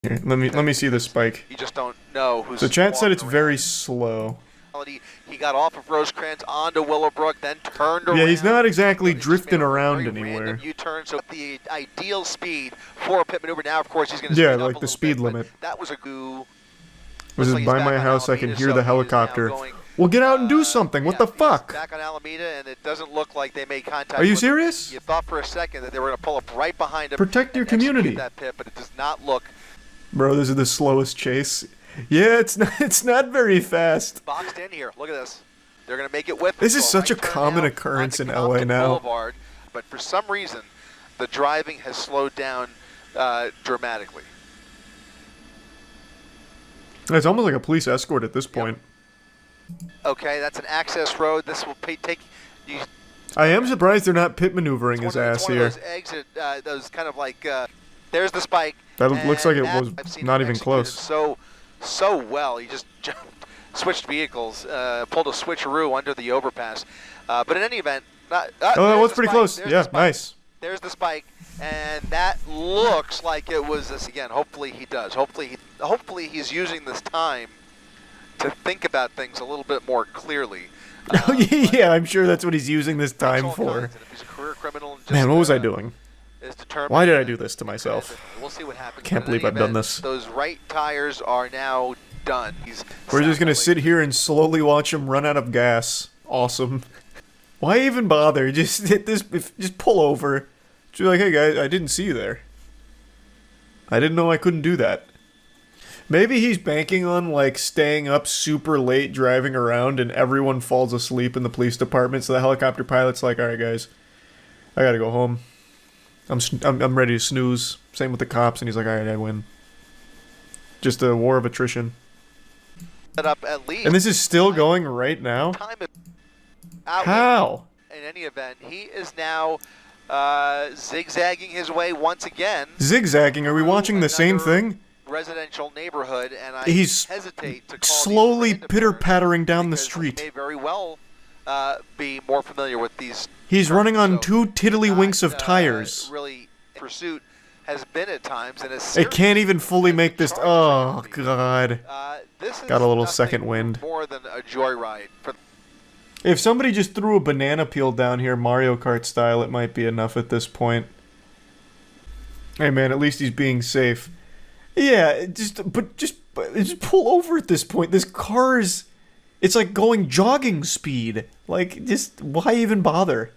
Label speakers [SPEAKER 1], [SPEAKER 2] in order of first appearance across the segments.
[SPEAKER 1] Here, let me see the spike.
[SPEAKER 2] You just don't know who's.
[SPEAKER 1] So chat said it's
[SPEAKER 2] walking
[SPEAKER 1] very
[SPEAKER 2] around.
[SPEAKER 1] slow.
[SPEAKER 2] He got off of Rosecrans onto Willowbrook, then turned around.
[SPEAKER 1] Yeah, he's not exactly
[SPEAKER 2] He just
[SPEAKER 1] drifting
[SPEAKER 2] made a
[SPEAKER 1] around
[SPEAKER 2] very
[SPEAKER 1] anywhere.
[SPEAKER 2] random U-turn, so the ideal speed for a pit maneuver. Now, of course, he's going to
[SPEAKER 1] Yeah,
[SPEAKER 2] speed up
[SPEAKER 1] like
[SPEAKER 2] a
[SPEAKER 1] the
[SPEAKER 2] little
[SPEAKER 1] speed
[SPEAKER 2] bit,
[SPEAKER 1] limit.
[SPEAKER 2] but that was a goo.
[SPEAKER 1] This is
[SPEAKER 2] Looks like
[SPEAKER 1] by
[SPEAKER 2] he's
[SPEAKER 1] my
[SPEAKER 2] back on
[SPEAKER 1] house. I can
[SPEAKER 2] Alameda,
[SPEAKER 1] hear
[SPEAKER 2] so
[SPEAKER 1] the
[SPEAKER 2] he is now
[SPEAKER 1] helicopter.
[SPEAKER 2] going,
[SPEAKER 1] Well, get out and do something. What the
[SPEAKER 2] he's
[SPEAKER 1] fuck?
[SPEAKER 2] back on Alameda, and it doesn't look like they made contact.
[SPEAKER 1] Are you
[SPEAKER 2] with him.
[SPEAKER 1] serious?
[SPEAKER 2] You thought for a second that they were going to pull up right behind him.
[SPEAKER 1] Protect your
[SPEAKER 2] and execute
[SPEAKER 1] community.
[SPEAKER 2] that pit, but it does not look.
[SPEAKER 1] Bro, this is the slowest chase. Yeah, it's not very fast.
[SPEAKER 2] Boxed in here. Look at this. They're going to make it with.
[SPEAKER 1] This is
[SPEAKER 2] So
[SPEAKER 1] such a
[SPEAKER 2] right turn
[SPEAKER 1] common
[SPEAKER 2] now
[SPEAKER 1] occurrence
[SPEAKER 2] onto
[SPEAKER 1] in LA
[SPEAKER 2] Compton
[SPEAKER 1] now.
[SPEAKER 2] Boulevard, but for some reason, the driving has slowed down dramatically.
[SPEAKER 1] It's almost like a police escort at this point.
[SPEAKER 2] Okay, that's an access road. This will take you.
[SPEAKER 1] I am surprised they're not pit maneuvering his ass
[SPEAKER 2] It's one
[SPEAKER 1] here.
[SPEAKER 2] of those exit, those kind of like. There's the spike.
[SPEAKER 1] That looks like it
[SPEAKER 2] that
[SPEAKER 1] was
[SPEAKER 2] I've seen
[SPEAKER 1] not
[SPEAKER 2] him
[SPEAKER 1] even
[SPEAKER 2] executed
[SPEAKER 1] close.
[SPEAKER 2] So well. He just jumped, switched vehicles, pulled a switcheroo under the overpass. But in any event,
[SPEAKER 1] Oh, that was pretty close.
[SPEAKER 2] There's
[SPEAKER 1] Yeah,
[SPEAKER 2] the spike.
[SPEAKER 1] nice.
[SPEAKER 2] There's the spike, and that looks like it was this again. Hopefully he does. Hopefully he's using this time to think about things a little bit more clearly.
[SPEAKER 1] Yeah, I'm sure that's what he's using this time
[SPEAKER 2] all
[SPEAKER 1] for.
[SPEAKER 2] kinds, and if he's a career criminal, just,
[SPEAKER 1] Man, what was I doing?
[SPEAKER 2] is determined
[SPEAKER 1] Why did I
[SPEAKER 2] to-
[SPEAKER 1] do this to myself?
[SPEAKER 2] We'll see what happens.
[SPEAKER 1] Can't
[SPEAKER 2] But in
[SPEAKER 1] believe
[SPEAKER 2] any
[SPEAKER 1] I've done
[SPEAKER 2] event,
[SPEAKER 1] this.
[SPEAKER 2] Those right tires are now done.
[SPEAKER 1] We're just gonna sit here and slowly watch him run out of gas. Awesome. Why even bother? Just hit this. Just pull over. Just be like, hey guys, I didn't see you there. I didn't know I couldn't do that. Maybe he's banking on like staying up super late driving around and everyone falls asleep in the police department. So the helicopter pilot's like, all right guys, I gotta go home. I'm ready to snooze. Same with the cops, and he's like, all right, I win. Just a war of attrition.
[SPEAKER 2] Set up at least.
[SPEAKER 1] And this is still going right now?
[SPEAKER 2] Time is out.
[SPEAKER 1] How?
[SPEAKER 2] In any event, he is now zigzagging his way once again.
[SPEAKER 1] Zigzagging? Are we watching the same
[SPEAKER 2] Another
[SPEAKER 1] thing?
[SPEAKER 2] Residential neighborhood, and I
[SPEAKER 1] He's
[SPEAKER 2] hesitate to call
[SPEAKER 1] slowly
[SPEAKER 2] these random
[SPEAKER 1] pitter-pattering down the
[SPEAKER 2] because
[SPEAKER 1] street.
[SPEAKER 2] He may very well be more familiar with these.
[SPEAKER 1] He's running on
[SPEAKER 2] So,
[SPEAKER 1] two tiddlywinks of
[SPEAKER 2] not,
[SPEAKER 1] tires.
[SPEAKER 2] Really, pursuit has been at times, and
[SPEAKER 1] It can't even fully make this. Oh god!
[SPEAKER 2] This is
[SPEAKER 1] Got a little
[SPEAKER 2] nothing
[SPEAKER 1] second wind.
[SPEAKER 2] More than a joyride.
[SPEAKER 1] If somebody just threw a banana peel down here, Mario Kart style, it might be enough at this point. Hey man, at least he's being safe. Yeah, just pull over at this point. This car's, it's like going jogging speed. Like, just why even bother?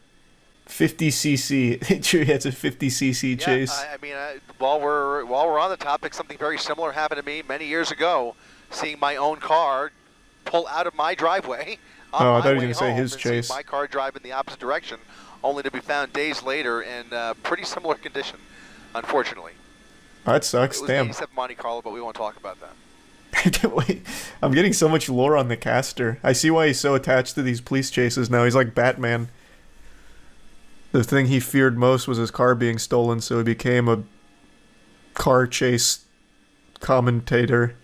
[SPEAKER 1] 50cc. Sure, yeah, it's a 50cc chase.
[SPEAKER 2] I mean, while we're on the topic, something very similar happened to me many years ago. Seeing my own car pull out of my driveway.
[SPEAKER 1] Oh, I thought you were going to say his chase.
[SPEAKER 2] My car drive in the opposite direction, only to be found days later in pretty similar condition, unfortunately.
[SPEAKER 1] That sucks.
[SPEAKER 2] It was
[SPEAKER 1] Damn.
[SPEAKER 2] 87 Monte Carlo, but we won't talk about that.
[SPEAKER 1] Wait, I'm getting so much lore on the caster. I see why he's so attached to these police chases now. He's like Batman. The thing he feared most was his car being stolen, so he became a car chase commentator.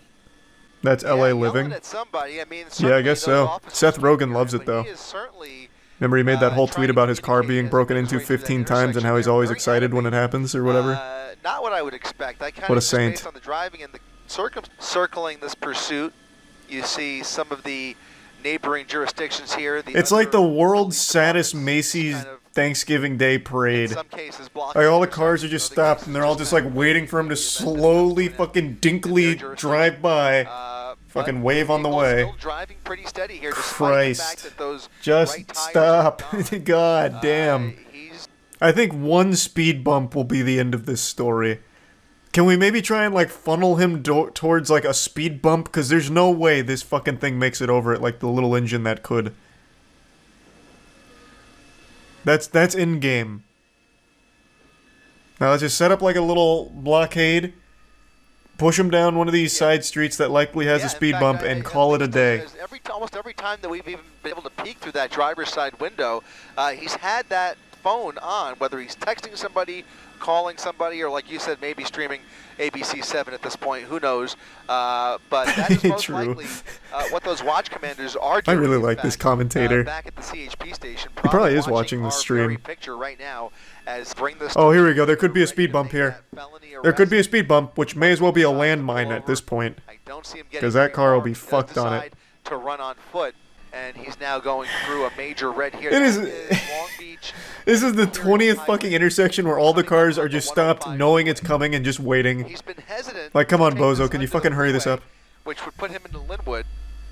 [SPEAKER 1] That's LA living.
[SPEAKER 2] At somebody. I mean,
[SPEAKER 1] Yeah, I guess
[SPEAKER 2] certainly
[SPEAKER 1] so.
[SPEAKER 2] those
[SPEAKER 1] Seth
[SPEAKER 2] officers
[SPEAKER 1] Rogen
[SPEAKER 2] here,
[SPEAKER 1] loves it,
[SPEAKER 2] but
[SPEAKER 1] though.
[SPEAKER 2] he is certainly,
[SPEAKER 1] Remember he made that whole
[SPEAKER 2] trying
[SPEAKER 1] tweet
[SPEAKER 2] to
[SPEAKER 1] about his car
[SPEAKER 2] communicate
[SPEAKER 1] being
[SPEAKER 2] as
[SPEAKER 1] broken
[SPEAKER 2] he
[SPEAKER 1] into
[SPEAKER 2] makes his way through
[SPEAKER 1] 15
[SPEAKER 2] that
[SPEAKER 1] times and how he's
[SPEAKER 2] intersection
[SPEAKER 1] always
[SPEAKER 2] there. Very
[SPEAKER 1] excited when it
[SPEAKER 2] animated.
[SPEAKER 1] happens or whatever.
[SPEAKER 2] Not what I would expect. I kind
[SPEAKER 1] What a
[SPEAKER 2] of just
[SPEAKER 1] saint.
[SPEAKER 2] based on the driving and the circling this pursuit, you see some of the neighboring jurisdictions here.
[SPEAKER 1] It's like the
[SPEAKER 2] other
[SPEAKER 1] world's
[SPEAKER 2] police
[SPEAKER 1] saddest
[SPEAKER 2] departments
[SPEAKER 1] Macy's
[SPEAKER 2] kind of,
[SPEAKER 1] Thanksgiving Day
[SPEAKER 2] in
[SPEAKER 1] parade.
[SPEAKER 2] some cases, blocking
[SPEAKER 1] Like all the
[SPEAKER 2] intersections.
[SPEAKER 1] cars are just stopped and they're all just like waiting for him to slowly fucking dinkily drive by. Fucking wave on the way.
[SPEAKER 2] Still driving pretty steady here, despite
[SPEAKER 1] Christ.
[SPEAKER 2] the fact that those
[SPEAKER 1] Just
[SPEAKER 2] right tires
[SPEAKER 1] stop.
[SPEAKER 2] are gone.
[SPEAKER 1] God damn.
[SPEAKER 2] He's
[SPEAKER 1] I think one speed bump will be the end of this story. Can we maybe try and like funnel him towards like a speed bump? Because there's no way this fucking thing makes it over it like the little engine that could. That's in game. Now let's just set up like a little blockade. Push him down one of these side streets that likely has a
[SPEAKER 2] in
[SPEAKER 1] speed
[SPEAKER 2] fact,
[SPEAKER 1] bump
[SPEAKER 2] I
[SPEAKER 1] and call it a
[SPEAKER 2] think
[SPEAKER 1] day.
[SPEAKER 2] there's almost every time that we've even been able to peek through that driver's side window, he's had that phone on, whether he's texting somebody calling somebody, or like you said, maybe streaming ABC7 at this point. Who knows? But that is most likely what those watch commanders are doing.
[SPEAKER 1] I really like this commentator.
[SPEAKER 2] Back at the CHP station.
[SPEAKER 1] He probably is watching the stream.
[SPEAKER 2] Picture right now as bring this
[SPEAKER 1] oh, here we go. There could be a speed bump here. There could be a speed bump, which may as well be a landmine at this point. Because that car will be fucked on it.
[SPEAKER 2] To run on foot, and he's now going through a major red here.
[SPEAKER 1] It is.
[SPEAKER 2] Long Beach.
[SPEAKER 1] This is the 20th fucking intersection where all the cars are just stopped, knowing it's coming and just waiting.
[SPEAKER 2] He's been hesitant.
[SPEAKER 1] Like, come on, Bozo, can you fucking hurry this up?
[SPEAKER 2] Which would put him into Linwood.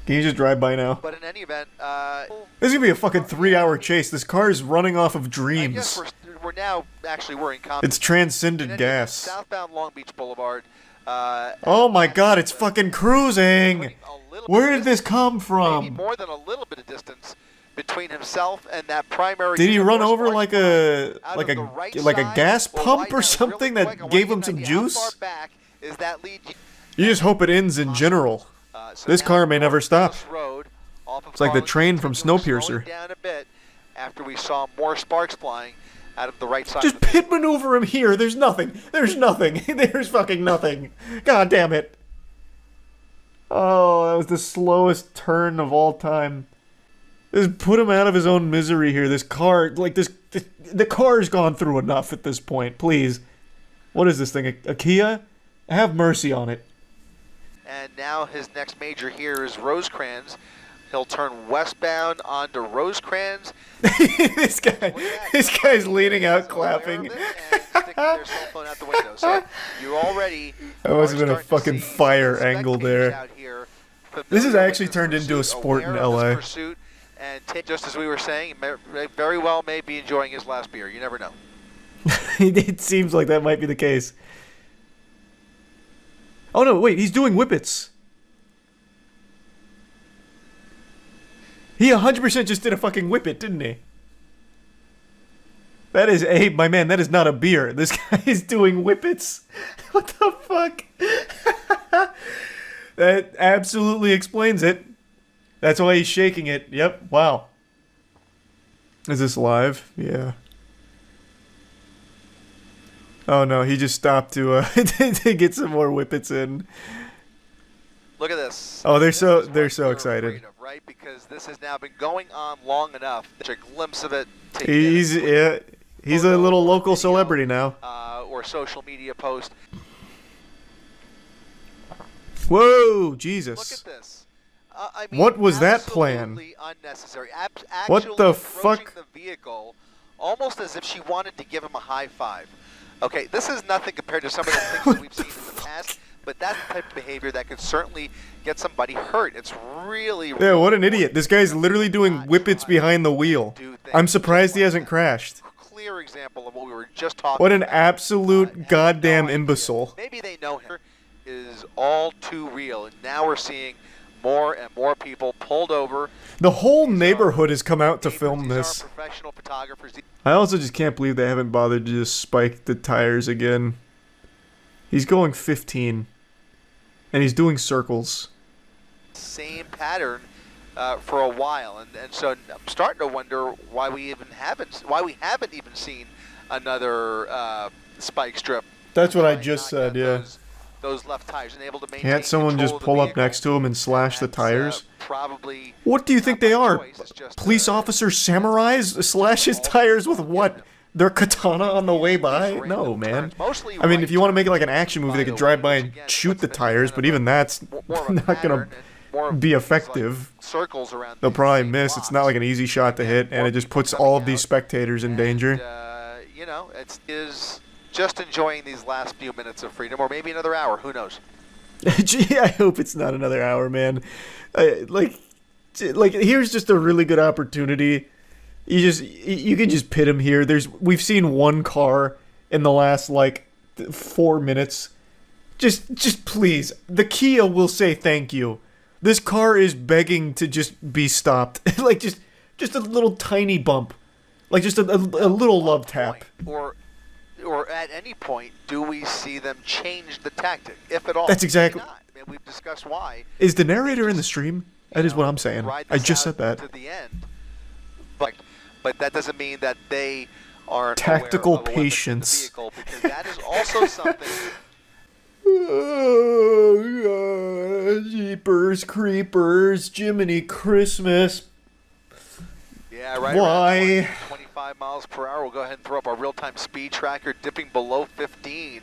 [SPEAKER 1] Can you just drive by now?
[SPEAKER 2] But in any event,
[SPEAKER 1] this is gonna be a fucking 3-hour chase. This car is running off of
[SPEAKER 2] I
[SPEAKER 1] dreams.
[SPEAKER 2] guess we're now actually we're in
[SPEAKER 1] It's transcended gas.
[SPEAKER 2] Southbound Long Beach Boulevard.
[SPEAKER 1] Oh my god, it's fucking cruising! Where did this come
[SPEAKER 2] Maybe
[SPEAKER 1] from?
[SPEAKER 2] more than a little bit of distance between himself and that primary.
[SPEAKER 1] Did he run over like a
[SPEAKER 2] right
[SPEAKER 1] gas
[SPEAKER 2] side,
[SPEAKER 1] pump or
[SPEAKER 2] really
[SPEAKER 1] something
[SPEAKER 2] quick, I
[SPEAKER 1] that
[SPEAKER 2] want
[SPEAKER 1] gave
[SPEAKER 2] to
[SPEAKER 1] him
[SPEAKER 2] get an
[SPEAKER 1] some
[SPEAKER 2] idea, how
[SPEAKER 1] juice?
[SPEAKER 2] far back is that lead?
[SPEAKER 1] You just hope it ends in general.
[SPEAKER 2] So
[SPEAKER 1] This
[SPEAKER 2] now
[SPEAKER 1] car may never stop.
[SPEAKER 2] this road, off of
[SPEAKER 1] It's like the
[SPEAKER 2] Collins,
[SPEAKER 1] train from
[SPEAKER 2] slowing
[SPEAKER 1] Snowpiercer.
[SPEAKER 2] down a bit after we saw more sparks flying out of the right side.
[SPEAKER 1] Just
[SPEAKER 2] of the
[SPEAKER 1] pit maneuver him here. There's nothing. There's nothing. There's fucking nothing. God damn it. Oh, that was the slowest turn of all time. Just put him out of his own misery here. This car, like the car's gone through enough at this point. Please. What is this thing? A Kia? Have mercy on it.
[SPEAKER 2] And now his next major here is Rosecrans. He'll turn westbound onto Rosecrans.
[SPEAKER 1] this guy's leaning out clapping.
[SPEAKER 2] Their cell phone out the window. So you already
[SPEAKER 1] That must have been a
[SPEAKER 2] starting to
[SPEAKER 1] fucking
[SPEAKER 2] see
[SPEAKER 1] fire
[SPEAKER 2] spectators
[SPEAKER 1] angle there.
[SPEAKER 2] out here
[SPEAKER 1] This has
[SPEAKER 2] familiar
[SPEAKER 1] actually
[SPEAKER 2] with this
[SPEAKER 1] turned into a
[SPEAKER 2] pursuit,
[SPEAKER 1] sport in
[SPEAKER 2] aware of this
[SPEAKER 1] LA.
[SPEAKER 2] pursuit, and just as we were saying, very well may be enjoying his last beer. You never know.
[SPEAKER 1] It seems like that might be the case. Oh no, wait, he's doing whippets. He 100% just did a fucking whippet, didn't he? That is my man, that is not a beer. This guy is doing whippets. What the fuck? That absolutely explains it. That's why he's shaking it. Yep, wow. Is this live? Yeah. Oh no, he just stopped to to get some more whippets in.
[SPEAKER 2] Look at this.
[SPEAKER 1] Oh, they're
[SPEAKER 2] This
[SPEAKER 1] so
[SPEAKER 2] is what we're
[SPEAKER 1] excited.
[SPEAKER 2] afraid of, right? Because this has now been going on long enough. There's a glimpse of it.
[SPEAKER 1] He's a little local celebrity now.
[SPEAKER 2] Or social media post.
[SPEAKER 1] Whoa, Jesus.
[SPEAKER 2] Look at this. I mean,
[SPEAKER 1] What was that plan?
[SPEAKER 2] absolutely unnecessary.
[SPEAKER 1] What
[SPEAKER 2] Actually
[SPEAKER 1] the
[SPEAKER 2] approaching
[SPEAKER 1] fuck?
[SPEAKER 2] The vehicle, almost as if she wanted to give him a high five. Okay, this is nothing compared to some of the things that we've seen in the past, but that's the type of behavior that could certainly get somebody hurt. It's really,
[SPEAKER 1] Yeah, what an idiot. This guy's literally doing whippets behind the wheel. I'm surprised he hasn't crashed.
[SPEAKER 2] Clear example of what we were just talking
[SPEAKER 1] What an
[SPEAKER 2] about.
[SPEAKER 1] absolute goddamn imbecile.
[SPEAKER 2] Maybe they know him is all too real, and now we're seeing more and more people pulled over.
[SPEAKER 1] The whole neighborhood has come out to
[SPEAKER 2] These
[SPEAKER 1] film
[SPEAKER 2] are
[SPEAKER 1] this.
[SPEAKER 2] professional photographers.
[SPEAKER 1] I also just can't believe they haven't bothered to just spike the tires again. He's going 15. And he's doing circles.
[SPEAKER 2] Same pattern for a while, and so I'm starting to wonder why we haven't even seen another spike strip.
[SPEAKER 1] That's what I
[SPEAKER 2] Why
[SPEAKER 1] just
[SPEAKER 2] not
[SPEAKER 1] said,
[SPEAKER 2] get
[SPEAKER 1] yeah.
[SPEAKER 2] Those left tires and able to maintain
[SPEAKER 1] Can't someone
[SPEAKER 2] control
[SPEAKER 1] just
[SPEAKER 2] of the
[SPEAKER 1] pull up
[SPEAKER 2] vehicle.
[SPEAKER 1] next to him and slash the
[SPEAKER 2] That's,
[SPEAKER 1] tires?
[SPEAKER 2] probably.
[SPEAKER 1] What do you think
[SPEAKER 2] not
[SPEAKER 1] they
[SPEAKER 2] by
[SPEAKER 1] are?
[SPEAKER 2] choice, it's just,
[SPEAKER 1] Police officer samurais? Slash his tires with what? Their katana on the way by? No, man.
[SPEAKER 2] Mostly
[SPEAKER 1] I mean,
[SPEAKER 2] right
[SPEAKER 1] if you want to make it
[SPEAKER 2] turns,
[SPEAKER 1] like an action movie,
[SPEAKER 2] by
[SPEAKER 1] they
[SPEAKER 2] the
[SPEAKER 1] could drive
[SPEAKER 2] way,
[SPEAKER 1] by
[SPEAKER 2] which
[SPEAKER 1] and
[SPEAKER 2] again
[SPEAKER 1] shoot
[SPEAKER 2] puts
[SPEAKER 1] the
[SPEAKER 2] it in
[SPEAKER 1] tires,
[SPEAKER 2] kind
[SPEAKER 1] but
[SPEAKER 2] of
[SPEAKER 1] even that's
[SPEAKER 2] more of a
[SPEAKER 1] not
[SPEAKER 2] pattern
[SPEAKER 1] gonna
[SPEAKER 2] and more of
[SPEAKER 1] be
[SPEAKER 2] these, like,
[SPEAKER 1] effective.
[SPEAKER 2] circles around
[SPEAKER 1] They'll
[SPEAKER 2] the
[SPEAKER 1] probably
[SPEAKER 2] same
[SPEAKER 1] miss. It's not
[SPEAKER 2] blocks.
[SPEAKER 1] like an easy shot to hit, and
[SPEAKER 2] more
[SPEAKER 1] it just
[SPEAKER 2] people
[SPEAKER 1] puts all of
[SPEAKER 2] coming
[SPEAKER 1] these
[SPEAKER 2] out.
[SPEAKER 1] spectators in
[SPEAKER 2] And,
[SPEAKER 1] danger.
[SPEAKER 2] you know, it is just enjoying these last few minutes of freedom, or maybe another hour. Who knows?
[SPEAKER 1] Gee, I hope it's not another hour, man. Like, here's just a really good opportunity. You can just pit him here. We've seen one car in the last 4 minutes. Just please, the Kia will say thank you. This car is begging to just be stopped. just a little tiny bump, just a little love tap.
[SPEAKER 2] Or at any point, do we see them change the tactic, if at all?
[SPEAKER 1] That's exactly.
[SPEAKER 2] Maybe not. I mean, we've discussed why.
[SPEAKER 1] Is the narrator in the stream? That is what I'm saying.
[SPEAKER 2] Ride
[SPEAKER 1] I
[SPEAKER 2] this
[SPEAKER 1] just
[SPEAKER 2] out
[SPEAKER 1] said that.
[SPEAKER 2] to the end, but that doesn't mean that they aren't
[SPEAKER 1] Tactical
[SPEAKER 2] aware of a weapon in the
[SPEAKER 1] patience.
[SPEAKER 2] vehicle, because that is also something.
[SPEAKER 1] Oh, God. Jeepers, creepers, Jiminy Christmas.
[SPEAKER 2] Yeah, right.
[SPEAKER 1] Why?
[SPEAKER 2] Around 25 miles per hour. We'll go ahead and throw up our real-time speed tracker, dipping below 15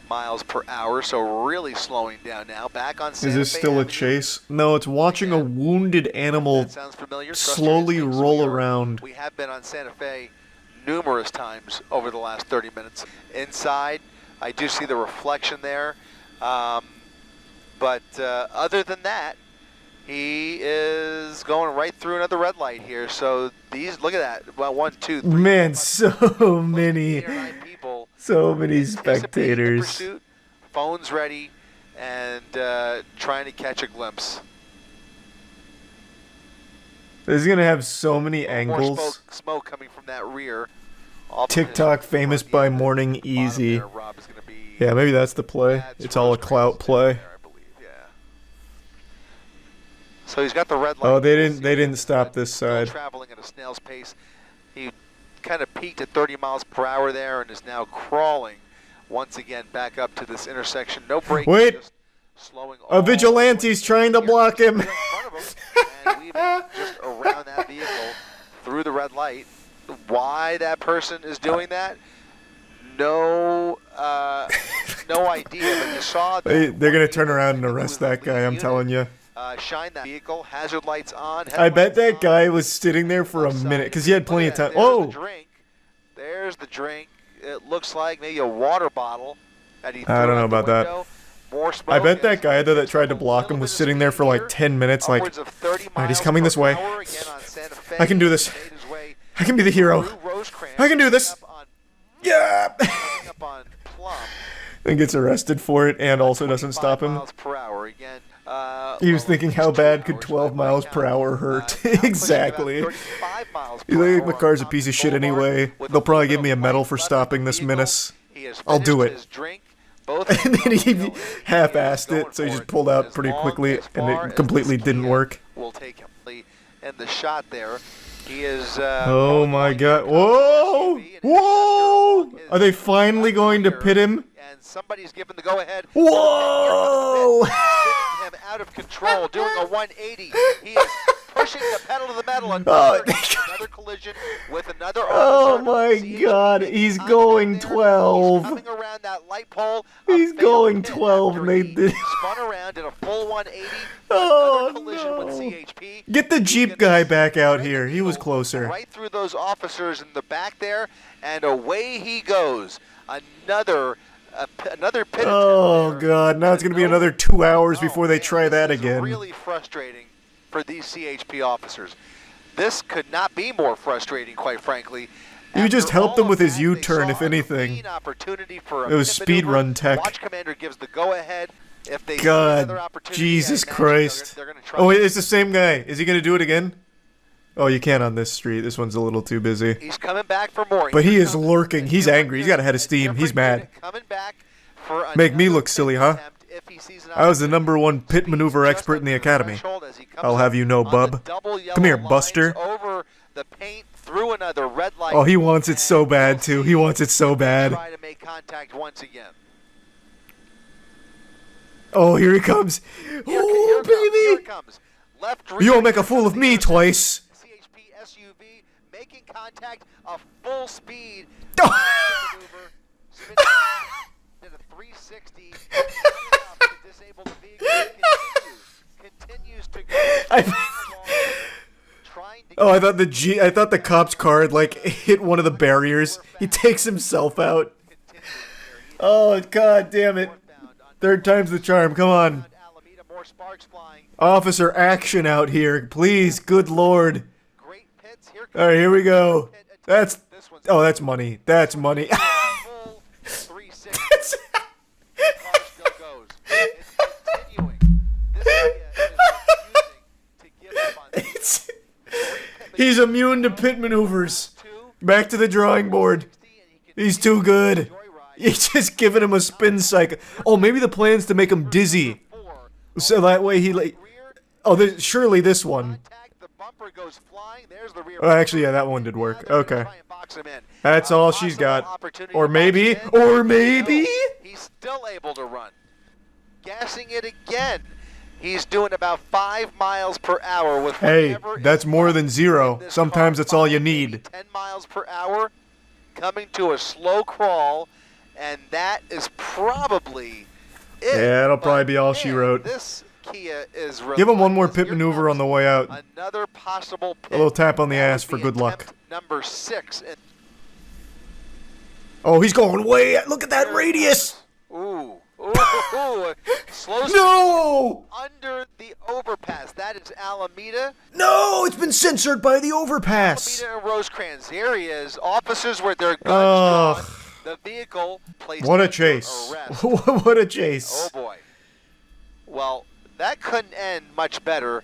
[SPEAKER 2] miles per hour, so really slowing down now. Back on Santa
[SPEAKER 1] Is this
[SPEAKER 2] Fe
[SPEAKER 1] still a
[SPEAKER 2] Avenue.
[SPEAKER 1] chase? No, it's watching a wounded animal
[SPEAKER 2] That sounds familiar. Trust your
[SPEAKER 1] slowly
[SPEAKER 2] instincts.
[SPEAKER 1] roll around.
[SPEAKER 2] We have been on Santa Fe numerous times over the last 30 minutes. Inside, I do see the reflection there. But other than that, he is going right through another red light here. So these, look at that. Well, 1, 2, 3.
[SPEAKER 1] Man,
[SPEAKER 2] 4, 5,
[SPEAKER 1] so many,
[SPEAKER 2] 8 or 9 people.
[SPEAKER 1] so many
[SPEAKER 2] anticipating the
[SPEAKER 1] spectators.
[SPEAKER 2] pursuit, phones ready, and trying to catch a glimpse.
[SPEAKER 1] This is gonna have so many
[SPEAKER 2] More
[SPEAKER 1] angles.
[SPEAKER 2] smoke coming from that rear. Off of
[SPEAKER 1] TikTok
[SPEAKER 2] his
[SPEAKER 1] famous
[SPEAKER 2] front
[SPEAKER 1] by
[SPEAKER 2] end.
[SPEAKER 1] morning
[SPEAKER 2] Bottom
[SPEAKER 1] easy.
[SPEAKER 2] there, Rob, is gonna be,
[SPEAKER 1] Yeah, maybe that's the play.
[SPEAKER 2] that's
[SPEAKER 1] It's all a
[SPEAKER 2] Rose
[SPEAKER 1] clout
[SPEAKER 2] Rams
[SPEAKER 1] play.
[SPEAKER 2] there, I believe, yeah. So he's got the red light.
[SPEAKER 1] Oh, they
[SPEAKER 2] We'll
[SPEAKER 1] didn't.
[SPEAKER 2] see
[SPEAKER 1] They
[SPEAKER 2] if
[SPEAKER 1] didn't
[SPEAKER 2] it's
[SPEAKER 1] stop
[SPEAKER 2] red.
[SPEAKER 1] this
[SPEAKER 2] Still
[SPEAKER 1] side.
[SPEAKER 2] traveling at a snail's pace. He kind of peaked at 30 miles per hour there and is now crawling once again back up to this intersection. No braking.
[SPEAKER 1] Wait.
[SPEAKER 2] Just slowing
[SPEAKER 1] A
[SPEAKER 2] all
[SPEAKER 1] vigilante's
[SPEAKER 2] the way
[SPEAKER 1] trying to
[SPEAKER 2] here.
[SPEAKER 1] block him.
[SPEAKER 2] In front of him, and weaving just around that vehicle through the red light. Why that person is doing that? No, no idea. But you saw that
[SPEAKER 1] They're gonna turn
[SPEAKER 2] one
[SPEAKER 1] around and
[SPEAKER 2] vehicle
[SPEAKER 1] arrest
[SPEAKER 2] was
[SPEAKER 1] that
[SPEAKER 2] the
[SPEAKER 1] guy.
[SPEAKER 2] lead
[SPEAKER 1] I'm
[SPEAKER 2] unit.
[SPEAKER 1] telling you.
[SPEAKER 2] Shine that vehicle, hazard lights on.
[SPEAKER 1] I bet
[SPEAKER 2] headlights
[SPEAKER 1] that
[SPEAKER 2] on.
[SPEAKER 1] guy was sitting there for a
[SPEAKER 2] Left
[SPEAKER 1] minute
[SPEAKER 2] side.
[SPEAKER 1] because he had plenty of
[SPEAKER 2] Look
[SPEAKER 1] time.
[SPEAKER 2] at that. There's the
[SPEAKER 1] Oh,
[SPEAKER 2] drink. There's the drink. It looks like maybe a water bottle that he threw
[SPEAKER 1] I don't know
[SPEAKER 2] out the
[SPEAKER 1] about that.
[SPEAKER 2] window. More smoke.
[SPEAKER 1] I bet that
[SPEAKER 2] as
[SPEAKER 1] guy though that
[SPEAKER 2] it's
[SPEAKER 1] tried to
[SPEAKER 2] a
[SPEAKER 1] block
[SPEAKER 2] little
[SPEAKER 1] him
[SPEAKER 2] bit
[SPEAKER 1] was
[SPEAKER 2] of
[SPEAKER 1] sitting there
[SPEAKER 2] speed
[SPEAKER 1] for like
[SPEAKER 2] here.
[SPEAKER 1] 10 minutes. Like,
[SPEAKER 2] Upwards of 30
[SPEAKER 1] alright, he's
[SPEAKER 2] miles
[SPEAKER 1] coming this
[SPEAKER 2] per
[SPEAKER 1] way.
[SPEAKER 2] hour again on Santa Fe.
[SPEAKER 1] I can do this.
[SPEAKER 2] Made his way
[SPEAKER 1] I can be the hero.
[SPEAKER 2] through Rosecrans,
[SPEAKER 1] I can do this.
[SPEAKER 2] up on-
[SPEAKER 1] Yeah.
[SPEAKER 2] coming up on Plum.
[SPEAKER 1] And gets arrested for it and also doesn't
[SPEAKER 2] 25
[SPEAKER 1] stop him.
[SPEAKER 2] miles per hour again.
[SPEAKER 1] He was
[SPEAKER 2] Well,
[SPEAKER 1] thinking,
[SPEAKER 2] at
[SPEAKER 1] how
[SPEAKER 2] least 2
[SPEAKER 1] bad could
[SPEAKER 2] hours
[SPEAKER 1] 12
[SPEAKER 2] by my
[SPEAKER 1] miles
[SPEAKER 2] count.
[SPEAKER 1] per hour hurt?
[SPEAKER 2] Now pushing
[SPEAKER 1] Exactly.
[SPEAKER 2] about 35 miles
[SPEAKER 1] He's
[SPEAKER 2] per
[SPEAKER 1] like,
[SPEAKER 2] hour
[SPEAKER 1] my car's a
[SPEAKER 2] on
[SPEAKER 1] piece of
[SPEAKER 2] Compton
[SPEAKER 1] shit
[SPEAKER 2] Boulevard
[SPEAKER 1] anyway.
[SPEAKER 2] with a
[SPEAKER 1] They'll probably
[SPEAKER 2] little
[SPEAKER 1] give me a
[SPEAKER 2] bit of
[SPEAKER 1] medal
[SPEAKER 2] light
[SPEAKER 1] for
[SPEAKER 2] left in
[SPEAKER 1] stopping
[SPEAKER 2] the
[SPEAKER 1] this
[SPEAKER 2] vehicle.
[SPEAKER 1] menace.
[SPEAKER 2] He has
[SPEAKER 1] I'll do
[SPEAKER 2] finished
[SPEAKER 1] it.
[SPEAKER 2] his drink. Both
[SPEAKER 1] And then he
[SPEAKER 2] going
[SPEAKER 1] half-assed it, so he
[SPEAKER 2] for
[SPEAKER 1] just pulled out
[SPEAKER 2] as
[SPEAKER 1] pretty
[SPEAKER 2] long,
[SPEAKER 1] quickly,
[SPEAKER 2] as
[SPEAKER 1] and
[SPEAKER 2] far
[SPEAKER 1] it
[SPEAKER 2] as
[SPEAKER 1] completely
[SPEAKER 2] this
[SPEAKER 1] didn't
[SPEAKER 2] can
[SPEAKER 1] work.
[SPEAKER 2] will take him. And the shot there, he is.
[SPEAKER 1] Oh my god. Whoa! Whoa! Are they finally going to pit him?
[SPEAKER 2] And somebody's given the go-ahead.
[SPEAKER 1] Whoa!
[SPEAKER 2] Spinning him out of control, doing a 180. He is pushing the pedal to the metal.
[SPEAKER 1] Oh.
[SPEAKER 2] Another collision with another officer.
[SPEAKER 1] Oh my
[SPEAKER 2] CHP
[SPEAKER 1] god, he's
[SPEAKER 2] on
[SPEAKER 1] going
[SPEAKER 2] there.
[SPEAKER 1] 12.
[SPEAKER 2] He's coming around that light pole. A
[SPEAKER 1] He's
[SPEAKER 2] failed
[SPEAKER 1] going
[SPEAKER 2] pit
[SPEAKER 1] 12,
[SPEAKER 2] after
[SPEAKER 1] and they
[SPEAKER 2] he
[SPEAKER 1] did-
[SPEAKER 2] spun around, did a full 180.
[SPEAKER 1] Oh,
[SPEAKER 2] Another collision with
[SPEAKER 1] no.
[SPEAKER 2] CHP.
[SPEAKER 1] Get the Jeep
[SPEAKER 2] He's
[SPEAKER 1] guy
[SPEAKER 2] gonna
[SPEAKER 1] back out
[SPEAKER 2] thread
[SPEAKER 1] here.
[SPEAKER 2] the
[SPEAKER 1] He was
[SPEAKER 2] needle
[SPEAKER 1] closer.
[SPEAKER 2] Right through those officers in the back there, and away he goes. Another pit.
[SPEAKER 1] Oh
[SPEAKER 2] attempt there.
[SPEAKER 1] god, now it's gonna be
[SPEAKER 2] No-
[SPEAKER 1] another 2 hours
[SPEAKER 2] Oh,
[SPEAKER 1] before they
[SPEAKER 2] man,
[SPEAKER 1] try that
[SPEAKER 2] this is
[SPEAKER 1] again.
[SPEAKER 2] really frustrating for these CHP officers. This could not be more frustrating, quite frankly.
[SPEAKER 1] You just
[SPEAKER 2] After
[SPEAKER 1] helped
[SPEAKER 2] all
[SPEAKER 1] him with
[SPEAKER 2] of
[SPEAKER 1] his
[SPEAKER 2] that,
[SPEAKER 1] U-turn,
[SPEAKER 2] they
[SPEAKER 1] if
[SPEAKER 2] saw a
[SPEAKER 1] anything.
[SPEAKER 2] clean opportunity for a
[SPEAKER 1] It was
[SPEAKER 2] pit
[SPEAKER 1] speed
[SPEAKER 2] maneuver.
[SPEAKER 1] run tech.
[SPEAKER 2] Watch commander gives the go-ahead. If they see
[SPEAKER 1] God,
[SPEAKER 2] another opportunity,
[SPEAKER 1] Jesus
[SPEAKER 2] I imagine
[SPEAKER 1] Christ.
[SPEAKER 2] They're gonna try.
[SPEAKER 1] Oh, wait, it's the same guy. Is he gonna do it again? Oh, you can't on this street. This one's a little too busy.
[SPEAKER 2] He's coming back for more.
[SPEAKER 1] But he
[SPEAKER 2] Here
[SPEAKER 1] is
[SPEAKER 2] comes
[SPEAKER 1] lurking.
[SPEAKER 2] a
[SPEAKER 1] He's
[SPEAKER 2] different
[SPEAKER 1] angry. He's got a head of
[SPEAKER 2] unit,
[SPEAKER 1] steam. He's
[SPEAKER 2] different
[SPEAKER 1] mad.
[SPEAKER 2] unit Coming back for
[SPEAKER 1] Make me
[SPEAKER 2] another
[SPEAKER 1] look
[SPEAKER 2] pit
[SPEAKER 1] silly, huh?
[SPEAKER 2] attempt if he sees an
[SPEAKER 1] I was the
[SPEAKER 2] opportunity.
[SPEAKER 1] #1 pit
[SPEAKER 2] Speeds
[SPEAKER 1] maneuver
[SPEAKER 2] just
[SPEAKER 1] expert in the
[SPEAKER 2] under
[SPEAKER 1] academy.
[SPEAKER 2] threshold as he comes
[SPEAKER 1] I'll have
[SPEAKER 2] up
[SPEAKER 1] you know,
[SPEAKER 2] on the
[SPEAKER 1] bub.
[SPEAKER 2] double yellow
[SPEAKER 1] Come here,
[SPEAKER 2] lines
[SPEAKER 1] Buster.
[SPEAKER 2] Over the paint, through another red light.
[SPEAKER 1] Oh, he wants it so
[SPEAKER 2] and
[SPEAKER 1] bad,
[SPEAKER 2] we'll
[SPEAKER 1] too.
[SPEAKER 2] see
[SPEAKER 1] He wants it so
[SPEAKER 2] if they
[SPEAKER 1] bad.
[SPEAKER 2] Try to make contact once again.
[SPEAKER 1] Oh, here he comes.
[SPEAKER 2] Here
[SPEAKER 1] Oh,
[SPEAKER 2] it comes, here
[SPEAKER 1] baby.
[SPEAKER 2] it comes. Left
[SPEAKER 1] You won't
[SPEAKER 2] rear
[SPEAKER 1] make a fool of me
[SPEAKER 2] intersection.
[SPEAKER 1] twice.
[SPEAKER 2] CHP SUV making contact a full speed.
[SPEAKER 1] Oh.
[SPEAKER 2] Maneuver, spinning did a 360. Not enough to disable the vehicle. Continues to go. Trying to
[SPEAKER 1] Oh, I thought the cop's car had, like, hit one of the barriers. He takes himself out. Oh, god damn it. Third time's the charm. Come on.
[SPEAKER 2] Alameda, more sparks flying.
[SPEAKER 1] Officer action out here. Please, good lord.
[SPEAKER 2] Great pits. Here comes
[SPEAKER 1] Alright, here we go. That's...
[SPEAKER 2] this one's
[SPEAKER 1] Oh, that's money. That's money.
[SPEAKER 2] full 360. Car still goes. It's continuing. This area is refusing to give up on
[SPEAKER 1] It's- He's immune to pit maneuvers.
[SPEAKER 2] two.
[SPEAKER 1] Back to the drawing board. He's too good. You're just giving him a spin cycle. Oh, maybe the plan's to make him dizzy. So that way he like... Oh, surely this one.
[SPEAKER 2] bumper goes flying. There's the rear.
[SPEAKER 1] Oh, actually, yeah, that one did work.
[SPEAKER 2] Now they're gonna
[SPEAKER 1] Okay.
[SPEAKER 2] try and box him in.
[SPEAKER 1] That's all she's got.
[SPEAKER 2] Opportunity
[SPEAKER 1] Or
[SPEAKER 2] to box
[SPEAKER 1] maybe,
[SPEAKER 2] him in.
[SPEAKER 1] or maybe.
[SPEAKER 2] No, he's still able to run. Gassing it again. He's doing about 5 miles per hour with
[SPEAKER 1] Hey,
[SPEAKER 2] whatever
[SPEAKER 1] that's
[SPEAKER 2] is
[SPEAKER 1] more than
[SPEAKER 2] in
[SPEAKER 1] 0.
[SPEAKER 2] this
[SPEAKER 1] Sometimes
[SPEAKER 2] car.
[SPEAKER 1] that's all you
[SPEAKER 2] 5, maybe
[SPEAKER 1] need.
[SPEAKER 2] 10 miles per hour, coming to a slow crawl, and that is probably it.
[SPEAKER 1] Yeah, it'll probably
[SPEAKER 2] But,
[SPEAKER 1] be all she
[SPEAKER 2] man,
[SPEAKER 1] wrote.
[SPEAKER 2] This Kia is
[SPEAKER 1] Give him one more
[SPEAKER 2] relentless.
[SPEAKER 1] pit
[SPEAKER 2] Here
[SPEAKER 1] maneuver on
[SPEAKER 2] comes
[SPEAKER 1] the way out.
[SPEAKER 2] another possible pit.
[SPEAKER 1] A little tap on the
[SPEAKER 2] That
[SPEAKER 1] ass
[SPEAKER 2] would
[SPEAKER 1] for
[SPEAKER 2] be
[SPEAKER 1] good luck.
[SPEAKER 2] attempt number 6. And
[SPEAKER 1] Oh, he's going way. Look at that radius.
[SPEAKER 2] ooh, ooh, slow
[SPEAKER 1] No!
[SPEAKER 2] under the overpass. That is Alameda.
[SPEAKER 1] No, it's been censored by the overpass.
[SPEAKER 2] Alameda and Rosecrans. There he is. Officers with their guns
[SPEAKER 1] Ugh.
[SPEAKER 2] drawn. The vehicle placed
[SPEAKER 1] What a
[SPEAKER 2] under
[SPEAKER 1] chase.
[SPEAKER 2] arrest.
[SPEAKER 1] What a chase.
[SPEAKER 2] Oh boy. Well, that couldn't end much better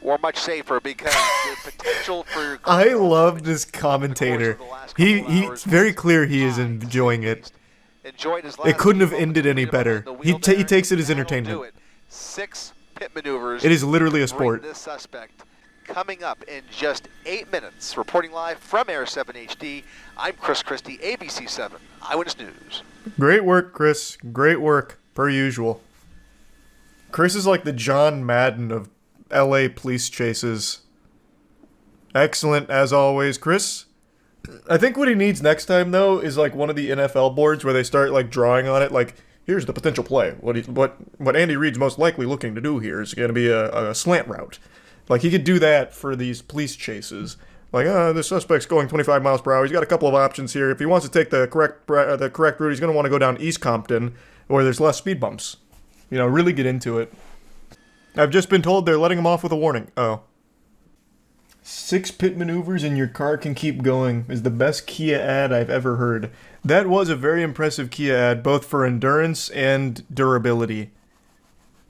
[SPEAKER 2] or much safer because the potential for
[SPEAKER 1] I love this commentator. He's very clear he is enjoying it.
[SPEAKER 2] Enjoyed his
[SPEAKER 1] It couldn't have
[SPEAKER 2] last
[SPEAKER 1] ended any
[SPEAKER 2] freedom
[SPEAKER 1] better.
[SPEAKER 2] behind the wheel
[SPEAKER 1] He
[SPEAKER 2] there.
[SPEAKER 1] takes it as
[SPEAKER 2] That'll
[SPEAKER 1] entertainment.
[SPEAKER 2] do it. 6 pit maneuvers.
[SPEAKER 1] It is literally a
[SPEAKER 2] bring
[SPEAKER 1] sport.
[SPEAKER 2] This suspect coming up in just 8 minutes. Reporting live from Air 7 HD, I'm Chris Christie, ABC 7 Eyewitness News.
[SPEAKER 1] Great work, Chris. Great work, per usual. Chris is like the John Madden of LA police chases. Excellent, as always, Chris. I think what he needs next time, though, is like one of the NFL boards where they start like drawing on it, like, here's the potential play. What Andy Reid's most likely looking to do here is going to be a slant route. Like, he could do that for these police chases. Like, the suspect's going 25 miles per hour. He's got a couple of options here. If he wants to take the correct route, he's going to want to go down East Compton, where there's less speed bumps. You know, really get into it. I've just been told they're letting him off with a warning. Oh. 6 pit maneuvers and your car can keep going is the best Kia ad I've ever heard. That was a very impressive Kia ad, both for endurance and durability.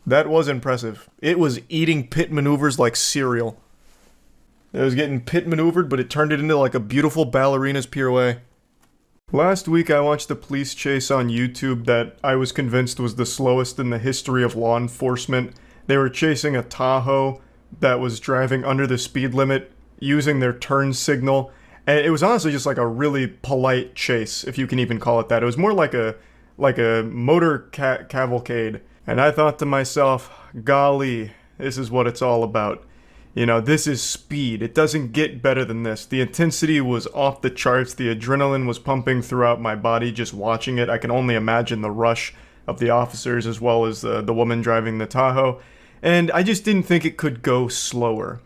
[SPEAKER 1] That was impressive. It was eating pit maneuvers like cereal. It was getting pit maneuvered, but it turned it into like a beautiful ballerina's pirouette. Last week I watched a police chase on YouTube that I was convinced was the slowest in the history of law enforcement. They were chasing a Tahoe that was driving under the speed limit, using their turn signal, and it was honestly just like a really polite chase, if you can even call it that. It was more like a motor cavalcade, and I thought to myself, golly, this is what it's all about. You know, this is speed. It doesn't get better than this. The intensity was off the charts. The adrenaline was pumping throughout my body just watching it. I can only imagine the rush of the officers as well as the woman driving the Tahoe. And I just didn't think it could go slower.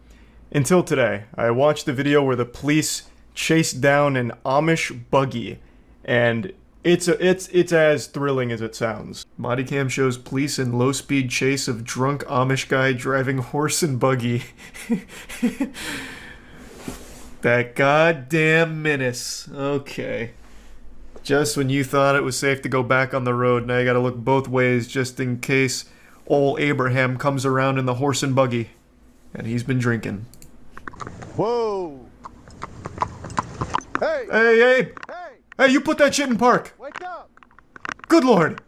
[SPEAKER 1] Until today, I watched the video where the police chased down an Amish buggy, and it's as thrilling as it sounds. Bodycam shows police in low-speed chase of drunk Amish guy driving horse and buggy. That goddamn menace. Okay. Just when you thought it was safe to go back on the road, now you gotta look both ways just in case old Abraham comes around in the horse and buggy. And he's been drinking.
[SPEAKER 3] Whoa! Hey!
[SPEAKER 1] Hey, hey!
[SPEAKER 3] Hey!
[SPEAKER 1] Hey, you put that shit in park!
[SPEAKER 3] Wake up!
[SPEAKER 1] Good lord!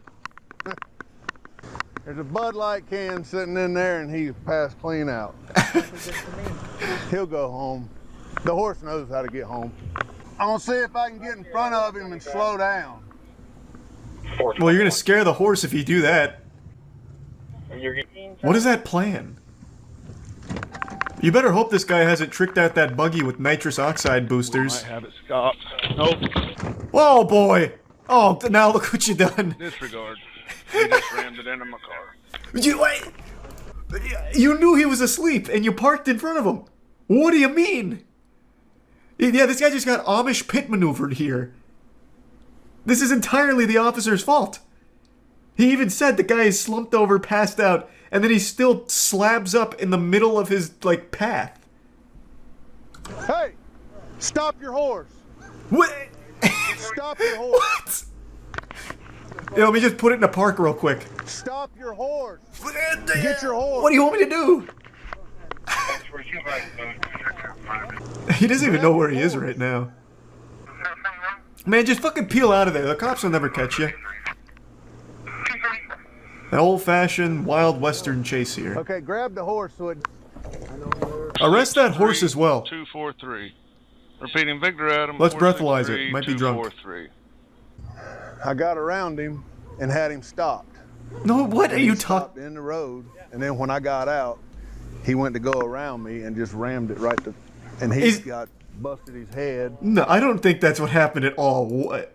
[SPEAKER 3] There's a Bud Light can sitting in there and he passed clean out. He'll go home. The horse knows how to get home. I'm gonna see if I can get in front of him and slow down.
[SPEAKER 1] Well, you're gonna scare the horse if you do that. What is that plan? You better hope this guy hasn't tricked out that buggy with nitrous oxide boosters.
[SPEAKER 4] Might have it stopped. Nope.
[SPEAKER 1] Whoa, boy! Oh, now look what you done.
[SPEAKER 4] Disregard. He just rammed it into my car.
[SPEAKER 1] You knew he was asleep and you parked in front of him. What do you mean? Yeah, this guy just got Amish pit maneuvered here. This is entirely the officer's fault. He even said the guy is slumped over, passed out, and then he still slabs up in the middle of his, like, path.
[SPEAKER 3] Hey! Stop your horse!
[SPEAKER 1] What?
[SPEAKER 3] Stop your horse!
[SPEAKER 1] What? Yeah, let me just put it in a park real quick.
[SPEAKER 3] Stop your horse! Get your horse!
[SPEAKER 1] What do you want me to do? He doesn't even know where he is right now. Man, just fucking peel out of there. The cops will never catch you. An old-fashioned Wild Western chase here.
[SPEAKER 3] Okay, grab the horse so it...
[SPEAKER 1] Arrest that horse as well.
[SPEAKER 4] 243. Repeating, Victor Adam.
[SPEAKER 1] Let's breathalyze it. Might be drunk.
[SPEAKER 4] 243.
[SPEAKER 3] I got around him and had him stopped.
[SPEAKER 1] No, what are you
[SPEAKER 3] Stopped
[SPEAKER 1] talking?
[SPEAKER 3] in the road, and then when I got out, he went to go around me and just rammed it right to, and he's got busted his head.
[SPEAKER 1] No, I don't think that's what happened at all. What?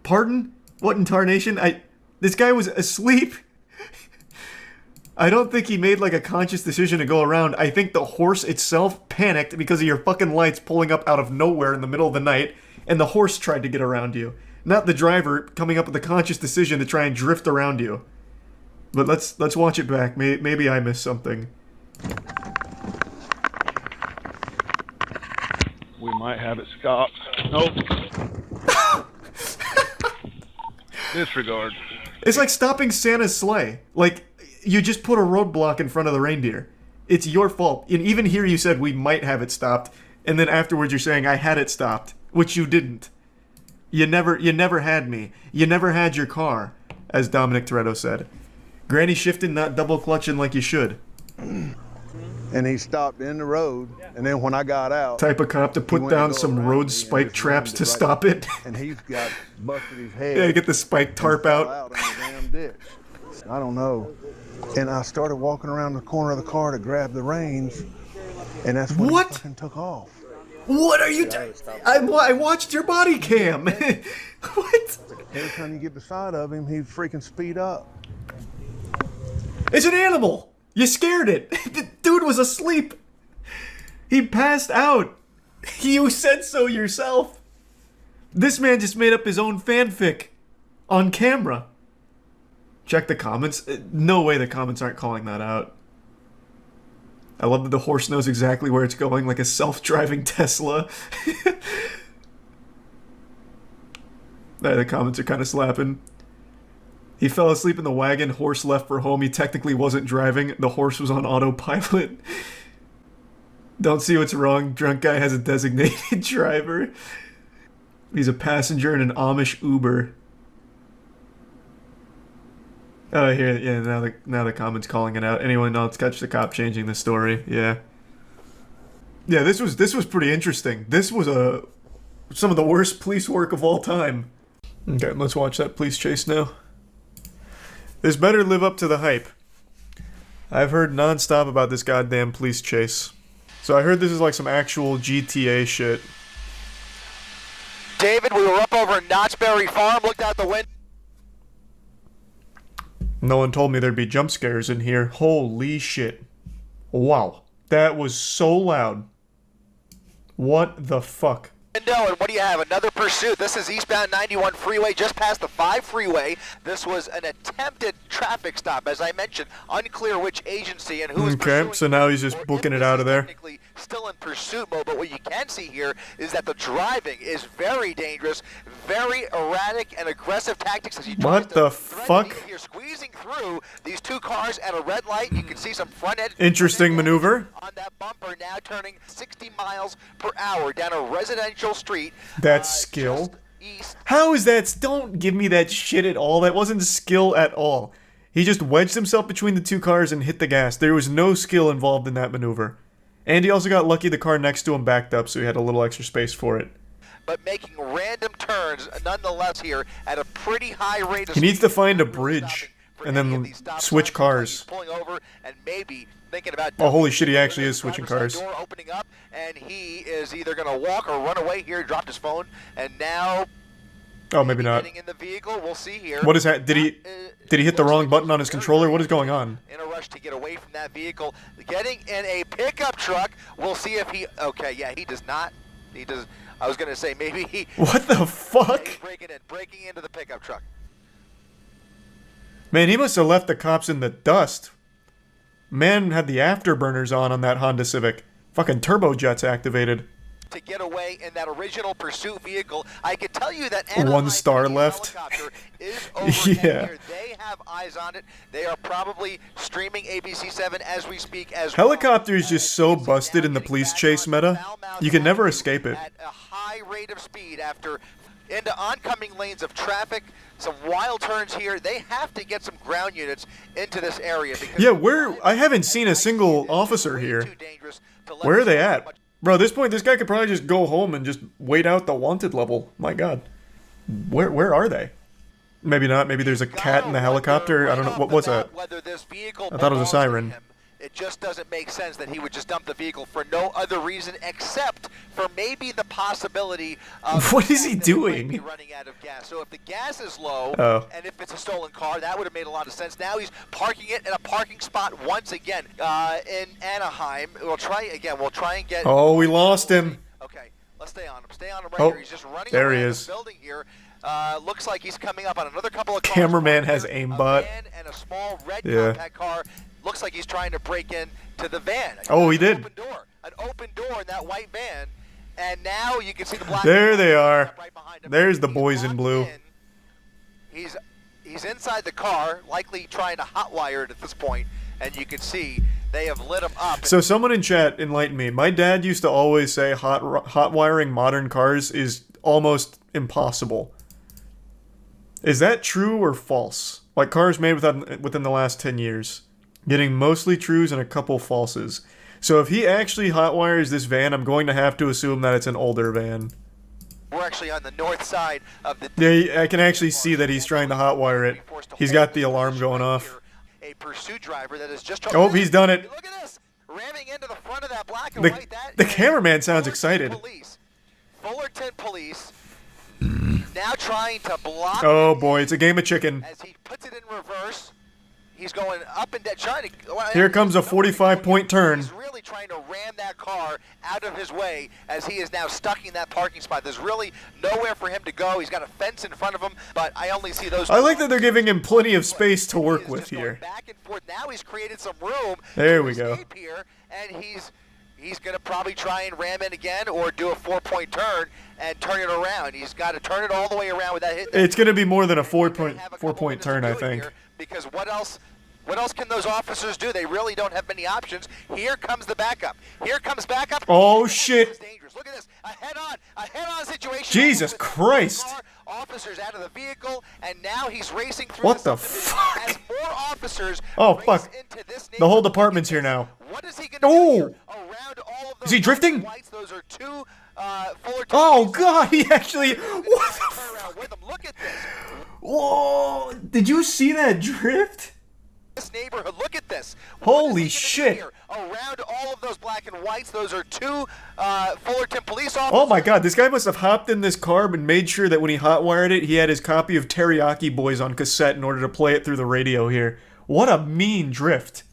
[SPEAKER 1] Pardon? What in tarnation? This guy was asleep. I don't think he made like a conscious decision to go around. I think the horse itself panicked because of your fucking lights pulling up out of nowhere in the middle of the night, and the horse tried to get around you. Not the driver coming up with a conscious decision to try and drift around you. But let's watch it back. Maybe I missed something.
[SPEAKER 4] We might have it stopped. Nope. Disregard.
[SPEAKER 1] It's like stopping Santa's sleigh. Like, you just put a roadblock in front of the reindeer. It's your fault. And even here you said we might have it stopped, and then afterwards you're saying I had it stopped, which you didn't. You never had me. You never had your car, as Dominic Toretto said. Granny shifting, not double clutching like you should.
[SPEAKER 3] And he stopped in the road, and then when I got out,
[SPEAKER 1] Type of cop to put down some road spike traps to stop it.
[SPEAKER 3] and he's got busted his head.
[SPEAKER 1] Yeah, get the spike tarp
[SPEAKER 3] fell
[SPEAKER 1] out.
[SPEAKER 3] in the damn ditch. I don't know. And I started walking around the corner of the car to grab the reins, and that's when
[SPEAKER 1] What?
[SPEAKER 3] he fucking took off.
[SPEAKER 1] What are you I watched your body cam. What?
[SPEAKER 3] Every time you get beside of him, he'd freaking speed up.
[SPEAKER 1] It's an animal. You scared it. The dude was asleep. He passed out. You said so yourself. This man just made up his own fanfic on camera. Check the comments. No way the comments aren't calling that out. I love that the horse knows exactly where it's going, like a self-driving Tesla. The comments are kind of slapping. He fell asleep in the wagon, horse left for home. He technically wasn't driving. The horse was on autopilot. Don't see what's wrong. Drunk guy has a designated driver. He's a passenger in an Amish Uber. Oh, here, yeah, now the comments calling it out. Anyone else catch the cop changing the story? Yeah. Yeah, this was pretty interesting. This was some of the worst police work of all time. Okay, let's watch that police chase now. This better live up to the hype. I've heard nonstop about this goddamn police chase. So I heard this is like some actual GTA shit.
[SPEAKER 2] David, we were up over in Knott's Berry Farm, looked out the window.
[SPEAKER 1] No one told me there'd be jump scares in here. Holy shit. Wow. That was so loud. What the fuck?
[SPEAKER 2] And what do you have? Another pursuit. This is eastbound 91 freeway, just past the 5 freeway. This was an attempted traffic stop, as I mentioned. Unclear which agency and who is pursuing.
[SPEAKER 1] Okay, so now he's just booking it out of there.
[SPEAKER 2] Technically still in pursuit mode, but what you can see here is that the driving is very dangerous, very erratic and aggressive tactics as he tries
[SPEAKER 1] What the
[SPEAKER 2] to thread
[SPEAKER 1] fuck?
[SPEAKER 2] needle here, squeezing through these two cars at a red light. You can see some front end.
[SPEAKER 1] Interesting maneuver.
[SPEAKER 2] On that bumper, now turning 60 miles per hour down a residential street.
[SPEAKER 1] That's skill.
[SPEAKER 2] Just east.
[SPEAKER 1] How is that? Don't give me that shit at all. That wasn't skill at all. He just wedged himself between the two cars and hit the gas. There was no skill involved in that maneuver. And he also got lucky the car next to him backed up, so he had a little extra space for it.
[SPEAKER 2] But making random turns nonetheless here at a pretty high rate of
[SPEAKER 1] He needs
[SPEAKER 2] speed.
[SPEAKER 1] to find a bridge and then switch cars.
[SPEAKER 2] Pulling over and maybe thinking about.
[SPEAKER 1] Oh, holy shit, he actually is switching
[SPEAKER 2] driver's
[SPEAKER 1] cars.
[SPEAKER 2] side door opening up, and he is either going to walk or run away here. Dropped his phone, and now.
[SPEAKER 1] Oh, maybe not.
[SPEAKER 2] Getting in the vehicle, we'll see here.
[SPEAKER 1] What is that? Did he hit the wrong button on his controller? What is going on?
[SPEAKER 2] In a rush to get away from that vehicle, getting in a pickup truck. We'll see if he. Okay, yeah, he does not. He does. I was going to say maybe he.
[SPEAKER 1] What the fuck?
[SPEAKER 2] He's breaking into the pickup truck.
[SPEAKER 1] Man, he must have left the cops in the dust. Man had the afterburners on that Honda Civic. Fucking turbojets activated.
[SPEAKER 2] To get away in that original pursuit vehicle, I could tell you that
[SPEAKER 1] 1 star left.
[SPEAKER 2] Helicopter is overhead
[SPEAKER 1] Yeah.
[SPEAKER 2] here. They have eyes on it. They are probably streaming ABC7 as we speak. As
[SPEAKER 1] Helicopter is
[SPEAKER 2] well.
[SPEAKER 1] just so
[SPEAKER 2] It's
[SPEAKER 1] busted
[SPEAKER 2] now
[SPEAKER 1] in the
[SPEAKER 2] getting
[SPEAKER 1] police
[SPEAKER 2] back
[SPEAKER 1] chase
[SPEAKER 2] on
[SPEAKER 1] meta.
[SPEAKER 2] Falmouth
[SPEAKER 1] You can never
[SPEAKER 2] Avenue
[SPEAKER 1] escape it.
[SPEAKER 2] At a high rate of speed after into oncoming lanes of traffic. Some wild turns here. They have to get some ground units into this area. Because
[SPEAKER 1] Yeah, I haven't seen a single officer
[SPEAKER 2] way
[SPEAKER 1] here.
[SPEAKER 2] too dangerous. to let
[SPEAKER 1] Where are
[SPEAKER 2] us
[SPEAKER 1] they
[SPEAKER 2] know how
[SPEAKER 1] at?
[SPEAKER 2] much-
[SPEAKER 1] Bro, at this point, this guy could probably just go home and just wait out the wanted level. My god. Where are they? Maybe not. Maybe there's a cat in the helicopter. I don't know. What was that?
[SPEAKER 2] Whether this vehicle
[SPEAKER 1] I thought it was a
[SPEAKER 2] belongs to
[SPEAKER 1] siren.
[SPEAKER 2] him. It just doesn't make sense that he would just dump the vehicle for no other reason except for maybe the possibility of
[SPEAKER 1] What is he
[SPEAKER 2] that it might
[SPEAKER 1] doing?
[SPEAKER 2] be running out of gas. So if the gas is low,
[SPEAKER 1] Oh.
[SPEAKER 2] and if it's a stolen car, that would have made a lot of sense. Now he's parking it in a parking spot once again in Anaheim. We'll try again. We'll try and get.
[SPEAKER 1] Oh, we lost him.
[SPEAKER 2] Okay, let's stay on him. Stay on him right
[SPEAKER 1] Oh,
[SPEAKER 2] here. He's just running
[SPEAKER 1] there
[SPEAKER 2] around
[SPEAKER 1] he
[SPEAKER 2] the
[SPEAKER 1] is.
[SPEAKER 2] building here. Looks like he's coming up on another couple of cars.
[SPEAKER 1] Cameraman has
[SPEAKER 2] A
[SPEAKER 1] aimbot.
[SPEAKER 2] van and a small red
[SPEAKER 1] Yeah.
[SPEAKER 2] compact car. Looks like he's trying to break in to the van.
[SPEAKER 1] Oh, he
[SPEAKER 2] There's
[SPEAKER 1] did.
[SPEAKER 2] An open door in that white van. And now you can see the black.
[SPEAKER 1] There they are.
[SPEAKER 2] Right behind him.
[SPEAKER 1] There's the
[SPEAKER 2] He's
[SPEAKER 1] boys in
[SPEAKER 2] locked
[SPEAKER 1] blue.
[SPEAKER 2] He's inside the car, likely trying to hotwire it at this point, and you can see they have lit him up.
[SPEAKER 1] So someone in chat enlightened me. My dad used to always say hot wiring modern cars is almost impossible. Is that true or false? Like cars made within the last 10 years. Getting mostly trues and a couple falses. So if he actually hotwires this van, I'm going to have to assume that it's an older van.
[SPEAKER 2] We're actually on the north side of the.
[SPEAKER 1] Yeah, I can actually see that he's trying to hotwire it. He's got the alarm going off.
[SPEAKER 2] A pursuit driver that is just.
[SPEAKER 1] Oh, he's done it.
[SPEAKER 2] Look at this, ramming into the front of that black and
[SPEAKER 1] The,
[SPEAKER 2] white.
[SPEAKER 1] the cameraman sounds excited.
[SPEAKER 2] Fullerton police. Now trying to block.
[SPEAKER 1] Oh boy, it's a game of chicken.
[SPEAKER 2] As he puts it in reverse. He's going up and down, trying to.
[SPEAKER 1] Here comes a 45-point turn.
[SPEAKER 2] He's really trying to ram that car out of his way as he is now stuck in that parking spot. There's really nowhere for him to go. He's got a fence in front of him, but I only see those.
[SPEAKER 1] I like that they're giving him plenty of space to
[SPEAKER 2] He
[SPEAKER 1] work
[SPEAKER 2] is
[SPEAKER 1] with
[SPEAKER 2] just going
[SPEAKER 1] here.
[SPEAKER 2] Back and forth. Now he's created some room.
[SPEAKER 1] There
[SPEAKER 2] to
[SPEAKER 1] we go.
[SPEAKER 2] escape here, and he's going to probably try and ram in again or do a 4-point turn and turn it around. He's got to turn it all the way around with that hit.
[SPEAKER 1] It's going to be more than a
[SPEAKER 2] He's gonna have a couple
[SPEAKER 1] 4-point
[SPEAKER 2] minutes
[SPEAKER 1] turn,
[SPEAKER 2] to
[SPEAKER 1] I
[SPEAKER 2] do it
[SPEAKER 1] think.
[SPEAKER 2] here, because what else can those officers do? They really don't have many options. Here comes the backup. Here comes backup.
[SPEAKER 1] Oh,
[SPEAKER 2] This
[SPEAKER 1] shit.
[SPEAKER 2] is dangerous. Look at this. A head-on situation.
[SPEAKER 1] Jesus
[SPEAKER 2] With the
[SPEAKER 1] Christ.
[SPEAKER 2] car, officers out of the vehicle, and now he's racing through
[SPEAKER 1] What
[SPEAKER 2] the
[SPEAKER 1] the
[SPEAKER 2] subdivision
[SPEAKER 1] fuck?
[SPEAKER 2] as more officers
[SPEAKER 1] Oh,
[SPEAKER 2] race
[SPEAKER 1] fuck.
[SPEAKER 2] into this
[SPEAKER 1] The whole
[SPEAKER 2] neighborhood.
[SPEAKER 1] department's here now.
[SPEAKER 2] What is he going to
[SPEAKER 1] Oh.
[SPEAKER 2] do here? Around all of those
[SPEAKER 1] Is he drifting?
[SPEAKER 2] whites, those are two Fullerton
[SPEAKER 1] Oh
[SPEAKER 2] police.
[SPEAKER 1] god, he actually... What the
[SPEAKER 2] Turn
[SPEAKER 1] f...
[SPEAKER 2] around with him. Look at this.
[SPEAKER 1] Whoa! Did you see that drift?
[SPEAKER 2] This neighborhood, look at this.
[SPEAKER 1] Holy
[SPEAKER 2] What is he gonna do
[SPEAKER 1] shit.
[SPEAKER 2] here? Around all of those black and whites, those are two Fullerton police officers.
[SPEAKER 1] Oh my god, this guy must have hopped in this car and made sure that when he hotwired it, he had his copy of Teriyaki Boys on cassette in order to play it through the radio here. What a mean drift.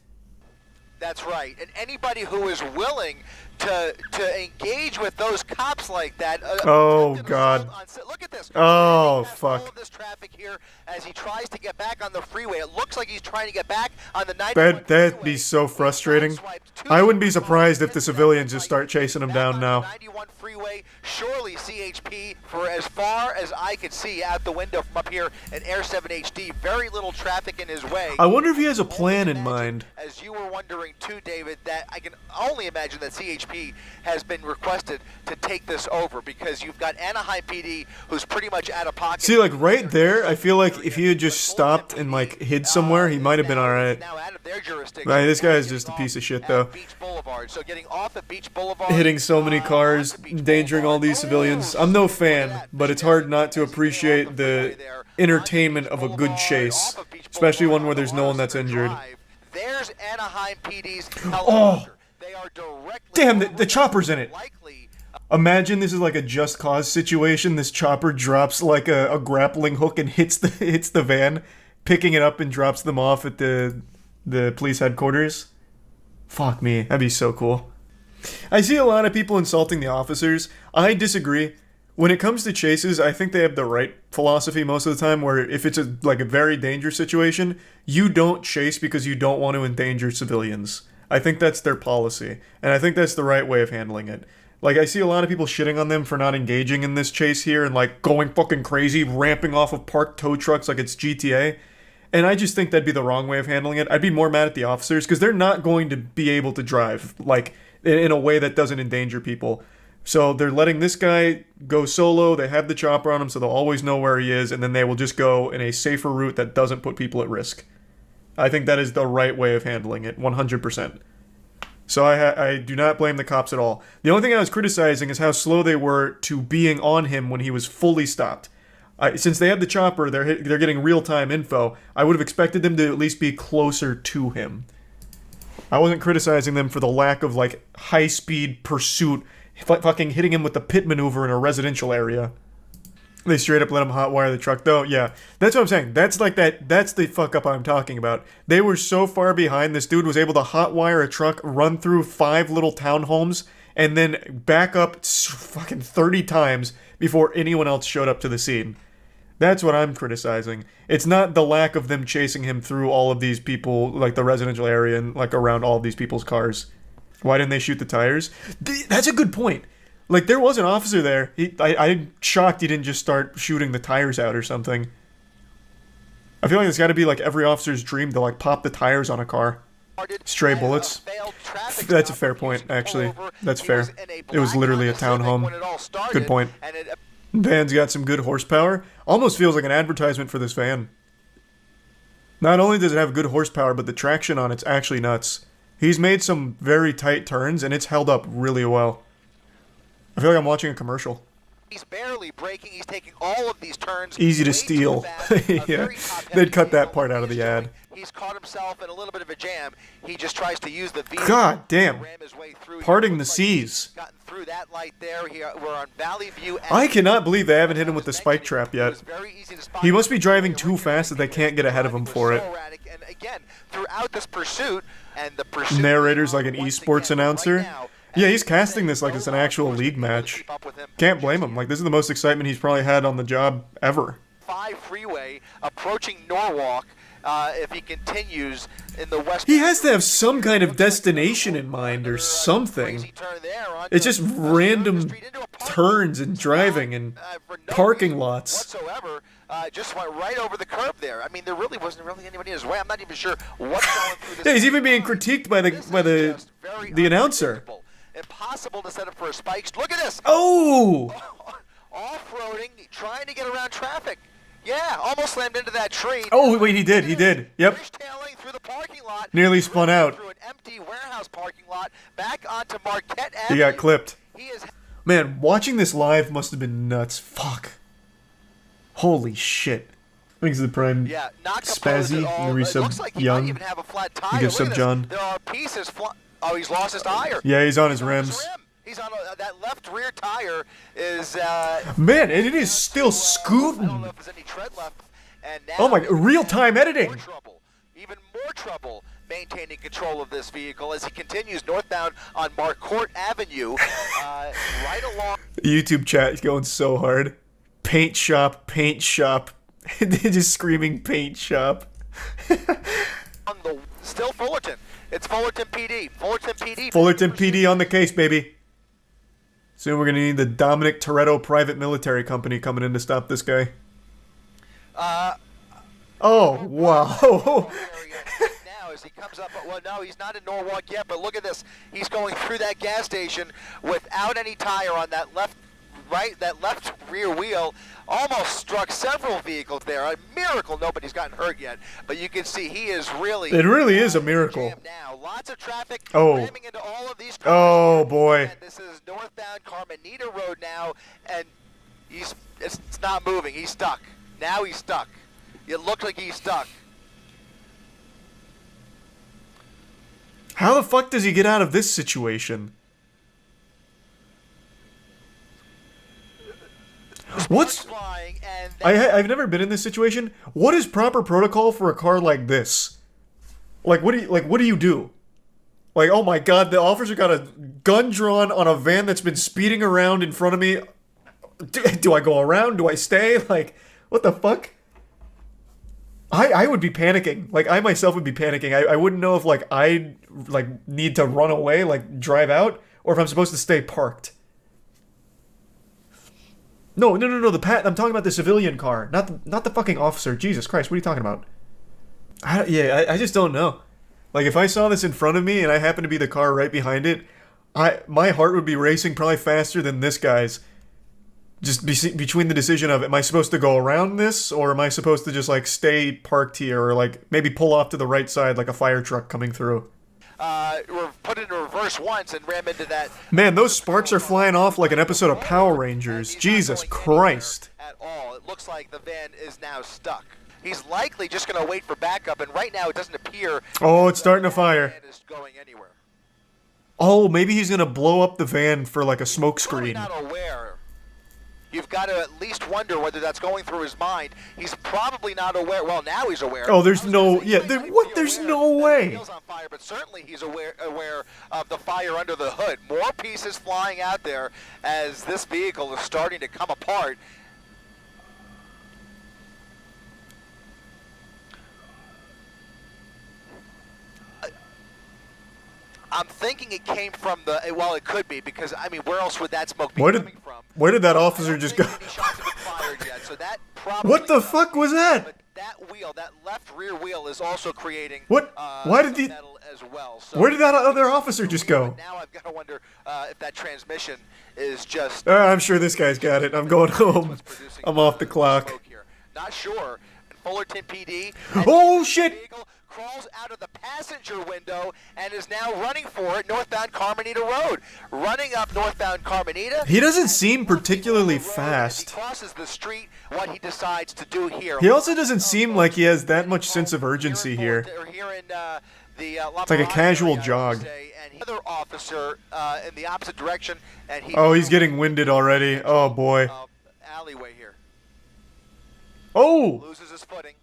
[SPEAKER 2] That's right. And anybody who is willing to engage with those cops like that.
[SPEAKER 1] Oh,
[SPEAKER 2] attempted
[SPEAKER 1] God.
[SPEAKER 2] assault on- Look at this.
[SPEAKER 1] Oh,
[SPEAKER 2] Past
[SPEAKER 1] fuck.
[SPEAKER 2] All of this traffic here as he tries to get back on the freeway. It looks like he's trying to get back on the 91
[SPEAKER 1] That'd be
[SPEAKER 2] freeway.
[SPEAKER 1] so frustrating.
[SPEAKER 2] Sideswiped two
[SPEAKER 1] I wouldn't be
[SPEAKER 2] cars
[SPEAKER 1] surprised if the
[SPEAKER 2] into that
[SPEAKER 1] civilians
[SPEAKER 2] red
[SPEAKER 1] just start
[SPEAKER 2] light.
[SPEAKER 1] chasing him
[SPEAKER 2] Back
[SPEAKER 1] down
[SPEAKER 2] on
[SPEAKER 1] now.
[SPEAKER 2] the 91 freeway, surely CHP, for as far as I could see out the window from up here in Air 7 HD, very little traffic in his way.
[SPEAKER 1] I wonder if he has a
[SPEAKER 2] Only
[SPEAKER 1] plan in
[SPEAKER 2] imagine,
[SPEAKER 1] mind.
[SPEAKER 2] As you were wondering too, David, that I can only imagine that CHP has been requested to take this over because you've got Anaheim PD who's pretty much out of pocket.
[SPEAKER 1] See, like, right there, I feel like if he had just stopped and, like, hid somewhere, he might have been alright.
[SPEAKER 2] Now out of their jurisdiction.
[SPEAKER 1] Right, this guy is
[SPEAKER 2] Getting
[SPEAKER 1] just a
[SPEAKER 2] off
[SPEAKER 1] piece of shit,
[SPEAKER 2] at
[SPEAKER 1] though.
[SPEAKER 2] Beach Boulevard. So getting off at Beach Boulevard,
[SPEAKER 1] Hitting so many cars,
[SPEAKER 2] onto Beach
[SPEAKER 1] endangering all
[SPEAKER 2] Boulevard.
[SPEAKER 1] these civilians. I'm no fan, but it's hard not to appreciate the entertainment of a good chase, especially one where there's no one that's injured.
[SPEAKER 2] There's Anaheim PD's
[SPEAKER 1] Oh,
[SPEAKER 2] helicopter. They are directly
[SPEAKER 1] damn, the chopper's in it.
[SPEAKER 2] likely
[SPEAKER 1] Imagine this is like a Just Cause situation. This chopper drops like a grappling hook and hits the van, picking it up and drops them off at the police headquarters. Fuck me, that'd be so cool. I see a lot of people insulting the officers. I disagree. When it comes to chases, I think they have the right philosophy most of the time, where if it's a very dangerous situation, you don't chase because you don't want to endanger civilians. I think that's their policy, and I think that's the right way of handling it. Like, I see a lot of people shitting on them for not engaging in this chase here and, like, going fucking crazy, ramping off of parked tow trucks like it's GTA. And I just think that'd be the wrong way of handling it. I'd be more mad at the officers, because they're not going to be able to drive, like, in a way that doesn't endanger people. So they're letting this guy go solo, they have the chopper on him, so they'll always know where he is, and then they will just go in a safer route that doesn't put people at risk. I think that is the right way of handling it, 100%. So I do not blame the cops at all. The only thing I was criticizing is how slow they were to being on him when he was fully stopped. Since they have the chopper, they're getting real-time info. I would have expected them to at least be closer to him. I wasn't criticizing them for the lack of, like, high-speed pursuit, fucking hitting him with the pit maneuver in a residential area. They straight up let him hotwire the truck, though. Yeah, that's what I'm saying. That's the fuck-up I'm talking about. They were so far behind, this dude was able to hotwire a truck, run through 5 little townhomes, and then back up fucking 30 times before anyone else showed up to the scene. That's what I'm criticizing. It's not the lack of them chasing him through all of these people, like the residential area and like around all of these people's cars. Why didn't they shoot the tires? That's a good point. Like, there was an officer there. I'm shocked he didn't just start shooting the tires out or something. I feel like it's got to be like every officer's dream to like pop the tires on a car. Stray bullets. That's a fair point, actually. That's fair. It was literally a townhome. Good point. Van's got some good horsepower. Almost feels like an advertisement for this van. Not only does it have good horsepower, but the traction on it's actually nuts. He's made some very tight turns, and it's held up really well. I feel like I'm watching a commercial.
[SPEAKER 2] He's barely braking. He's taking all of these turns.
[SPEAKER 1] Easy to steal. Yeah, they'd cut that part out of the ad.
[SPEAKER 2] He's caught himself in a little bit of a jam. He just tries to use the vehicle.
[SPEAKER 1] God damn.
[SPEAKER 2] To ram his way through.
[SPEAKER 1] Parting the seas.
[SPEAKER 2] Gotten through that light there. We're on Valley View.
[SPEAKER 1] I cannot believe they haven't hit him with the spike trap yet. He must be driving too fast that they can't get ahead of him for it.
[SPEAKER 2] And again, throughout this pursuit, and the pursuit
[SPEAKER 1] narrator's like an esports announcer. Yeah, he's casting this like it's an actual league match. Can't blame him. Like, this is the most excitement he's probably had on the job ever.
[SPEAKER 2] 5 freeway approaching Norwalk. If he continues in the west,
[SPEAKER 1] he has to have some kind of destination in mind or something. It's just random turns and driving and parking lots.
[SPEAKER 2] Whatsoever, just went right over the curb there. I mean, there really wasn't anybody in his way. I'm not even sure what's going through this.
[SPEAKER 1] Yeah, he's even being critiqued by the announcer.
[SPEAKER 2] Impossible to set up for a spike. Look at this.
[SPEAKER 1] Oh!
[SPEAKER 2] Off-roading, trying to get around traffic. Yeah, almost slammed into that tree.
[SPEAKER 1] Oh, wait, he did. Yep.
[SPEAKER 2] Through the parking lot.
[SPEAKER 1] Nearly spun out.
[SPEAKER 2] Through an empty warehouse parking lot, back onto Marquette Avenue.
[SPEAKER 1] He got clipped. Man, watching this live must have been nuts. Fuck. Holy shit. Thanks to the Prime.
[SPEAKER 2] Yeah, not
[SPEAKER 1] Spazzy, the resub
[SPEAKER 2] like
[SPEAKER 1] Young.
[SPEAKER 2] Even have a flat tire.
[SPEAKER 1] You give sub John.
[SPEAKER 2] There are pieces. Oh, he's lost his tire.
[SPEAKER 1] Yeah, he's on his rims.
[SPEAKER 2] He's on that left rear tire is.
[SPEAKER 1] Man, and it is still scooting.
[SPEAKER 2] I don't know if there's any tread left. And now
[SPEAKER 1] oh my! Real-time editing.
[SPEAKER 2] Even more trouble maintaining control of this vehicle as he continues northbound on Marquette Avenue, right along.
[SPEAKER 1] YouTube chat is going so hard. Paint shop, paint shop. They're just screaming paint shop.
[SPEAKER 2] Still Fullerton. It's Fullerton PD. Fullerton PD.
[SPEAKER 1] Fullerton PD on the case, baby. Soon we're going to need the Dominic Toretto Private Military Company coming in to stop this guy. Oh, wow.
[SPEAKER 2] Now as he comes up, well, no, he's not in Norwalk yet, but look at this. He's going through that gas station without any tire on that left rear wheel. Almost struck several vehicles there. A miracle nobody's gotten hurt yet, but you can see he is really.
[SPEAKER 1] It really is a miracle.
[SPEAKER 2] Now, lots of traffic
[SPEAKER 1] ramming
[SPEAKER 2] into all of these cars.
[SPEAKER 1] Oh boy!
[SPEAKER 2] And this is northbound Carmenita Road now, and it's not moving. He's stuck. Now he's stuck. It looked like he's stuck.
[SPEAKER 1] How the fuck does he get out of this situation? What's I've never been in this situation. What is proper protocol for a car like this? Like what do you do? Like, oh my god, the officer got a gun drawn on a van that's been speeding around in front of me. Do I go around? Do I stay? Like, what the fuck? I would be panicking. Like, I myself would be panicking. I wouldn't know if I need to run away, like drive out, or if I'm supposed to stay parked. No, I'm talking about the civilian car, not the fucking officer. Jesus Christ, what are you talking about? I just don't know. Like, if I saw this in front of me and I happened to be the car right behind it, my heart would be racing probably faster than this guy's. Just between the decision of, am I supposed to go around this, or am I supposed to just stay parked here, or maybe pull off to the right side like a fire truck coming through?
[SPEAKER 2] We're putting put it in reverse once and ram into that.
[SPEAKER 1] Man, those sparks are flying off like an episode of Power Rangers. Jesus Christ.
[SPEAKER 2] At all. It looks like the van is now stuck. He's likely just going to wait for backup, and right now it doesn't appear.
[SPEAKER 1] Oh, it's starting to fire.
[SPEAKER 2] Van is going anywhere.
[SPEAKER 1] Oh, maybe he's gonna blow up the van for like a smoke
[SPEAKER 2] Probably
[SPEAKER 1] screen.
[SPEAKER 2] not aware. You've got to at least wonder whether that's going through his mind. He's probably not aware. Well, now he's aware.
[SPEAKER 1] Oh, there's
[SPEAKER 2] I was
[SPEAKER 1] no-
[SPEAKER 2] gonna say,
[SPEAKER 1] yeah,
[SPEAKER 2] he
[SPEAKER 1] there-
[SPEAKER 2] might
[SPEAKER 1] what?
[SPEAKER 2] be
[SPEAKER 1] There's
[SPEAKER 2] aware
[SPEAKER 1] no
[SPEAKER 2] that
[SPEAKER 1] way.
[SPEAKER 2] the wheel's on fire, but certainly he's aware of the fire under the hood. More pieces flying out there as this vehicle is starting to come apart. I'm thinking it came from the. Well, it could be because I mean, where else would that smoke be coming from?
[SPEAKER 1] Where did that officer just go?
[SPEAKER 2] I don't think any shots have been fired yet, so that probably
[SPEAKER 1] What the fuck was that?
[SPEAKER 2] But that wheel, that left rear wheel, is also creating.
[SPEAKER 1] What? Why did
[SPEAKER 2] some
[SPEAKER 1] he-
[SPEAKER 2] metal as well. So
[SPEAKER 1] Where did that other officer just go?
[SPEAKER 2] Now I've got to wonder if that transmission is just.
[SPEAKER 1] I'm sure this guy's got it. I'm going home.
[SPEAKER 2] what's producing
[SPEAKER 1] I'm off the clock.
[SPEAKER 2] smoke here. Not sure. Fullerton PD.
[SPEAKER 1] Oh,
[SPEAKER 2] the
[SPEAKER 1] shit.
[SPEAKER 2] Vehicle crawls out of the passenger window and is now running for it northbound Carmenita Road. Running up northbound Carmenita.
[SPEAKER 1] He doesn't seem particularly
[SPEAKER 2] Road, as
[SPEAKER 1] fast.
[SPEAKER 2] He crosses the street. What he decides to do here.
[SPEAKER 1] He also doesn't seem like he has that much sense of urgency here.
[SPEAKER 2] It's
[SPEAKER 1] like a casual jog.
[SPEAKER 2] And another officer in the opposite direction, and he.
[SPEAKER 1] Oh, he's getting winded already. Oh, boy.
[SPEAKER 2] Alleyway here.
[SPEAKER 1] Oh!
[SPEAKER 2] Loses his footing.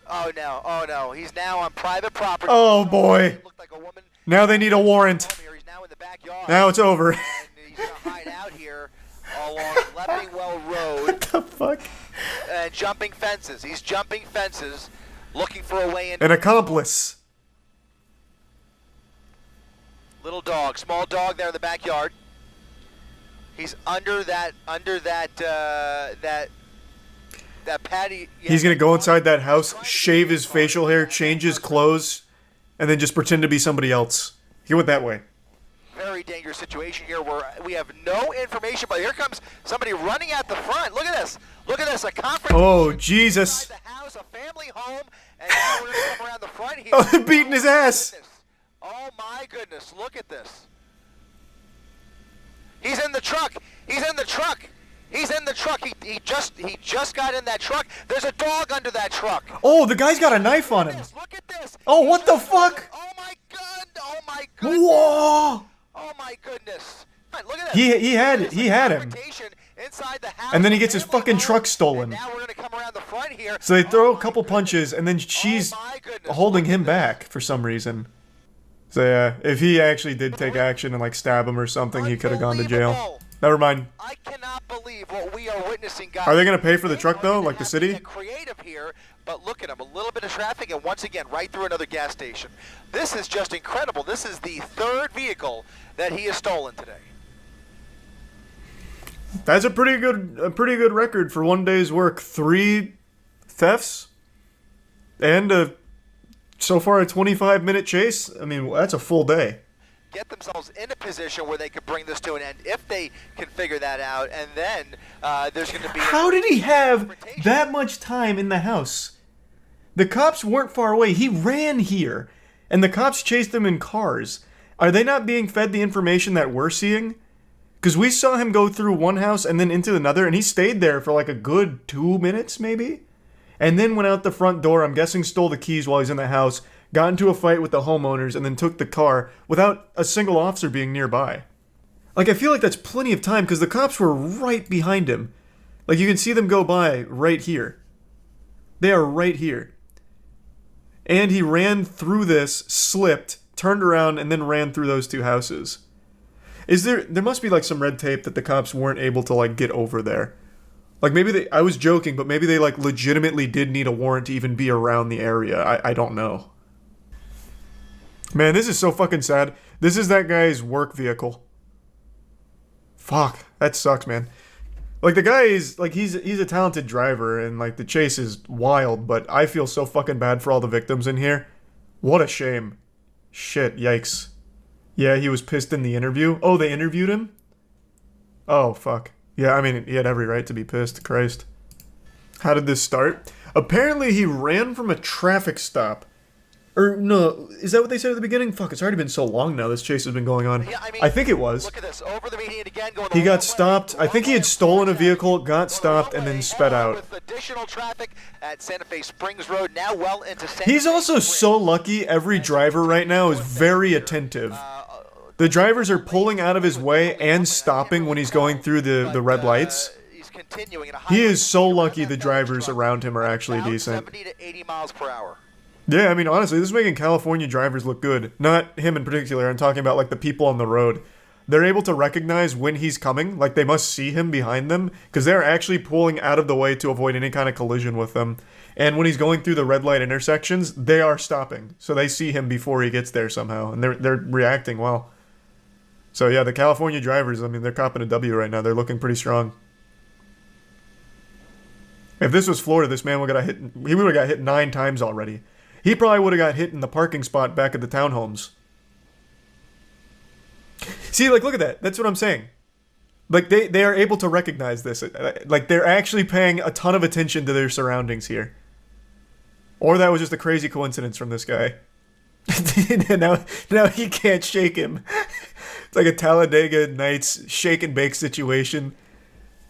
[SPEAKER 2] Oh no, he's now on private property.
[SPEAKER 1] Oh, boy.
[SPEAKER 2] It looked like a woman
[SPEAKER 1] Now they need a warrant.
[SPEAKER 2] home here. He's now in the backyard.
[SPEAKER 1] Now it's over.
[SPEAKER 2] And he's gonna hide out here along Leppingwell Road
[SPEAKER 1] What the fuck?
[SPEAKER 2] and jumping fences. He's jumping fences, looking for a way in.
[SPEAKER 1] An accomplice.
[SPEAKER 2] Little dog, small dog there in the backyard. He's under that patio.
[SPEAKER 1] He's gonna go inside that house, shave his facial hair, change his clothes, and then just pretend to be somebody else. He went that way.
[SPEAKER 2] Very dangerous situation here where we have no information, but here comes somebody running at the front. Look at this. Look at this. A conference.
[SPEAKER 1] Oh, Jesus.
[SPEAKER 2] Inside the house, a family home, and now we're going to come around the front here.
[SPEAKER 1] Oh, they're beating his ass.
[SPEAKER 2] Oh my goodness. Look at this. He's in the truck. He's in the truck. He's in the truck. He just got in that truck. There's a dog under that truck.
[SPEAKER 1] Oh, the guy's got a knife on him.
[SPEAKER 2] Look at this.
[SPEAKER 1] Oh, what the fuck?
[SPEAKER 2] Oh my god. Oh my goodness.
[SPEAKER 1] Whoa!
[SPEAKER 2] Oh my goodness. Look at this.
[SPEAKER 1] He had him.
[SPEAKER 2] Inside the house,
[SPEAKER 1] And then he gets his
[SPEAKER 2] family
[SPEAKER 1] fucking
[SPEAKER 2] home,
[SPEAKER 1] truck stolen.
[SPEAKER 2] and now we're gonna come around the front here.
[SPEAKER 1] So they throw
[SPEAKER 2] Oh
[SPEAKER 1] a couple
[SPEAKER 2] my
[SPEAKER 1] punches,
[SPEAKER 2] goodness.
[SPEAKER 1] and then she's
[SPEAKER 2] Oh my goodness.
[SPEAKER 1] holding
[SPEAKER 2] Look at
[SPEAKER 1] him
[SPEAKER 2] this.
[SPEAKER 1] back for some reason. So yeah, if he actually did take action and like stab him or something, he could have gone to jail.
[SPEAKER 2] Unbelievable.
[SPEAKER 1] Never mind.
[SPEAKER 2] I cannot believe what we are witnessing, guys.
[SPEAKER 1] Are they gonna pay for the truck,
[SPEAKER 2] They are
[SPEAKER 1] though,
[SPEAKER 2] gonna
[SPEAKER 1] like the
[SPEAKER 2] have to
[SPEAKER 1] city?
[SPEAKER 2] get creative here, but look at him. A little bit of traffic, and once again, right through another gas station. This is just incredible. This is the third vehicle that he has stolen today.
[SPEAKER 1] That's a pretty good record for one day's work. 3 thefts and so far a 25-minute chase. I mean, that's a full day.
[SPEAKER 2] Get themselves in a position where they could bring this to an end if they can figure that out, and then there's going to be.
[SPEAKER 1] How did he have that much time in the house? The cops weren't far away. He ran here, and the cops chased him in cars. Are they not being fed the information that we're seeing? Because we saw him go through one house and then into another, and he stayed there for like a good 2 minutes, maybe? And then went out the front door, I'm guessing stole the keys while he's in the house, got into a fight with the homeowners, and then took the car without a single officer being nearby. Like, I feel like that's plenty of time, because the cops were right behind him. Like, you can see them go by right here. They are right here. And he ran through this, slipped, turned around, and then ran through those 2 houses. There must be like some red tape that the cops weren't able to like get over there. Like maybe I was joking, but maybe they like legitimately did need a warrant to even be around the area. I don't know. Man, this is so fucking sad. This is that guy's work vehicle. Fuck, that sucks, man. Like the guy is like he's a talented driver and like the chase is wild, but I feel so fucking bad for all the victims in here. What a shame. Shit, yikes. Yeah, he was pissed in the interview. Oh, they interviewed him? Oh, fuck. Yeah, I mean, he had every right to be pissed. Christ. How did this start? Apparently, he ran from a traffic stop Or no, is that what they said at the beginning? Fuck, it's already been so long now. This chase has been going on.
[SPEAKER 2] Yeah, I mean,
[SPEAKER 1] I think it was.
[SPEAKER 2] Look at this. Over the median again, going
[SPEAKER 1] He
[SPEAKER 2] the
[SPEAKER 1] got
[SPEAKER 2] wrong
[SPEAKER 1] stopped.
[SPEAKER 2] way.
[SPEAKER 1] I think he had stolen a vehicle, got stopped, and then sped out.
[SPEAKER 2] With additional traffic at Santa Fe Springs Road, now well into Santa
[SPEAKER 1] He's
[SPEAKER 2] Fe
[SPEAKER 1] also
[SPEAKER 2] Springs.
[SPEAKER 1] so lucky. Every driver right now is very attentive. The drivers are pulling out of his way and stopping when he's going through the red lights.
[SPEAKER 2] He's continuing at a
[SPEAKER 1] He
[SPEAKER 2] high
[SPEAKER 1] is so lucky the
[SPEAKER 2] rate.
[SPEAKER 1] drivers around him are actually
[SPEAKER 2] About
[SPEAKER 1] decent.
[SPEAKER 2] 70 to 80 miles per hour.
[SPEAKER 1] Yeah, I mean, honestly, this is making California drivers look good. Not him in particular. I'm talking about, like, the people on the road. They're able to recognize when he's coming. Like, they must see him behind them, because they're actually pulling out of the way to avoid any kind of collision with them. And when he's going through the red light intersections, they are stopping. So they see him before he gets there somehow, and they're reacting well. So, yeah, the California drivers, I mean, they're copping a W right now. They're looking pretty strong. If this was Florida, this man would have got hit. He would have got hit 9 times already. He probably would have got hit in the parking spot back at the townhomes. See, like, look at that. That's what I'm saying. Like, they are able to recognize this. Like, they're actually paying a ton of attention to their surroundings here. Or that was just a crazy coincidence from this guy. now he can't shake him. It's like a Talladega Nights shake and bake situation.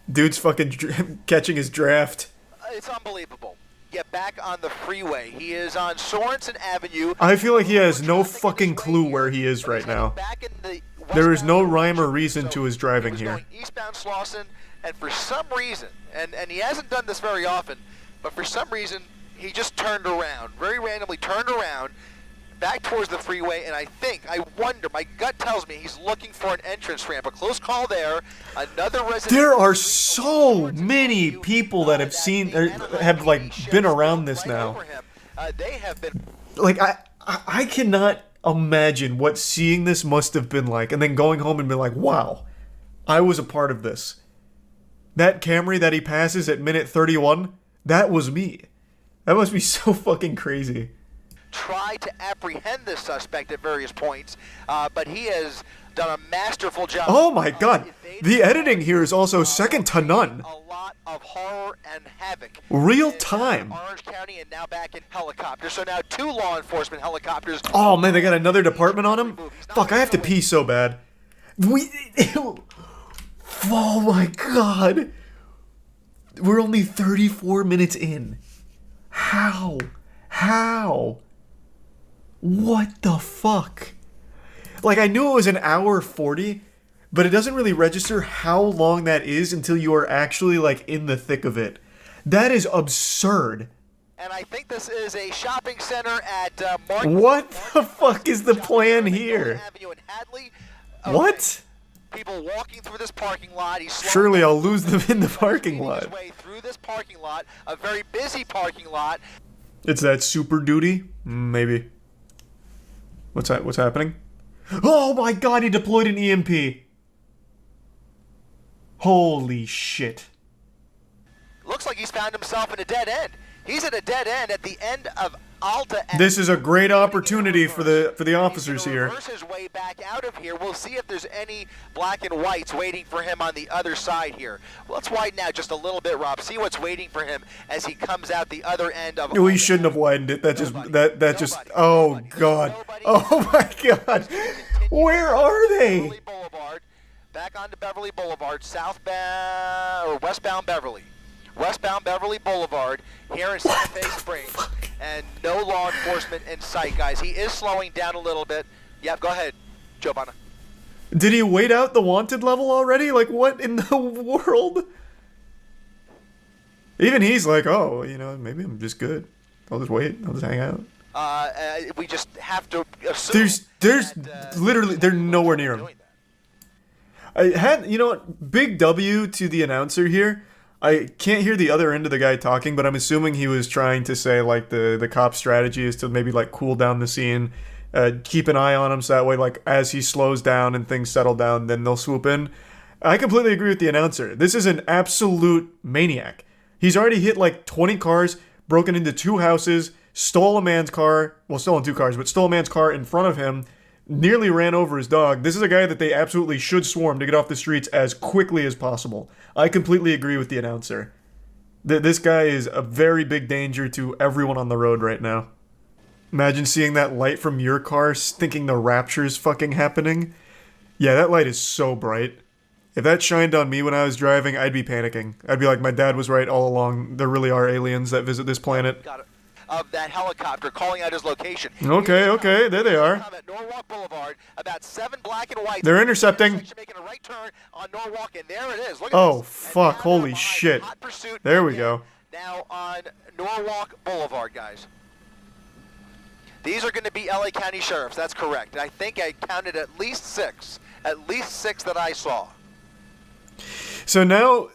[SPEAKER 1] Dude's fucking catching his draft.
[SPEAKER 2] It's unbelievable. Get back on the freeway. He is on Sorensen Avenue.
[SPEAKER 1] I feel like he has no fucking clue where he is right now. There is no rhyme or reason to his driving here.
[SPEAKER 2] Going eastbound Slauson, and for some reason, and he hasn't done this very often, but for some reason, he just turned around, very randomly turned around, back towards the freeway, and I wonder, my gut tells me he's looking for an entrance ramp. A close call there. Another resident.
[SPEAKER 1] There are so many people that have seen, or have, like, been around this now.
[SPEAKER 2] They have been.
[SPEAKER 1] Like, I cannot imagine what seeing this must have been like, and then going home and being like, wow, I was a part of this. That Camry that he passes at minute 31, that was me. That must be so fucking crazy.
[SPEAKER 2] Try to apprehend this suspect at various points, but he has done a masterful job.
[SPEAKER 1] Oh my god, the editing here is also second to none.
[SPEAKER 2] A lot of horror and havoc.
[SPEAKER 1] Real
[SPEAKER 2] in,
[SPEAKER 1] time.
[SPEAKER 2] Orange County and now back in helicopters. So now 2 law enforcement helicopters.
[SPEAKER 1] Oh man, they got another department on him? Fuck, I have to pee so bad. Oh my god. We're only 34 minutes in. How? What the fuck? Like, I knew it was an hour 40, but it doesn't really register how long that is until you are actually, like, in the thick of it. That is absurd.
[SPEAKER 2] And I think this is a shopping center at Martin.
[SPEAKER 1] What the fuck is the plan here?
[SPEAKER 2] Avenue in Hadley.
[SPEAKER 1] What?
[SPEAKER 2] People walking through this parking lot. He's
[SPEAKER 1] Surely I'll lose them in the parking lot.
[SPEAKER 2] His way through this parking lot, a very busy parking lot.
[SPEAKER 1] It's that Super Duty? Maybe. What's that? What's happening? Oh my god, he deployed an EMP. Holy shit.
[SPEAKER 2] Looks like he's found himself in a dead end. He's at a dead end at the end of Alta.
[SPEAKER 1] This is a great opportunity for the officers here.
[SPEAKER 2] Reverse his way back out of here. We'll see if there's any black and whites waiting for him on the other side here. Let's widen out just a little bit, Rob. See what's waiting for him as he comes out the other end of.
[SPEAKER 1] We shouldn't have widened it. That just. Oh god. Oh my god. Where are they?
[SPEAKER 2] Beverly Boulevard, back onto Beverly Boulevard, southbound or westbound Beverly. Westbound Beverly Boulevard here in Santa Fe Springs, and no law enforcement in sight, guys. He is slowing down a little bit. Yep, go ahead, Giovanna.
[SPEAKER 1] Did he wait out the wanted level already? Like, what in the world? Even he's like, oh, you know, maybe I'm just good. I'll just wait. I'll just hang out.
[SPEAKER 2] We just have to assume
[SPEAKER 1] There's
[SPEAKER 2] that,
[SPEAKER 1] literally, they're nowhere near him. I had, you know what, big W to the announcer here. I can't hear the other end of the guy talking, but I'm assuming he was trying to say, like, the cop strategy is to maybe, like, cool down the scene, keep an eye on him so that way, like, as he slows down and things settle down, then they'll swoop in. I completely agree with the announcer. This is an absolute maniac. He's already hit, like, 20 cars, broken into 2 houses, stole a man's car, well, stolen 2 cars, but stole a man's car in front of him, nearly ran over his dog. This is a guy that they absolutely should swarm to get off the streets as quickly as possible. I completely agree with the announcer. This guy is a very big danger to everyone on the road right now. Imagine seeing that light from your car, thinking the rapture's fucking happening. Yeah, that light is so bright. If that shined on me when I was driving, I'd be panicking. I'd be like, my dad was right all along. There really are aliens that visit this planet.
[SPEAKER 2] Got it. Of that helicopter calling out his location.
[SPEAKER 1] Okay, there they are.
[SPEAKER 2] At Norwalk Boulevard, about 7 black and white.
[SPEAKER 1] They're intercepting.
[SPEAKER 2] Making a right turn on Norwalk, and there it is. Look at
[SPEAKER 1] Oh,
[SPEAKER 2] this.
[SPEAKER 1] fuck,
[SPEAKER 2] And now
[SPEAKER 1] holy
[SPEAKER 2] they're behind
[SPEAKER 1] shit.
[SPEAKER 2] hot pursuit
[SPEAKER 1] There we
[SPEAKER 2] again.
[SPEAKER 1] go.
[SPEAKER 2] Now on Norwalk Boulevard, guys. These are going to be LA County Sheriffs, that's correct. I think I counted at least 6. At least 6 that I saw.
[SPEAKER 1] So now,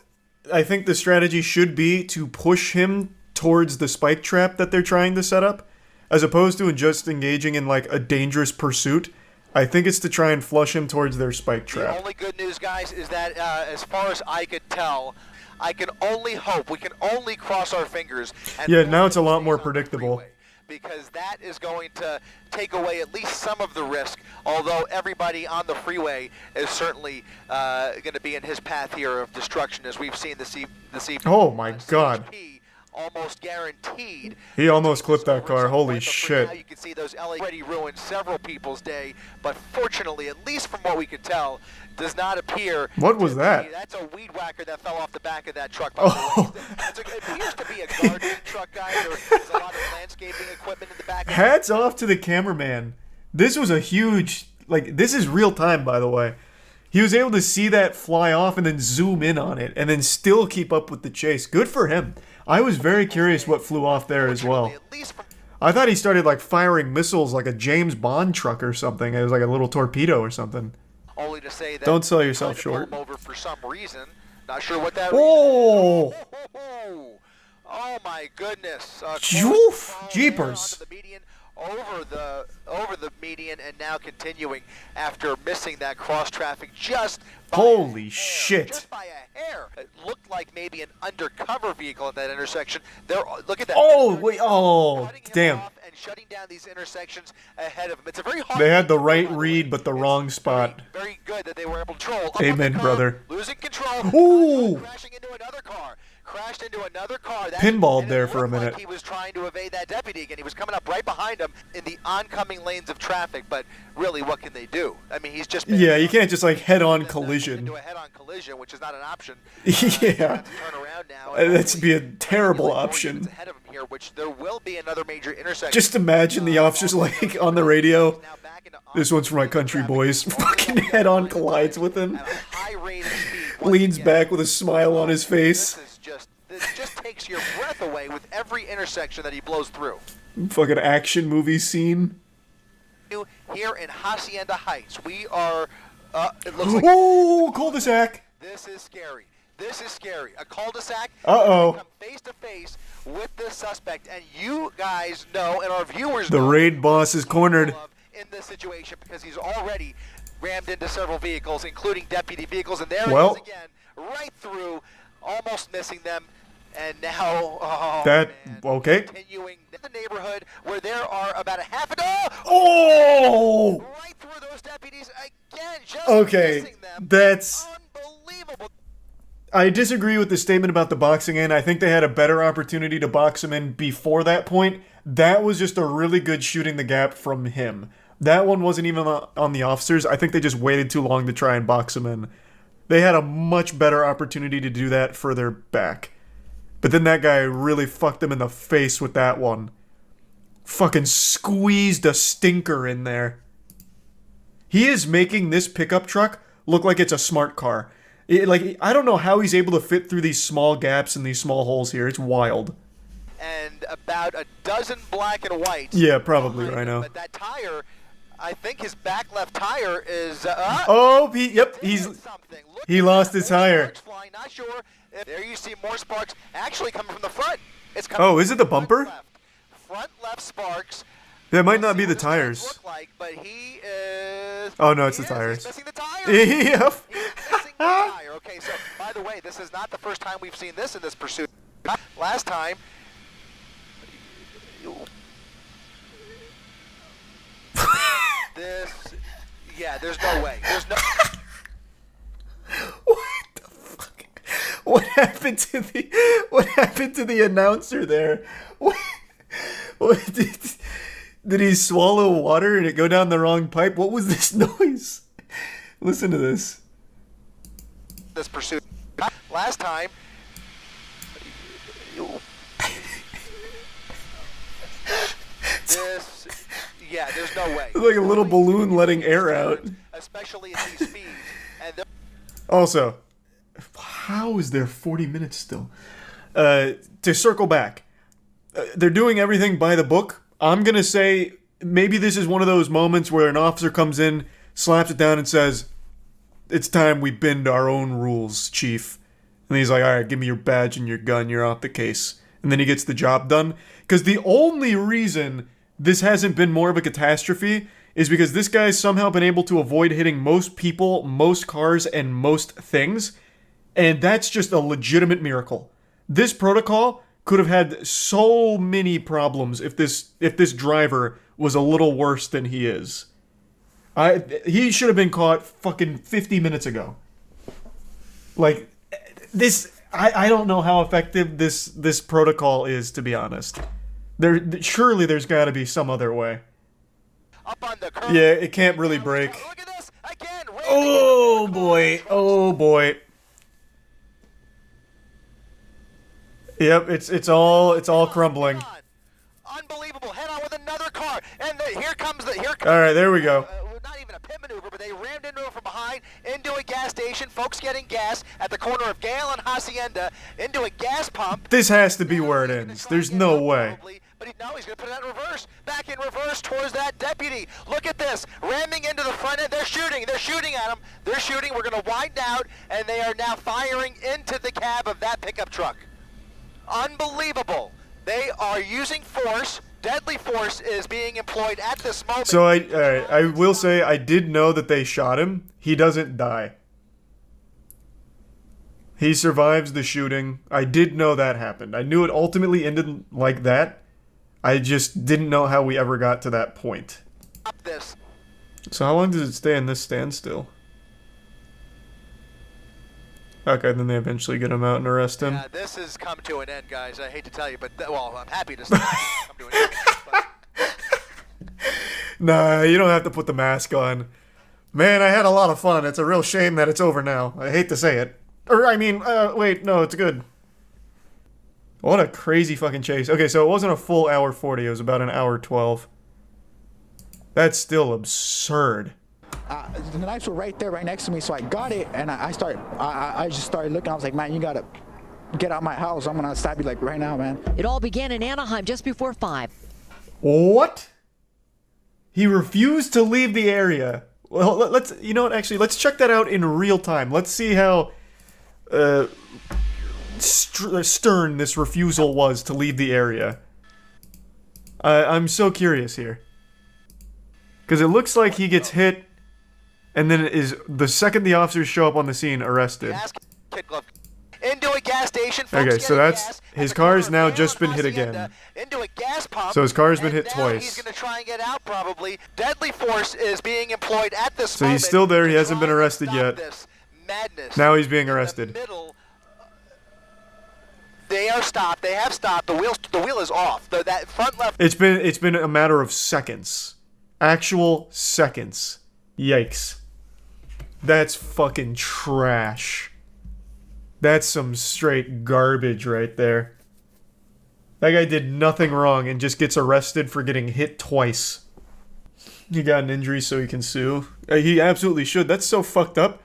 [SPEAKER 1] I think the strategy should be to push him towards the spike trap that they're trying to set up, as opposed to just engaging in like a dangerous pursuit. I think it's to try and flush him towards their spike trap.
[SPEAKER 2] The only good news, guys, is that as far as I could tell, I can only hope, we can only cross our fingers. And
[SPEAKER 1] Yeah, now it's a lot
[SPEAKER 2] stays
[SPEAKER 1] more
[SPEAKER 2] on the
[SPEAKER 1] predictable.
[SPEAKER 2] freeway, because that is going to take away at least some of the risk, although everybody on the freeway is certainly going to be in his path here of destruction, as we've seen this evening.
[SPEAKER 1] Oh my god.
[SPEAKER 2] CHP almost guaranteed.
[SPEAKER 1] He almost clipped that
[SPEAKER 2] Over
[SPEAKER 1] car,
[SPEAKER 2] some
[SPEAKER 1] holy
[SPEAKER 2] point, but for
[SPEAKER 1] shit.
[SPEAKER 2] now you can see those LA already ruined several people's day, but fortunately, at least from what we could tell, does not appear.
[SPEAKER 1] What was
[SPEAKER 2] to
[SPEAKER 1] that?
[SPEAKER 2] be- That's a weed whacker that fell off the back of that truck. By
[SPEAKER 1] Oh.
[SPEAKER 2] the way. It appears to be a gardening truck, guys. There's a lot of landscaping equipment in the back.
[SPEAKER 1] Hats off to the cameraman. This was a huge, like, this is real time, by the way. He was able to see that fly off and then zoom in on it and then still keep up with the chase. Good for him. I was very curious what flew off there as well.
[SPEAKER 2] At least from
[SPEAKER 1] I thought he started like firing missiles like a James Bond truck or something. It was like a little torpedo or something.
[SPEAKER 2] only to say that.
[SPEAKER 1] Don't sell yourself
[SPEAKER 2] tried to pull
[SPEAKER 1] short.
[SPEAKER 2] him over for some reason. Not sure what that.
[SPEAKER 1] Oh!
[SPEAKER 2] Reason is. Oh my goodness!
[SPEAKER 1] Joof!
[SPEAKER 2] Close
[SPEAKER 1] Jeepers.
[SPEAKER 2] onto the median, over the median, and now continuing after missing that cross traffic just. By
[SPEAKER 1] Holy
[SPEAKER 2] a hair,
[SPEAKER 1] shit.
[SPEAKER 2] Just by a hair. It looked like maybe an undercover vehicle at that intersection. There, look at that.
[SPEAKER 1] Oh, wait, oh,
[SPEAKER 2] Cutting him
[SPEAKER 1] damn.
[SPEAKER 2] off and shutting down these intersections ahead of him. It's a very hard.
[SPEAKER 1] They had
[SPEAKER 2] thing
[SPEAKER 1] the
[SPEAKER 2] to do,
[SPEAKER 1] right
[SPEAKER 2] by the
[SPEAKER 1] read,
[SPEAKER 2] way.
[SPEAKER 1] but the
[SPEAKER 2] It's
[SPEAKER 1] wrong spot.
[SPEAKER 2] Very, very good that they were able to control. Up on
[SPEAKER 1] Amen,
[SPEAKER 2] the curb,
[SPEAKER 1] brother.
[SPEAKER 2] Losing control.
[SPEAKER 1] Ooh.
[SPEAKER 2] Crashing into another car. Crashed into another car. That,
[SPEAKER 1] Pinballed
[SPEAKER 2] and it
[SPEAKER 1] there for a
[SPEAKER 2] looked like
[SPEAKER 1] minute.
[SPEAKER 2] he was trying to evade that deputy again. He was coming up right behind him in the oncoming lanes of traffic. But really, what can they do? I mean, he's just.
[SPEAKER 1] Yeah, you can't just like head-on
[SPEAKER 2] Into
[SPEAKER 1] collision.
[SPEAKER 2] a head-on collision, which is not an option.
[SPEAKER 1] Yeah.
[SPEAKER 2] Turn around now. and
[SPEAKER 1] That'd be a
[SPEAKER 2] hopefully
[SPEAKER 1] terrible
[SPEAKER 2] regulate more
[SPEAKER 1] option.
[SPEAKER 2] units ahead of him here, which there will be another major intersection.
[SPEAKER 1] Just imagine the officers like on the radio.
[SPEAKER 2] Now back into
[SPEAKER 1] This one's for my country boys. Fucking head-on collides with him.
[SPEAKER 2] at a high rate of speed. Once
[SPEAKER 1] Leans
[SPEAKER 2] again,
[SPEAKER 1] back with a smile on his face.
[SPEAKER 2] This just takes your breath away with every intersection that he blows through.
[SPEAKER 1] Fucking action movie scene.
[SPEAKER 2] Here in Hacienda Heights, we are. It looks like
[SPEAKER 1] Oh, cul-de-sac.
[SPEAKER 2] this is scary. This is scary. A cul-de-sac.
[SPEAKER 1] Uh-oh.
[SPEAKER 2] Come face to face with this suspect, and you guys know, and our viewers
[SPEAKER 1] The
[SPEAKER 2] know,
[SPEAKER 1] raid boss is cornered.
[SPEAKER 2] in this situation because he's already rammed into several vehicles, including deputy vehicles, and there
[SPEAKER 1] Well.
[SPEAKER 2] he is again, right through, almost missing them, and now, oh,
[SPEAKER 1] That,
[SPEAKER 2] man,
[SPEAKER 1] okay.
[SPEAKER 2] continuing in the neighborhood where there are about a half a
[SPEAKER 1] Oh!
[SPEAKER 2] right through those deputies again, just
[SPEAKER 1] Okay,
[SPEAKER 2] missing them.
[SPEAKER 1] that's...
[SPEAKER 2] Unbelievable.
[SPEAKER 1] I disagree with the statement about the boxing in. I think they had a better opportunity to box him in before that point. That was just a really good shooting the gap from him. That one wasn't even on the officers. I think they just waited too long to try and box him in. They had a much better opportunity to do that further back. But then that guy really fucked them in the face with that one. Fucking squeezed a stinker in there. He is making this pickup truck look like it's a smart car. I don't know how he's able to fit through these small gaps and these small holes here. It's wild.
[SPEAKER 2] And about a dozen black and whites.
[SPEAKER 1] Yeah, probably,
[SPEAKER 2] behind him.
[SPEAKER 1] Rhino.
[SPEAKER 2] But that tire, I think his back left tire is.
[SPEAKER 1] Oh,
[SPEAKER 2] did
[SPEAKER 1] he's...
[SPEAKER 2] something. Look
[SPEAKER 1] he
[SPEAKER 2] at
[SPEAKER 1] lost
[SPEAKER 2] that.
[SPEAKER 1] his
[SPEAKER 2] More
[SPEAKER 1] tire.
[SPEAKER 2] sparks flying. Not sure. There you see more sparks actually coming from the front. It's coming
[SPEAKER 1] Oh, is it the
[SPEAKER 2] from
[SPEAKER 1] bumper?
[SPEAKER 2] front left sparks.
[SPEAKER 1] That might not
[SPEAKER 2] See
[SPEAKER 1] be
[SPEAKER 2] what
[SPEAKER 1] the
[SPEAKER 2] his tires
[SPEAKER 1] tires.
[SPEAKER 2] Look like, but he is.
[SPEAKER 1] Oh, no, it's the
[SPEAKER 2] He's
[SPEAKER 1] tires.
[SPEAKER 2] missing the tires.
[SPEAKER 1] Yep.
[SPEAKER 2] He's missing the tire. Okay, so by the way, this is not the first time we've seen this in this pursuit. Last time. There's no way. There's no.
[SPEAKER 1] What the fuck? What happened to the announcer there? What did Did he swallow water and it go down the wrong pipe? What was this noise? Listen to this.
[SPEAKER 2] This pursuit. Last time. Yeah, there's no way.
[SPEAKER 1] It's like a little balloon letting air out.
[SPEAKER 2] Especially at these speeds. And
[SPEAKER 1] also, how is there 40 minutes still? To circle back, they're doing everything by the book. I'm gonna say maybe this is one of those moments where an officer comes in, slaps it down, and says, "It's time we bend our own rules, Chief." And he's like, "All right, give me your badge and your gun. You're off the case." And then he gets the job done. Because the only reason this hasn't been more of a catastrophe is because this guy's somehow been able to avoid hitting most people, most cars, and most things. And that's just a legitimate miracle. This protocol could have had so many problems if this driver was a little worse than he is. He should have been caught fucking 50 minutes ago. Like, this... I don't know how effective this protocol is, to be honest. Surely there's got to be some other way.
[SPEAKER 2] up on the curve.
[SPEAKER 1] Yeah, it can't really break.
[SPEAKER 2] Look at this again.
[SPEAKER 1] Oh boy! Oh boy! Yep, it's all crumbling.
[SPEAKER 2] Unbelievable! Head on with another car, and here comes.
[SPEAKER 1] All right, there we go.
[SPEAKER 2] Not even a pit maneuver, but they rammed into him from behind, into a gas station. Folks getting gas at the corner of Gale and Hacienda, into a gas pump.
[SPEAKER 1] This has to be where it ends. There's no way.
[SPEAKER 2] But he's going to put it in reverse. Back in reverse towards that deputy. Look at this. Ramming into the front end. They're shooting. They're shooting at him. They're shooting. We're going to widen out, and they are now firing into the cab of that pickup truck. Unbelievable. They are using force. Deadly force is being employed at this moment.
[SPEAKER 1] So I will say I did know that they shot him. He doesn't die. He survives the shooting. I did know that happened. I knew it ultimately ended like that. I just didn't know how we ever got to that point.
[SPEAKER 2] This.
[SPEAKER 1] So how long does it stay in this standstill? Okay, then they eventually get him out and arrest him.
[SPEAKER 2] Yeah, this has come to an end, guys. I hate to tell you, but well, I'm happy to say it's come to an end. But...
[SPEAKER 1] Nah, you don't have to put the mask on. Man, I had a lot of fun. It's a real shame that it's over now. I hate to say it. Or, I mean, wait, no, it's good. What a crazy fucking chase. Okay, so it wasn't a full hour 40. It was about an hour 12. That's still absurd.
[SPEAKER 5] The knives were right there, right next to me, so I got it, and I just started looking. I was like, man, you gotta get out of my house. I'm gonna stab you like right now, man.
[SPEAKER 6] It all began in Anaheim just before 5.
[SPEAKER 1] What? He refused to leave the area. Well, let's, you know what, actually, let's check that out in real time. Let's see how stern this refusal was to leave the area. I'm so curious here. Because it looks like he gets hit, and then it is the second the officers show up on the scene, arrested.
[SPEAKER 2] Into a gas station.
[SPEAKER 1] Okay, so that's his car's now just been hit again.
[SPEAKER 2] Into a gas pump.
[SPEAKER 1] So his car's been hit
[SPEAKER 2] now
[SPEAKER 1] twice.
[SPEAKER 2] He's going to try and get out probably. Deadly force is being employed at this
[SPEAKER 1] So
[SPEAKER 2] moment.
[SPEAKER 1] he's still there. He
[SPEAKER 2] to
[SPEAKER 1] hasn't been
[SPEAKER 2] try and
[SPEAKER 1] arrested
[SPEAKER 2] stop
[SPEAKER 1] yet.
[SPEAKER 2] this madness
[SPEAKER 1] Now he's being
[SPEAKER 2] in the
[SPEAKER 1] arrested.
[SPEAKER 2] middle. They are stopped. They have stopped. The wheel is off. That front left.
[SPEAKER 1] It's been a matter of seconds. Actual seconds. Yikes. That's fucking trash. That's some straight garbage right there. That guy did nothing wrong and just gets arrested for getting hit twice. He got an injury so he can sue. He absolutely should. That's so fucked up.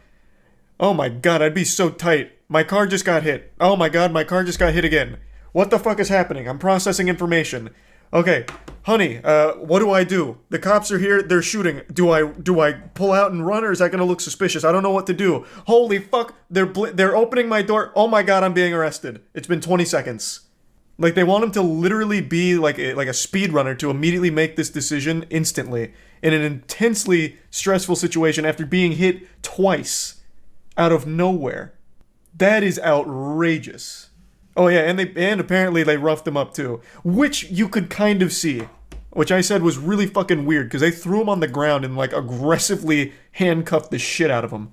[SPEAKER 1] Oh my god, I'd be so tight. My car just got hit. Oh my god, my car just got hit again. What the fuck is happening? I'm processing information. Okay, honey, what do I do? The cops are here, they're shooting. Do I pull out and run, or is that gonna look suspicious? I don't know what to do. Holy fuck, they're opening my door. Oh my god, I'm being arrested. It's been 20 seconds. Like, they want him to literally be like a speedrunner to immediately make this decision instantly in an intensely stressful situation after being hit twice out of nowhere. That is outrageous. Oh yeah, and apparently they roughed him up too, which you could kind of see, which I said was really fucking weird because they threw him on the ground and like aggressively handcuffed the shit out of him.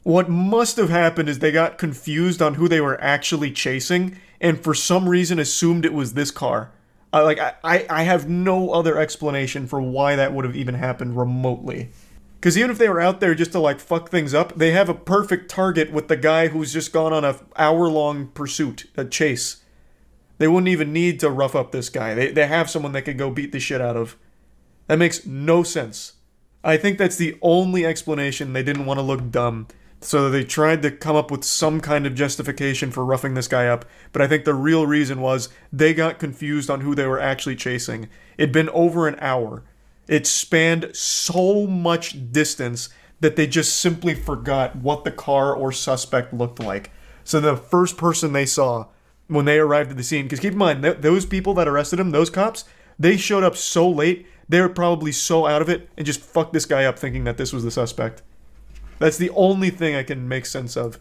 [SPEAKER 1] What must have happened is they got confused on who they were actually chasing and for some reason assumed it was this car. I have no other explanation for why that would have even happened remotely. Because even if they were out there just to, like, fuck things up, they have a perfect target with the guy who's just gone on a hour-long pursuit, a chase. They wouldn't even need to rough up this guy. They have someone they could go beat the shit out of. That makes no sense. I think that's the only explanation. They didn't want to look dumb. So they tried to come up with some kind of justification for roughing this guy up. But I think the real reason was they got confused on who they were actually chasing. It'd been over an hour. It spanned so much distance that they just simply forgot what the car or suspect looked like. So the first person they saw when they arrived at the scene, because keep in mind, those people that arrested him, those cops, they showed up so late, they were probably so out of it and just fucked this guy up thinking that this was the suspect. That's the only thing I can make sense of.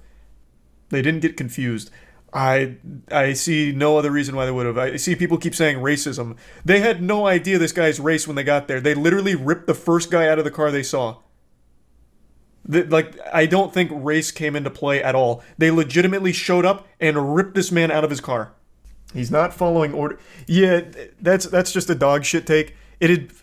[SPEAKER 1] They didn't get confused. I see no other reason why they would have. I see people keep saying racism. They had no idea this guy's race when they got there. They literally ripped the first guy out of the car they saw. I don't think race came into play at all. They legitimately showed up and ripped this man out of his car. He's not following order. Yeah, that's just a dog shit take.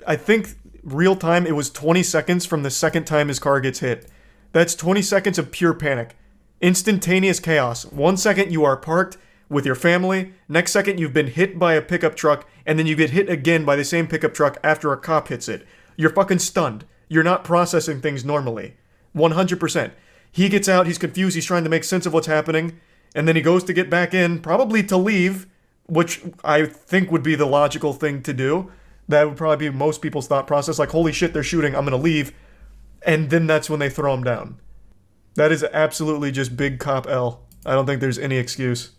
[SPEAKER 1] I think real time it was 20 seconds from the second time his car gets hit. That's 20 seconds of pure panic. Instantaneous chaos. 1 second you are parked with your family, next second you've been hit by a pickup truck, and then you get hit again by the same pickup truck after a cop hits it. You're fucking stunned. You're not processing things normally. 100%. He gets out, he's confused, he's trying to make sense of what's happening, and then he goes to get back in, probably to leave, which I think would be the logical thing to do. That would probably be most people's thought process, like, holy shit, they're shooting, I'm gonna leave. And then that's when they throw him down. That is absolutely just big cop L. I don't think there's any excuse.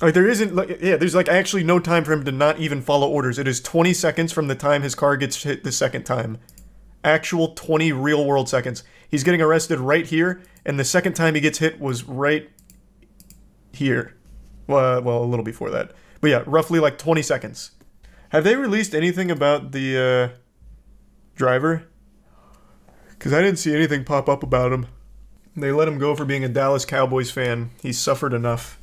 [SPEAKER 1] Like, there's actually no time for him to not even follow orders. It is 20 seconds from the time his car gets hit the second time. Actual 20 real world seconds. He's getting arrested right here, and the second time he gets hit was right here. Well, a little before that. But yeah, roughly like 20 seconds. Have they released anything about the driver? Because I didn't see anything pop up about him. They let him go for being a Dallas Cowboys fan. He's suffered enough.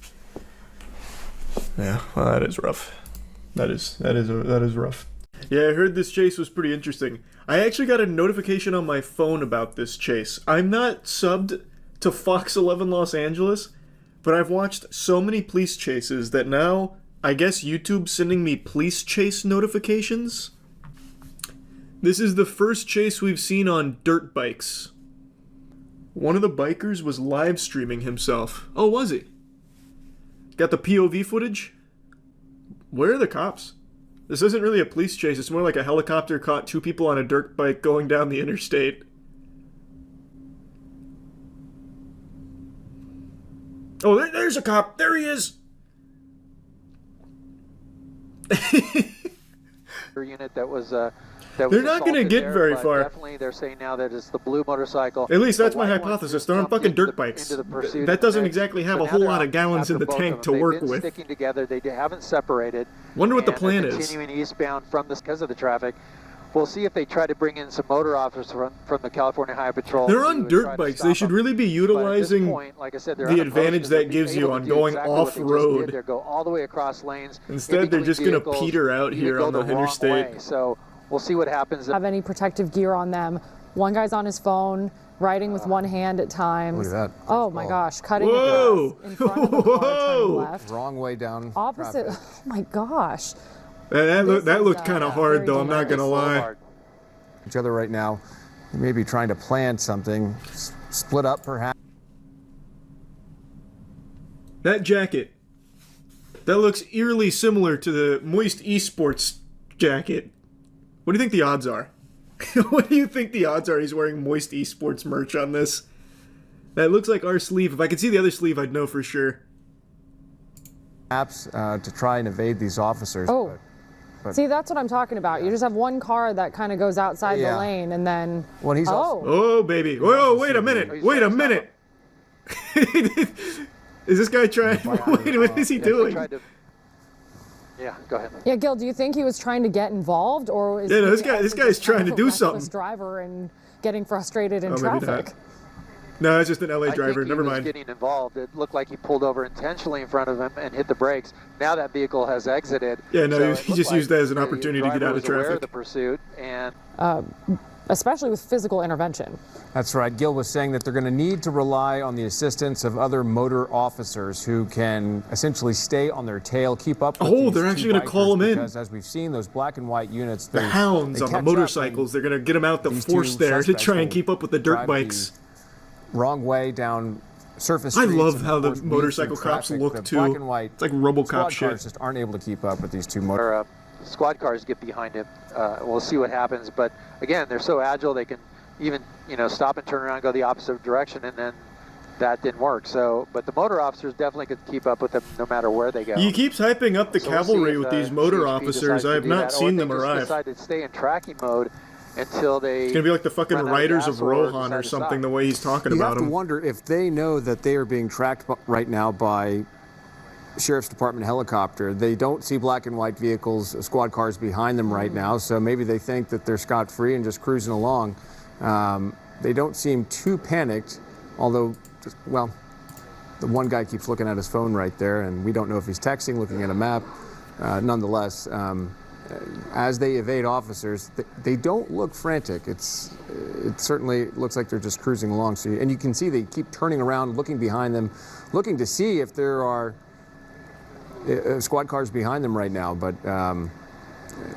[SPEAKER 1] Yeah, well, that is rough. That is rough. Yeah, I heard this chase was pretty interesting. I actually got a notification on my phone about this chase. I'm not subbed to Fox 11 Los Angeles, but I've watched so many police chases that now I guess YouTube's sending me police chase notifications. This is the first chase we've seen on dirt bikes. One of the bikers was live streaming himself. Oh, was he? Got the POV footage? Where are the cops? This isn't really a police chase. It's more like a helicopter caught two people on a dirt bike going down the interstate. Oh, there's a cop. There he is.
[SPEAKER 7] Unit that was
[SPEAKER 1] they're not going to get very far.
[SPEAKER 7] Definitely, they're saying now that it's the blue motorcycle.
[SPEAKER 1] At least that's my hypothesis. They're on fucking dirt bikes. That doesn't exactly have a whole lot of gallons in the tank to work with.
[SPEAKER 7] Sticking together, they haven't separated.
[SPEAKER 1] Wonder what the plan is.
[SPEAKER 7] Continuing eastbound from this because of the traffic. We'll see if they try to bring in some motor officers from the California Highway Patrol.
[SPEAKER 1] They're on dirt bikes. They should really be utilizing
[SPEAKER 7] like I said,
[SPEAKER 1] the advantage that gives you on going off-road.
[SPEAKER 7] They go all the way across lanes.
[SPEAKER 1] Instead, they're just going to peter out here on the interstate.
[SPEAKER 7] So we'll see what happens.
[SPEAKER 8] Have any protective gear on them. One guy's on his phone, riding with one hand at times.
[SPEAKER 9] Look at that.
[SPEAKER 8] Oh my gosh, cutting across in front of the car, turning left.
[SPEAKER 9] Wrong way down.
[SPEAKER 8] Opposite.
[SPEAKER 9] Traffic.
[SPEAKER 8] Oh my gosh.
[SPEAKER 1] That looked kind of hard, though. I'm not gonna lie.
[SPEAKER 9] Each other right now. They may be trying to plan something, split up perhaps.
[SPEAKER 1] That jacket. That looks eerily similar to the Moist Esports jacket. What do you think the odds are? What do you think the odds are he's wearing Moist Esports merch on this? That looks like our sleeve. If I could see the other sleeve, I'd know for sure.
[SPEAKER 9] Perhaps to try and evade these officers.
[SPEAKER 8] Oh. See, that's what I'm talking about. You just have one car that kind of goes outside the lane, and then...
[SPEAKER 9] Well, he's
[SPEAKER 1] oh, baby. Whoa, wait a minute. Wait a minute. Is this guy trying... Wait, what is he doing?
[SPEAKER 7] Yeah, go ahead.
[SPEAKER 8] Yeah, Gil, do you think he was trying to get involved, or is
[SPEAKER 1] this guy's trying to do something.
[SPEAKER 8] Driver and getting frustrated in traffic?
[SPEAKER 1] No, it's just an LA
[SPEAKER 7] I
[SPEAKER 1] driver.
[SPEAKER 7] think
[SPEAKER 1] Never
[SPEAKER 7] he was
[SPEAKER 1] mind.
[SPEAKER 7] getting involved. It looked like he pulled over intentionally in front of him and hit the brakes. Now that vehicle has exited.
[SPEAKER 1] Yeah, no,
[SPEAKER 7] so
[SPEAKER 1] he
[SPEAKER 7] it
[SPEAKER 1] just
[SPEAKER 7] looked
[SPEAKER 1] used that as an
[SPEAKER 7] the
[SPEAKER 1] opportunity to get
[SPEAKER 7] driver
[SPEAKER 1] out of
[SPEAKER 7] was aware
[SPEAKER 1] traffic.
[SPEAKER 7] of the pursuit, and
[SPEAKER 8] especially with physical intervention.
[SPEAKER 9] That's right. Gil was saying that they're going to need to rely on the assistance of other motor officers who can essentially stay on their tail, keep up with these
[SPEAKER 1] they're actually going to call them in.
[SPEAKER 9] Because as we've seen, those black and white units,
[SPEAKER 1] The hounds on the motorcycles, they're going to get them out the
[SPEAKER 9] these
[SPEAKER 1] force
[SPEAKER 9] two
[SPEAKER 1] there to
[SPEAKER 9] suspects
[SPEAKER 1] try and
[SPEAKER 9] will
[SPEAKER 1] keep up with the dirt
[SPEAKER 9] drive
[SPEAKER 1] bikes.
[SPEAKER 9] the wrong way down surface
[SPEAKER 1] I
[SPEAKER 9] streets
[SPEAKER 1] love
[SPEAKER 9] and,
[SPEAKER 1] how
[SPEAKER 9] of
[SPEAKER 1] the
[SPEAKER 9] course, weave
[SPEAKER 1] motorcycle
[SPEAKER 9] through
[SPEAKER 1] cops
[SPEAKER 9] traffic.
[SPEAKER 1] look,
[SPEAKER 9] The
[SPEAKER 1] too.
[SPEAKER 9] Black and white
[SPEAKER 1] It's like RoboCop
[SPEAKER 9] squad
[SPEAKER 1] shit.
[SPEAKER 9] cars just aren't able to keep up with these two motor.
[SPEAKER 7] squad cars get behind him. We'll see what happens. But again, they're so agile they can even stop and turn around and go the opposite direction, and then that didn't work. So, but the motor officers definitely could keep up with them no matter where they go.
[SPEAKER 1] He keeps hyping up the
[SPEAKER 7] So we'll see
[SPEAKER 1] cavalry
[SPEAKER 7] if,
[SPEAKER 1] with these motor
[SPEAKER 7] CHP
[SPEAKER 1] officers.
[SPEAKER 7] decides to
[SPEAKER 1] I have
[SPEAKER 7] do
[SPEAKER 1] not
[SPEAKER 7] that, or
[SPEAKER 1] seen
[SPEAKER 7] if
[SPEAKER 1] them
[SPEAKER 7] they just
[SPEAKER 1] arrive.
[SPEAKER 7] decide to stay in tracking mode until they.
[SPEAKER 1] It's gonna be like the fucking
[SPEAKER 7] run out of
[SPEAKER 1] Riders
[SPEAKER 7] gas
[SPEAKER 1] of
[SPEAKER 7] or
[SPEAKER 1] Rohan
[SPEAKER 7] decide
[SPEAKER 1] or
[SPEAKER 7] to
[SPEAKER 1] something.
[SPEAKER 7] stop.
[SPEAKER 1] The way he's talking
[SPEAKER 9] You
[SPEAKER 1] about
[SPEAKER 9] have to
[SPEAKER 1] them.
[SPEAKER 9] wonder if they know that they are being tracked right now by Sheriff's Department helicopter. They don't see black and white vehicles, squad cars behind them right now, so maybe they think that they're scot-free and just cruising along. They don't seem too panicked, although, the one guy keeps looking at his phone right there, and we don't know if he's texting, looking at a map. Nonetheless, as they evade officers, they don't look frantic. It certainly looks like they're just cruising along. And you can see they keep turning around, looking behind them, looking to see if there are squad cars behind them right now. But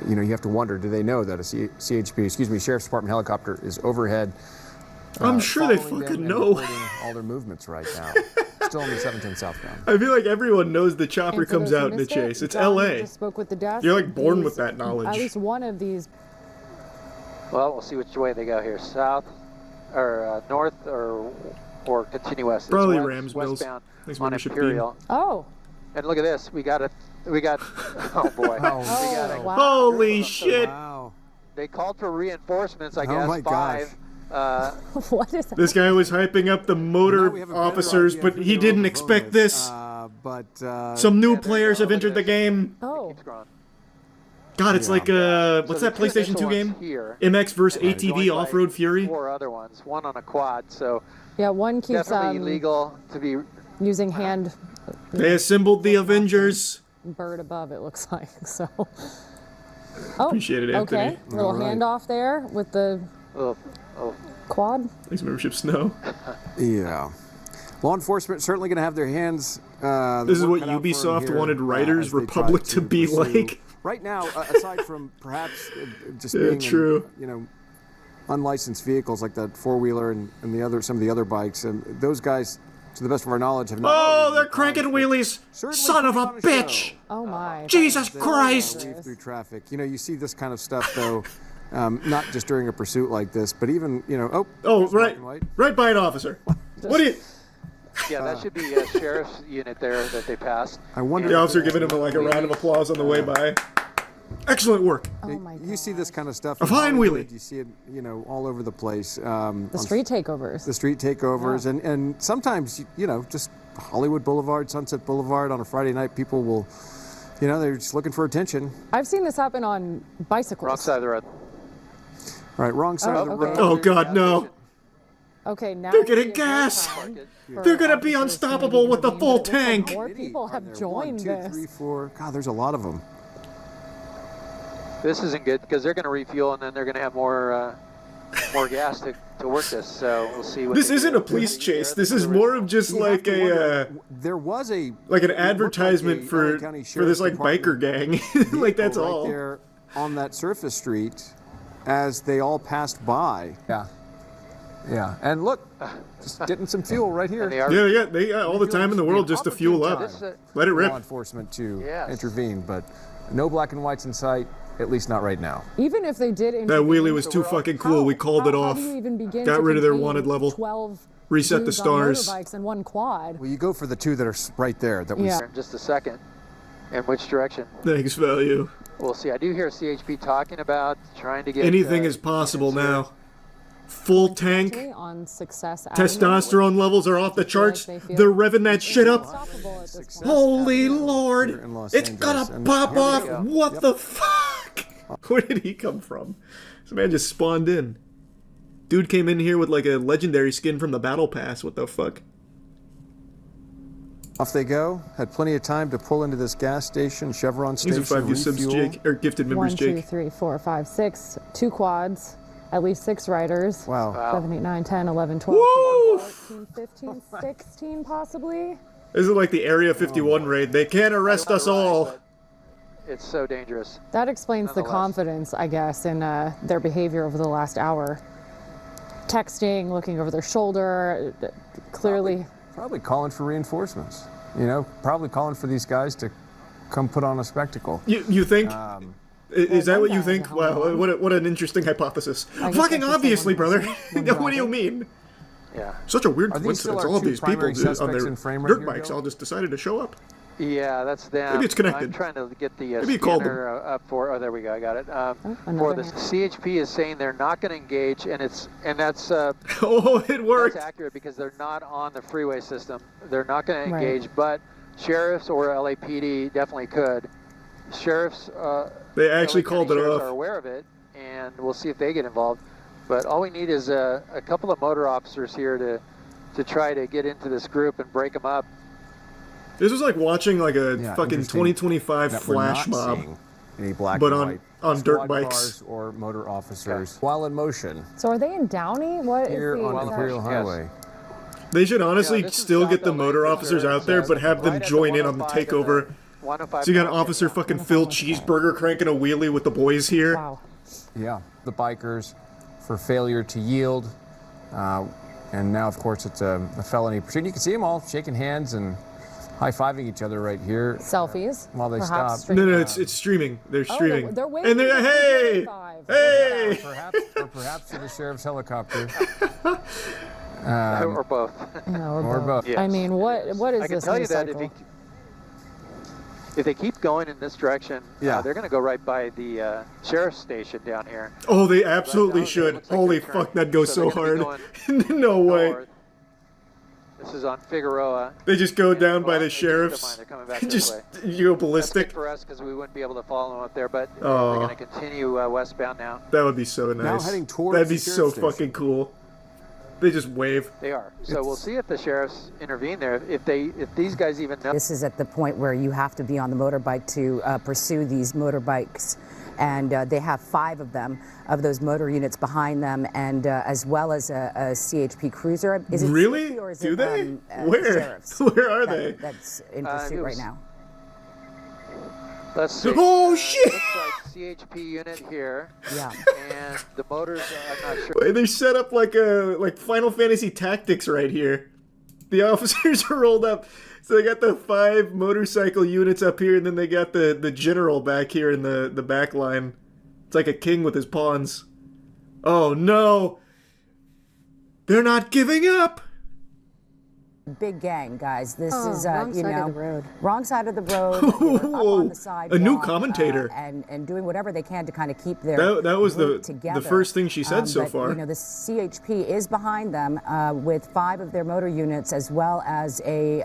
[SPEAKER 9] you have to wonder: do they know that a Sheriff's Department helicopter is overhead?
[SPEAKER 1] I'm sure they
[SPEAKER 9] following them
[SPEAKER 1] fucking
[SPEAKER 9] and
[SPEAKER 1] know.
[SPEAKER 9] recording all their movements right now. Still in the 710 southbound.
[SPEAKER 1] I feel like everyone knows the chopper
[SPEAKER 8] And for
[SPEAKER 1] comes
[SPEAKER 8] those who
[SPEAKER 1] out in the
[SPEAKER 8] missed
[SPEAKER 1] chase.
[SPEAKER 8] it,
[SPEAKER 1] It's
[SPEAKER 8] John
[SPEAKER 1] LA.
[SPEAKER 8] just spoke with the desk.
[SPEAKER 1] You're like born with
[SPEAKER 8] These-
[SPEAKER 1] that knowledge.
[SPEAKER 8] At least one of these.
[SPEAKER 7] Well, we'll see which way they go here: south, or north, or continue west. It's
[SPEAKER 1] Probably
[SPEAKER 7] west-
[SPEAKER 1] Rams Mills.
[SPEAKER 7] westbound
[SPEAKER 1] Thanks,
[SPEAKER 7] on
[SPEAKER 1] membership
[SPEAKER 7] Imperial.
[SPEAKER 8] Oh.
[SPEAKER 7] And look at this. We got. Oh boy.
[SPEAKER 8] Oh, wow.
[SPEAKER 1] Holy shit!
[SPEAKER 9] Wow.
[SPEAKER 7] They called for reinforcements. I
[SPEAKER 9] Oh
[SPEAKER 7] guess
[SPEAKER 9] my gosh.
[SPEAKER 7] 5.
[SPEAKER 8] What is that?
[SPEAKER 1] This guy was hyping up the
[SPEAKER 9] Now we
[SPEAKER 1] motor
[SPEAKER 9] have a better
[SPEAKER 1] officers,
[SPEAKER 9] idea
[SPEAKER 1] but
[SPEAKER 9] who
[SPEAKER 1] he
[SPEAKER 9] their
[SPEAKER 1] didn't
[SPEAKER 9] own
[SPEAKER 1] expect
[SPEAKER 9] opponent is.
[SPEAKER 1] this.
[SPEAKER 9] Some
[SPEAKER 1] New
[SPEAKER 7] Yeah, there
[SPEAKER 1] players
[SPEAKER 7] you
[SPEAKER 1] have
[SPEAKER 7] go.
[SPEAKER 1] entered the game.
[SPEAKER 8] Oh.
[SPEAKER 7] Keeps growing.
[SPEAKER 1] God, it's
[SPEAKER 9] Yeah.
[SPEAKER 1] like what's
[SPEAKER 7] So
[SPEAKER 1] that
[SPEAKER 7] the two
[SPEAKER 1] PlayStation 2
[SPEAKER 7] initial
[SPEAKER 1] game?
[SPEAKER 7] ones here,
[SPEAKER 1] MX vs
[SPEAKER 7] and then
[SPEAKER 1] ATV
[SPEAKER 7] joined by
[SPEAKER 1] Off-Road Fury.
[SPEAKER 7] 4 other ones, one on a quad. So
[SPEAKER 8] Yeah, one keeps
[SPEAKER 7] definitely legal to be.
[SPEAKER 8] using hand
[SPEAKER 1] They assembled the Avengers.
[SPEAKER 8] bird above, it looks like. So. Oh,
[SPEAKER 1] Appreciate it, Anthony.
[SPEAKER 8] Okay, little
[SPEAKER 9] All right.
[SPEAKER 8] handoff there with the
[SPEAKER 7] Oh,
[SPEAKER 8] quad.
[SPEAKER 1] Thanks, membership Snow.
[SPEAKER 9] Yeah. Law enforcement certainly going to have their hands.
[SPEAKER 1] This is
[SPEAKER 9] work
[SPEAKER 1] what
[SPEAKER 9] cut out for
[SPEAKER 1] Ubisoft
[SPEAKER 9] them here,
[SPEAKER 1] wanted Riders
[SPEAKER 9] as they
[SPEAKER 1] Republic
[SPEAKER 9] try
[SPEAKER 1] to be
[SPEAKER 9] pursue-
[SPEAKER 1] like.
[SPEAKER 9] Right now, aside from perhaps just
[SPEAKER 1] Yeah,
[SPEAKER 9] being in,
[SPEAKER 1] true.
[SPEAKER 9] unlicensed vehicles like that four-wheeler and some of the other bikes, and those guys, to the best of our knowledge, have not.
[SPEAKER 1] Oh, they're cranking wheelies!
[SPEAKER 9] Certainly
[SPEAKER 1] Son of a
[SPEAKER 9] putting on a
[SPEAKER 1] bitch!
[SPEAKER 9] show.
[SPEAKER 8] Oh my.
[SPEAKER 1] Jesus
[SPEAKER 9] They
[SPEAKER 1] Christ!
[SPEAKER 9] weave through traffic. You see this kind of stuff though, not just during a pursuit like this, but even
[SPEAKER 1] Oh,
[SPEAKER 9] there's black
[SPEAKER 1] right,
[SPEAKER 9] and white.
[SPEAKER 1] right by an officer. What do you?
[SPEAKER 7] yeah, that should be a sheriff's unit there that they passed.
[SPEAKER 9] I wonder.
[SPEAKER 1] The
[SPEAKER 9] if
[SPEAKER 1] officer
[SPEAKER 9] they-
[SPEAKER 1] giving him like a round of applause on the way by. Excellent work.
[SPEAKER 8] Oh my God.
[SPEAKER 9] You see this kind of stuff.
[SPEAKER 1] A
[SPEAKER 9] in
[SPEAKER 1] fine
[SPEAKER 9] Hollywood,
[SPEAKER 1] wheelie.
[SPEAKER 9] You see it, all over the place.
[SPEAKER 8] The street takeovers.
[SPEAKER 9] The street takeovers, and sometimes, just Hollywood Boulevard, Sunset Boulevard on a Friday night, people will, they're just looking for attention.
[SPEAKER 8] I've seen this happen on bicycles.
[SPEAKER 7] Wrong side of the road.
[SPEAKER 9] All right, wrong side of the
[SPEAKER 8] okay.
[SPEAKER 9] road.
[SPEAKER 1] Oh God, no!
[SPEAKER 8] Okay, now
[SPEAKER 1] They're
[SPEAKER 8] would be
[SPEAKER 1] getting
[SPEAKER 8] a great
[SPEAKER 1] gas.
[SPEAKER 8] time for
[SPEAKER 1] They're gonna be
[SPEAKER 8] officers to
[SPEAKER 1] unstoppable
[SPEAKER 8] maybe
[SPEAKER 1] with the
[SPEAKER 8] intervene,
[SPEAKER 1] full
[SPEAKER 8] but it looks like
[SPEAKER 1] tank.
[SPEAKER 8] More people
[SPEAKER 9] Are
[SPEAKER 8] have
[SPEAKER 9] there?
[SPEAKER 8] joined
[SPEAKER 9] 1, 2,
[SPEAKER 8] this.
[SPEAKER 9] 3, 4. God, there's a lot of them.
[SPEAKER 7] This isn't good because they're going to refuel and then they're going to have more gas to work this. So we'll see. What
[SPEAKER 1] This
[SPEAKER 7] they
[SPEAKER 1] isn't
[SPEAKER 7] do.
[SPEAKER 1] a police
[SPEAKER 7] There,
[SPEAKER 1] chase. This
[SPEAKER 7] the
[SPEAKER 1] is more of just
[SPEAKER 9] You have
[SPEAKER 1] like
[SPEAKER 9] to wonder,
[SPEAKER 1] a
[SPEAKER 9] there was a
[SPEAKER 1] like an
[SPEAKER 9] it looked like
[SPEAKER 1] advertisement
[SPEAKER 9] a
[SPEAKER 1] for
[SPEAKER 9] LA County
[SPEAKER 1] this
[SPEAKER 9] Sheriff's
[SPEAKER 1] like biker
[SPEAKER 9] Department
[SPEAKER 1] gang. Like that's
[SPEAKER 9] vehicle
[SPEAKER 1] all.
[SPEAKER 9] right there on that surface street as they all passed by. Yeah, and look, just getting some fuel right here.
[SPEAKER 7] And they are.
[SPEAKER 1] Yeah, they got all the time in the world just to fuel up.
[SPEAKER 7] This,
[SPEAKER 1] Let it
[SPEAKER 9] Law
[SPEAKER 1] rip.
[SPEAKER 9] enforcement to
[SPEAKER 7] Yes.
[SPEAKER 9] intervene, but no black and whites in sight, at least not right now.
[SPEAKER 8] Even if they did
[SPEAKER 1] That
[SPEAKER 8] intervene,
[SPEAKER 1] wheelie was too fucking cool. We called it
[SPEAKER 8] how
[SPEAKER 1] off.
[SPEAKER 8] do you even begin
[SPEAKER 1] Got
[SPEAKER 8] to
[SPEAKER 1] rid of their
[SPEAKER 8] contain
[SPEAKER 1] wanted level.
[SPEAKER 8] 12
[SPEAKER 1] Reset the
[SPEAKER 8] dudes on
[SPEAKER 1] stars.
[SPEAKER 8] motorbikes and one quad.
[SPEAKER 9] Well, you go for the two that are right there. That
[SPEAKER 8] Yeah.
[SPEAKER 7] in just a second. In which direction?
[SPEAKER 1] Thanks, value.
[SPEAKER 7] We'll see. I do hear CHP talking about trying to get
[SPEAKER 1] Anything is possible
[SPEAKER 7] units here.
[SPEAKER 1] now. Full tank.
[SPEAKER 8] On Success Avenue.
[SPEAKER 1] Testosterone levels are off the charts.
[SPEAKER 8] they feel
[SPEAKER 1] They're revving that shit up.
[SPEAKER 8] Unstoppable at this point.
[SPEAKER 1] Holy
[SPEAKER 9] Here
[SPEAKER 1] Lord!
[SPEAKER 9] in Los
[SPEAKER 1] It's
[SPEAKER 9] Angeles.
[SPEAKER 1] gonna
[SPEAKER 9] And
[SPEAKER 1] pop
[SPEAKER 9] here we
[SPEAKER 1] off!
[SPEAKER 7] go.
[SPEAKER 1] What the fuck? Where did he come from? This man just spawned in. Dude came in here with like a legendary skin from the battle pass. What the fuck?
[SPEAKER 9] Off they go. Had plenty of time to pull into this gas station, Chevron station,
[SPEAKER 1] These are 5 subs,
[SPEAKER 9] refuel.
[SPEAKER 1] Jake, or gifted members,
[SPEAKER 8] 1,
[SPEAKER 1] Jake.
[SPEAKER 8] 2, 3, 4, 5, 6. 2 quads. At least 6 riders.
[SPEAKER 9] Wow.
[SPEAKER 8] 7, 8, 9, 10, 11, 12,
[SPEAKER 1] Woo!
[SPEAKER 8] 13, 15, 16 possibly.
[SPEAKER 1] This is like the Area 51 raid. They can't arrest us all.
[SPEAKER 7] It's so dangerous.
[SPEAKER 8] That explains the confidence, I guess, in their behavior over the last hour. Texting, looking over their shoulder, clearly.
[SPEAKER 9] Probably calling for reinforcements. You know, probably calling for these guys to come put on a spectacle.
[SPEAKER 1] You think? Is that what you think? Wow, what an interesting hypothesis. Fucking obviously, brother. What do you mean?
[SPEAKER 7] Yeah.
[SPEAKER 1] Such a weird
[SPEAKER 9] Are these still
[SPEAKER 1] coincidence.
[SPEAKER 9] our
[SPEAKER 1] All
[SPEAKER 9] two
[SPEAKER 1] these people
[SPEAKER 9] primary
[SPEAKER 1] on their
[SPEAKER 9] suspects in frame right
[SPEAKER 1] dirt
[SPEAKER 9] here,
[SPEAKER 1] bikes
[SPEAKER 9] Bill?
[SPEAKER 1] all just decided to show up.
[SPEAKER 7] Yeah, that's them.
[SPEAKER 1] Maybe it's connected.
[SPEAKER 7] I'm trying to get the
[SPEAKER 1] Maybe you called
[SPEAKER 7] scanner up for. Oh, there we go. I got it.
[SPEAKER 8] another
[SPEAKER 7] For the CHP is saying they're not going to engage, and that's
[SPEAKER 1] Oh, it worked.
[SPEAKER 7] that's accurate because they're not on the freeway system. They're not going to
[SPEAKER 8] Right.
[SPEAKER 7] engage, but sheriffs or LAPD definitely could. Sheriffs.
[SPEAKER 1] They actually
[SPEAKER 7] LA
[SPEAKER 1] called
[SPEAKER 7] County
[SPEAKER 1] it
[SPEAKER 7] sheriffs
[SPEAKER 1] off.
[SPEAKER 7] are aware of it, and we'll see if they get involved. But all we need is a couple of motor officers here to try to get into this group and break them up.
[SPEAKER 1] This was like watching like a fucking
[SPEAKER 9] interesting
[SPEAKER 1] 2025
[SPEAKER 9] that we're
[SPEAKER 1] flash
[SPEAKER 9] not
[SPEAKER 1] mob.
[SPEAKER 9] seeing any black
[SPEAKER 1] but
[SPEAKER 9] and
[SPEAKER 1] on-
[SPEAKER 9] white
[SPEAKER 1] on
[SPEAKER 9] squad
[SPEAKER 1] dirt bikes.
[SPEAKER 9] cars or motor officers while in motion
[SPEAKER 8] So are they in Downey? What is
[SPEAKER 9] here
[SPEAKER 8] the
[SPEAKER 9] on
[SPEAKER 8] exact-
[SPEAKER 9] Imperial
[SPEAKER 7] Yes.
[SPEAKER 9] Highway.
[SPEAKER 1] They should honestly
[SPEAKER 7] this is
[SPEAKER 1] still
[SPEAKER 7] South
[SPEAKER 1] get the
[SPEAKER 7] LA
[SPEAKER 1] motor
[SPEAKER 7] for
[SPEAKER 1] officers
[SPEAKER 7] sure.
[SPEAKER 1] out there, but have them
[SPEAKER 7] Right at
[SPEAKER 1] join in on the
[SPEAKER 7] 105 and
[SPEAKER 1] takeover.
[SPEAKER 7] 105
[SPEAKER 1] So you got
[SPEAKER 7] market.
[SPEAKER 1] Officer fucking Phil Cheeseburger cranking a wheelie with the boys here.
[SPEAKER 8] Wow.
[SPEAKER 9] Yeah, the bikers for failure to yield. And now, of course, it's a felony pursuit. You can see them all shaking hands and high-fiving each other right here.
[SPEAKER 8] Selfies.
[SPEAKER 9] While they
[SPEAKER 8] perhaps
[SPEAKER 9] stop.
[SPEAKER 1] No,
[SPEAKER 8] streaming.
[SPEAKER 1] it's streaming. They're
[SPEAKER 8] Oh,
[SPEAKER 1] streaming.
[SPEAKER 8] they're waving
[SPEAKER 1] and they're
[SPEAKER 8] at the
[SPEAKER 1] hey,
[SPEAKER 8] 25.
[SPEAKER 1] hey.
[SPEAKER 9] Or perhaps to the sheriff's helicopter.
[SPEAKER 7] or both.
[SPEAKER 8] No,
[SPEAKER 9] Or both.
[SPEAKER 7] Yes.
[SPEAKER 8] I mean, what is
[SPEAKER 7] I can
[SPEAKER 8] this
[SPEAKER 7] tell you
[SPEAKER 8] news
[SPEAKER 7] that
[SPEAKER 8] cycle?
[SPEAKER 7] if they keep going in this direction,
[SPEAKER 9] Yeah.
[SPEAKER 7] they're going to go right by the sheriff's station down here.
[SPEAKER 1] Oh, they absolutely
[SPEAKER 7] It
[SPEAKER 1] should.
[SPEAKER 7] looks like
[SPEAKER 1] Holy
[SPEAKER 7] they're
[SPEAKER 1] fuck,
[SPEAKER 7] turning.
[SPEAKER 1] that goes so
[SPEAKER 7] So they're
[SPEAKER 1] hard.
[SPEAKER 7] gonna be
[SPEAKER 1] No way.
[SPEAKER 7] North. This is on Figueroa.
[SPEAKER 1] They just go
[SPEAKER 7] And
[SPEAKER 1] down by
[SPEAKER 7] well,
[SPEAKER 1] the
[SPEAKER 7] they just don't
[SPEAKER 1] sheriffs.
[SPEAKER 7] mind. They're coming back this
[SPEAKER 1] Just
[SPEAKER 7] way.
[SPEAKER 1] you go
[SPEAKER 7] That's good
[SPEAKER 1] ballistic.
[SPEAKER 7] for us because we wouldn't be able to follow them up there, but
[SPEAKER 1] Oh.
[SPEAKER 7] they're going to continue westbound now.
[SPEAKER 1] That would be so nice.
[SPEAKER 9] heading towards
[SPEAKER 1] That'd be
[SPEAKER 9] the
[SPEAKER 1] so
[SPEAKER 9] sheriff's station.
[SPEAKER 1] fucking cool. They just wave.
[SPEAKER 7] They are. So we'll see if the sheriffs intervene there. If these guys even know.
[SPEAKER 10] This is at the point where you have to be on the motorbike to pursue these motorbikes. And they have 5 of them, of those motor units behind them, and as well as a CHP cruiser. Is it
[SPEAKER 1] Really?
[SPEAKER 10] CHP or is
[SPEAKER 1] Do
[SPEAKER 10] it,
[SPEAKER 1] they?
[SPEAKER 10] uh,
[SPEAKER 1] Where?
[SPEAKER 10] sheriffs
[SPEAKER 1] Where are they?
[SPEAKER 10] That's in
[SPEAKER 7] it
[SPEAKER 10] pursuit right
[SPEAKER 7] was-
[SPEAKER 10] now.
[SPEAKER 7] Let's see.
[SPEAKER 1] Oh, shit!
[SPEAKER 7] Looks like CHP unit here.
[SPEAKER 10] Yeah.
[SPEAKER 7] And the motors, I'm not sure.
[SPEAKER 1] Wait, they set up like Final Fantasy Tactics right here. The officers are rolled up. So they got the 5 motorcycle units up here, and then they got the general back here in the back line. It's like a king with his pawns. Oh no! They're not giving up!
[SPEAKER 10] Big gang, guys. This
[SPEAKER 8] Oh,
[SPEAKER 10] is,
[SPEAKER 8] wrong
[SPEAKER 10] you
[SPEAKER 8] side
[SPEAKER 10] know,
[SPEAKER 8] of the road.
[SPEAKER 10] wrong side of the road. They're up on the sidewalk,
[SPEAKER 1] A new commentator.
[SPEAKER 10] and doing whatever they can to kind of keep their
[SPEAKER 1] That was
[SPEAKER 10] group
[SPEAKER 1] the
[SPEAKER 10] together.
[SPEAKER 1] first thing she said so
[SPEAKER 10] but,
[SPEAKER 1] far.
[SPEAKER 10] You know, the CHP is behind them with 5 of their motor units, as well as a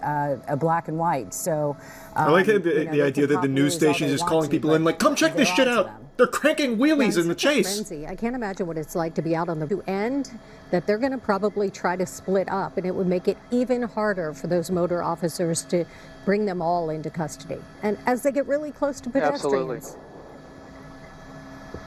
[SPEAKER 10] black and white. So
[SPEAKER 1] I like
[SPEAKER 10] you know,
[SPEAKER 1] the
[SPEAKER 10] they
[SPEAKER 1] idea
[SPEAKER 10] can
[SPEAKER 1] that the
[SPEAKER 10] pop
[SPEAKER 1] news
[SPEAKER 10] news all
[SPEAKER 1] station is
[SPEAKER 10] they
[SPEAKER 1] just
[SPEAKER 10] want
[SPEAKER 1] calling
[SPEAKER 10] to,
[SPEAKER 1] people
[SPEAKER 10] but
[SPEAKER 1] in like, come check this
[SPEAKER 10] they're
[SPEAKER 1] shit
[SPEAKER 10] onto
[SPEAKER 1] out.
[SPEAKER 10] them.
[SPEAKER 1] They're cranking wheelies in the chase.
[SPEAKER 11] Frenzy. I can't imagine what it's like to be out on the end, that they're going to probably try to split up, and it would make it even harder for those motor officers to bring them all into custody. And as they get really close to
[SPEAKER 7] Absolutely.
[SPEAKER 11] pedestrians.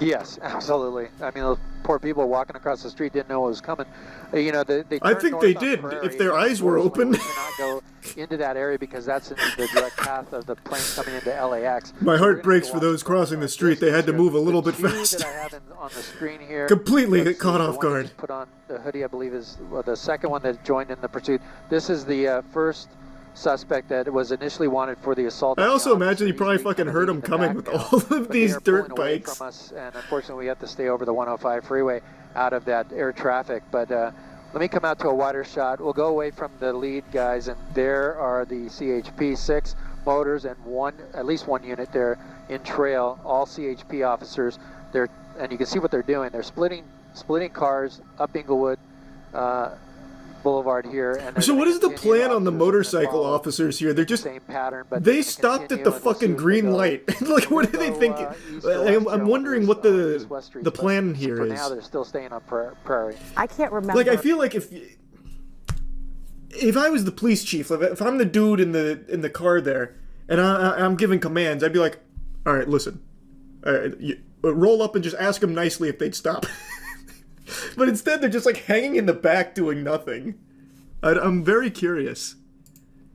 [SPEAKER 7] Yes, absolutely. I mean, those poor people walking across the street didn't know what was coming. You know, they
[SPEAKER 1] I
[SPEAKER 7] turned
[SPEAKER 1] think
[SPEAKER 7] north
[SPEAKER 1] they
[SPEAKER 7] on
[SPEAKER 1] did,
[SPEAKER 7] Prairie,
[SPEAKER 1] if their
[SPEAKER 7] and
[SPEAKER 1] eyes were open.
[SPEAKER 7] unfortunately we cannot go into that area because that's in the direct path of the plane coming into LAX.
[SPEAKER 1] My
[SPEAKER 7] So
[SPEAKER 1] heart
[SPEAKER 7] we're gonna
[SPEAKER 1] breaks
[SPEAKER 7] go
[SPEAKER 1] for
[SPEAKER 7] watch
[SPEAKER 1] those
[SPEAKER 7] the
[SPEAKER 1] crossing the
[SPEAKER 7] distance
[SPEAKER 1] street. They had to
[SPEAKER 7] here.
[SPEAKER 1] move a little
[SPEAKER 7] The
[SPEAKER 1] bit
[SPEAKER 7] two
[SPEAKER 1] faster.
[SPEAKER 7] that I have on the screen here.
[SPEAKER 1] Completely
[SPEAKER 7] Let's see,
[SPEAKER 1] caught
[SPEAKER 7] the
[SPEAKER 1] off
[SPEAKER 7] one that
[SPEAKER 1] guard.
[SPEAKER 7] just put on the hoodie, I believe, is the second one that joined in the pursuit. This is the first suspect that was initially wanted for the assault.
[SPEAKER 1] I
[SPEAKER 7] on the
[SPEAKER 1] also imagine
[SPEAKER 7] officer.
[SPEAKER 1] you probably
[SPEAKER 7] He's
[SPEAKER 1] fucking
[SPEAKER 7] kind of
[SPEAKER 1] heard
[SPEAKER 7] in
[SPEAKER 1] him
[SPEAKER 7] the
[SPEAKER 1] coming
[SPEAKER 7] back
[SPEAKER 1] with
[SPEAKER 7] now,
[SPEAKER 1] all of
[SPEAKER 7] but they
[SPEAKER 1] these
[SPEAKER 7] are
[SPEAKER 1] dirt
[SPEAKER 7] pulling away
[SPEAKER 1] bikes.
[SPEAKER 7] from us, and unfortunately we have to stay over the 105 freeway out of that air traffic. But let me come out to a wider shot. We'll go away from the lead guys, and there are the CHP 6 motors and at least one unit there in trail, all CHP officers. And you can see what they're doing. They're splitting cars up Inglewood, boulevard here. And
[SPEAKER 1] So what is the
[SPEAKER 7] continue,
[SPEAKER 1] plan on the
[SPEAKER 7] officers are gonna
[SPEAKER 1] motorcycle
[SPEAKER 7] follow
[SPEAKER 1] officers here? They're just
[SPEAKER 7] same pattern, but
[SPEAKER 1] they
[SPEAKER 7] they're gonna
[SPEAKER 1] stopped at
[SPEAKER 7] continue,
[SPEAKER 1] the
[SPEAKER 7] and we'll see
[SPEAKER 1] fucking
[SPEAKER 7] if they
[SPEAKER 1] green
[SPEAKER 7] go-
[SPEAKER 1] light. Like, what are they
[SPEAKER 7] go,
[SPEAKER 1] thinking?
[SPEAKER 7] east or west
[SPEAKER 1] I'm
[SPEAKER 7] here,
[SPEAKER 1] wondering what
[SPEAKER 7] east,
[SPEAKER 1] the
[SPEAKER 7] west streets,
[SPEAKER 1] the
[SPEAKER 7] but
[SPEAKER 1] plan here
[SPEAKER 7] for
[SPEAKER 1] is.
[SPEAKER 7] now, they're still staying on Prairie.
[SPEAKER 10] I can't remember.
[SPEAKER 1] Like, I feel like if I was the police chief, if I'm the dude in the car there, and I'm giving commands, I'd be like, all right, listen, roll up and just ask them nicely if they'd stop. But instead, they're just like hanging in the back doing nothing. I'm very curious.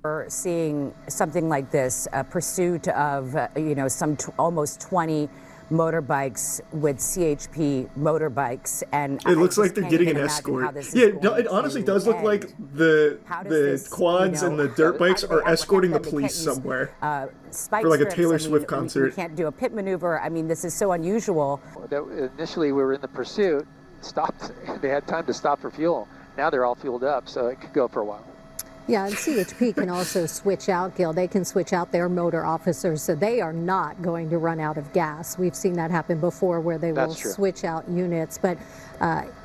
[SPEAKER 10] We're seeing something like this, a pursuit of, some almost 20 motorbikes with CHP motorbikes, and
[SPEAKER 1] It looks
[SPEAKER 10] I
[SPEAKER 1] like
[SPEAKER 10] just
[SPEAKER 1] they're
[SPEAKER 10] can't
[SPEAKER 1] getting
[SPEAKER 10] even
[SPEAKER 1] an
[SPEAKER 10] imagine
[SPEAKER 1] escort.
[SPEAKER 10] how this is
[SPEAKER 1] Yeah,
[SPEAKER 10] going
[SPEAKER 1] it honestly
[SPEAKER 10] to
[SPEAKER 1] does look
[SPEAKER 10] end.
[SPEAKER 1] like the
[SPEAKER 10] How does
[SPEAKER 1] the
[SPEAKER 10] this,
[SPEAKER 1] quads and the dirt bikes are escorting the police somewhere
[SPEAKER 10] spike
[SPEAKER 1] for like a
[SPEAKER 10] strips.
[SPEAKER 1] Taylor
[SPEAKER 10] I mean,
[SPEAKER 1] Swift
[SPEAKER 10] we
[SPEAKER 1] concert.
[SPEAKER 10] can't do a pit maneuver. I mean, this is so unusual.
[SPEAKER 7] Initially, we were in the pursuit, stopped. They had time to stop for fuel. Now they're all fueled up, so it could go for a while.
[SPEAKER 11] Yeah, and CHP can also switch out, Gil. They can switch out their motor officers, so they are not going to run out of gas. We've seen that happen before where they will switch out units. But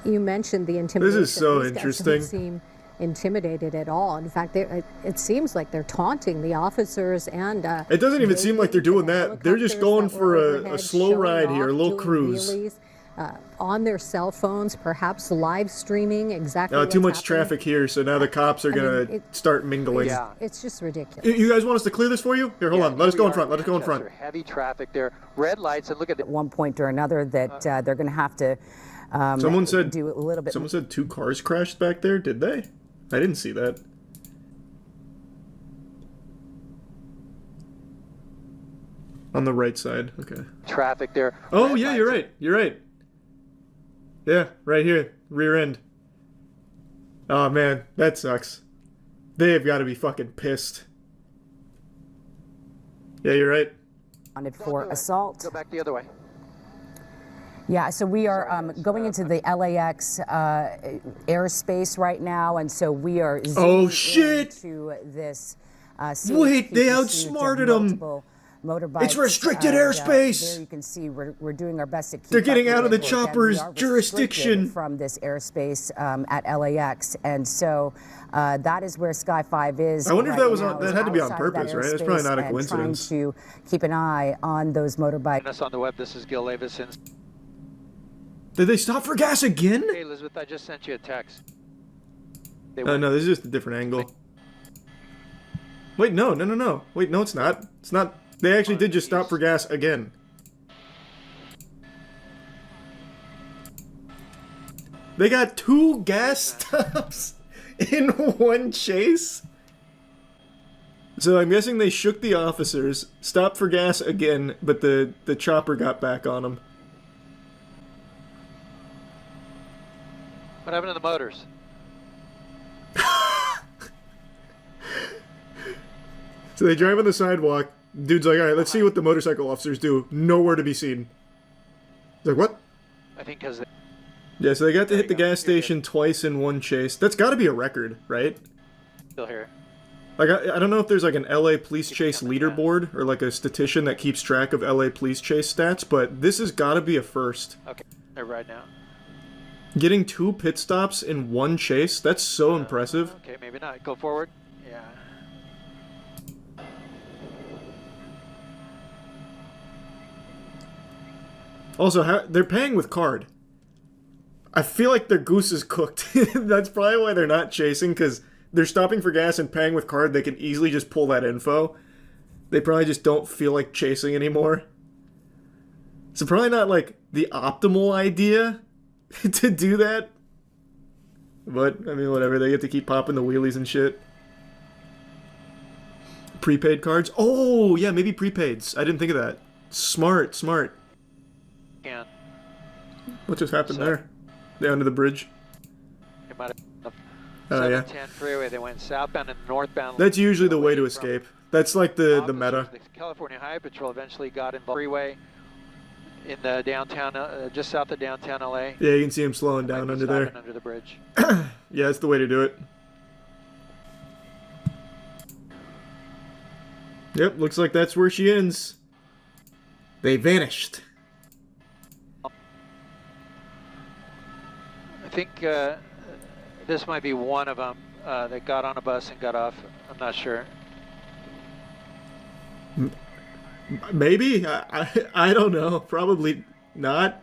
[SPEAKER 11] you mentioned the intimidation.
[SPEAKER 1] This is so
[SPEAKER 11] These guys
[SPEAKER 1] interesting.
[SPEAKER 11] don't seem intimidated at all. In fact, it seems like they're taunting the officers and...
[SPEAKER 1] It doesn't even seem like they're doing that. They're just going for a slow ride here, a little cruise.
[SPEAKER 11] Wheelies, on their cell phones, perhaps live streaming exactly what's
[SPEAKER 1] Too much
[SPEAKER 11] happening.
[SPEAKER 1] traffic here, so now the cops are gonna start mingling.
[SPEAKER 7] Yeah.
[SPEAKER 11] It's just ridiculous.
[SPEAKER 1] You guys want us to clear this for you? Here, hold on. Let us go in front. Let us go in front.
[SPEAKER 7] Heavy traffic there, red lights, and look at
[SPEAKER 10] At one point or another, that they're going to have to
[SPEAKER 1] Someone said
[SPEAKER 10] do a little bit.
[SPEAKER 1] Someone said 2 cars crashed back there. Did they? I didn't see that. On the right side. Okay.
[SPEAKER 7] traffic there.
[SPEAKER 1] Oh
[SPEAKER 7] Red
[SPEAKER 1] yeah,
[SPEAKER 7] lights.
[SPEAKER 1] you're right. You're right. Yeah, right here, rear end. Oh man, that sucks. They've got to be fucking pissed. Yeah, you're right.
[SPEAKER 10] Wanted for assault.
[SPEAKER 7] Go back the other way.
[SPEAKER 10] Yeah, so we are going into the LAX airspace right now, and so we are zooming into this.
[SPEAKER 1] Wait, they
[SPEAKER 10] CHP
[SPEAKER 1] outsmarted
[SPEAKER 10] pursuit of
[SPEAKER 1] them.
[SPEAKER 10] multiple motorbikes.
[SPEAKER 1] It's restricted
[SPEAKER 10] And,
[SPEAKER 1] airspace.
[SPEAKER 10] there you can see we're doing our best to keep
[SPEAKER 1] They're getting
[SPEAKER 10] up
[SPEAKER 1] out of the
[SPEAKER 10] with it, and we
[SPEAKER 1] chopper's
[SPEAKER 10] are restricted
[SPEAKER 1] jurisdiction.
[SPEAKER 10] from this airspace at LAX, and so that is where Sky 5 is.
[SPEAKER 1] I wonder if
[SPEAKER 10] right
[SPEAKER 1] that was
[SPEAKER 10] now,
[SPEAKER 1] that
[SPEAKER 10] is
[SPEAKER 1] had to be on
[SPEAKER 10] outside of that
[SPEAKER 1] purpose, right? It's probably
[SPEAKER 10] airspace
[SPEAKER 1] not a
[SPEAKER 10] and
[SPEAKER 1] coincidence.
[SPEAKER 10] Trying to keep an eye on those motorbikes.
[SPEAKER 7] Join us on the web. This is Gil Levinson.
[SPEAKER 1] Did they stop for gas again?
[SPEAKER 7] Hey Elizabeth, I just sent you a text.
[SPEAKER 1] Oh no, this is just a different angle. Wait, no. Wait, no, it's not. It's not. They actually did just stop for gas again. They got 2 gas stops in one chase? So I'm guessing they shook the officers, stopped for gas again, but the chopper got back on them.
[SPEAKER 7] What happened to the motors?
[SPEAKER 1] So they drive on the sidewalk. Dude's like, all right, let's see what the motorcycle officers do. Nowhere to be seen. He's like, what?
[SPEAKER 7] I think because
[SPEAKER 1] Yeah, so they got to hit the gas station twice in one chase. That's got to be a record, right?
[SPEAKER 7] still here.
[SPEAKER 1] Like, I don't know if there's like an LA police chase leaderboard or like a statistician that keeps track of LA police chase stats, but this has got to be a first.
[SPEAKER 7] Okay, they're right now.
[SPEAKER 1] Getting 2 pit stops in one chase, that's so impressive.
[SPEAKER 7] Okay, maybe not. Go forward. Yeah.
[SPEAKER 1] Also, they're paying with card. I feel like their goose is cooked. That's probably why they're not chasing, because they're stopping for gas and paying with card. They can easily just pull that info. They probably just don't feel like chasing anymore. It's probably not, like, the optimal idea to do that. But, I mean, whatever. They get to keep popping the wheelies and shit. Prepaid cards? Oh, yeah, maybe prepaids. I didn't think of that. Smart.
[SPEAKER 7] Can.
[SPEAKER 1] What just happened there? They under the bridge?
[SPEAKER 7] They might have.
[SPEAKER 1] Oh, yeah.
[SPEAKER 7] 710 freeway. They went southbound and northbound.
[SPEAKER 1] That's usually the way to escape. That's like the meta.
[SPEAKER 7] The California Highway Patrol eventually got involved. Freeway in the downtown, just south of downtown LA.
[SPEAKER 1] Yeah, you can see him slowing down under there.
[SPEAKER 7] Under the bridge.
[SPEAKER 1] Yeah, that's the way to do it. Yep, looks like that's where she ends. They vanished.
[SPEAKER 7] I think This might be one of them that got on a bus and got off. I'm not sure.
[SPEAKER 1] Maybe? I don't know. Probably not.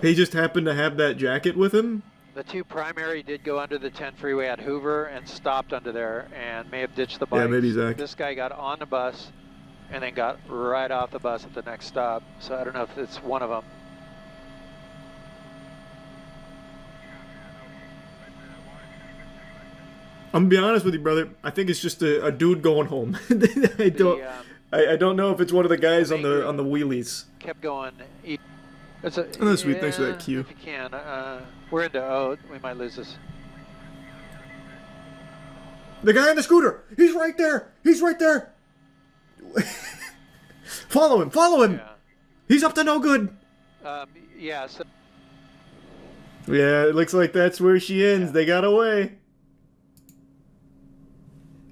[SPEAKER 1] He just happened to have that jacket with him?
[SPEAKER 7] The two primary did go under the 10 freeway at Hoover and stopped under there and may have ditched the bike.
[SPEAKER 1] Yeah, maybe Zach.
[SPEAKER 7] This guy got on the bus and then got right off the bus at the next stop. So I don't know if it's one of them.
[SPEAKER 1] I'm gonna be honest with you, brother. I think it's just a dude going home. I don't know if it's one of the guys on the wheelies.
[SPEAKER 7] Kept going.
[SPEAKER 1] Oh, that's sweet. Thanks for that cue.
[SPEAKER 7] If you can. We're into O. We might lose this.
[SPEAKER 1] The guy on the scooter. He's right there. He's right there. Follow him. Follow him.
[SPEAKER 7] Yeah.
[SPEAKER 1] He's up to no good.
[SPEAKER 7] Yeah. So
[SPEAKER 1] yeah, it looks like that's where she ends. Yeah. They got away.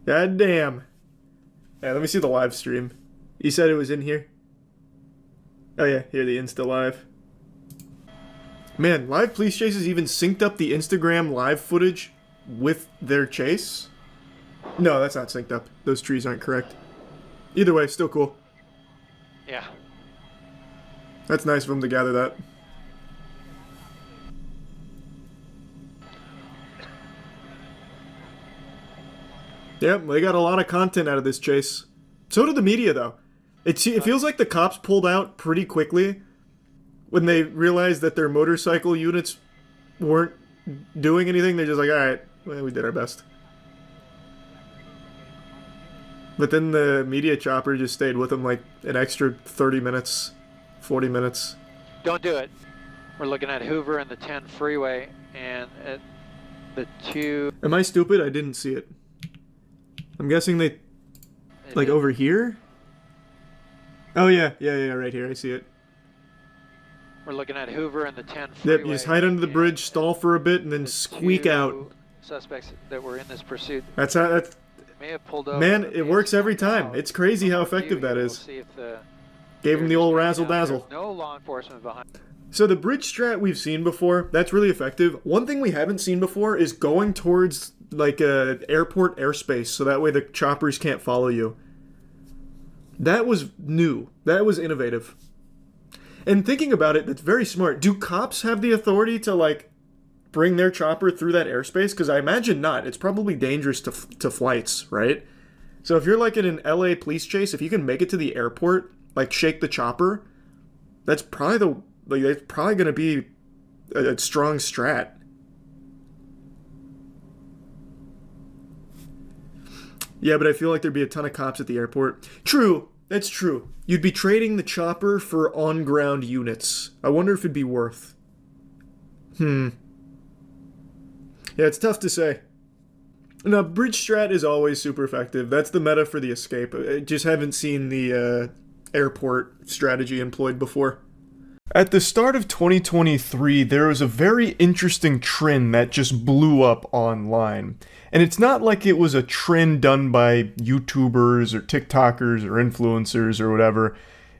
[SPEAKER 1] God damn. Yeah, let me see the live stream. You said it was in here? Oh yeah, here the Insta live. Man, live police chases even synced up the Instagram live footage with their chase? No, that's not synced up. Those trees aren't correct. Either way, still cool.
[SPEAKER 7] Yeah.
[SPEAKER 1] That's nice of them to gather that. Yep, they got a lot of content out of this chase. So did the media, though. It feels like the cops pulled out pretty quickly when they realized that their motorcycle units weren't doing anything. They're just like, alright, well, we did our best. But then the media chopper just stayed with them like an extra 30 minutes, 40 minutes.
[SPEAKER 7] Don't do it. We're looking at Hoover and the 10 freeway and at the two...
[SPEAKER 1] Am I stupid? I didn't see it. I'm guessing they... Like over here? Oh yeah, right here, I see it.
[SPEAKER 7] We're looking at Hoover and the 10 freeway.
[SPEAKER 1] Yep, you just hide under the bridge, stall for a bit, and then squeak out.
[SPEAKER 7] Suspects that were in this pursuit.
[SPEAKER 1] That's how, that's...
[SPEAKER 7] May have pulled over.
[SPEAKER 1] Man, it works every time. It's crazy how effective that is. Gave him the old razzle-dazzle.
[SPEAKER 7] No law enforcement behind.
[SPEAKER 1] So the bridge strat we've seen before, that's really effective. One thing we haven't seen before is going towards like a airport airspace, so that way the choppers can't follow you. That was new. That was innovative. And thinking about it, that's very smart. Do cops have the authority to like bring their chopper through that airspace? Because I imagine not. It's probably dangerous to flights, right? So if you're like in an LA police chase, if you can make it to the airport, like shake the chopper, that's probably that's probably going to be a strong strat. Yeah, but I feel like there'd be a ton of cops at the airport. True, that's true. You'd be trading the chopper for on-ground units. I wonder if it'd be worth. Yeah, it's tough to say. No, bridge strat is always super effective. That's the meta for the escape. I just haven't seen the airport strategy employed before. At the start of 2023, there was a very interesting trend that just blew up online. And it's not like it was a trend done by YouTubers or TikTokers or influencers or whatever.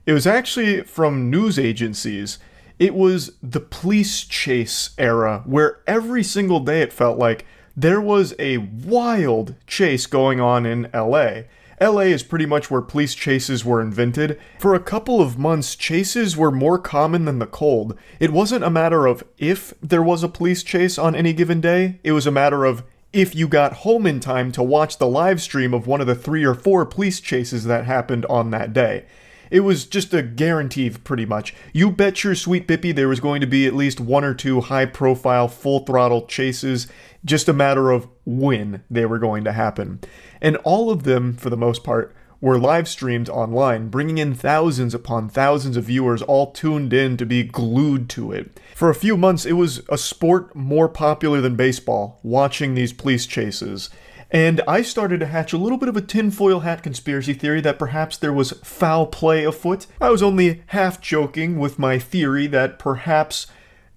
[SPEAKER 1] It was actually from news agencies. It was the police chase era, where every single day it felt like there was a wild chase going on in LA. LA is pretty much where police chases were invented. For a couple of months, chases were more common than the cold. It wasn't a matter of if there was a police chase on any given day, it was a matter of if you got home in time to watch the live stream of one of the 3 or 4 police chases that happened on that day. It was just a guarantee, pretty much. You bet your sweet bippy there was going to be at least 1 or 2 high-profile, full-throttle chases, just a matter of when they were going to happen. And all of them, for the most part, were live streamed online, bringing in thousands upon thousands of viewers all tuned in to be glued to it. For a few months, it was a sport more popular than baseball, watching these police chases. And I started to hatch a little bit of a tinfoil hat conspiracy theory that perhaps there was foul play afoot. I was only half joking with my theory that perhaps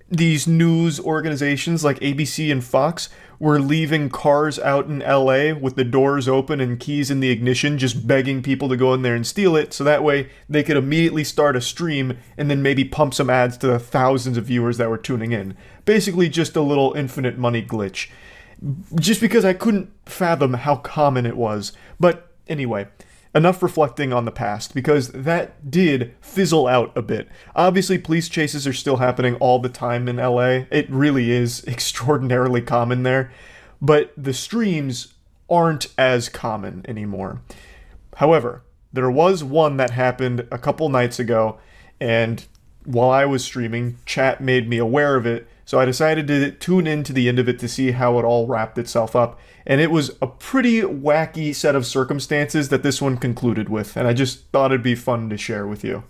[SPEAKER 1] these news organizations like ABC and Fox were leaving cars out in LA with the doors open and keys in the ignition, just begging people to go in there and steal it, so that way they could immediately start a stream and then maybe pump some ads to the thousands of viewers that were tuning in. Basically just a little infinite money glitch. Just because I couldn't fathom how common it was. But anyway, enough reflecting on the past, because that did fizzle out a bit. Obviously, police chases are still happening all the time in LA. It really is extraordinarily common there. But the streams aren't as common anymore. However, there was one that happened a couple nights ago, and while I was streaming, chat made me aware of it, so I decided to tune in to the end of it to see how it all wrapped itself up. And it was a pretty wacky set of circumstances that this one concluded with, and I just thought it'd be fun to share with you.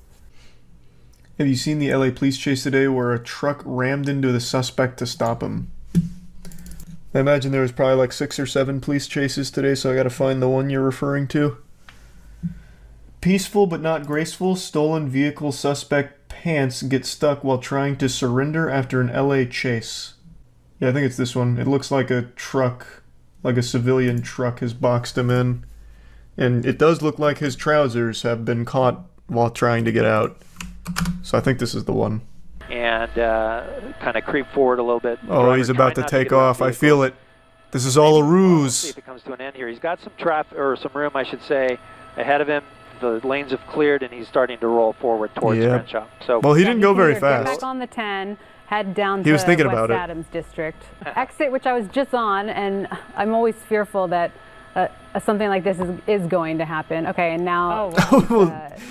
[SPEAKER 1] Have you seen the LA police chase today where a truck rammed into the suspect to stop him? I imagine there was probably like 6 or 7 police chases today, so I gotta find the one you're referring to. Peaceful but not graceful, stolen vehicle suspect pants get stuck while trying to surrender after an LA chase. Yeah, I think it's this one. It looks like a truck, like a civilian truck has boxed him in. And it does look like his trousers have been caught while trying to get out. So I think this is the one.
[SPEAKER 7] And kind of creep forward a little bit.
[SPEAKER 1] Oh, he's about to take off. I feel it. This is all a ruse.
[SPEAKER 7] See if it comes to an end here. He's got some traffic, or some room, I should say, ahead of him. The lanes have cleared, and he's starting to roll forward towards Crenshaw. So,
[SPEAKER 1] well, he didn't go very fast.
[SPEAKER 12] Get back on the 10, head down
[SPEAKER 1] he was
[SPEAKER 12] to
[SPEAKER 1] thinking
[SPEAKER 12] West
[SPEAKER 1] about
[SPEAKER 12] Adams District. Exit, which I was just on, and I'm always fearful that something like this is going to happen. Okay, and now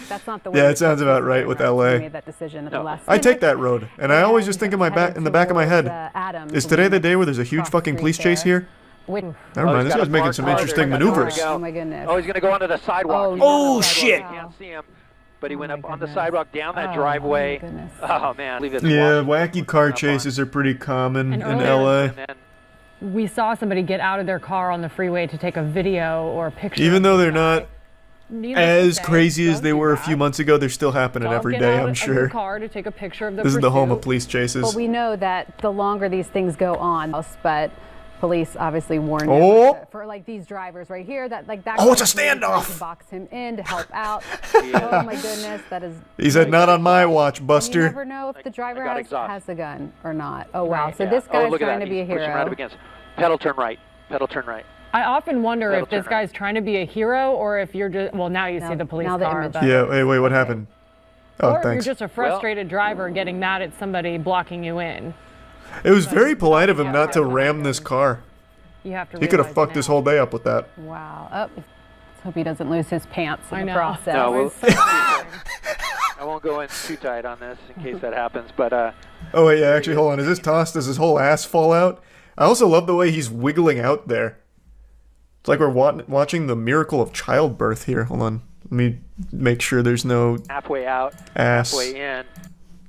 [SPEAKER 12] that's not the way.
[SPEAKER 1] Yeah, it sounds about right with LA.
[SPEAKER 12] Made that decision at the last
[SPEAKER 1] I take that road, and I always just think in the back of my head, is today the day where there's a huge fucking police chase here? Never mind, this guy's making some interesting maneuvers.
[SPEAKER 12] Oh my goodness.
[SPEAKER 7] Oh, he's going to go onto the sidewalk.
[SPEAKER 1] Oh shit!
[SPEAKER 7] You can't see him, but he went up on the sidewalk, down that driveway. Oh man.
[SPEAKER 1] Yeah, wacky car chases are pretty common in LA.
[SPEAKER 13] We saw somebody get out of their car on the freeway to take a video or a picture.
[SPEAKER 1] Even though they're not as crazy as they were a few months ago, they're still happening every day, I'm sure.
[SPEAKER 13] Car to take a picture of the
[SPEAKER 1] This is the home of police chases.
[SPEAKER 12] Well, we know that the longer these things go on, but police obviously warned them for like these drivers right here that like that.
[SPEAKER 1] Oh, it's a standoff!
[SPEAKER 12] To box him in to help out. Oh my goodness, that is.
[SPEAKER 1] He said, "Not on my watch, Buster."
[SPEAKER 12] You never know if the driver has a gun or not. Oh wow! So this guy's trying to be a hero.
[SPEAKER 7] Right up against. Pedal turn right. Pedal turn right.
[SPEAKER 13] I often wonder if this guy's trying to be a hero or if you're just. Well, now you see the police car.
[SPEAKER 1] Yeah. Hey, wait. What happened? Oh,
[SPEAKER 13] or if
[SPEAKER 1] thanks.
[SPEAKER 13] you're just a frustrated driver getting mad at somebody blocking you in.
[SPEAKER 1] It was very polite of him not to ram this car.
[SPEAKER 12] You have to.
[SPEAKER 1] He could have fucked his whole day up with that.
[SPEAKER 12] Wow. Let's hope he doesn't lose his pants in the process.
[SPEAKER 7] No, I won't go in too tight on this in case that happens, but
[SPEAKER 1] Oh wait, yeah, actually, hold on. Is this tossed? Does his whole ass fall out? I also love the way he's wiggling out there. It's like we're watching the miracle of childbirth here. Hold on. Let me make sure there's no
[SPEAKER 7] halfway out,
[SPEAKER 1] ass.
[SPEAKER 7] halfway in.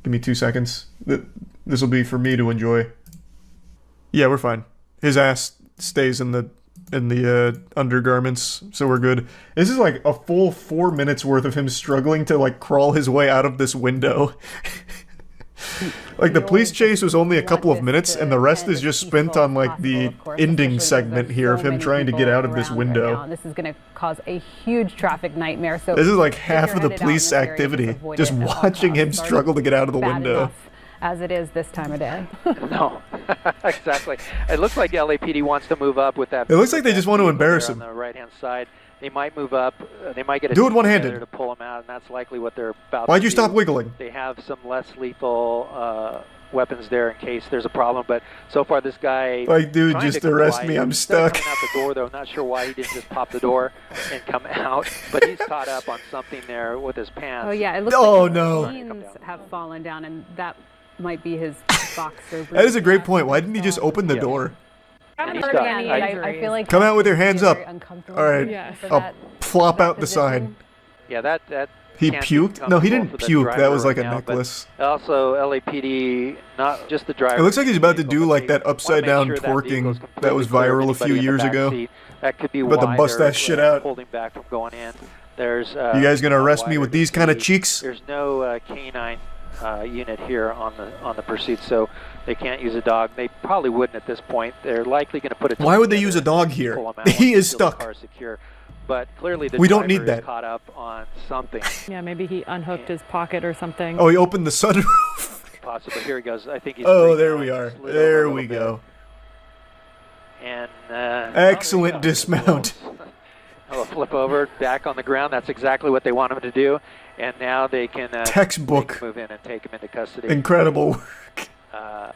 [SPEAKER 1] Give me 2 seconds. This will be for me to enjoy. Yeah, we're fine. His ass stays in the undergarments, so we're good. This is like a full 4 minutes worth of him struggling to like crawl his way out of this window. Like the police chase was only a couple of minutes, and the rest is just spent on like the ending segment here of him trying to get out of this window.
[SPEAKER 12] This is going to cause a huge traffic nightmare. So
[SPEAKER 1] this is like half of the police activity, just watching him struggle to get out of the window.
[SPEAKER 12] As it is this time of day.
[SPEAKER 7] No, exactly. It looks like LAPD wants to move up with that.
[SPEAKER 1] It looks like they just want to embarrass him.
[SPEAKER 7] On the right-hand side, they might move up. They might get a
[SPEAKER 1] do it one-handed
[SPEAKER 7] to pull him out, and that's likely what they're about.
[SPEAKER 1] Why'd you stop wiggling?
[SPEAKER 7] They have some less lethal weapons there in case there's a problem. But so far, this guy.
[SPEAKER 1] Like, dude, just arrest me. I'm stuck.
[SPEAKER 7] Coming out the door, though. I'm not sure why he didn't just pop the door and come out. But he's caught up on something there with his pants.
[SPEAKER 12] Oh yeah, it looks like the jeans have fallen down, and that might be his boxer.
[SPEAKER 1] That is a great point. Why didn't he just open the door?
[SPEAKER 12] I feel like
[SPEAKER 1] come out with your hands up. All right, I'll plop out the side.
[SPEAKER 7] Yeah, that.
[SPEAKER 1] He puked? No, he didn't puke. That was like a necklace.
[SPEAKER 7] Also, LAPD, not just the driver.
[SPEAKER 1] It looks like he's about to do like that upside down twerking that was viral a few years ago.
[SPEAKER 7] That could be
[SPEAKER 1] about to bust that shit out.
[SPEAKER 7] Holding back from going in. There's.
[SPEAKER 1] You guys gonna arrest me with these kind of cheeks?
[SPEAKER 7] There's no canine unit here on the pursuit, so they can't use a dog. They probably wouldn't at this point. They're likely going to put a.
[SPEAKER 1] Why would they use a dog here? He is stuck.
[SPEAKER 7] But clearly the
[SPEAKER 1] we don't need
[SPEAKER 7] driver
[SPEAKER 1] that.
[SPEAKER 7] Is caught up on something.
[SPEAKER 13] Yeah, maybe he unhooked his pocket or something.
[SPEAKER 1] Oh, he opened the sunroof.
[SPEAKER 7] Possibly. Here he goes. I think he's.
[SPEAKER 1] Oh, there we are. There we go.
[SPEAKER 7] And
[SPEAKER 1] excellent dismount.
[SPEAKER 7] I'll flip over, back on the ground. That's exactly what they want him to do. And now they can
[SPEAKER 1] textbook
[SPEAKER 7] move in and take him into custody.
[SPEAKER 1] Incredible work.
[SPEAKER 13] All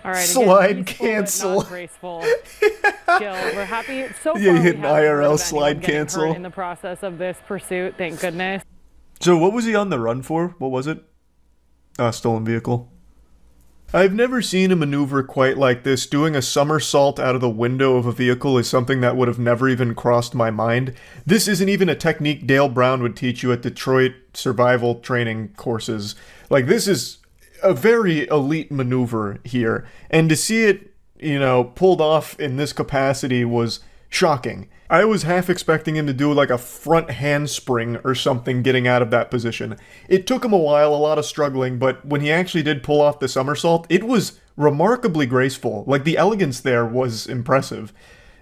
[SPEAKER 13] right,
[SPEAKER 1] slide cancel.
[SPEAKER 13] Graceful. Jill, we're happy. So far,
[SPEAKER 1] yeah, you hit an
[SPEAKER 13] we haven't heard
[SPEAKER 1] IRL
[SPEAKER 13] of
[SPEAKER 1] slide
[SPEAKER 13] anyone getting
[SPEAKER 1] cancel
[SPEAKER 13] hurt in the process of this pursuit. Thank goodness.
[SPEAKER 1] So what was he on the run for? What was it? Stolen vehicle. I've never seen a maneuver quite like this. Doing a somersault out of the window of a vehicle is something that would have never even crossed my mind. This isn't even a technique Dale Brown would teach you at Detroit survival training courses. Like, this is a very elite maneuver here. And to see it, you know, pulled off in this capacity was shocking. I was half expecting him to do like a front handspring or something getting out of that position. It took him a while, a lot of struggling, but when he actually did pull off the somersault, it was remarkably graceful. Like, the elegance there was impressive.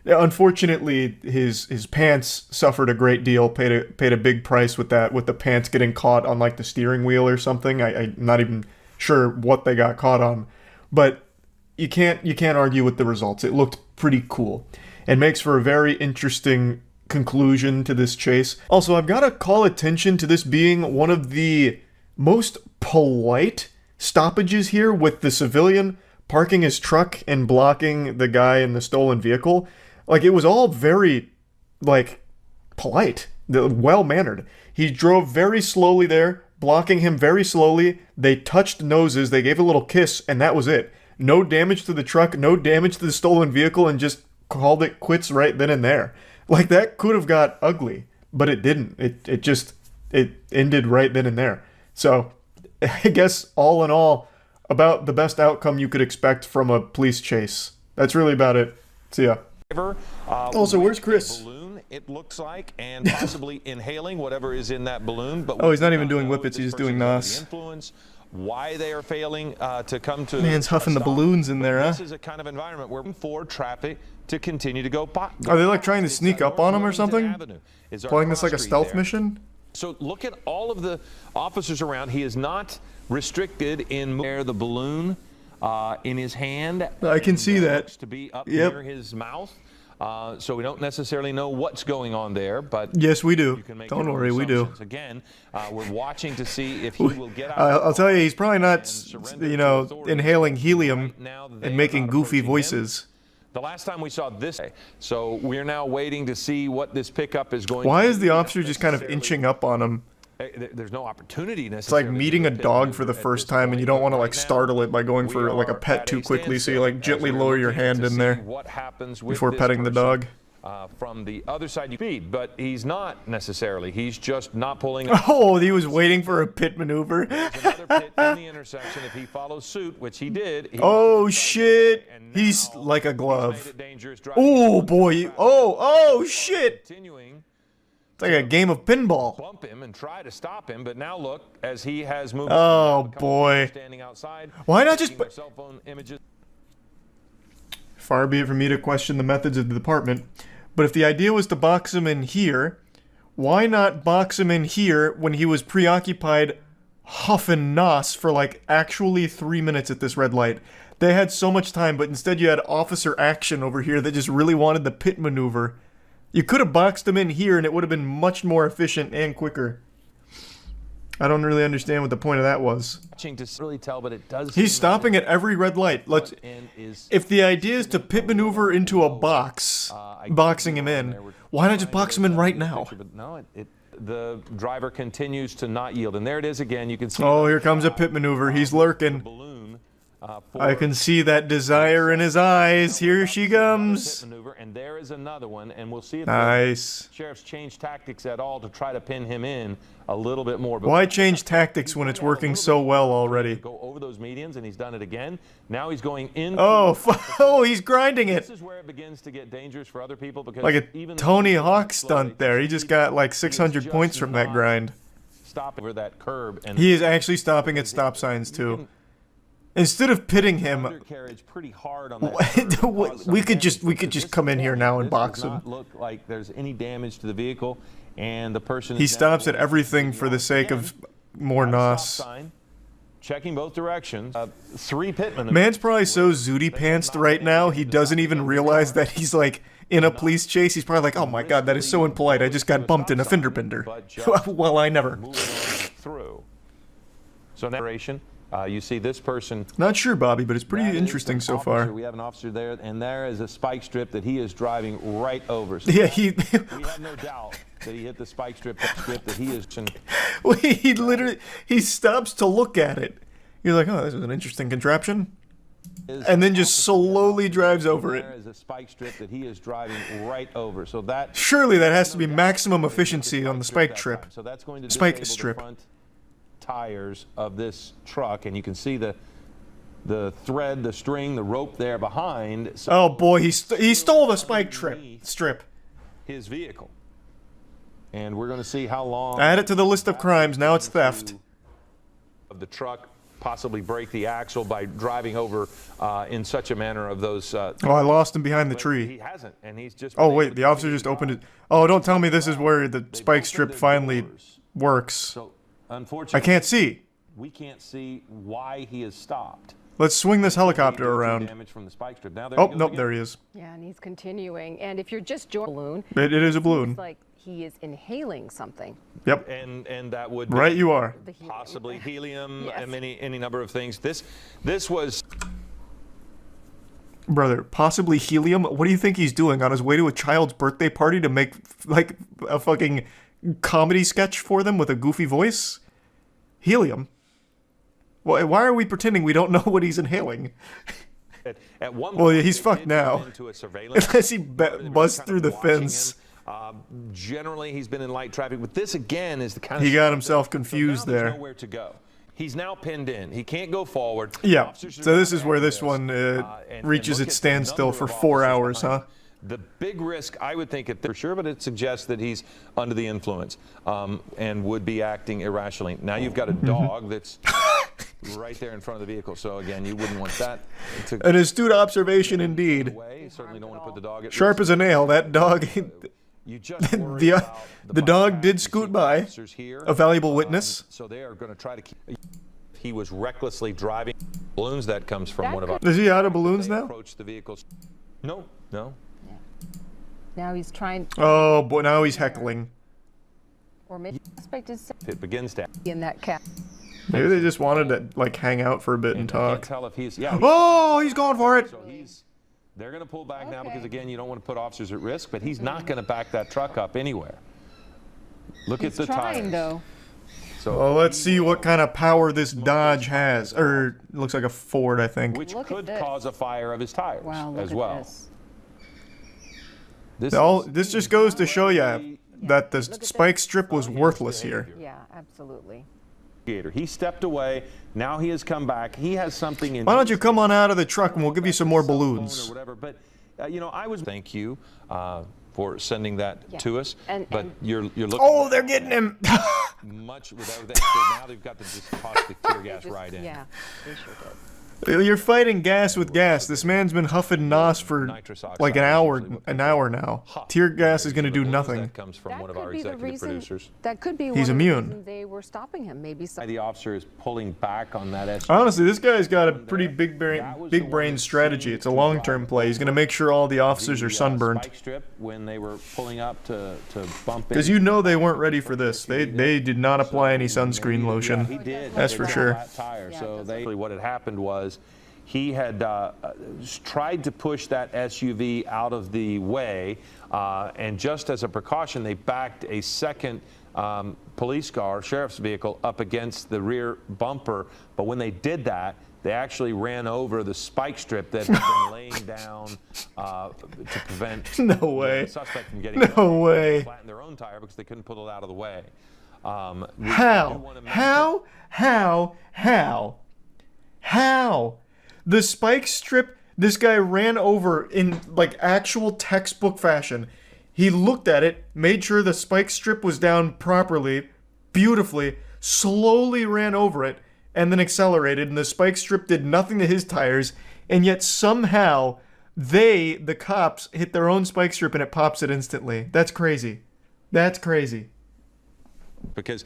[SPEAKER 1] Unfortunately, his pants suffered a great deal, paid a big price with that, with the pants getting caught on like the steering wheel or something. I'm not even sure what they got caught on, but you can't argue with the results. It looked pretty cool. And makes for a very interesting conclusion to this chase. Also, I've got to call attention to this being one of the most polite stoppages here, with the civilian parking his truck and blocking the guy in the stolen vehicle. Like, it was all very, like, polite, well-mannered. He drove very slowly there, blocking him very slowly. They touched noses, they gave a little kiss, and that was it. No damage to the truck, no damage to the stolen vehicle, and just called it quits right then and there. Like, that could have got ugly, but it didn't. It ended right then and there. So, I guess all in all, about the best outcome you could expect from a police chase. That's really about it. See ya. Also, where's Chris?
[SPEAKER 14] Balloon, it looks like, and possibly inhaling whatever is in that balloon. But
[SPEAKER 1] oh, he's not even doing whippets, he's just doing NOS.
[SPEAKER 14] Influence, why they are failing to come to.
[SPEAKER 1] Man's huffing the balloons in there, huh?
[SPEAKER 14] This is a kind of environment where for traffic to continue to go by.
[SPEAKER 1] Are they like trying to sneak up on him or something? Playing this like a stealth mission?
[SPEAKER 14] So look at all of the officers around. He is not restricted in the balloon in his hand.
[SPEAKER 1] I can see that.
[SPEAKER 14] To be up near his mouth. So we don't necessarily know what's going on there, but
[SPEAKER 1] yes, we do. Don't worry, we do.
[SPEAKER 14] Again, we're watching to see if he will get out.
[SPEAKER 1] I'll tell you, he's probably not, you know, inhaling helium and making goofy voices.
[SPEAKER 14] The last time we saw this, so we're now waiting to see what this pickup is going.
[SPEAKER 1] Why is the officer just kind of inching up on him?
[SPEAKER 14] There's no opportunity necessarily.
[SPEAKER 1] It's like meeting a dog for the first time, and you don't want to like startle it by going for like a pet too quickly, so you like gently lower your hand in there before petting the dog.
[SPEAKER 14] From the other side you feed, but he's not necessarily. He's just not pulling.
[SPEAKER 1] Oh, he was waiting for a pit maneuver.
[SPEAKER 14] There's another pit in the intersection. If he follows suit, which he did.
[SPEAKER 1] Oh shit! He's like a glove. Oh boy! Oh shit! It's like a game of pinball.
[SPEAKER 14] Bump him and try to stop him, but now look as he has moved.
[SPEAKER 1] Oh boy!
[SPEAKER 14] Standing outside.
[SPEAKER 1] Why not just?
[SPEAKER 14] Cell phone images.
[SPEAKER 1] Far be it from me to question the methods of the department, but if the idea was to box him in here, why not box him in here when he was preoccupied huffing NOS for like actually 3 minutes at this red light? They had so much time, but instead you had officer action over here that just really wanted the pit maneuver. You could have boxed him in here and it would have been much more efficient and quicker. I don't really understand what the point of that was.
[SPEAKER 14] To really tell, but it does.
[SPEAKER 1] He's stopping at every red light. If the idea is to pit maneuver into a box, boxing him in, why not just box him in right now?
[SPEAKER 14] But no, the driver continues to not yield, and there it is again. You can see.
[SPEAKER 1] Oh, here comes a pit maneuver. He's lurking. I can see that desire in his eyes. Here she comes.
[SPEAKER 14] And there is another one, and we'll see if
[SPEAKER 1] nice.
[SPEAKER 14] The sheriff's changed tactics at all to try to pin him in a little bit more. But
[SPEAKER 1] why change tactics when it's working so well already?
[SPEAKER 14] Go over those medians, and he's done it again. Now he's going in.
[SPEAKER 1] Oh, he's grinding it.
[SPEAKER 14] This is where it begins to get dangerous for other people because
[SPEAKER 1] like a Tony Hawk stunt there. He just got like 600 points from that grind.
[SPEAKER 14] stop over that curb. And
[SPEAKER 1] he is actually stopping at stop signs too. Instead of pitting him,
[SPEAKER 14] pretty hard on that
[SPEAKER 1] we could just come in here now and box him.
[SPEAKER 14] Not look like there's any damage to the vehicle, and the person.
[SPEAKER 1] He stops at everything for the sake of more nos.
[SPEAKER 14] Checking both directions. 3 pitmen.
[SPEAKER 1] Man's probably so zooty pantsed right now, he doesn't even realize that he's like in a police chase. He's probably like, oh my god, that is so impolite. I just got bumped in a fender bender. Well, I never.
[SPEAKER 14] Through. So narration. You see this person.
[SPEAKER 1] Not sure, Bobby, but it's pretty interesting so far.
[SPEAKER 14] We have an officer there, and there is a spike strip that he is driving right over. So
[SPEAKER 1] yeah,
[SPEAKER 14] we have no doubt that he hit the spike strip that he is.
[SPEAKER 1] Well, he stops to look at it. You're like, oh, this is an interesting contraption. And then just slowly drives over it.
[SPEAKER 14] There is a spike strip that he is driving right over. So that
[SPEAKER 1] surely that has to be maximum efficiency on the spike strip.
[SPEAKER 14] So that's going to
[SPEAKER 1] spike strip.
[SPEAKER 14] The front tires of this truck, and you can see the thread, the string, the rope there behind. So
[SPEAKER 1] oh boy, he stole the spike strip.
[SPEAKER 14] His vehicle. And we're going to see how long.
[SPEAKER 1] Add it to the list of crimes. Now it's theft.
[SPEAKER 14] Of the truck, possibly break the axle by driving over in such a manner of those.
[SPEAKER 1] Oh, I lost him behind the tree.
[SPEAKER 14] He hasn't, and he's just.
[SPEAKER 1] Oh wait, the officer just opened it. Oh, don't tell me this is where the spike strip finally works.
[SPEAKER 14] So, unfortunately,
[SPEAKER 1] I can't see.
[SPEAKER 14] We can't see why he has stopped.
[SPEAKER 1] Let's swing this helicopter around.
[SPEAKER 14] Damage from the spike strip. Now
[SPEAKER 1] oh, nope, there he is.
[SPEAKER 15] Yeah, and he's continuing. And if you're just joining a balloon,
[SPEAKER 1] it is a balloon.
[SPEAKER 15] It's like he is inhaling something.
[SPEAKER 1] Yep.
[SPEAKER 14] And that would
[SPEAKER 1] right, you are.
[SPEAKER 14] Possibly helium
[SPEAKER 15] yes.
[SPEAKER 14] and any number of things. This was.
[SPEAKER 1] Brother, possibly helium? What do you think he's doing on his way to a child's birthday party to make like a fucking comedy sketch for them with a goofy voice? Helium? Why are we pretending we don't know what he's inhaling?
[SPEAKER 14] At one
[SPEAKER 1] well, yeah, he's fucked now. Unless he busts through the fence.
[SPEAKER 14] Generally, he's been in light traffic, but this again is the kind of.
[SPEAKER 1] He got himself confused there.
[SPEAKER 14] Nowhere to go. He's now pinned in. He can't go forward.
[SPEAKER 1] Yeah. So this is where this one reaches its standstill for 4 hours, huh?
[SPEAKER 14] The big risk, I would think, for sure, but it suggests that he's under the influence and would be acting irrationally. Now you've got a dog that's right there in front of the vehicle. So again, you wouldn't want that.
[SPEAKER 1] An astute observation indeed.
[SPEAKER 14] You certainly don't want to put the dog at
[SPEAKER 1] sharp
[SPEAKER 14] risk.
[SPEAKER 1] as a nail. That dog.
[SPEAKER 14] You just
[SPEAKER 1] the dog did scoot by. A valuable witness.
[SPEAKER 14] So they are going to try to keep. He was recklessly driving balloons. That comes from one of our.
[SPEAKER 1] Is he out of balloons now?
[SPEAKER 14] Approach the vehicles. No.
[SPEAKER 15] Now he's trying.
[SPEAKER 1] Oh boy! Now he's heckling.
[SPEAKER 15] Or maybe suspect is
[SPEAKER 14] it begins to
[SPEAKER 15] in that cat.
[SPEAKER 1] Maybe they just wanted to like hang out for a bit and talk.
[SPEAKER 14] Can't tell if he's
[SPEAKER 1] oh, he's going for it.
[SPEAKER 14] So they're going to pull back now because again, you don't want to put officers at risk. But he's not going to back that truck up anywhere. Look at the tires.
[SPEAKER 15] Though.
[SPEAKER 14] So
[SPEAKER 1] well, let's see what kind of power this Dodge has. Or it looks like a Ford, I think.
[SPEAKER 14] Which could cause a fire of his tires as well.
[SPEAKER 1] This just goes to show you that the spike strip was worthless here.
[SPEAKER 15] Yeah, absolutely.
[SPEAKER 14] He stepped away. Now he has come back. He has something in.
[SPEAKER 1] Why don't you come on out of the truck and we'll give you some more balloons?
[SPEAKER 14] Or whatever. But I was. Thank you for sending that to us. But you're looking.
[SPEAKER 1] Oh, they're getting him.
[SPEAKER 14] Much without that. So now they've got the just caustic tear gas right in.
[SPEAKER 15] Yeah, they sure did.
[SPEAKER 1] You're fighting gas with gas. This man's been huffing nos for like an hour now. Tear gas is going to do nothing.
[SPEAKER 14] That comes from one of our executive producers.
[SPEAKER 15] That could be
[SPEAKER 1] He's
[SPEAKER 15] one
[SPEAKER 1] immune.
[SPEAKER 15] of the reasons they were stopping him. Maybe
[SPEAKER 14] the officer is pulling back on that SUV.
[SPEAKER 1] Honestly, this guy's got a pretty big brain strategy. It's a long-term play. He's going to make sure all the officers are sunburned.
[SPEAKER 14] Spike strip when they were pulling up to bump in.
[SPEAKER 1] Because you know they weren't ready for this. They did not apply any sunscreen lotion.
[SPEAKER 14] He did.
[SPEAKER 1] That's for sure.
[SPEAKER 14] So what had happened was he had tried to push that SUV out of the way, and just as a precaution, they backed a second police car, sheriff's vehicle, up against the rear bumper. But when they did that, they actually ran over the spike strip that had been laying down to prevent the suspect from getting flatten their own tire because they couldn't pull it out of the way.
[SPEAKER 1] How? The spike strip, this guy ran over in like actual textbook fashion. He looked at it, made sure the spike strip was down properly, beautifully, slowly ran over it, and then accelerated, and the spike strip did nothing to his tires, and yet somehow the cops, hit their own spike strip and it pops it instantly. That's crazy. That's crazy.
[SPEAKER 14] Because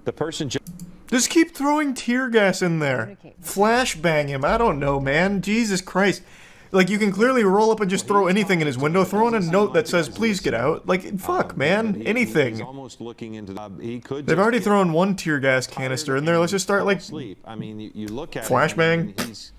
[SPEAKER 14] the person
[SPEAKER 1] just keep throwing tear gas in there. Flashbang him. I don't know, man. Jesus Christ. Like, you can clearly roll up and just throw anything in his window. Throw in a note that says, please get out. Like, fuck, man. Anything.
[SPEAKER 14] He's almost looking into he could
[SPEAKER 1] They've already thrown one tear gas canister in there. Let's just start, like,
[SPEAKER 14] I mean, you look at
[SPEAKER 1] flashbang.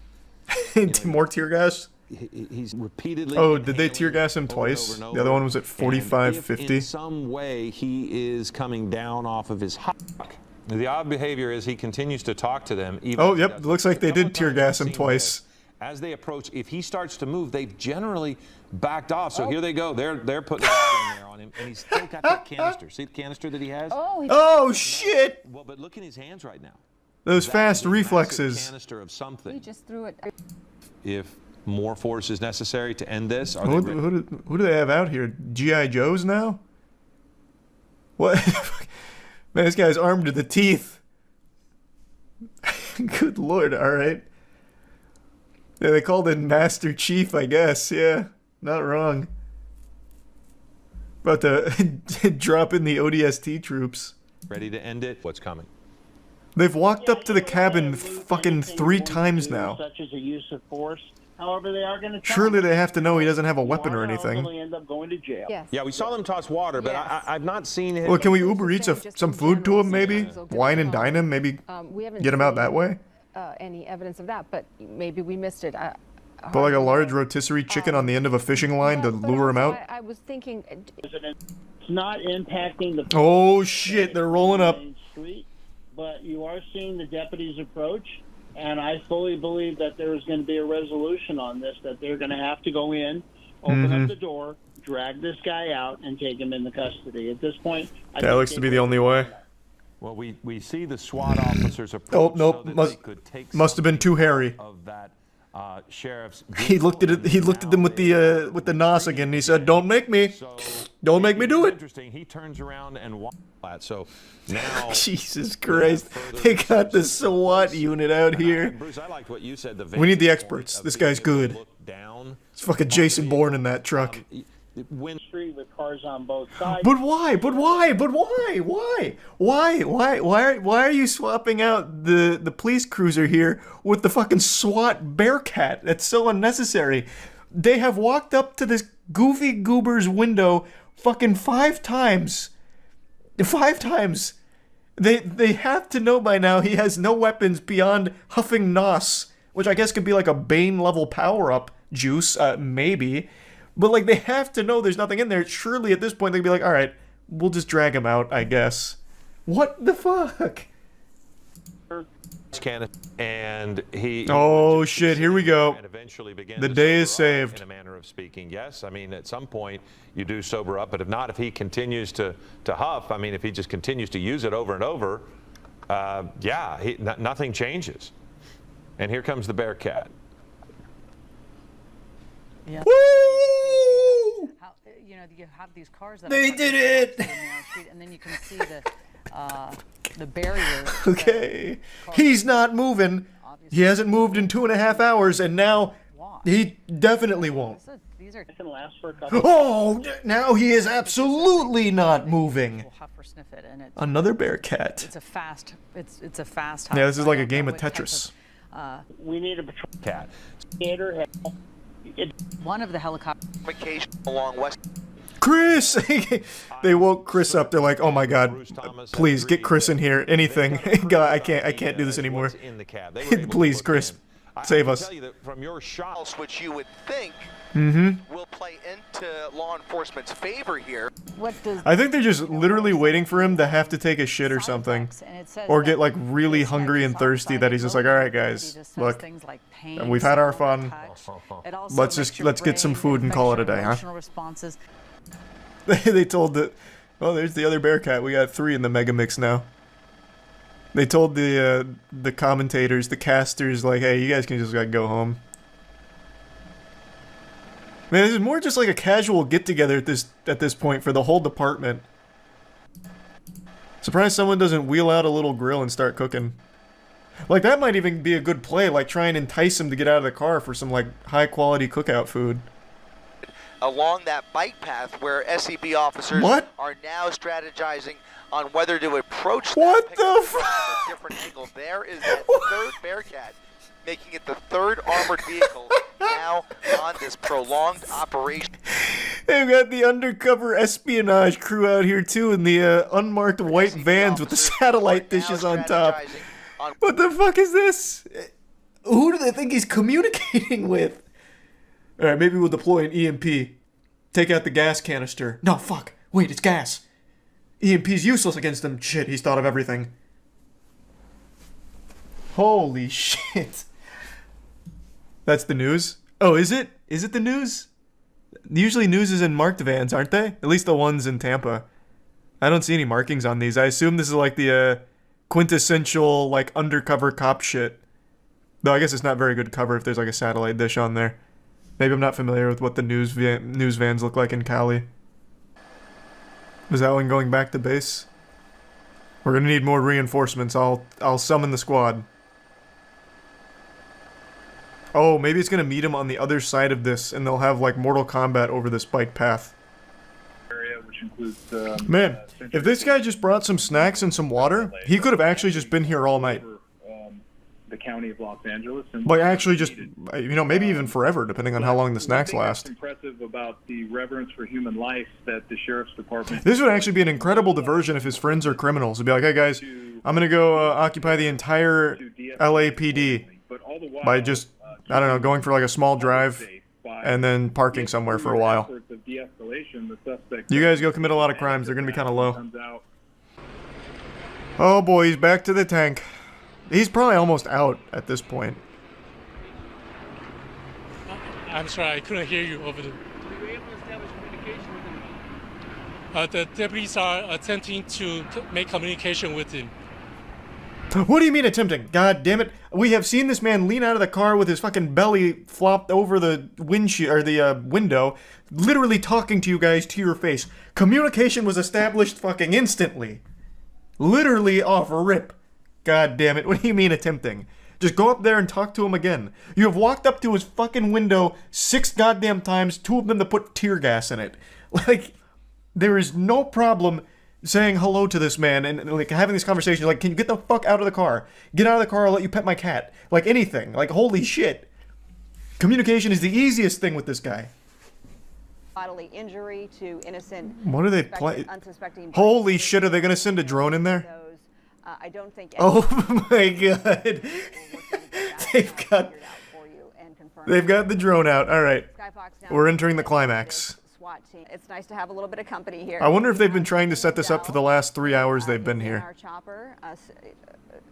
[SPEAKER 1] More tear gas.
[SPEAKER 14] He's repeatedly.
[SPEAKER 1] Oh, did they tear gas him twice? The other one was at 45, 50.
[SPEAKER 14] In some way, he is coming down off of his hawk. The odd behavior is he continues to talk to them. Even
[SPEAKER 1] oh, yep. Looks like they did tear gas him twice.
[SPEAKER 14] As they approach, if he starts to move, they've generally backed off. So here they go. They're putting it in there on him, and he's still got that canister. See the canister that he has?
[SPEAKER 1] Oh shit!
[SPEAKER 14] Well, but look in his hands right now.
[SPEAKER 1] Those fast reflexes.
[SPEAKER 14] Canister of something.
[SPEAKER 15] He just threw it.
[SPEAKER 14] If more force is necessary to end this, are
[SPEAKER 1] Who do they have out here? G.I. Joes now? What? Man, this guy's armed to the teeth. Good lord, alright. Yeah, they called him Master Chief, I guess. Yeah, not wrong. About to drop in the ODST troops.
[SPEAKER 14] ready to end it? What's coming?
[SPEAKER 1] They've walked up to the cabin fucking 3 times now.
[SPEAKER 16] Such as a use of force. However, they are going to.
[SPEAKER 1] Surely they have to know he doesn't have a weapon or anything.
[SPEAKER 16] End up going to jail.
[SPEAKER 15] Yes.
[SPEAKER 14] Yeah, we saw them toss water, but I've not seen him.
[SPEAKER 1] Well, can we Uber Eats some food to him, maybe? Wine and dine him, maybe?
[SPEAKER 15] We haven't
[SPEAKER 1] get him out that way?
[SPEAKER 15] Any evidence of that, but maybe we missed it.
[SPEAKER 1] Put like a large rotisserie chicken on the end of a fishing line to lure him out?
[SPEAKER 15] I was thinking.
[SPEAKER 16] It's not impacting the.
[SPEAKER 1] Oh shit! They're rolling up.
[SPEAKER 16] Street, but you are seeing the deputies approach, and I fully believe that there is going to be a resolution on this. That they're going to have to go in, open up the door, drag this guy out, and take him into custody. At this point,
[SPEAKER 1] that looks to be the only way.
[SPEAKER 14] Well, we see the SWAT officers approach.
[SPEAKER 1] Oh nope! Must have been too hairy.
[SPEAKER 14] Of that sheriff's.
[SPEAKER 1] He looked at it. He looked at them with the nos again. And he said, "Don't make me. Don't make me do it."
[SPEAKER 14] Interesting. He turns around and walks flat. So now.
[SPEAKER 1] Jesus Christ! They got the SWAT unit out here.
[SPEAKER 14] Bruce, I liked what you said.
[SPEAKER 1] We need the experts. This guy's good. It's fucking Jason Bourne in that truck.
[SPEAKER 16] Street with cars on both sides.
[SPEAKER 1] But why? But why? But why? Why are you swapping out the police cruiser here with the fucking SWAT Bearcat? That's so unnecessary. They have walked up to this goofy goober's window fucking 5 times. 5 times. They have to know by now he has no weapons beyond huffing nos, which I guess could be like a Bane level power-up juice, maybe. But, like, they have to know there's nothing in there. Surely, at this point, they'd be like, alright, we'll just drag him out, I guess. What the fuck?
[SPEAKER 14] And he...
[SPEAKER 1] Oh, shit, here we go.
[SPEAKER 14] And eventually began
[SPEAKER 1] the
[SPEAKER 14] to
[SPEAKER 1] day is
[SPEAKER 14] sober up,
[SPEAKER 1] saved.
[SPEAKER 14] In a manner of speaking, yes. I mean, at some point, you do sober up. But if not, if he continues to huff, I mean, if he just continues to use it over and over, nothing changes. And here comes the Bearcat.
[SPEAKER 17] Yeah.
[SPEAKER 1] Woo!
[SPEAKER 17] How, you know, you have these cars that
[SPEAKER 1] they did it,
[SPEAKER 17] and then you can see the barrier.
[SPEAKER 1] Okay, he's not moving. He hasn't moved in 2.5 hours, and now he definitely won't.
[SPEAKER 16] These are can last for a couple.
[SPEAKER 1] Oh, now he is absolutely not moving.
[SPEAKER 17] Sniff it, and
[SPEAKER 1] another Bearcat.
[SPEAKER 17] It's a fast. It's a fast.
[SPEAKER 1] Yeah, this is like a game of Tetris.
[SPEAKER 16] We need a patrol
[SPEAKER 14] cat.
[SPEAKER 17] One of the helicopters
[SPEAKER 2] along West.
[SPEAKER 1] Chris! They woke Chris up. They're like, "Oh my God, please get Chris in here. Anything, God, I can't do this anymore. Please, Chris, save us."
[SPEAKER 2] Tell you that from your shots, which you would think will play into law enforcement's favor here.
[SPEAKER 1] I think they're just literally waiting for him to have to take a shit or something, or get like really hungry and thirsty that he's just like, "All right, guys, look, we've had our fun. Let's get some food and call it a day, huh?" They told there's the other Bearcat. We got 3 in the mega mix now. They told the commentators, the casters, like, "Hey, you guys can just go home." Man, this is more just like a casual get-together at this point for the whole department. Surprised someone doesn't wheel out a little grill and start cooking. Like, that might even be a good play, like try and entice him to get out of the car for some, like, high-quality cookout food.
[SPEAKER 2] Along that bike path where SEB officers are now strategizing on whether to approach that pickup from a different angle. There is that third Bearcat, making it the third armored vehicle now on this prolonged operation.
[SPEAKER 1] They've got the undercover espionage crew out here too in the unmarked white vans with the satellite dishes on top. What the fuck is this? Who do they think he's communicating with? Alright, maybe we'll deploy an EMP. Take out the gas canister. No, fuck. Wait, it's gas. EMP's useless against them. Shit, he's thought of everything. Holy shit. That's the news? Oh, is it? Is it the news? Usually news is in marked vans, aren't they? At least the ones in Tampa. I don't see any markings on these. I assume this is like the quintessential, like, undercover cop shit. Though I guess it's not very good cover if there's like a satellite dish on there. Maybe I'm not familiar with what the news vans look like in Cali. Is that one going back to base? We're gonna need more reinforcements. I'll summon the squad. Oh, maybe it's gonna meet him on the other side of this, and they'll have like Mortal Kombat over this bike path.
[SPEAKER 18] Which includes,
[SPEAKER 1] Man, if this guy just brought some snacks and some water, he could have actually just been here all night.
[SPEAKER 18] the county of Los Angeles. And
[SPEAKER 1] like actually just, you know, maybe even forever, depending on how long the snacks last.
[SPEAKER 18] What's impressive about the reverence for human life that the sheriff's department...
[SPEAKER 1] This would actually be an incredible diversion if his friends are criminals. It'd be like, hey guys, I'm gonna go occupy the entire LAPD by just, I don't know, going for like a small drive and then parking somewhere for a while. You guys go commit a lot of crimes. They're gonna be kind of low. Oh boy, he's back to the tank. He's probably almost out at this point.
[SPEAKER 19] I'm sorry, I couldn't hear you over there.
[SPEAKER 20] Were you able to establish communication with him?
[SPEAKER 19] The deputies are attempting to make communication with him.
[SPEAKER 1] What do you mean attempting? God damn it. We have seen this man lean out of the car with his fucking belly flopped over the windshield, or the window, literally talking to you guys to your face. Communication was established fucking instantly. Literally off rip. God damn it. What do you mean attempting? Just go up there and talk to him again. You have walked up to his fucking window 6 goddamn times, 2 of them to put tear gas in it. Like, there is no problem saying hello to this man and like having this conversation. Like, can you get the fuck out of the car? Get out of the car, I'll let you pet my cat. Like, anything. Like, holy shit. Communication is the easiest thing with this guy.
[SPEAKER 15] Bodily injury to innocent.
[SPEAKER 1] What are they playing? Holy shit, are they gonna send a drone in there?
[SPEAKER 15] I don't think.
[SPEAKER 1] Oh my god. They've got the drone out. All right. We're entering the climax.
[SPEAKER 15] It's nice to have a little bit of company here.
[SPEAKER 1] I wonder if they've been trying to set this up for the last 3 hours they've been here.
[SPEAKER 15] Our chopper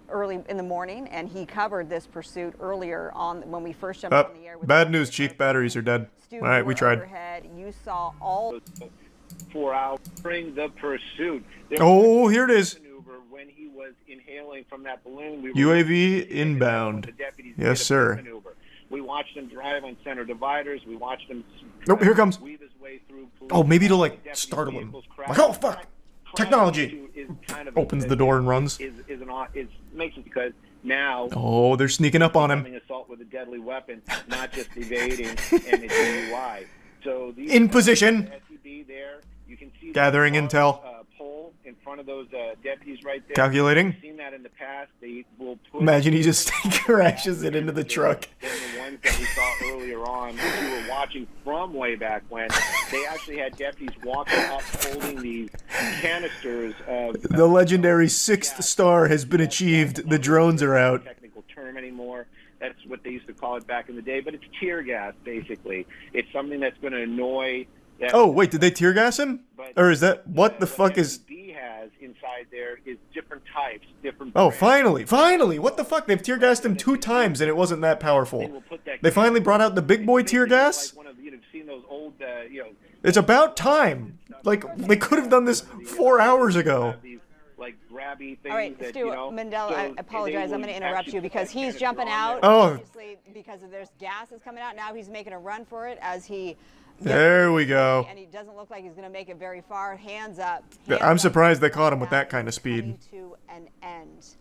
[SPEAKER 15] early in the morning, and he covered this pursuit earlier on when we first jumped on the air.
[SPEAKER 1] Bad news, Chief. Batteries are dead. All right, we tried.
[SPEAKER 15] You saw all
[SPEAKER 16] 4 hours during the pursuit.
[SPEAKER 1] Oh, here it is.
[SPEAKER 16] When he was inhaling from that balloon, we
[SPEAKER 1] UAV inbound. Yes, sir.
[SPEAKER 16] We watched him drive on center dividers. We watched him.
[SPEAKER 1] Nope, here comes. Oh, maybe to like startle him. Like, oh fuck! Technology. Opens the door and runs.
[SPEAKER 16] Makes it because now.
[SPEAKER 1] Oh, they're sneaking up on him.
[SPEAKER 16] Assault with a deadly weapon, not just evading and a DUI. So
[SPEAKER 1] in position.
[SPEAKER 16] There, you can see
[SPEAKER 1] gathering intel.
[SPEAKER 16] Pole in front of those deputies right there.
[SPEAKER 1] Calculating.
[SPEAKER 16] We've seen that in the past. They will put
[SPEAKER 1] imagine he just crashes it into the truck.
[SPEAKER 16] And the ones that we saw earlier on, which we were watching from way back when, they actually had deputies walking up holding these canisters of...
[SPEAKER 1] The legendary 6th star has been achieved. The drones are out.
[SPEAKER 16] Technical term anymore. That's what they used to call it back in the day. But it's tear gas, basically. It's something that's going to annoy...
[SPEAKER 1] Oh, wait, did they tear gas him? Or is that... What the fuck is...
[SPEAKER 16] has inside there is different types, different...
[SPEAKER 1] Oh, finally! Finally! What the fuck? They've tear gassed him 2 times and it wasn't that powerful. They finally brought out the big boy tear gas? It's about time! Like, they could have done this 4 hours ago.
[SPEAKER 15] All right, Stu, Mendel, I apologize. I'm going to interrupt you because he's jumping out.
[SPEAKER 1] Oh,
[SPEAKER 15] because of there's gas is coming out. Now he's making a run for it as he.
[SPEAKER 1] There we go.
[SPEAKER 15] And he doesn't look like he's going to make it very far. Hands up.
[SPEAKER 1] I'm surprised they caught him with that kind of speed.
[SPEAKER 15] To an end.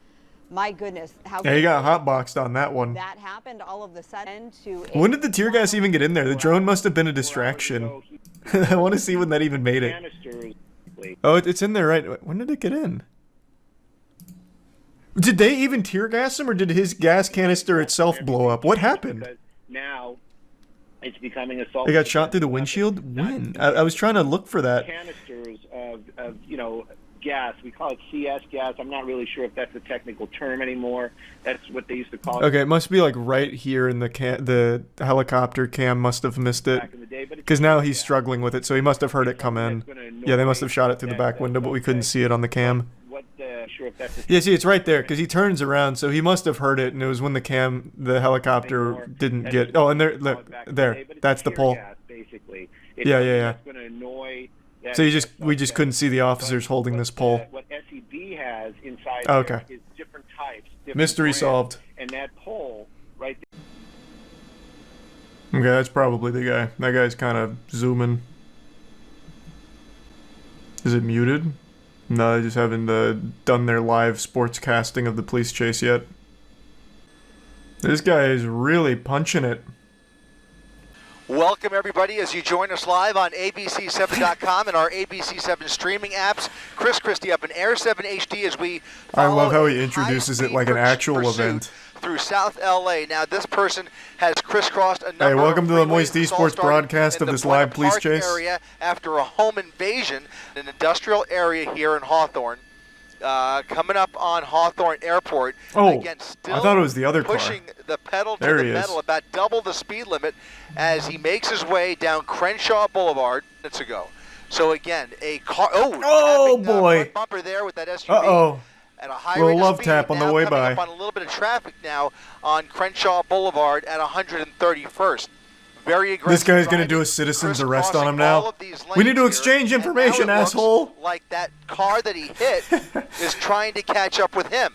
[SPEAKER 15] My goodness, how
[SPEAKER 1] Yeah, he got hotboxed on that one.
[SPEAKER 15] that happened all of the sudden to.
[SPEAKER 1] When did the tear gas even get in there? The drone must have been a distraction. I want to see when that even made it. Oh, it's in there, right? When did it get in? Did they even tear gas him, or did his gas canister itself blow up? What happened?
[SPEAKER 16] Now it's becoming a
[SPEAKER 1] They got shot through the windshield? When? I was trying to look for that.
[SPEAKER 16] Canisters of gas. We call it CS gas. I'm not really sure if that's a technical term anymore. That's what they used to call it.
[SPEAKER 1] Okay, it must be like right here in the helicopter. Cam must have missed it. Because now he's struggling with it, so he must have heard it come in. Yeah, they must have shot it through the back window, but we couldn't see it on the cam. Yeah, see, it's right there, because he turns around, so he must have heard it, and it was when the helicopter didn't get... Oh, and there, that's the pole. Yeah. So we just couldn't see the officers holding this pole.
[SPEAKER 16] What SEB has inside
[SPEAKER 1] okay.
[SPEAKER 16] is different types.
[SPEAKER 1] Mystery solved.
[SPEAKER 16] And that pole right
[SPEAKER 1] there. Okay, that's probably the guy. That guy's kind of zooming. Is it muted? No, they just haven't done their live sports casting of the police chase yet. This guy is really punching it.
[SPEAKER 2] Welcome, everybody, as you join us live on ABC7.com and our ABC7 streaming apps. Chris Christie up in Air 7 HD as we
[SPEAKER 1] I love how he introduces it like an actual event.
[SPEAKER 2] Through South LA. Now, this person has crisscrossed a number
[SPEAKER 1] Hey, welcome
[SPEAKER 2] of
[SPEAKER 1] to the Moist Esports broadcast of this live police chase.
[SPEAKER 2] Area after a home invasion in an industrial area here in Hawthorne. Coming up on Hawthorne Airport.
[SPEAKER 1] Oh,
[SPEAKER 2] again, still
[SPEAKER 1] I thought it was the other car.
[SPEAKER 2] Pushing the pedal to
[SPEAKER 1] there
[SPEAKER 2] the metal, about double the speed limit as he makes his way down Crenshaw Boulevard minutes ago. So again, a car.
[SPEAKER 1] Oh boy!
[SPEAKER 2] Front bumper there with that SUV.
[SPEAKER 1] Uh-oh.
[SPEAKER 2] At a high
[SPEAKER 1] little
[SPEAKER 2] rate
[SPEAKER 1] love
[SPEAKER 2] of speed,
[SPEAKER 1] tap on the way by.
[SPEAKER 2] Up on a little bit of traffic now on Crenshaw Boulevard at 131st. Very aggressive.
[SPEAKER 1] This guy's gonna do a citizen's arrest on him now. We need to exchange information, asshole.
[SPEAKER 2] Like that car that he hit is trying to catch up with him.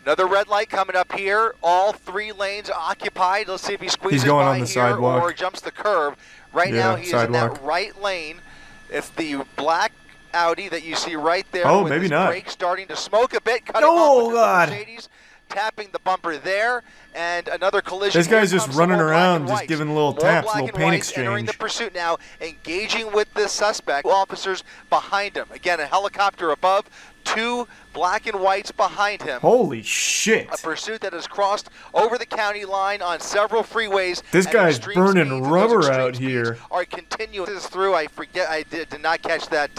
[SPEAKER 2] Another red light coming up here. All 3 lanes occupied. Let's see if he squeezes
[SPEAKER 1] going
[SPEAKER 2] by
[SPEAKER 1] on the
[SPEAKER 2] here
[SPEAKER 1] sidewalk.
[SPEAKER 2] or jumps the curb. Right now he's in that right lane. It's the black Audi that you see right there.
[SPEAKER 1] Oh,
[SPEAKER 2] with
[SPEAKER 1] maybe
[SPEAKER 2] his
[SPEAKER 1] not.
[SPEAKER 2] brakes starting to smoke a bit. Cutting
[SPEAKER 1] Oh,
[SPEAKER 2] off with
[SPEAKER 1] God.
[SPEAKER 2] the Mercedes, tapping the bumper there, and another collision.
[SPEAKER 1] This guy's
[SPEAKER 2] Here
[SPEAKER 1] just
[SPEAKER 2] comes
[SPEAKER 1] running
[SPEAKER 2] some more
[SPEAKER 1] around,
[SPEAKER 2] black and
[SPEAKER 1] just
[SPEAKER 2] whites.
[SPEAKER 1] giving little
[SPEAKER 2] More
[SPEAKER 1] taps,
[SPEAKER 2] black
[SPEAKER 1] little
[SPEAKER 2] and
[SPEAKER 1] paint
[SPEAKER 2] whites entering the
[SPEAKER 1] exchange.
[SPEAKER 2] pursuit now, engaging with this suspect. Officers behind him. Again, a helicopter above, 2 black and whites behind him.
[SPEAKER 1] Holy shit!
[SPEAKER 2] A pursuit that has crossed over the county line on several freeways.
[SPEAKER 1] This
[SPEAKER 2] at
[SPEAKER 1] guy's
[SPEAKER 2] extreme
[SPEAKER 1] burning
[SPEAKER 2] speeds, and
[SPEAKER 1] rubber
[SPEAKER 2] those extreme
[SPEAKER 1] out here.
[SPEAKER 2] speeds are continuing this through. I forget. I did not catch that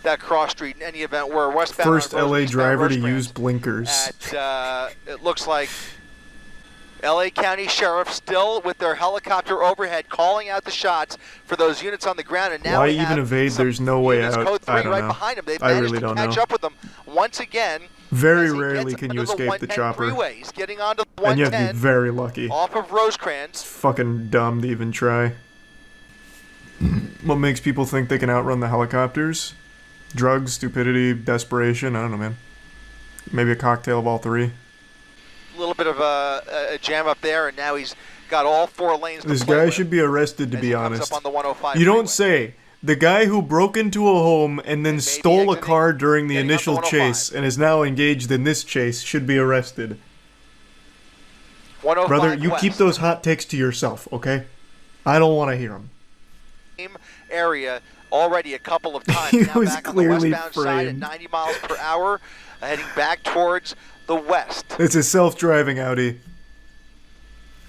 [SPEAKER 2] that cross street in any event. Where westbound.
[SPEAKER 1] First
[SPEAKER 2] on
[SPEAKER 1] LA driver to
[SPEAKER 2] Rosecrans
[SPEAKER 1] use blinkers.
[SPEAKER 2] At, it looks like LA County Sheriff still with their helicopter overhead calling out the shots for those units on the ground. And now
[SPEAKER 1] Why
[SPEAKER 2] we
[SPEAKER 1] even
[SPEAKER 2] have
[SPEAKER 1] evade?
[SPEAKER 2] some
[SPEAKER 1] There's no way
[SPEAKER 2] units,
[SPEAKER 1] out.
[SPEAKER 2] Code 3
[SPEAKER 1] I don't
[SPEAKER 2] right
[SPEAKER 1] know.
[SPEAKER 2] behind him. They've
[SPEAKER 1] I
[SPEAKER 2] managed
[SPEAKER 1] really
[SPEAKER 2] to
[SPEAKER 1] don't
[SPEAKER 2] catch
[SPEAKER 1] know.
[SPEAKER 2] up with them once again.
[SPEAKER 1] Very
[SPEAKER 2] as he
[SPEAKER 1] rarely
[SPEAKER 2] gets
[SPEAKER 1] can you
[SPEAKER 2] under the
[SPEAKER 1] escape the
[SPEAKER 2] 110
[SPEAKER 1] chopper.
[SPEAKER 2] freeway. He's getting onto the
[SPEAKER 1] And you have
[SPEAKER 2] 110
[SPEAKER 1] to be very lucky.
[SPEAKER 2] off of Rosecrans.
[SPEAKER 1] Fucking dumb to even try. What makes people think they can outrun the helicopters? Drugs, stupidity, desperation. I don't know, man. Maybe a cocktail of all 3.
[SPEAKER 2] A little bit of a jam up there, and now he's got all 4 lanes to
[SPEAKER 1] This
[SPEAKER 2] play
[SPEAKER 1] guy
[SPEAKER 2] with
[SPEAKER 1] should be arrested, to
[SPEAKER 2] as
[SPEAKER 1] be
[SPEAKER 2] he comes
[SPEAKER 1] honest.
[SPEAKER 2] up on the 105
[SPEAKER 1] You don't
[SPEAKER 2] freeway.
[SPEAKER 1] say. The guy who broke into a home and then stole a car during the initial chase and is now engaged in this chase should be arrested.
[SPEAKER 2] 105
[SPEAKER 1] Brother, you
[SPEAKER 2] west.
[SPEAKER 1] keep those hot takes to yourself, okay? I don't want to hear them.
[SPEAKER 2] Same area already a couple of times.
[SPEAKER 1] He
[SPEAKER 2] now
[SPEAKER 1] was
[SPEAKER 2] back
[SPEAKER 1] clearly
[SPEAKER 2] on the westbound side at
[SPEAKER 1] framed.
[SPEAKER 2] 90 miles per hour, heading back towards the west.
[SPEAKER 1] It's a self-driving Audi.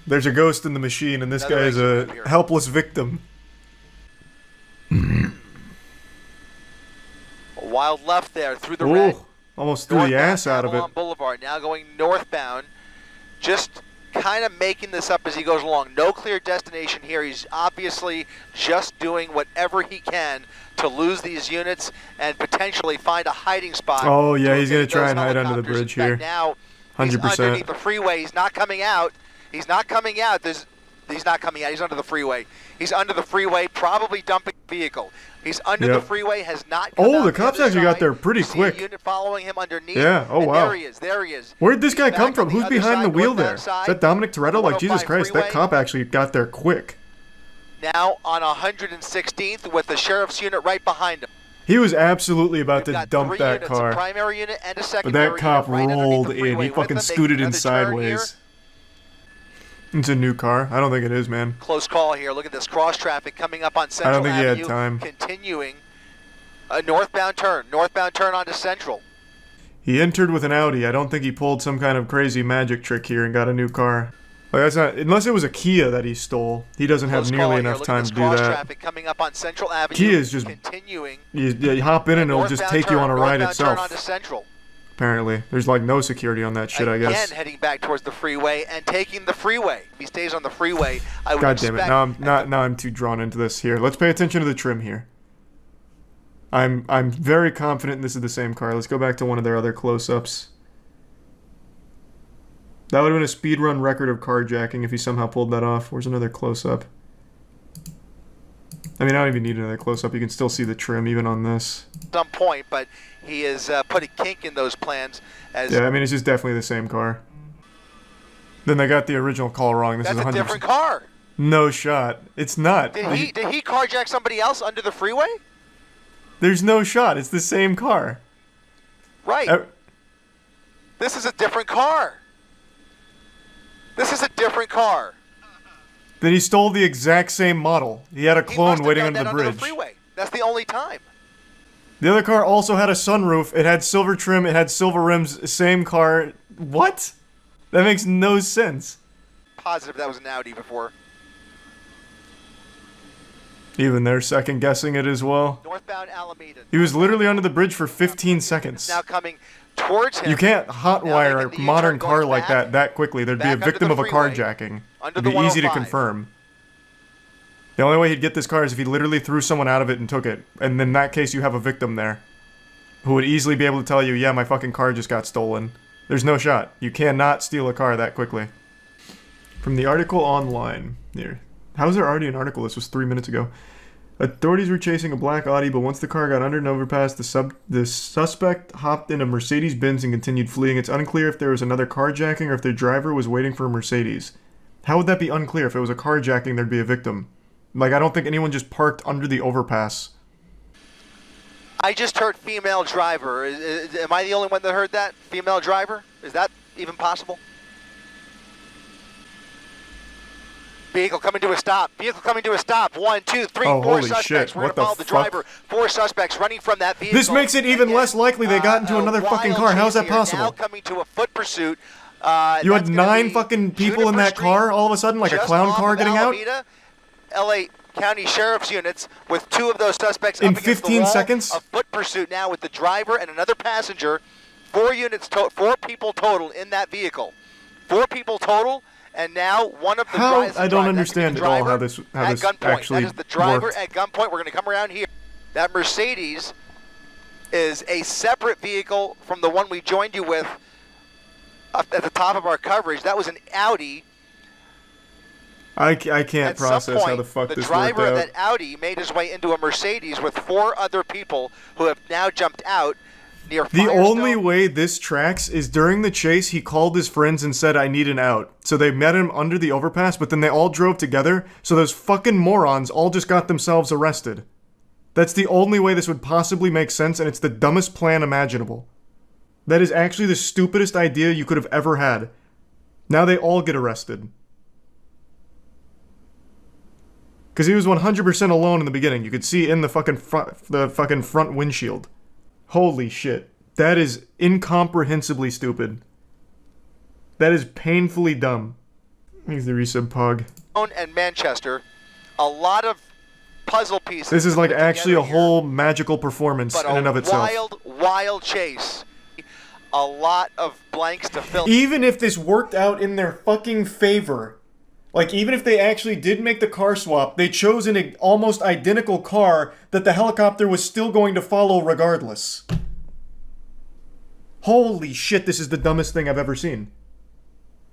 [SPEAKER 1] There's a ghost in the machine, and this
[SPEAKER 2] Another
[SPEAKER 1] guy is
[SPEAKER 2] exit
[SPEAKER 1] a
[SPEAKER 2] here.
[SPEAKER 1] helpless victim.
[SPEAKER 2] A wild left there through the
[SPEAKER 1] Ooh,
[SPEAKER 2] red.
[SPEAKER 1] almost threw the ass out of it.
[SPEAKER 2] Avalon Boulevard, now going northbound, just kind of making this up as he goes along. No clear destination here. He's obviously just doing whatever he can to lose these units and potentially find a hiding spot.
[SPEAKER 1] Oh, yeah, he's going
[SPEAKER 2] evade
[SPEAKER 1] to try
[SPEAKER 2] those
[SPEAKER 1] and hide under the
[SPEAKER 2] helicopters.
[SPEAKER 1] bridge
[SPEAKER 2] In fact,
[SPEAKER 1] here.
[SPEAKER 2] now he's
[SPEAKER 1] 100%.
[SPEAKER 2] underneath the freeway. He's not coming out. He's not coming out. There's He's not coming out. He's under the freeway. He's under the freeway, probably dumping vehicle. He's under the freeway, has not come out
[SPEAKER 1] the cops actually got there pretty quick.
[SPEAKER 2] A unit following him underneath.
[SPEAKER 1] Yeah, oh wow.
[SPEAKER 2] There he is, there he is.
[SPEAKER 1] Where'd this guy come from? Who's behind the wheel there?
[SPEAKER 2] Is
[SPEAKER 1] Is that Dominic Toretto? Like, Jesus Christ, that cop actually got there quick.
[SPEAKER 2] Now on 116th with the sheriff's unit right behind him.
[SPEAKER 1] He was absolutely about to dump that
[SPEAKER 2] units,
[SPEAKER 1] car.
[SPEAKER 2] A primary unit and a
[SPEAKER 1] But
[SPEAKER 2] secondary
[SPEAKER 1] that cop
[SPEAKER 2] unit right
[SPEAKER 1] rolled
[SPEAKER 2] underneath the
[SPEAKER 1] in. He
[SPEAKER 2] freeway
[SPEAKER 1] fucking
[SPEAKER 2] with them.
[SPEAKER 1] scooted in
[SPEAKER 2] Another turn here.
[SPEAKER 1] sideways. It's a new car. I don't think it is, man.
[SPEAKER 2] Close call here. Look at this cross traffic coming up on
[SPEAKER 1] I
[SPEAKER 2] Central
[SPEAKER 1] don't think he had
[SPEAKER 2] Avenue.
[SPEAKER 1] time.
[SPEAKER 2] Continuing a northbound turn onto Central.
[SPEAKER 1] He entered with an Audi. I don't think he pulled some kind of crazy magic trick here and got a new car. Like, that's not, unless it was a Kia that he stole. He doesn't have nearly enough time to do that.
[SPEAKER 2] Traffic coming up on Central Avenue.
[SPEAKER 1] Kia is just
[SPEAKER 2] continuing.
[SPEAKER 1] You hop in and it'll just take you on a ride itself.
[SPEAKER 2] Turn onto Central.
[SPEAKER 1] Apparently, there's like no security on that shit. I guess.
[SPEAKER 2] Again, heading back towards the freeway and taking the freeway. If he stays on the freeway, I would
[SPEAKER 1] God damn it!
[SPEAKER 2] expect
[SPEAKER 1] Now I'm too drawn into this. Here, let's pay attention to the trim here. I'm very confident this is the same car. Let's go back to one of their other close-ups. That would have been a speedrun record of carjacking if he somehow pulled that off. Where's another close-up? I mean, I don't even need another close-up. You can still see the trim even on this.
[SPEAKER 2] some point, but he has put a kink in those plans. As
[SPEAKER 1] Yeah, I mean, it's just definitely the same car. Then they got the original call wrong. This
[SPEAKER 2] that's
[SPEAKER 1] is
[SPEAKER 2] a
[SPEAKER 1] 100%.
[SPEAKER 2] different car.
[SPEAKER 1] No shot. It's not.
[SPEAKER 2] Did he carjack somebody else under the freeway?
[SPEAKER 1] There's no shot. It's the same car.
[SPEAKER 2] Right. This is a different car. This is a different car.
[SPEAKER 1] Then he stole the exact same model. He had a clone waiting under the bridge.
[SPEAKER 2] Freeway. That's the only time.
[SPEAKER 1] The other car also had a sunroof. It had silver trim. It had silver rims. Same car. What? That makes no sense.
[SPEAKER 2] Positive that was an Audi before.
[SPEAKER 1] Even they're second guessing it as well.
[SPEAKER 2] Northbound Alameda.
[SPEAKER 1] He was literally under the bridge for 15 seconds.
[SPEAKER 2] Now coming towards him.
[SPEAKER 1] You can't hotwire a modern car like that quickly. There'd be a victim of a carjacking. It'd be easy to confirm. The only way he'd get this car is if he literally threw someone out of it and took it. And in that case, you have a victim there who would easily be able to tell you, yeah, my fucking car just got stolen. There's no shot. You cannot steal a car that quickly. From the article online. Here. How is there already an article? This was 3 minutes ago. Authorities were chasing a black Audi, but once the car got under an overpass, the suspect hopped in a Mercedes-Benz and continued fleeing. It's unclear if there was another carjacking or if the driver was waiting for a Mercedes. How would that be unclear? If it was a carjacking, there'd be a victim. Like, I don't think anyone just parked under the overpass.
[SPEAKER 2] I just heard female driver. Am I the only one that heard that? Female driver? Is that even possible? Vehicle coming to a stop. Vehicle coming to a stop. 1, 2, 3, 4 suspects.
[SPEAKER 1] Shit.
[SPEAKER 2] We're
[SPEAKER 1] What
[SPEAKER 2] gonna follow
[SPEAKER 1] the
[SPEAKER 2] the
[SPEAKER 1] fuck?
[SPEAKER 2] driver. 4 suspects running from that vehicle.
[SPEAKER 1] This makes it even less likely they got into another fucking car. How is that possible?
[SPEAKER 2] Now coming to a foot pursuit.
[SPEAKER 1] You had 9 fucking people in that car all of a sudden, like a clown car getting out?
[SPEAKER 2] LA County Sheriff's units with 2 of those suspects
[SPEAKER 1] in
[SPEAKER 2] up against
[SPEAKER 1] 15
[SPEAKER 2] the wall.
[SPEAKER 1] seconds?
[SPEAKER 2] A foot pursuit now with the driver and another passenger. 4 people total in that vehicle. 4 people total. And now one of the drivers.
[SPEAKER 1] I don't understand at all how this actually
[SPEAKER 2] That is the driver
[SPEAKER 1] worked.
[SPEAKER 2] at gunpoint. We're going to come around here. That Mercedes is a separate vehicle from the one we joined you with at the top of our coverage. That was an Audi.
[SPEAKER 1] I can't process how the fuck this worked out.
[SPEAKER 2] The driver of that Audi made his way into a Mercedes with 4 other people who have now jumped out near
[SPEAKER 1] The only way this tracks is during the chase, he called his friends and said, I need an out. So they met him under the overpass, but then they all drove together, so those fucking morons all just got themselves arrested. That's the only way this would possibly make sense, and it's the dumbest plan imaginable. That is actually the stupidest idea you could have ever had. Now they all get arrested. Because he was 100% alone in the beginning. You could see in the fucking front windshield. Holy shit. That is incomprehensibly stupid. That is painfully dumb. Here's the resub pog.
[SPEAKER 2] And Manchester, a lot of puzzle pieces.
[SPEAKER 1] This is like actually a whole magical performance
[SPEAKER 2] but
[SPEAKER 1] in and of itself.
[SPEAKER 2] Wild chase. A lot of blanks to fill.
[SPEAKER 1] Even if this worked out in their fucking favor, like even if they actually did make the car swap, they chose an almost identical car that the helicopter was still going to follow regardless. Holy shit, this is the dumbest thing I've ever seen.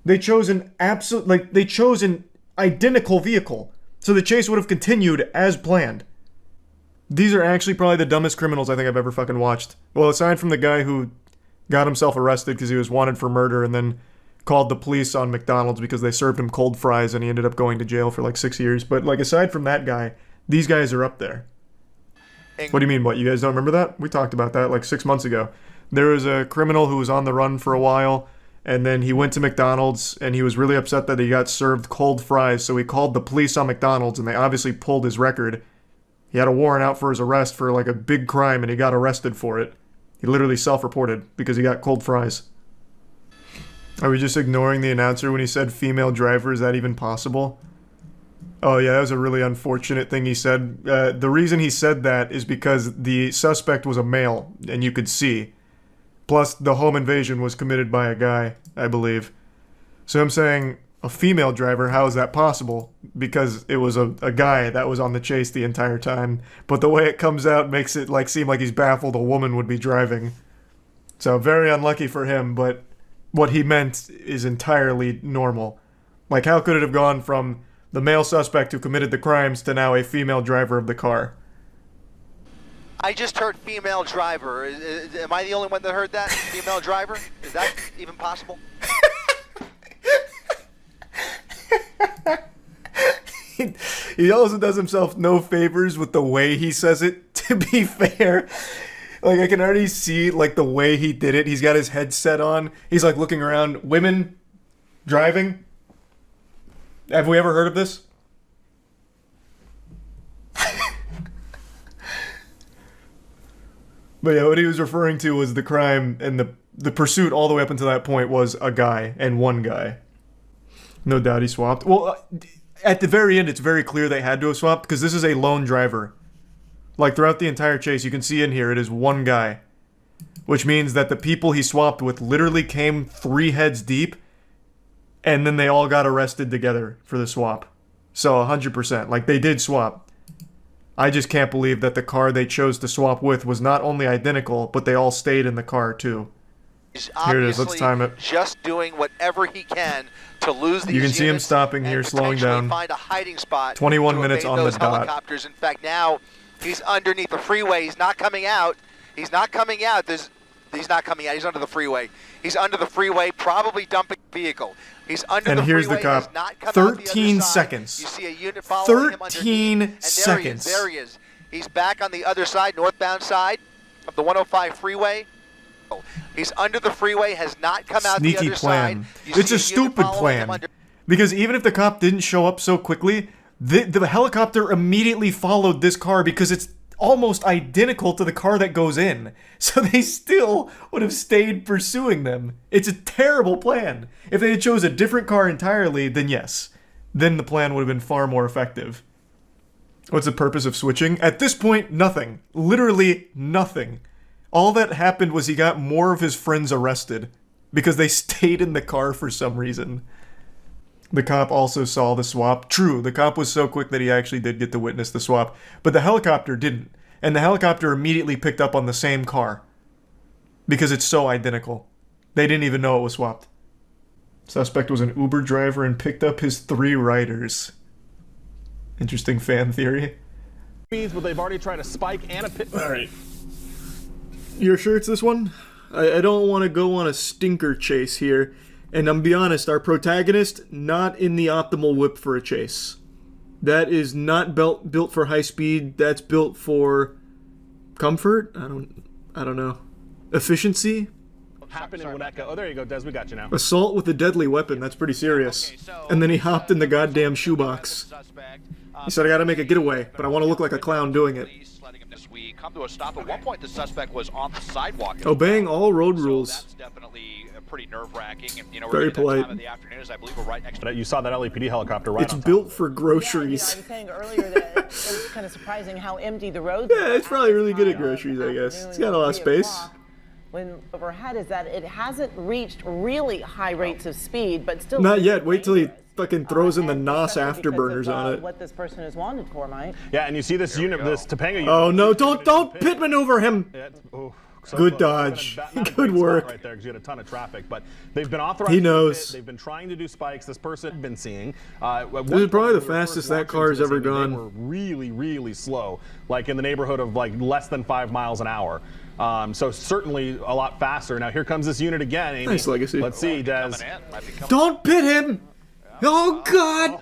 [SPEAKER 1] They chose an identical vehicle. So the chase would have continued as planned. These are actually probably the dumbest criminals I think I've ever fucking watched. Well, aside from the guy who got himself arrested because he was wanted for murder and then called the police on McDonald's because they served him cold fries and he ended up going to jail for like 6 years. But like aside from that guy, these guys are up there. What do you mean, what? You guys don't remember that? We talked about that like 6 months ago. There was a criminal who was on the run for a while, and then he went to McDonald's, and he was really upset that he got served cold fries, so he called the police on McDonald's, and they obviously pulled his record. He had a warrant out for his arrest for like a big crime, and he got arrested for it. He literally self-reported because he got cold fries. Are we just ignoring the announcer when he said female driver? Is that even possible? Oh yeah, that was a really unfortunate thing he said. The reason he said that is because the suspect was a male, and you could see. Plus, the home invasion was committed by a guy, I believe. So I'm saying, a female driver, how is that possible? Because it was a guy that was on the chase the entire time. But the way it comes out makes it like seem like he's baffled a woman would be driving. So very unlucky for him, but what he meant is entirely normal. Like, how could it have gone from the male suspect who committed the crimes to now a female driver of the car?
[SPEAKER 2] I just heard female driver. Am I the only one that heard that? Female driver? Is that even possible?
[SPEAKER 1] He also does himself no favors with the way he says it, to be fair. Like, I can already see, like, the way he did it. He's got his headset on. He's, like, looking around. Women driving? Have we ever heard of this? But yeah, what he was referring to was the crime, and the pursuit all the way up until that point was a guy, and one guy. No doubt he swapped. Well, at the very end, it's very clear they had to have swapped, because this is a lone driver. Like, throughout the entire chase, you can see in here, it is one guy. Which means that the people he swapped with literally came 3 heads deep, and then they all got arrested together for the swap. So, 100%. Like, they did swap. I just can't believe that the car they chose to swap with was not only identical, but they all stayed in the car, too.
[SPEAKER 2] He's
[SPEAKER 1] here it is, let's time it.
[SPEAKER 2] Just doing whatever he can to lose these
[SPEAKER 1] You can see him stopping here, slowing down.
[SPEAKER 2] Find a hiding spot
[SPEAKER 1] 21 minutes on the dot.
[SPEAKER 2] Helicopters. In fact, now he's underneath the freeway. He's not coming out. He's not coming out. He's not coming out. He's under the freeway. He's under the freeway, probably dumping the vehicle. He's under
[SPEAKER 1] and
[SPEAKER 2] the
[SPEAKER 1] here's
[SPEAKER 2] freeway.
[SPEAKER 1] The cop. 13 seconds.
[SPEAKER 2] You see a unit following him underneath.
[SPEAKER 1] 13 seconds.
[SPEAKER 2] There he is. He's back on the other side, northbound side of the 105 freeway. He's under the freeway, has not come out the other
[SPEAKER 1] plan.
[SPEAKER 2] side.
[SPEAKER 1] It's a stupid plan. Because even if the cop didn't show up so quickly, the helicopter immediately followed this car because it's almost identical to the car that goes in. So they still would have stayed pursuing them. It's a terrible plan. If they had chose a different car entirely, then yes. Then the plan would have been far more effective. What's the purpose of switching? At this point, nothing. Literally nothing. All that happened was he got more of his friends arrested because they stayed in the car for some reason. The cop also saw the swap. True, the cop was so quick that he actually did get to witness the swap, but the helicopter didn't. And the helicopter immediately picked up on the same car because it's so identical. They didn't even know it was swapped. Suspect was an Uber driver and picked up his 3 riders. Interesting fan theory.
[SPEAKER 21] But they've already tried a spike and a pit.
[SPEAKER 1] All right. You're sure it's this one? I don't want to go on a stinker chase here. And I'm be honest, our protagonist, not in the optimal whip for a chase. That is not built for high speed. That's built for comfort? I don't know. Efficiency?
[SPEAKER 21] Happened in Winnetka. Oh, there you go, Des. We got you now.
[SPEAKER 1] Assault with a deadly weapon. That's pretty serious. Okay, so, and then he hopped in the goddamn shoebox. He said, I gotta make a getaway, but I want to look like a clown doing it.
[SPEAKER 22] We come to a stop. At one point, the suspect was on the sidewalk.
[SPEAKER 1] Obeying all road rules.
[SPEAKER 22] That's definitely pretty nerve-wracking. And, you know,
[SPEAKER 1] very polite.
[SPEAKER 22] Time of the afternoon is, I believe, we're right next to
[SPEAKER 21] you saw that LAPD helicopter right
[SPEAKER 1] It's built for groceries.
[SPEAKER 23] Yeah, I was saying earlier that it was kind of surprising how empty the roads
[SPEAKER 1] were. Yeah, it's probably really good at groceries, I guess. It's got a lot of space.
[SPEAKER 23] When overhead is that it hasn't reached really high rates of speed, but still.
[SPEAKER 1] Not yet. Wait till he fucking throws in the NOS afterburners on it.
[SPEAKER 23] What this person is wanted for, Mike.
[SPEAKER 21] Yeah, and you see this unit, this Topanga unit.
[SPEAKER 1] Oh no! Don't pit maneuver him.
[SPEAKER 21] Yeah, So
[SPEAKER 1] Good
[SPEAKER 21] close.
[SPEAKER 1] dodge.
[SPEAKER 21] Not a
[SPEAKER 1] Good
[SPEAKER 21] great spot
[SPEAKER 1] work.
[SPEAKER 21] right there because you had a ton of traffic, but they've been authorized.
[SPEAKER 1] He knows.
[SPEAKER 21] They've been trying to do spikes. This person had been seeing.
[SPEAKER 1] This is probably the fastest that car has ever gone.
[SPEAKER 21] They were really, really slow, like in the neighborhood of like less than 5 miles an hour. So certainly a lot faster. Now here comes this unit again, Amy.
[SPEAKER 1] Nice legacy.
[SPEAKER 21] Let's see, Des.
[SPEAKER 1] Don't pit him! Oh, God!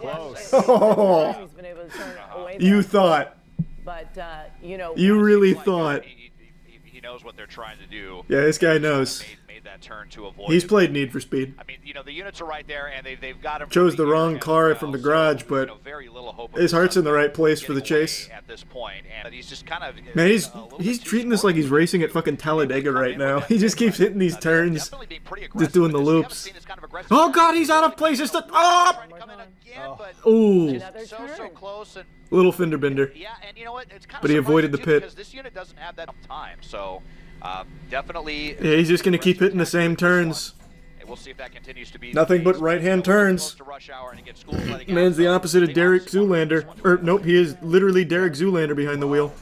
[SPEAKER 21] Close.
[SPEAKER 1] Oh. You thought.
[SPEAKER 23] But, you know.
[SPEAKER 1] You really thought.
[SPEAKER 22] He knows what they're trying to do.
[SPEAKER 1] Yeah, this guy knows.
[SPEAKER 22] Made that turn to avoid
[SPEAKER 1] He's
[SPEAKER 22] it.
[SPEAKER 1] played Need for Speed.
[SPEAKER 22] I mean, you know, the units are right there, and they've got him.
[SPEAKER 1] Chose the wrong car from the garage, but his heart's in the right place for the chase.
[SPEAKER 22] At this point, and he's just kind of.
[SPEAKER 1] Man, he's treating this like he's racing at fucking Talladega right now. He just keeps hitting these turns, just doing the loops. Oh God, he's out of place. It's the ooh,
[SPEAKER 22] so close and.
[SPEAKER 1] Little fender bender.
[SPEAKER 22] Yeah, and you know what? It's kind
[SPEAKER 1] but he avoided the pit.
[SPEAKER 22] Because this unit doesn't have that time, so definitely.
[SPEAKER 1] Yeah, he's just gonna keep hitting the same turns.
[SPEAKER 22] We'll see if that continues to be
[SPEAKER 1] nothing but right-hand turns. Man's the opposite of Derek Zoolander. Or nope, he is literally Derek Zoolander behind the wheel.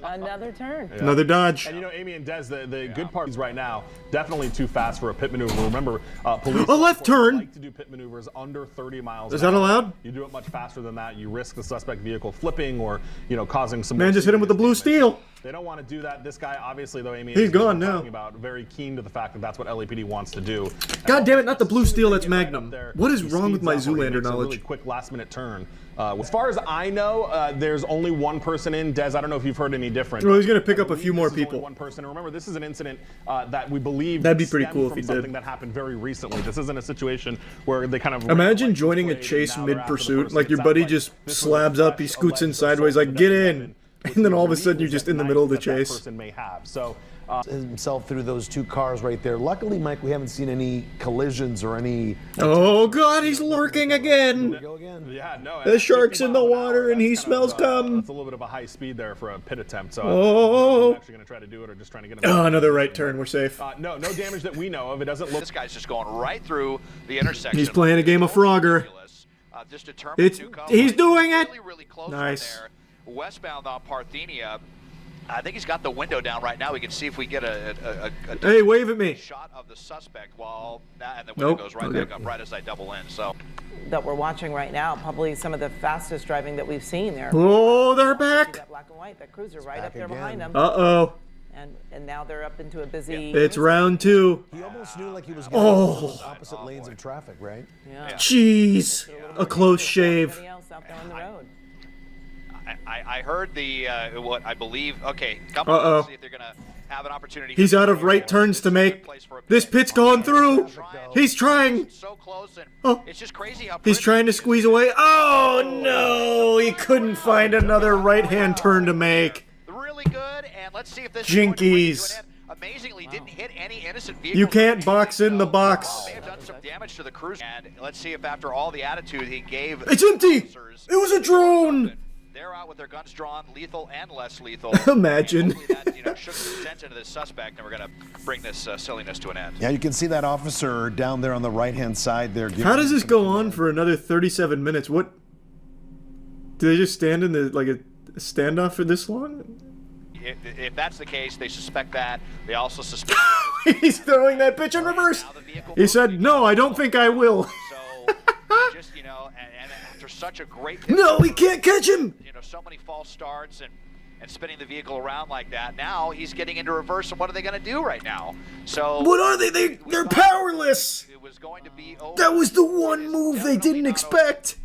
[SPEAKER 23] Another turn.
[SPEAKER 21] Yeah.
[SPEAKER 1] Another dodge.
[SPEAKER 21] And you know, Amy and Des, the good part is right now, definitely too fast for a pit maneuver. Remember, police
[SPEAKER 1] a left turn.
[SPEAKER 21] like to do pit maneuvers under 30 miles
[SPEAKER 1] Is
[SPEAKER 21] an
[SPEAKER 1] that
[SPEAKER 21] hour.
[SPEAKER 1] allowed?
[SPEAKER 21] You do it much faster than that, you risk the suspect vehicle flipping or, you know, causing some.
[SPEAKER 1] Man just hit him with the blue steel.
[SPEAKER 21] They don't want to do that. This guy, obviously, though, Amy,
[SPEAKER 1] he's
[SPEAKER 21] is
[SPEAKER 1] gone now.
[SPEAKER 21] About, very keen to the fact that that's what LAPD wants to do.
[SPEAKER 1] God damn it, not the blue steel, that's Magnum. What is wrong with my Zoolander knowledge?
[SPEAKER 21] Really quick last-minute turn. As far as I know, there's only one person in. Des, I don't know if you've heard any different.
[SPEAKER 1] Well, he's going to pick up a few more people.
[SPEAKER 21] One person. And remember, this is an incident that we believe
[SPEAKER 1] that'd be pretty cool if he did.
[SPEAKER 21] Something that happened very recently. This isn't a situation where they kind of
[SPEAKER 1] imagine joining a chase mid-pursuit, like your buddy just slabs up, he scoots in sideways, like get in, and then all of a sudden you're just in the middle of the chase.
[SPEAKER 21] Person may have. So.
[SPEAKER 3] Himself through those two cars right there. Luckily, Mike, we haven't seen any collisions or any.
[SPEAKER 1] Oh God, he's lurking again.
[SPEAKER 21] Yeah, no.
[SPEAKER 1] The shark's in the water and he smells cum.
[SPEAKER 21] That's a little bit of a high speed there for a pit attempt. So
[SPEAKER 1] I'm
[SPEAKER 21] actually going to try to do it or just trying to get him.
[SPEAKER 1] Oh, another right turn. We're safe.
[SPEAKER 21] No damage that we know of. It doesn't look.
[SPEAKER 22] This guy's just going right through the intersection.
[SPEAKER 1] He's playing a game of Frogger. He's doing it.
[SPEAKER 22] Really close
[SPEAKER 1] nice.
[SPEAKER 22] Right there. Westbound on Parthenia. I think he's got the window down right now. We can see if we get a
[SPEAKER 1] hey, wave at me.
[SPEAKER 22] Shot of the suspect while and the window goes right back up right as I double in. So
[SPEAKER 23] that we're watching right now, probably some of the fastest driving that we've seen there.
[SPEAKER 1] Oh, they're back.
[SPEAKER 23] That black and white, that cruiser right up there behind them.
[SPEAKER 1] Uh-oh.
[SPEAKER 23] And now they're up into a busy.
[SPEAKER 1] It's round 2.
[SPEAKER 3] He almost knew like he was going opposite lanes of traffic, right?
[SPEAKER 23] Yeah.
[SPEAKER 1] Jeez, a close shave.
[SPEAKER 22] I heard the what I believe. Okay, see if they're gonna have an opportunity.
[SPEAKER 1] He's out of right turns to make. This pit's going through. He's trying. Oh,
[SPEAKER 22] it's just crazy how
[SPEAKER 1] he's trying to squeeze away. Oh no, he couldn't find another right-hand turn to make.
[SPEAKER 22] Really good, and let's see if this
[SPEAKER 1] Jinkies.
[SPEAKER 22] Amazingly, didn't hit any innocent vehicles.
[SPEAKER 1] You can't box in the box.
[SPEAKER 22] May have done some damage to the cruiser. And let's see if after all the attitude he gave.
[SPEAKER 1] It's empty. It was a drone.
[SPEAKER 22] They're out with their guns drawn, lethal and less lethal.
[SPEAKER 1] Imagine.
[SPEAKER 22] That, shook the sense into this suspect, and we're going to bring this silliness to an end.
[SPEAKER 3] Yeah, you can see that officer down there on the right-hand side there.
[SPEAKER 1] How does this go on for another 37 minutes? What? Do they just stand in the a standoff for this long?
[SPEAKER 22] If that's the case, they suspect that. They also suspect.
[SPEAKER 1] He's throwing that bitch in reverse. He said, "No, I don't think I will."
[SPEAKER 22] So, just and after such a great.
[SPEAKER 1] No, we can't catch him.
[SPEAKER 22] So many false starts and spinning the vehicle around like that. Now he's getting into reverse, and what are they going to do right now? So.
[SPEAKER 1] What are they? They're powerless.
[SPEAKER 22] It was going to be over.
[SPEAKER 1] That was the one move they didn't expect.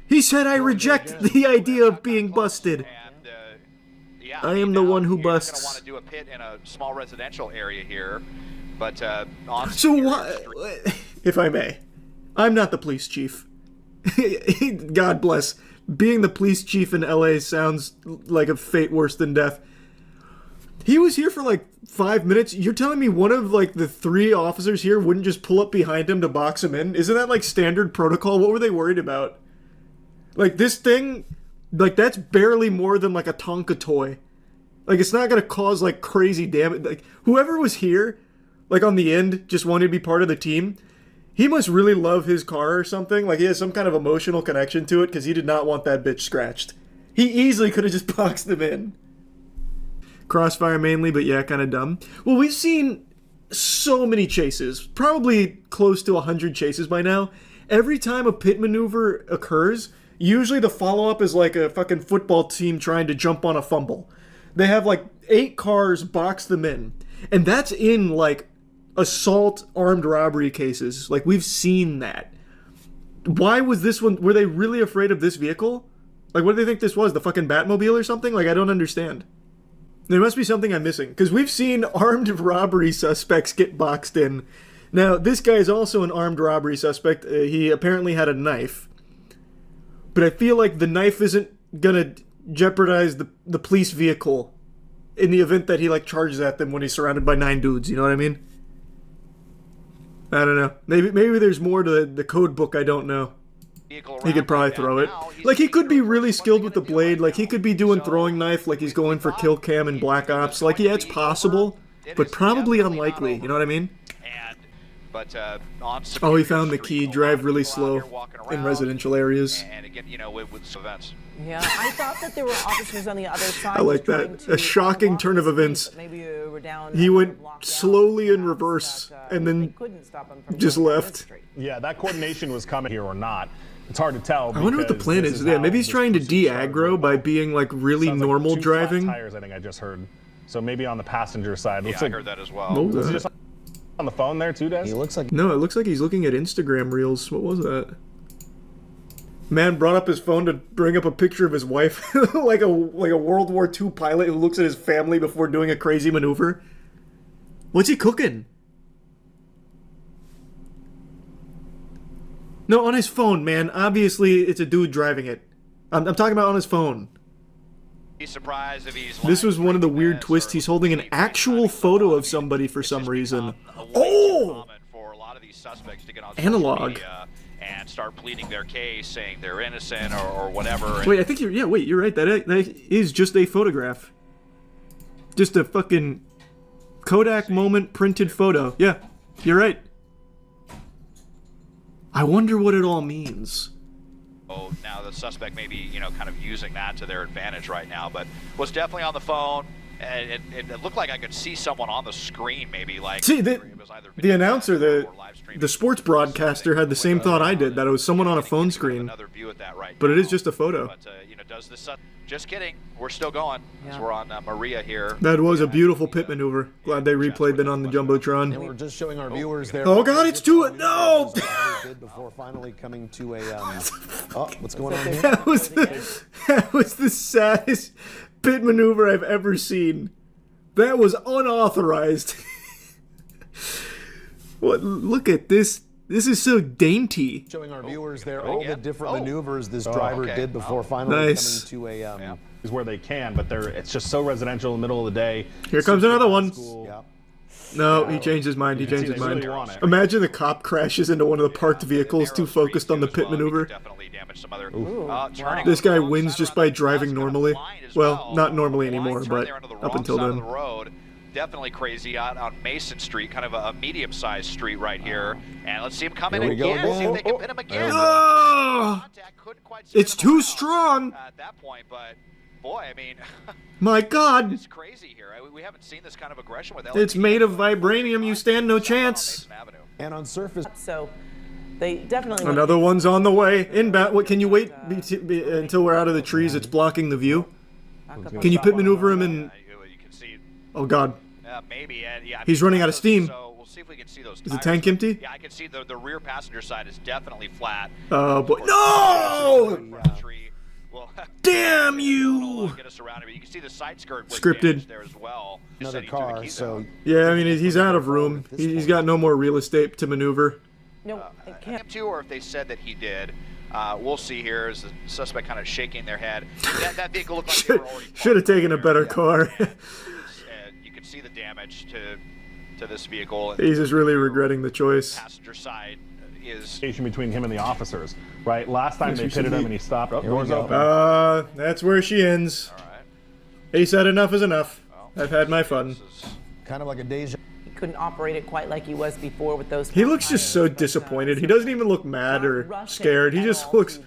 [SPEAKER 1] He said, "I reject the idea of being busted." I am the one who busts.
[SPEAKER 22] Going to want to do a pit in a small residential area here, but
[SPEAKER 1] so why, if I may, I'm not the police chief. God bless. Being the police chief in LA sounds like a fate worse than death. He was here for like 5 minutes. You're telling me one of like the 3 officers here wouldn't just pull up behind him to box him in? Isn't that like standard protocol? What were they worried about? Like this thing, like that's barely more than like a Tonka toy. Like it's not gonna cause like crazy damage. Like whoever was here, like on the end, just wanted to be part of the team. He must really love his car or something. Like he has some kind of emotional connection to it because he did not want that bitch scratched. He easily could have just boxed him in. Crossfire mainly, but yeah, kind of dumb. Well, we've seen so many chases, probably close to 100 chases by now. Every time a pit maneuver occurs, usually the follow-up is like a fucking football team trying to jump on a fumble. They have like 8 cars box them in. And that's in like assault armed robbery cases. Like, we've seen that. Why was this one? Were they really afraid of this vehicle? Like, what do they think this was? The fucking Batmobile or something? Like, I don't understand. There must be something I'm missing. Because we've seen armed robbery suspects get boxed in. Now, this guy is also an armed robbery suspect. He apparently had a knife. But I feel like the knife isn't gonna jeopardize the police vehicle in the event that he, like, charges at them when he's surrounded by 9 dudes. You know what I mean? I don't know. Maybe there's more to the code book I don't know. He could probably throw it. Like, he could be really skilled with the blade. Like, he could be doing throwing knife like he's going for kill cam in Black Ops. Like, yeah, it's possible, but probably unlikely. You know what I mean?
[SPEAKER 22] But
[SPEAKER 1] Oh, he found the key. Drive really slow in residential areas.
[SPEAKER 22] And again, you know, with events.
[SPEAKER 23] Yeah, I thought that there were officers on the other side.
[SPEAKER 1] I like that. A shocking turn of events. He went slowly in reverse and then just left.
[SPEAKER 21] Yeah, that coordination was coming here or not. It's hard to tell.
[SPEAKER 1] I wonder what the plan is. Yeah, maybe he's trying to de-aggro by being like really normal
[SPEAKER 21] like 2
[SPEAKER 1] driving.
[SPEAKER 21] flat tires, I think I just heard. So maybe on the passenger side.
[SPEAKER 22] Yeah, I heard that as well.
[SPEAKER 1] What was
[SPEAKER 21] Was he
[SPEAKER 1] that?
[SPEAKER 21] just on the phone there too, Des?
[SPEAKER 3] He looks like
[SPEAKER 1] No, it looks like he's looking at Instagram reels. What was that? Man brought up his phone to bring up a picture of his wife, like a World War II pilot who looks at his family before doing a crazy maneuver. What's he cooking? No, on his phone, man. Obviously, it's a dude driving it. I'm talking about on his phone.
[SPEAKER 22] Be surprised if he's
[SPEAKER 1] This was one of the weird twists. He's holding an actual photo of somebody for some reason. Oh!
[SPEAKER 22] For a lot of these suspects to get on
[SPEAKER 1] Analog.
[SPEAKER 22] social media and start pleading their case, saying they're innocent or whatever.
[SPEAKER 1] Wait, I think you're... Yeah, wait, you're right. That is just a photograph. Just a fucking Kodak moment printed photo. Yeah, you're right. I wonder what it all means.
[SPEAKER 22] Oh, now the suspect may be, you know, kind of using that to their advantage right now, but was definitely on the phone, and it looked like I could see someone on the screen, maybe like.
[SPEAKER 1] See, the announcer, the sports broadcaster had the same thought I did, that it was someone on a phone screen. But it is just a photo.
[SPEAKER 22] But you know, does this? Just kidding. We're still going. Yeah. We're on Maria here.
[SPEAKER 1] That was a beautiful pit maneuver. Glad they replayed that on the Jumbotron.
[SPEAKER 3] And we're just showing our viewers there.
[SPEAKER 1] Oh God, it's to it! No!
[SPEAKER 3] Did before finally coming to a. Oh, what's going on here?
[SPEAKER 1] That was the saddest pit maneuver I've ever seen. That was unauthorized. What? Look at this. This is so dainty.
[SPEAKER 3] Showing our viewers there all the different maneuvers this driver did before finally coming to a.
[SPEAKER 21] Is where they can, but it's just so residential in the middle of the day.
[SPEAKER 1] Here comes another one.
[SPEAKER 3] Yeah.
[SPEAKER 1] No, he changed his mind. He changed his mind. Imagine the cop crashes into one of the parked vehicles too focused on the pit maneuver. This guy wins just by driving normally. Well, not normally anymore, but up until then.
[SPEAKER 22] Definitely crazy on Mason Street, kind of a medium-sized street right here. And let's see him come in again. See if they can pin him again.
[SPEAKER 1] Oh, it's too strong.
[SPEAKER 22] At that point, but boy, I mean,
[SPEAKER 1] my God,
[SPEAKER 22] it's crazy here. We haven't seen this kind of aggression with LAPD.
[SPEAKER 1] It's made of vibranium. You stand no chance.
[SPEAKER 3] And on surface,
[SPEAKER 23] so they definitely.
[SPEAKER 1] Another one's on the way. Inbound. What? Can you wait until we're out of the trees? It's blocking the view. Can you pit maneuver him in? Oh God.
[SPEAKER 22] Maybe. Yeah,
[SPEAKER 1] he's running out of steam.
[SPEAKER 22] So we'll see if we can see those
[SPEAKER 1] tires. Is the tank empty?
[SPEAKER 22] Yeah, I can see the rear passenger side is definitely flat.
[SPEAKER 1] Oh boy! No! Damn you!
[SPEAKER 22] Get us around, but you can see the side skirt was
[SPEAKER 1] scripted
[SPEAKER 22] there as well.
[SPEAKER 3] Another car. So
[SPEAKER 1] yeah, I mean he's out of room. He's got no more real estate to maneuver.
[SPEAKER 23] No, I can't.
[SPEAKER 22] Or if they said that he did. We'll see here as the suspect kind of shaking their head. That vehicle looked like they were already
[SPEAKER 1] should have taken a better car.
[SPEAKER 22] You can see the damage to this vehicle.
[SPEAKER 1] He's just really regretting the choice.
[SPEAKER 22] Passenger side is
[SPEAKER 21] between him and the officers, right? Last time they pitted him and he stopped. Oh, doors open.
[SPEAKER 1] That's where she ends.
[SPEAKER 22] All right.
[SPEAKER 1] He said enough is enough. I've had my fun.
[SPEAKER 3] Kind of like a deja.
[SPEAKER 23] couldn't operate it quite like he was before with those.
[SPEAKER 1] He looks just so disappointed. He doesn't even look mad or scared. He just looks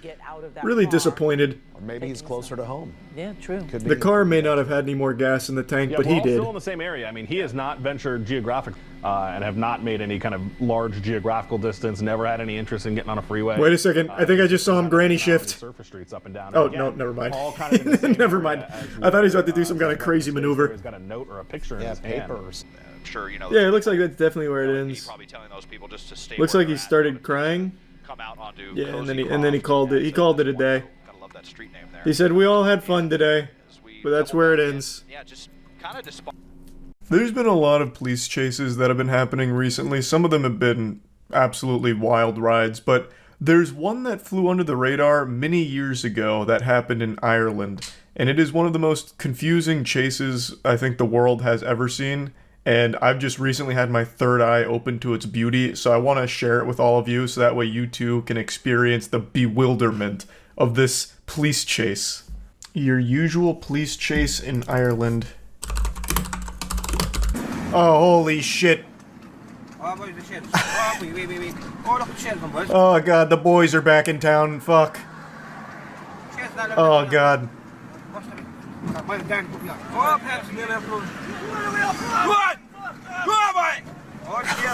[SPEAKER 1] really disappointed.
[SPEAKER 3] Or maybe he's closer to home.
[SPEAKER 23] Yeah, true.
[SPEAKER 1] The car may not have had any more gas in the tank,
[SPEAKER 21] Yeah,
[SPEAKER 1] but
[SPEAKER 21] we're
[SPEAKER 1] he
[SPEAKER 21] all
[SPEAKER 1] did.
[SPEAKER 21] still in the same area. I mean, he has not ventured geographic and have not made any kind of large geographical distance, never had any interest in getting on a freeway.
[SPEAKER 1] Wait a second. I think I just saw him granny shift.
[SPEAKER 21] Surface streets up and down.
[SPEAKER 1] Oh,
[SPEAKER 21] And again,
[SPEAKER 1] no, never mind.
[SPEAKER 21] all kind of in the same
[SPEAKER 1] Never
[SPEAKER 21] area
[SPEAKER 1] mind.
[SPEAKER 21] as
[SPEAKER 1] I thought he was
[SPEAKER 21] the,
[SPEAKER 1] about to do some kind of crazy maneuver.
[SPEAKER 21] He's got a note or a picture in
[SPEAKER 3] Yeah,
[SPEAKER 21] his hand.
[SPEAKER 3] papers.
[SPEAKER 22] I'm sure, you know.
[SPEAKER 1] Yeah, it looks like that's definitely where it ends.
[SPEAKER 22] Probably telling those people just to stay
[SPEAKER 1] Looks
[SPEAKER 22] where
[SPEAKER 1] like he
[SPEAKER 22] they're at.
[SPEAKER 1] started crying.
[SPEAKER 22] Come out onto
[SPEAKER 1] Yeah, and
[SPEAKER 22] Cozy
[SPEAKER 1] then he called it. He called it a day.
[SPEAKER 22] Gotta love that street name there.
[SPEAKER 1] He said we all had fun today, but that's where it ends.
[SPEAKER 22] Yeah, just kind of despite.
[SPEAKER 1] There's been a lot of police chases that have been happening recently. Some of them have been absolutely wild rides, but there's one that flew under the radar many years ago that happened in Ireland, and it is one of the most confusing chases I think the world has ever seen, and I've just recently had my third eye open to its beauty, so I want to share it with all of you so that way you too can experience the bewilderment of this police chase. Your usual police chase in Ireland. Oh, holy shit. Oh god, the boys are back in town. Fuck. Oh god.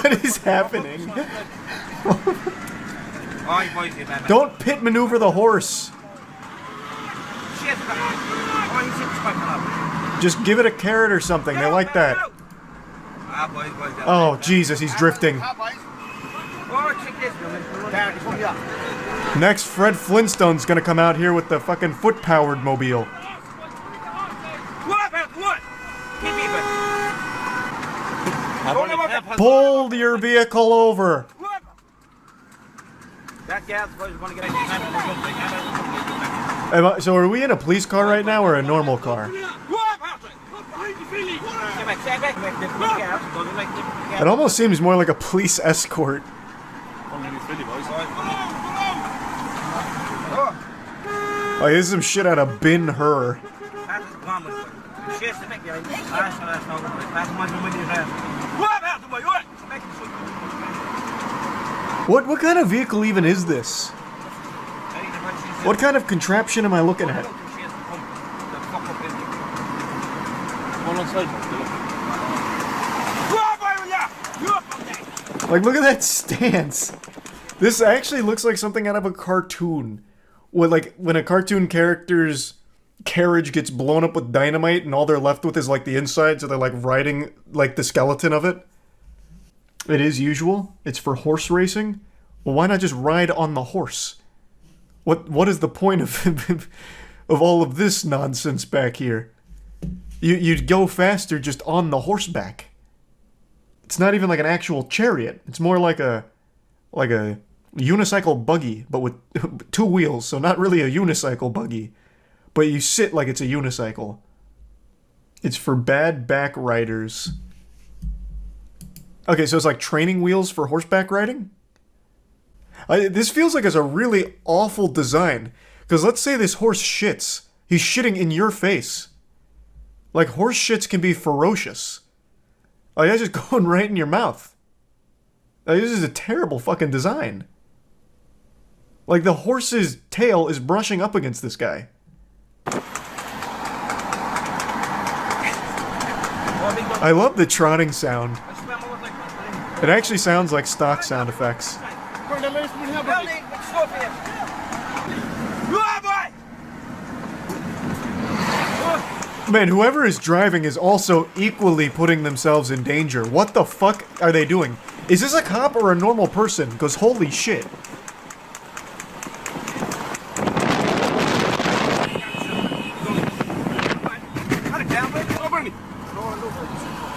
[SPEAKER 1] What is happening? Don't pit maneuver the horse. Just give it a carrot or something. They like that. Oh, Jesus, he's drifting. Next, Fred Flintstone's gonna come out here with the fucking foot-powered mobile. Pull your vehicle over. So are we in a police car right now or a normal car? It almost seems more like a police escort. Oh, this is some shit out of Ben-Hur. What kind of vehicle even is this? What kind of contraption am I looking at? Like, look at that stance. This actually looks like something out of a cartoon. When a cartoon character's carriage gets blown up with dynamite and all they're left with is like the inside, so they're like riding like the skeleton of it. It is usual. It's for horse racing. Well, why not just ride on the horse? What is the point of of all of this nonsense back here? You'd go faster just on the horseback. It's not even like an actual chariot. It's more like a unicycle buggy, but with 2 wheels, so not really a unicycle buggy. But you sit like it's a unicycle. It's for bad back riders. Okay, so it's like training wheels for horseback riding? This feels like it's a really awful design. Because let's say this horse shits. He's shitting in your face. Like, horse shits can be ferocious. Like, that's just going right in your mouth. Like, this is a terrible fucking design. Like, the horse's tail is brushing up against this guy. I love the trotting sound. It actually sounds like stock sound effects. Man, whoever is driving is also equally putting themselves in danger. What the fuck are they doing? Is this a cop or a normal person? Because holy shit.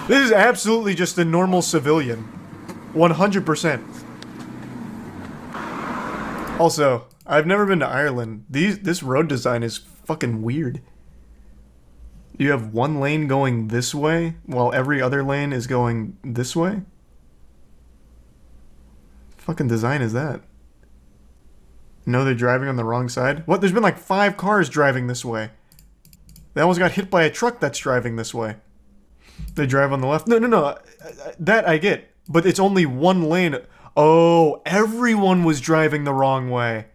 [SPEAKER 1] This is absolutely just a normal civilian. 100%. Also, I've never been to Ireland. This road design is fucking weird. You have one lane going this way, while every other lane is going this way? Fucking design is that? No, they're driving on the wrong side? What? There's been like 5 cars driving this way. They almost got hit by a truck that's driving this way. They drive on the left. No. That I get. But it's only one lane. Oh, everyone was driving the wrong way.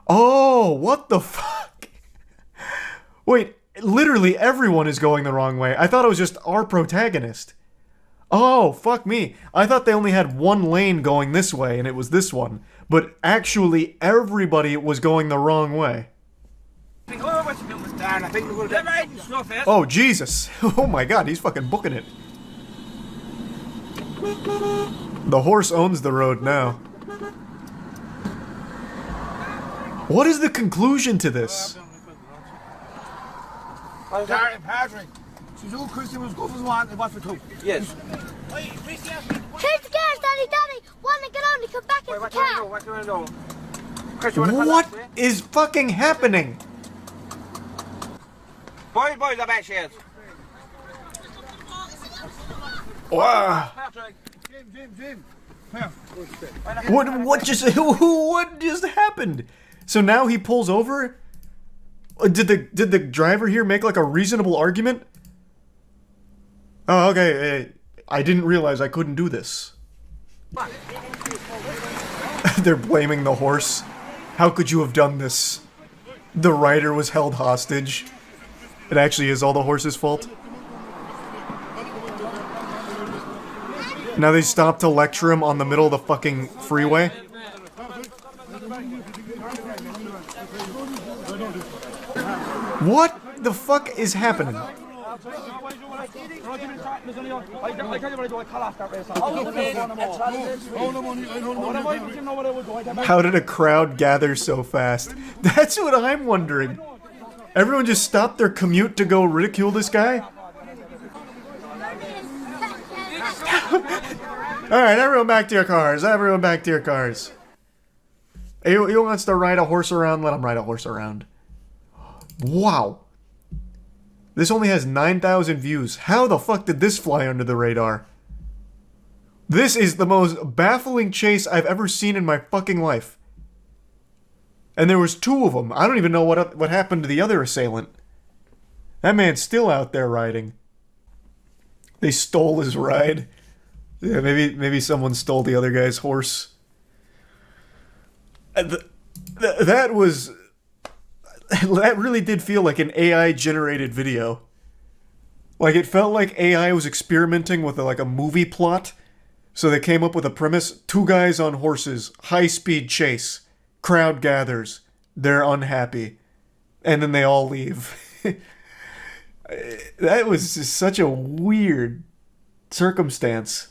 [SPEAKER 1] Oh, what the fuck? Wait, literally everyone is going the wrong way. I thought it was just our protagonist. Oh, fuck me. I thought they only had one lane going this way, and it was this one. But actually, everybody was going the wrong way. Oh, Jesus. Oh my god, he's fucking booking it. The horse owns the road now. What is the conclusion to this?
[SPEAKER 4] Patrick. She's all Christian was good for one and one for two. Yes.
[SPEAKER 5] Who's scared, Daddy? One that can only come back as a cat.
[SPEAKER 1] What is fucking happening?
[SPEAKER 4] Boys, the back shares.
[SPEAKER 1] Wow.
[SPEAKER 4] Jim.
[SPEAKER 1] What just happened? So now he pulls over? Did the driver here make like a reasonable argument? Oh, okay. I didn't realize I couldn't do this. They're blaming the horse. How could you have done this? The rider was held hostage. It actually is all the horse's fault. Now they stop to lecture him on the middle of the fucking freeway. What the fuck is happening? How did a crowd gather so fast? That's what I'm wondering. Everyone just stopped their commute to go ridicule this guy? Alright, everyone back to your cars. Everyone back to your cars. He wants to ride a horse around, let him ride a horse around. Wow. This only has 9,000 views. How the fuck did this fly under the radar? This is the most baffling chase I've ever seen in my fucking life. And there was two of them. I don't even know what happened to the other assailant. That man's still out there riding. They stole his ride. Yeah, maybe someone stole the other guy's horse. That really did feel like an AI-generated video. Like, it felt like AI was experimenting with like a movie plot. So they came up with a premise. Two guys on horses, high-speed chase. Crowd gathers. They're unhappy. And then they all leave. That was just such a weird circumstance.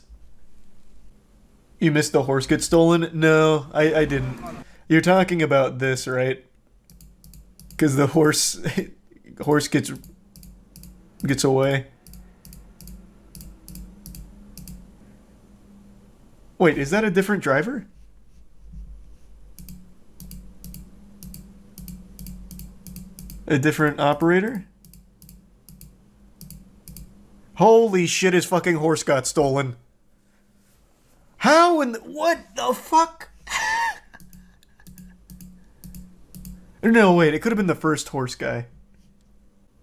[SPEAKER 1] You missed the horse get stolen? No, I didn't. You're talking about this, right? Because the horse gets away. Wait, is that a different driver? A different operator? Holy shit, his fucking horse got stolen. How in the, what the fuck? No, wait, it could have been the first horse guy.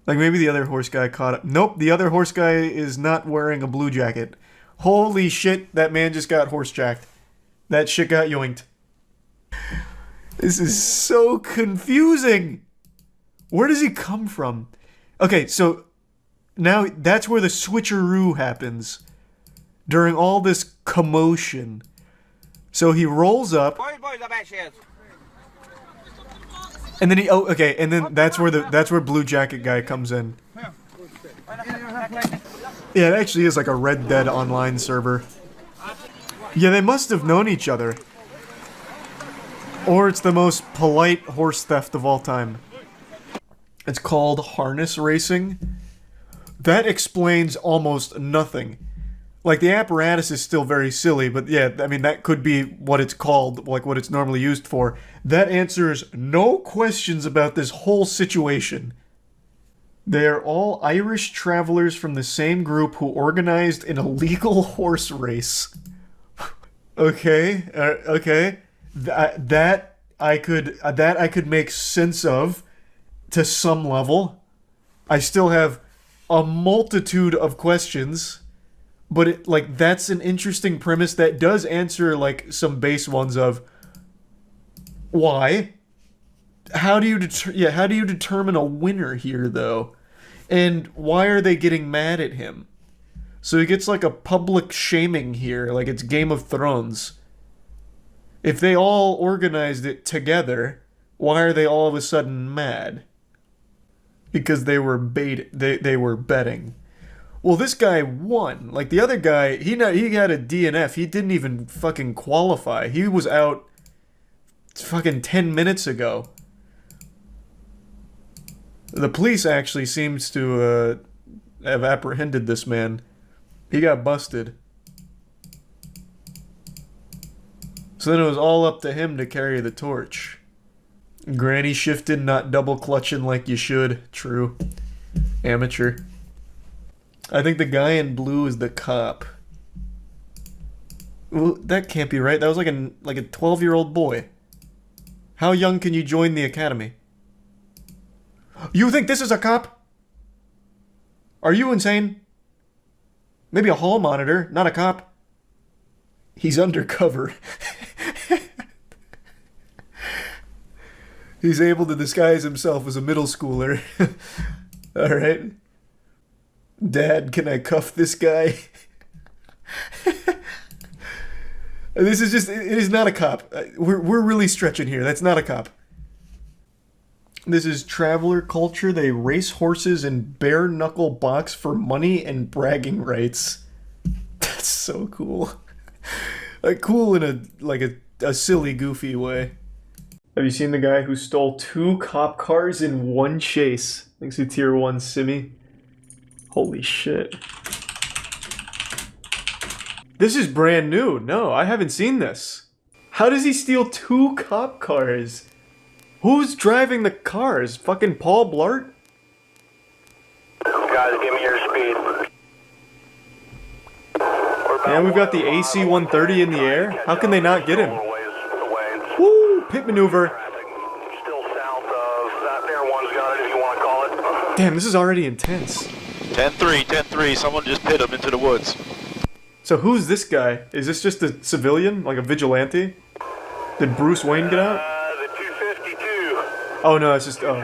[SPEAKER 1] Like, maybe the other horse guy caught up. Nope, the other horse guy is not wearing a blue jacket. Holy shit, that man just got horse jacked. That shit got yoinked. This is so confusing. Where does he come from? Okay, so now that's where the switcheroo happens. During all this commotion. So he rolls up. And then and then that's where Blue Jacket guy comes in. Yeah, it actually is like a Red Dead online server. Yeah, they must have known each other. Or it's the most polite horse theft of all time. It's called harness racing. That explains almost nothing. Like, the apparatus is still very silly, but yeah, I mean, that could be what it's called, like what it's normally used for. That answers no questions about this whole situation. They are all Irish travelers from the same group who organized an illegal horse race. Okay, okay. That I could make sense of to some level. I still have a multitude of questions, but it, like, that's an interesting premise that does answer like some base ones of why. How do you determine a winner here though? And why are they getting mad at him? So he gets like a public shaming here, like it's Game of Thrones. If they all organized it together, why are they all of a sudden mad? Because they were they were betting. Well, this guy won. Like the other guy, he had a DNF. He didn't even fucking qualify. He was out fucking 10 minutes ago. The police actually seems to have apprehended this man. He got busted. So then it was all up to him to carry the torch. Granny shifted, not double clutching like you should. True. Amateur. I think the guy in blue is the cop. Well, that can't be right. That was like a 12-year-old boy. How young can you join the academy? You think this is a cop? Are you insane? Maybe a hall monitor, not a cop. He's undercover. He's able to disguise himself as a middle schooler. Alright. Dad, can I cuff this guy? This is just, it is not a cop. We're really stretching here. That's not a cop. This is traveler culture. They race horses and bare knuckle box for money and bragging rights. That's so cool. Like cool in a silly, goofy way. Have you seen the guy who stole 2 cop cars in one chase? Thanks to Tier 1 Simi. Holy shit. This is brand new. No, I haven't seen this. How does he steal 2 cop cars? Who's driving the cars? Fucking Paul Blart?
[SPEAKER 6] Guys, give me your speed.
[SPEAKER 1] And we've got the AC-130 in the air. How can they not get him? Woo! Pit maneuver.
[SPEAKER 6] Still south of that. Air one's got it if you want to call it.
[SPEAKER 1] Damn, this is already intense.
[SPEAKER 22] 10-3, 10-3. Someone just pit him into the woods.
[SPEAKER 1] So who's this guy? Is this just a civilian? Like a vigilante? Did Bruce Wayne get out?
[SPEAKER 6] The 252.
[SPEAKER 1] Oh no, it's just, oh.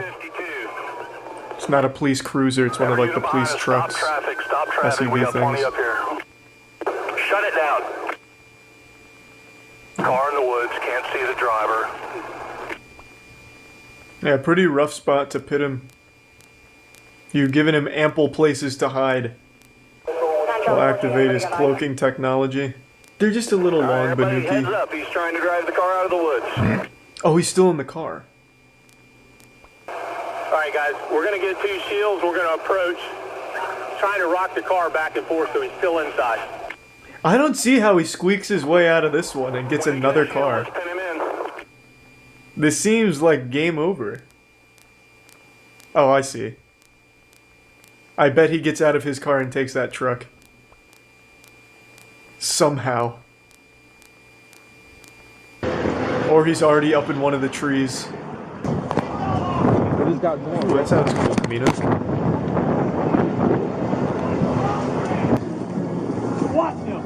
[SPEAKER 1] It's not a police cruiser, it's one of like the police trucks.
[SPEAKER 6] Stop traffic. We
[SPEAKER 1] SUV
[SPEAKER 6] got plenty
[SPEAKER 1] things.
[SPEAKER 6] up here. Shut it down. Car in the woods, can't see the driver.
[SPEAKER 1] Yeah, pretty rough spot to pit him. You've given him ample places to hide. He'll activate his cloaking technology. They're just a little long,
[SPEAKER 6] Everybody heads
[SPEAKER 1] Banuki.
[SPEAKER 6] up. He's trying to drive the car out of the woods.
[SPEAKER 1] Oh, he's still in the car.
[SPEAKER 6] Alright guys, we're going to get 2 shields. We're going to approach. Trying to rock the car back and forth so he's still inside.
[SPEAKER 1] I don't see how he squeaks his way out of this one and gets another car.
[SPEAKER 6] Let's pin him in.
[SPEAKER 1] This seems like game over. Oh, I see. I bet he gets out of his car and takes that truck. Somehow. Or he's already up in one of the trees.
[SPEAKER 8] What he's got going?
[SPEAKER 1] Ooh, that sounds cool, Camino.
[SPEAKER 4] Watch him.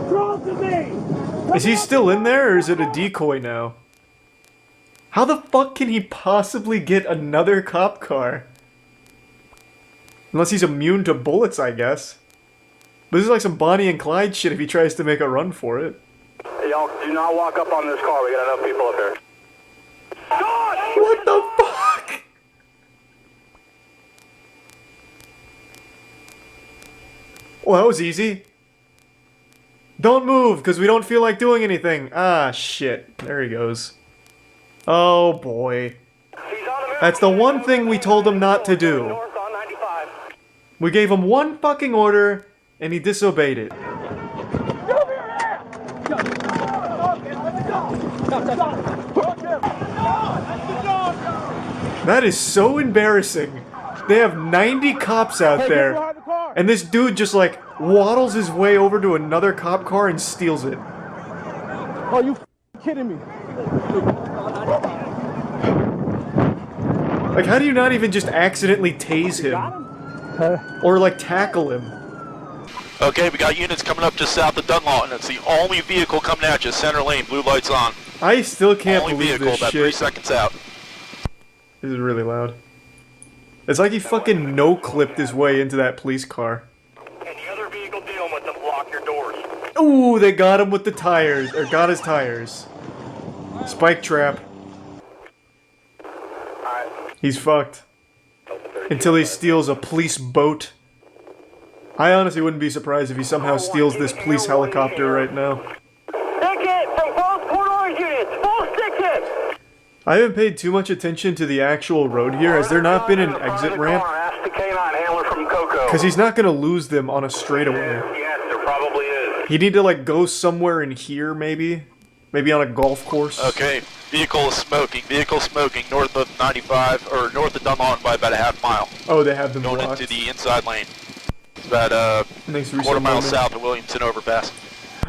[SPEAKER 4] Throw it to me.
[SPEAKER 1] Is he still in there, or is it a decoy now? How the fuck can he possibly get another cop car? Unless he's immune to bullets, I guess. But this is like some Bonnie and Clyde shit if he tries to make a run for it.
[SPEAKER 6] Y'all do not walk up on this car. We got enough people up here.
[SPEAKER 1] What the fuck? Well, that was easy. Don't move, because we don't feel like doing anything. Ah, shit. There he goes. Oh, boy. That's the one thing we told him not to do. We gave him one fucking order, and he disobeyed it. That is so embarrassing. They have 90 cops out there, and this dude just like waddles his way over to another cop car and steals it.
[SPEAKER 8] Oh, you kidding me?
[SPEAKER 1] Like, how do you not even just accidentally tase him? Or like tackle him.
[SPEAKER 9] Okay, we got units coming up just south of Dunlawton. It's the only vehicle coming at you, center lane, blue lights on.
[SPEAKER 1] I still can't
[SPEAKER 9] only
[SPEAKER 1] believe
[SPEAKER 9] vehicle
[SPEAKER 1] this
[SPEAKER 9] about
[SPEAKER 1] shit.
[SPEAKER 9] 3 seconds out.
[SPEAKER 1] This is really loud. It's like he fucking no-clipped his way into that police car.
[SPEAKER 6] Any other vehicle dealing with them, block your doors.
[SPEAKER 1] Ooh, they got him with the tires, or got his tires. Spike trap. He's fucked. Until he steals a police boat. I honestly wouldn't be surprised if he somehow steals this police helicopter right now.
[SPEAKER 6] Ticket from both corridor units, full ticket!
[SPEAKER 1] I haven't paid too much attention to the actual road here. Has there not been an exit ramp?
[SPEAKER 6] Ask the K9 handler from Coco.
[SPEAKER 1] Because he's not going to lose them on a straightaway.
[SPEAKER 6] Yes, there probably is.
[SPEAKER 1] He'd need to like go somewhere in here maybe. Maybe on a golf course.
[SPEAKER 9] Okay, vehicle is smoking. Vehicle smoking north of 95, or north of Dunlawton by about a half mile.
[SPEAKER 1] Oh, they have them
[SPEAKER 9] going
[SPEAKER 1] blocked.
[SPEAKER 9] into the inside lane. It's about
[SPEAKER 1] Thanks for
[SPEAKER 9] quarter mile
[SPEAKER 1] resending.
[SPEAKER 9] south of Williamson overpass.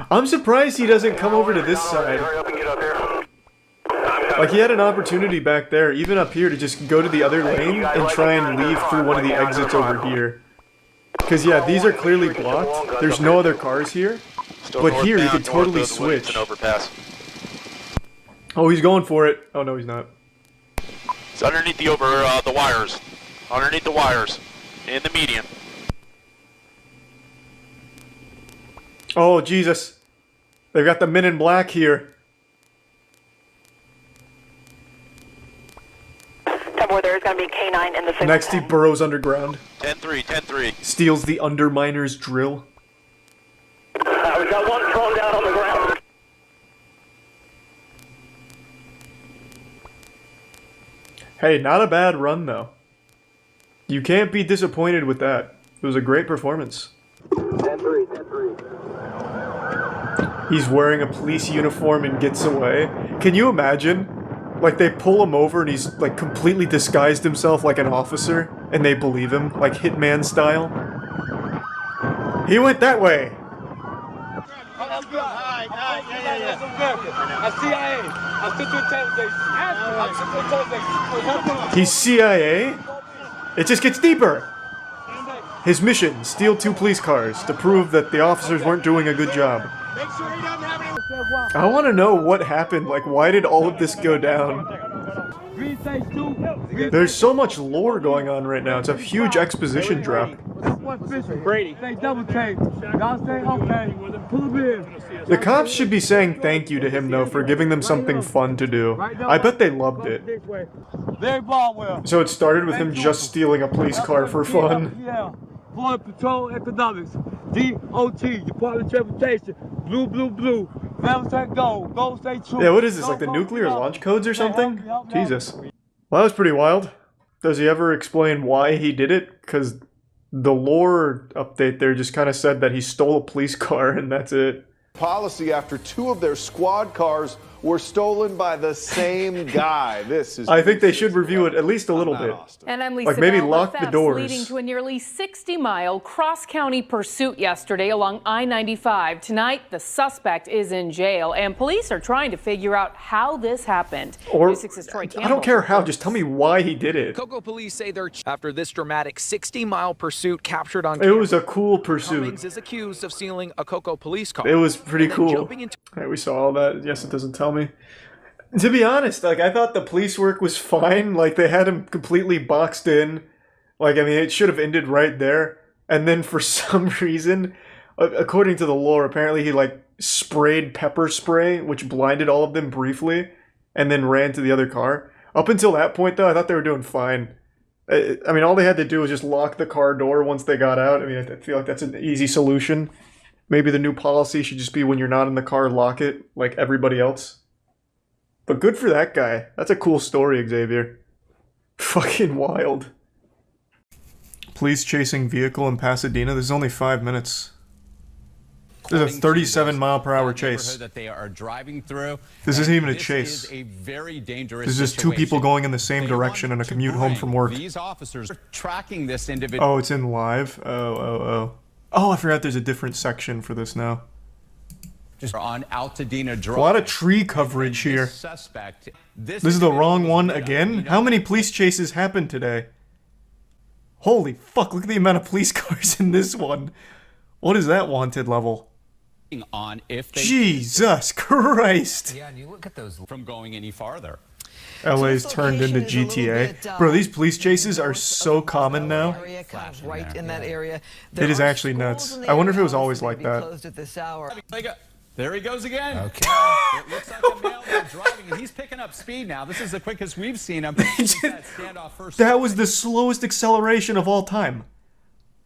[SPEAKER 1] I'm surprised he doesn't come over to this side. Like, he had an opportunity back there, even up here, to just go to the other lane and try and leave through one of the exits over here. Because, yeah, these are clearly blocked. There's no other cars here. But here, you could totally switch.
[SPEAKER 9] Overpass.
[SPEAKER 1] Oh, he's going for it. Oh, no, he's not.
[SPEAKER 9] It's underneath the wires. Underneath the wires. In the median.
[SPEAKER 1] Oh, Jesus. They've got the men in black here.
[SPEAKER 10] There's going to be K9 in the signal.
[SPEAKER 1] Next, he burrows underground.
[SPEAKER 9] 10-3, 10-3.
[SPEAKER 1] Steals the underminer's drill.
[SPEAKER 6] We've got one thrown down on the ground.
[SPEAKER 1] Hey, not a bad run, though. You can't be disappointed with that. It was a great performance.
[SPEAKER 6] 10-3, 10-3.
[SPEAKER 1] He's wearing a police uniform and gets away. Can you imagine? Like, they pull him over and he's, like, completely disguised himself like an officer, and they believe him, like Hitman style. He went that way! He's CIA? It just gets deeper! His mission, steal 2 police cars to prove that the officers weren't doing a good job. I want to know what happened, like why did all of this go down? There's so much lore going on right now, it's a huge exposition drop.
[SPEAKER 8] Brady. Say double take. Y'all say okay. Pull him in.
[SPEAKER 1] The cops should be saying thank you to him though for giving them something fun to do. I bet they loved it. So it started with him just stealing a police car for fun.
[SPEAKER 8] Yeah. Border Patrol Economics. DOT. Department of Transportation. Blue, blue, blue. Never say go. Go stay true.
[SPEAKER 1] Yeah, what is this, like the nuclear launch codes or something? Jesus. Well, that was pretty wild. Does he ever explain why he did it? Because the lore update there just kind of said that he stole a police car and that's it.
[SPEAKER 3] Policy after 2 of their squad cars were stolen by the same guy. This is.
[SPEAKER 1] I think they should review it at least a little bit.
[SPEAKER 11] And I'm Lisa
[SPEAKER 1] like maybe
[SPEAKER 11] Bell.
[SPEAKER 1] lock the doors.
[SPEAKER 11] Leading to a nearly 60-mile cross-county pursuit yesterday along I-95. Tonight, the suspect is in jail, and police are trying to figure out how this happened.
[SPEAKER 1] Or
[SPEAKER 11] News 6's Troy
[SPEAKER 1] I
[SPEAKER 11] Campbell.
[SPEAKER 1] don't care how. Just tell me why he did it.
[SPEAKER 24] Cocoa police say they're after this dramatic 60-mile pursuit captured on
[SPEAKER 1] It
[SPEAKER 24] camera.
[SPEAKER 1] was a cool pursuit.
[SPEAKER 24] Cummings is accused of stealing a Cocoa police car.
[SPEAKER 1] It was pretty
[SPEAKER 24] and then
[SPEAKER 1] cool.
[SPEAKER 24] jumping into
[SPEAKER 1] All right, we saw all that. Yes, it doesn't tell me. To be honest, like, I thought the police work was fine. Like, they had him completely boxed in. Like, I mean, it should have ended right there. And then for some reason, according to the lore, apparently he, like, sprayed pepper spray, which blinded all of them briefly, and then ran to the other car. Up until that point, though, I thought they were doing fine. I mean, all they had to do was just lock the car door once they got out. I mean, I feel like that's an easy solution. Maybe the new policy should just be when you're not in the car, lock it, like everybody else. But good for that guy. That's a cool story, Xavier. Fucking wild. Police chasing vehicle in Pasadena. This is only 5 minutes. This is a 37-mile-per-hour chase.
[SPEAKER 25] That they are driving through.
[SPEAKER 1] This isn't even a chase.
[SPEAKER 25] Is a very dangerous
[SPEAKER 1] This is just 2 people going in the same direction on a commute home from work.
[SPEAKER 25] These officers are tracking this individual.
[SPEAKER 1] Oh, it's in live? Oh, I forgot there's a different section for this now.
[SPEAKER 25] Just on Altadena Drive.
[SPEAKER 1] A lot of tree coverage here. This is the wrong one again? How many police chases happened today? Holy fuck, look at the amount of police cars in this one. What is that wanted level?
[SPEAKER 25] On if they
[SPEAKER 1] Jesus Christ.
[SPEAKER 25] Yeah, and you look at those from going any farther.
[SPEAKER 1] LA's turned into GTA. Bro, these police chases are so common now.
[SPEAKER 7] Right in that area.
[SPEAKER 1] It is actually nuts. I wonder if it was always like that.
[SPEAKER 7] At this hour.
[SPEAKER 25] There he goes again.
[SPEAKER 7] Okay.
[SPEAKER 25] It looks like a male there driving, and he's picking up speed now. This is the quickest we've seen him since that standoff first.
[SPEAKER 1] That was the slowest acceleration of all time.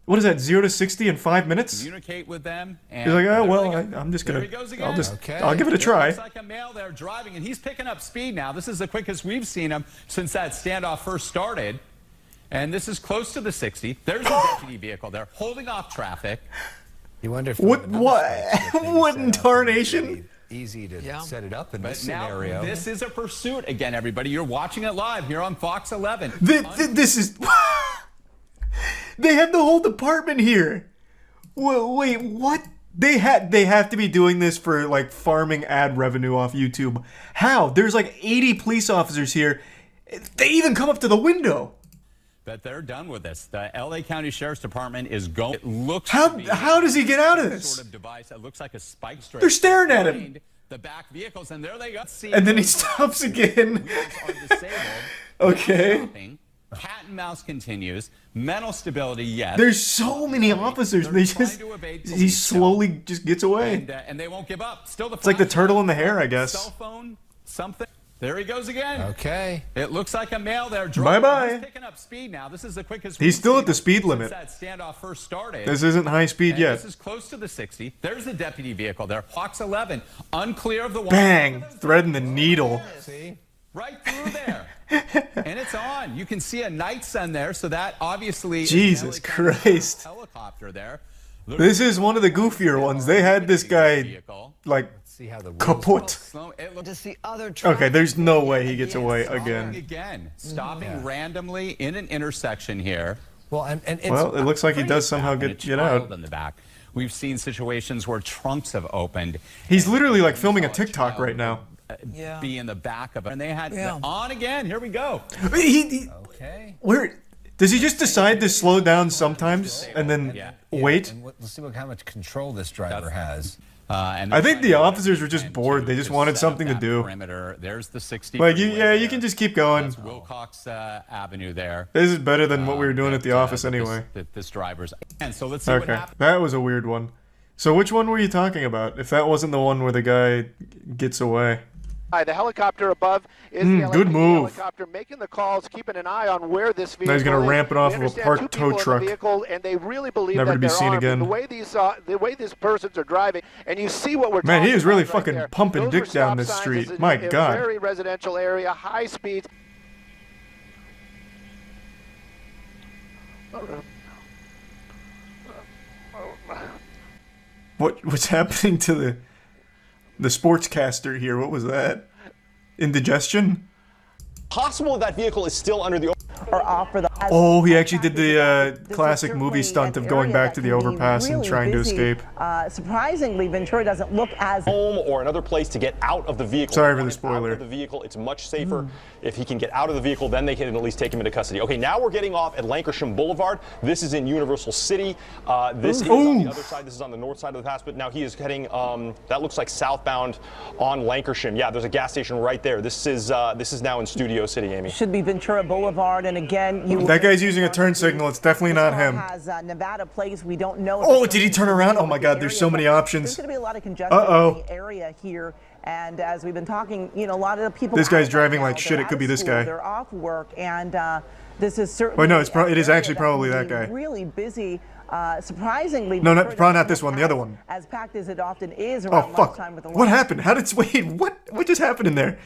[SPEAKER 1] What is that, 0 to 60 in 5 minutes?
[SPEAKER 25] Communicate with them. And
[SPEAKER 1] he's like, oh, well, I'm just gonna, I'll give it a try.
[SPEAKER 25] Looks like a male there driving, and he's picking up speed now. This is the quickest we've seen him since that standoff first started. And this is close to the 60. There's a deputy vehicle there holding off traffic.
[SPEAKER 7] You wonder if
[SPEAKER 1] what in tarnation?
[SPEAKER 7] Easy to set it up in this
[SPEAKER 25] now,
[SPEAKER 7] scenario.
[SPEAKER 25] This is a pursuit again, everybody. You're watching it live here on Fox 11.
[SPEAKER 1] This is. They have the whole department here. Wait, what? They have to be doing this for like farming ad revenue off YouTube. How? There's like 80 police officers here. They even come up to the window.
[SPEAKER 25] But they're done with this. The LA County Sheriff's Department is going. It looks.
[SPEAKER 1] How does he get out of this?
[SPEAKER 25] Sort of device that looks like a spike strip.
[SPEAKER 1] They're staring at him.
[SPEAKER 25] The back vehicles, and there they go.
[SPEAKER 1] And then he stops again. Okay.
[SPEAKER 25] Cat and mouse continues. Mental stability, yes.
[SPEAKER 1] There's so many officers. They just he slowly just gets away.
[SPEAKER 25] And they won't give up. Still the.
[SPEAKER 1] It's like the turtle in the hair, I guess.
[SPEAKER 25] Cell phone, something. There he goes again.
[SPEAKER 7] Okay.
[SPEAKER 25] It looks like a male there.
[SPEAKER 1] Bye-bye.
[SPEAKER 25] He's picking up speed now. This is the quickest.
[SPEAKER 1] He's still at the speed limit.
[SPEAKER 25] That standoff first started.
[SPEAKER 1] This isn't high speed yet.
[SPEAKER 25] This is close to the 60. There's the deputy vehicle there. Fox 11, unclear of the.
[SPEAKER 1] Bang! Threading the needle.
[SPEAKER 25] See? Right through there. And it's on. You can see a night sun there, so that obviously.
[SPEAKER 1] Jesus Christ.
[SPEAKER 25] Helicopter there.
[SPEAKER 1] This is one of the goofier ones. They had this guy like kaput. Okay, there's no way he gets away again.
[SPEAKER 25] Stopping randomly in an intersection here.
[SPEAKER 7] Well, and
[SPEAKER 1] well, it looks like he does somehow get out.
[SPEAKER 25] In the back. We've seen situations where trunks have opened.
[SPEAKER 1] He's literally like filming a TikTok right now.
[SPEAKER 25] Be in the back of it, and they had on again. Here we go.
[SPEAKER 7] Okay.
[SPEAKER 1] Where does he just decide to slow down sometimes and then wait?
[SPEAKER 7] And let's see how much control this driver has.
[SPEAKER 1] I think the officers were just bored. They just wanted something to do.
[SPEAKER 25] Perimeter. There's the 60.
[SPEAKER 1] Like you can just keep going.
[SPEAKER 25] That's Wilcox Avenue there.
[SPEAKER 1] This is better than what we were doing at the office anyway.
[SPEAKER 25] This driver's. And so let's see what happens.
[SPEAKER 1] That was a weird one. So which one were you talking about? If that wasn't the one where the guy gets away.
[SPEAKER 12] The helicopter above is the
[SPEAKER 1] good move.
[SPEAKER 12] helicopter making the calls, keeping an eye on where this vehicle
[SPEAKER 1] now he's gonna ramp it off of a parked tow truck.
[SPEAKER 12] Vehicle, and they really believe
[SPEAKER 1] never
[SPEAKER 12] that
[SPEAKER 1] to be seen again.
[SPEAKER 12] The way these persons are driving, and you see what we're
[SPEAKER 1] Man,
[SPEAKER 12] talking
[SPEAKER 1] he is really
[SPEAKER 12] about
[SPEAKER 1] fucking
[SPEAKER 12] right
[SPEAKER 1] pumping
[SPEAKER 12] Those
[SPEAKER 1] dick down this
[SPEAKER 12] stop
[SPEAKER 1] street.
[SPEAKER 12] signs
[SPEAKER 1] My
[SPEAKER 12] in
[SPEAKER 1] God.
[SPEAKER 12] A very residential area, high speeds.
[SPEAKER 1] What's happening to the sportscaster here? What was that? Indigestion?
[SPEAKER 13] Possible that vehicle is still under the.
[SPEAKER 1] Oh, he actually did the classic movie stunt of going back to the overpass and trying to escape.
[SPEAKER 23] Surprisingly, Ventura doesn't look as
[SPEAKER 13] home or another place to get out of the vehicle.
[SPEAKER 1] Sorry for the spoiler.
[SPEAKER 13] Out of the vehicle, it's much safer if he can get out of the vehicle. Then they can at least take him into custody. Okay, now we're getting off at Lankershim Boulevard. This is in Universal City. This is on the other side. This is on the north side of the pass. But now he is heading. That looks like southbound on Lankershim. Yeah, there's a gas station right there. This is now in Studio City, Amy.
[SPEAKER 23] should be Ventura Boulevard, and again,
[SPEAKER 1] that guy's using a turn signal. It's definitely not him.
[SPEAKER 23] Has Nevada plates. We don't know.
[SPEAKER 1] Oh, did he turn around? Oh my God, there's so many options.
[SPEAKER 23] There's going to be a lot of congestion in the area here, and as we've been talking, a lot of the people.
[SPEAKER 1] This guy's driving like shit. It could be this guy.
[SPEAKER 23] They're off work, and this is certainly.
[SPEAKER 1] Oh no, it is actually probably that guy.
[SPEAKER 23] Really busy. Surprisingly.
[SPEAKER 1] No, probably not this one. The other one.
[SPEAKER 23] As packed as it often is
[SPEAKER 1] around
[SPEAKER 23] lunchtime with the.
[SPEAKER 1] What happened? Wait? What just happened in there?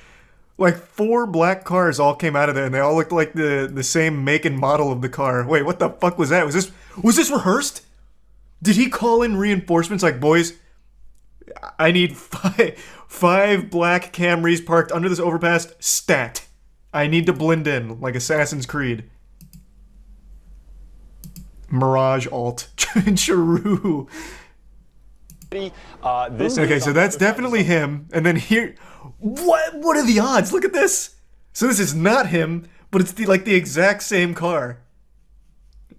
[SPEAKER 1] Like 4 black cars all came out of there, and they all looked like the same make and model of the car. Wait, what the fuck was that? Was this rehearsed? Did he call in reinforcements like, boys, I need five black Camrys parked under this overpass, stat. I need to blend in like Assassin's Creed. Mirage alt. Charu. Okay, so that's definitely him. And then here, what are the odds? Look at this. So this is not him, but it's the exact same car.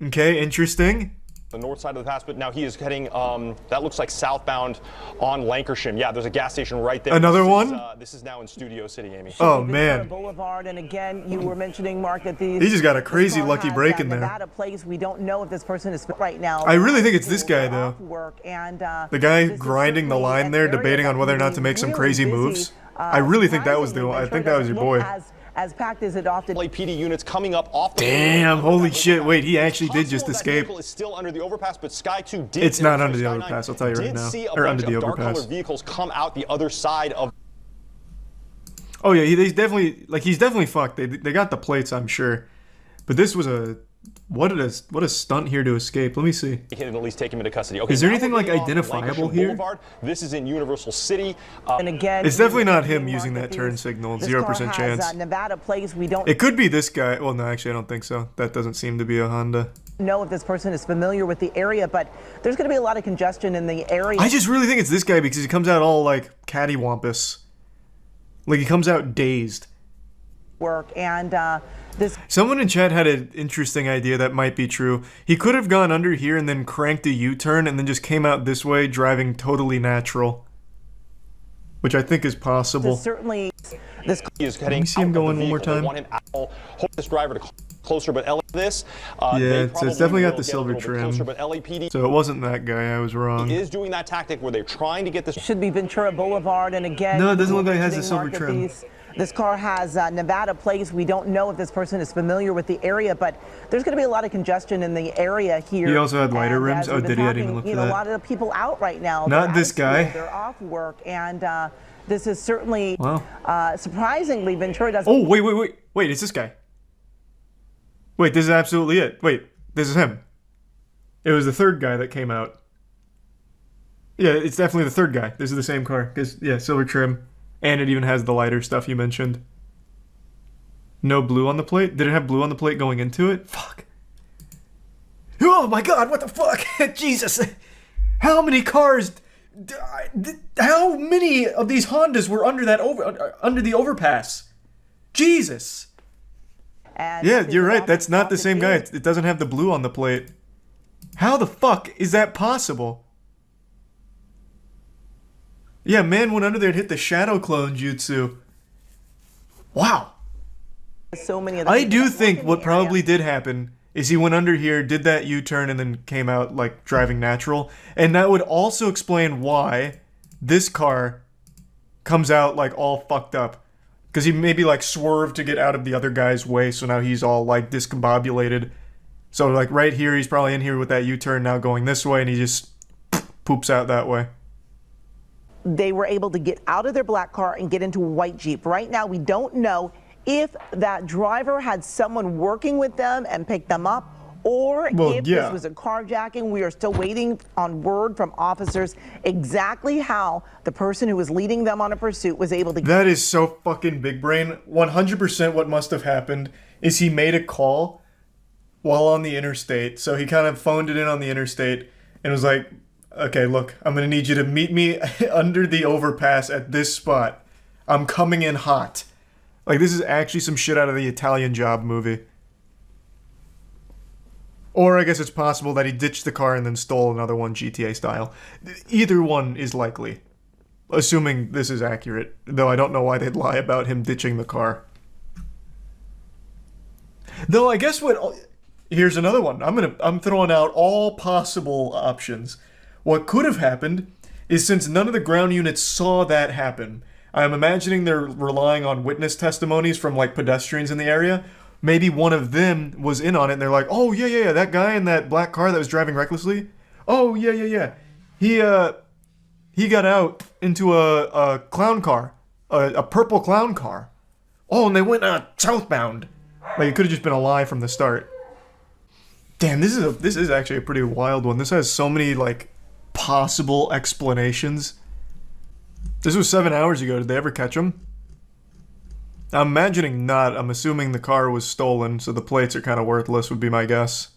[SPEAKER 1] Okay, interesting.
[SPEAKER 13] The north side of the pass, but now he is heading, that looks like southbound on Lancashire. Yeah, there's a gas station right there.
[SPEAKER 1] Another one?
[SPEAKER 13] This is now in Studio City, Amy.
[SPEAKER 1] Oh, man.
[SPEAKER 23] Boulevard, and again, you were mentioning, Mark, that these...
[SPEAKER 1] He just got a crazy lucky break in there.
[SPEAKER 23] Nevada place. We don't know if this person is right now.
[SPEAKER 1] I really think it's this guy, though.
[SPEAKER 23] Work, and,
[SPEAKER 1] the guy grinding the line there, debating on whether or not to make some crazy moves. I really think that was the one. I think that was your boy.
[SPEAKER 23] As packed as it often.
[SPEAKER 13] LAPD units coming up off the
[SPEAKER 1] Damn, holy shit. Wait, he actually did just escape.
[SPEAKER 13] Is still under the overpass, but Sky 2 did.
[SPEAKER 1] It's not under the overpass, I'll tell you right now. Or under the overpass.
[SPEAKER 13] Dark-colored vehicles come out the other side of.
[SPEAKER 1] Oh yeah, he's definitely fucked. They got the plates, I'm sure. But this was a what a stunt here to escape. Let me see.
[SPEAKER 13] He can at least take him into custody. Okay,
[SPEAKER 1] is there anything like identifiable here?
[SPEAKER 13] Boulevard. This is in Universal City.
[SPEAKER 23] And again,
[SPEAKER 1] it's definitely not him using that turn signal. 0% chance.
[SPEAKER 23] Nevada place. We don't.
[SPEAKER 1] It could be this guy. Well, no, actually, I don't think so. That doesn't seem to be a Honda.
[SPEAKER 23] Know if this person is familiar with the area, but there's going to be a lot of congestion in the area.
[SPEAKER 1] I just really think it's this guy because he comes out all like cattywampus. Like he comes out dazed.
[SPEAKER 23] Work and this.
[SPEAKER 1] Someone in chat had an interesting idea that might be true. He could have gone under here and then cranked a U-turn and then just came out this way, driving totally natural, which I think is possible.
[SPEAKER 23] Certainly, this
[SPEAKER 13] is heading.
[SPEAKER 1] Let me see him go in one more time.
[SPEAKER 13] They want him out. Hold this driver to closer, but this.
[SPEAKER 1] Yeah, it's definitely got the silver trim.
[SPEAKER 13] Closer, but LAPD.
[SPEAKER 1] So it wasn't that guy. I was wrong.
[SPEAKER 13] He is doing that tactic where they're trying to get this.
[SPEAKER 23] Should be Ventura Boulevard, and again.
[SPEAKER 1] No, it doesn't look like it has the silver trim.
[SPEAKER 23] This car has Nevada plates. We don't know if this person is familiar with the area, but there's going to be a lot of congestion in the area here.
[SPEAKER 1] He also had lighter rims. Oh, did he? I didn't even look for that.
[SPEAKER 23] A lot of people out right now.
[SPEAKER 1] Not this guy.
[SPEAKER 23] They're off work, and this is certainly
[SPEAKER 1] wow.
[SPEAKER 23] Surprisingly, Ventura doesn't.
[SPEAKER 1] Oh, wait! It's this guy. Wait, this is absolutely it. Wait, this is him. It was the third guy that came out. Yeah, it's definitely the third guy. This is the same car. Yeah, silver trim. And it even has the lighter stuff you mentioned. No blue on the plate? Did it have blue on the plate going into it? Fuck. Oh my god, what the fuck? Jesus. How many cars... How many of these Hondas were under that under the overpass? Jesus. Yeah, you're right. That's not the same guy. It doesn't have the blue on the plate. How the fuck is that possible? Yeah, man went under there and hit the shadow clone jutsu. Wow.
[SPEAKER 23] So many.
[SPEAKER 1] I do think what probably did happen is he went under here, did that U-turn, and then came out like driving natural. And that would also explain why this car comes out like all fucked up. Because he maybe like swerved to get out of the other guy's way, so now he's all like discombobulated. So like right here, he's probably in here with that U-turn now going this way, and he just poops out that way.
[SPEAKER 23] They were able to get out of their black car and get into a white Jeep. Right now, we don't know if that driver had someone working with them and picked them up, or if this was a carjacking. We are still waiting on word from officers exactly how the person who was leading them on a pursuit was able to.
[SPEAKER 1] That is so fucking big brain. 100% what must have happened is he made a call while on the interstate. So he kind of phoned it in on the interstate and was like, okay, look, I'm going to need you to meet me under the overpass at this spot. I'm coming in hot. Like, this is actually some shit out of the Italian Job movie. Or I guess it's possible that he ditched the car and then stole another one GTA style. Either one is likely. Assuming this is accurate. Though I don't know why they'd lie about him ditching the car. Though I guess what... Here's another one. I'm throwing out all possible options. What could have happened is since none of the ground units saw that happen, I'm imagining they're relying on witness testimonies from like pedestrians in the area. Maybe one of them was in on it and they're like, oh yeah, that guy in that black car that was driving recklessly. Oh yeah. He got out into a clown car, a purple clown car. Oh, and they went southbound. Like it could have just been a lie from the start. Damn, this is actually a pretty wild one. This has so many like possible explanations. This was 7 hours ago. Did they ever catch him? I'm imagining not. I'm assuming the car was stolen, so the plates are kind of worthless would be my guess.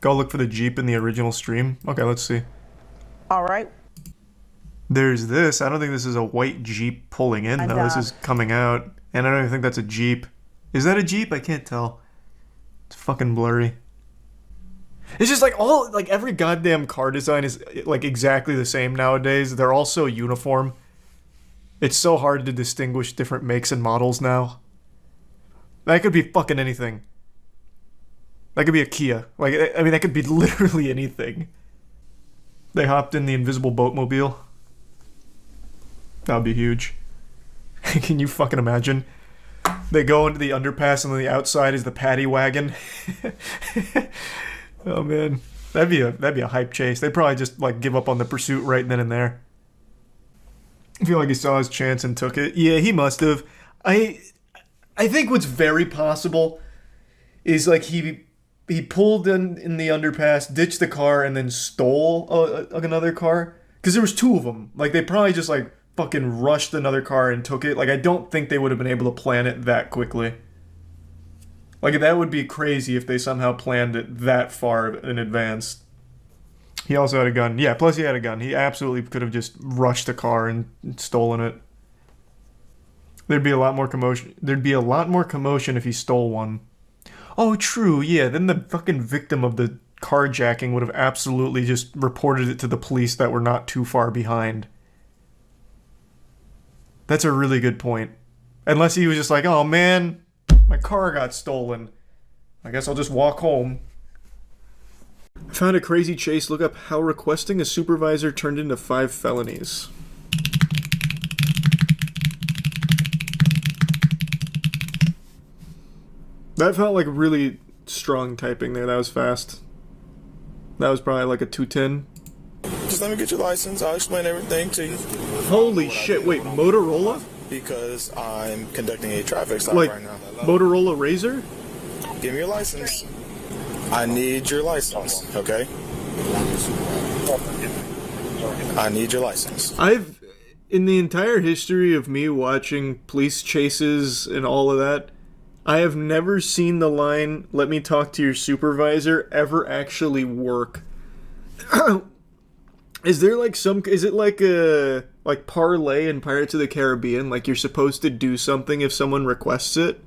[SPEAKER 1] Go look for the Jeep in the original stream. Okay, let's see.
[SPEAKER 23] All right.
[SPEAKER 1] There's this. I don't think this is a white Jeep pulling in, though. This is coming out. And I don't even think that's a Jeep. Is that a Jeep? I can't tell. It's fucking blurry. It's just like every goddamn car design is like exactly the same nowadays. They're all so uniform. It's so hard to distinguish different makes and models now. That could be fucking anything. That could be a Kia. Like, I mean, that could be literally anything. They hopped in the invisible boatmobile. That would be huge. Can you fucking imagine? They go into the underpass and on the outside is the paddy wagon. Oh man, that'd be a hype chase. They'd probably just like give up on the pursuit right then and there. I feel like he saw his chance and took it. Yeah, he must have. I think what's very possible is like he pulled in the underpass, ditched the car, and then stole another car. Because there was two of them. Like, they probably just, like, fucking rushed another car and took it. Like, I don't think they would have been able to plan it that quickly. Like, that would be crazy if they somehow planned it that far in advance. He also had a gun. Yeah, plus he had a gun. He absolutely could have just rushed a car and stolen it. There'd be a lot more commotion. There'd be a lot more commotion if he stole one. Oh, true, yeah, then the fucking victim of the carjacking would have absolutely just reported it to the police that were not too far behind. That's a really good point. Unless he was just like, oh man, my car got stolen. I guess I'll just walk home. I found a crazy chase. Look up how requesting a supervisor turned into 5 felonies. That felt like really strong typing there. That was fast. That was probably like a 210.
[SPEAKER 14] Just let me get your license. I'll explain everything to you.
[SPEAKER 1] Holy shit, wait, Motorola?
[SPEAKER 14] Because I'm conducting a traffic stop
[SPEAKER 1] like,
[SPEAKER 14] right now.
[SPEAKER 1] Motorola Razr?
[SPEAKER 14] Give me your license. I need your license, okay? I need your license.
[SPEAKER 1] In the entire history of me watching police chases and all of that, I have never seen the line, let me talk to your supervisor, ever actually work. Is there like is it like a, like parlay in Pirates of the Caribbean? Like you're supposed to do something if someone requests it?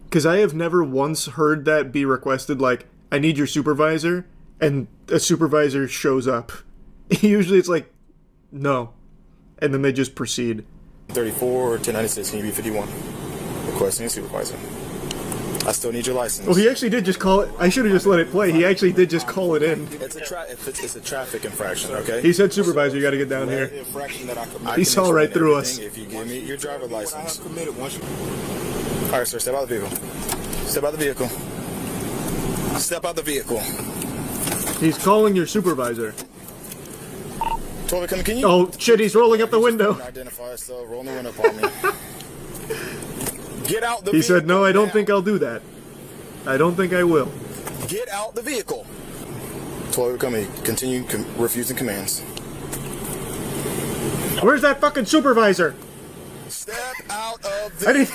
[SPEAKER 1] Because I have never once heard that be requested, like, I need your supervisor, and a supervisor shows up. Usually it's like, no. And then they just proceed.
[SPEAKER 14] 34 or 1096, can you be 51? Requesting a supervisor. I still need your license.
[SPEAKER 1] Well, he actually did just call it. I should have just let it play. He actually did just call it in.
[SPEAKER 14] It's a traffic infraction, okay?
[SPEAKER 1] He said, supervisor, you got to get down here. He saw right through us.
[SPEAKER 14] If you give me your driver's license. All right, sir, step out of the vehicle. Step out of the vehicle. Step out the vehicle.
[SPEAKER 1] He's calling your supervisor.
[SPEAKER 14] Can you?
[SPEAKER 1] Oh, shit, he's rolling up the window.
[SPEAKER 14] Identify yourself, roll the window upon me. Get out the vehicle.
[SPEAKER 1] He said, no, I don't think I'll do that. I don't think I will.
[SPEAKER 14] Get out the vehicle. 12, come continue refusing commands.
[SPEAKER 1] Where's that fucking supervisor?
[SPEAKER 14] Step out of the
[SPEAKER 1] I need to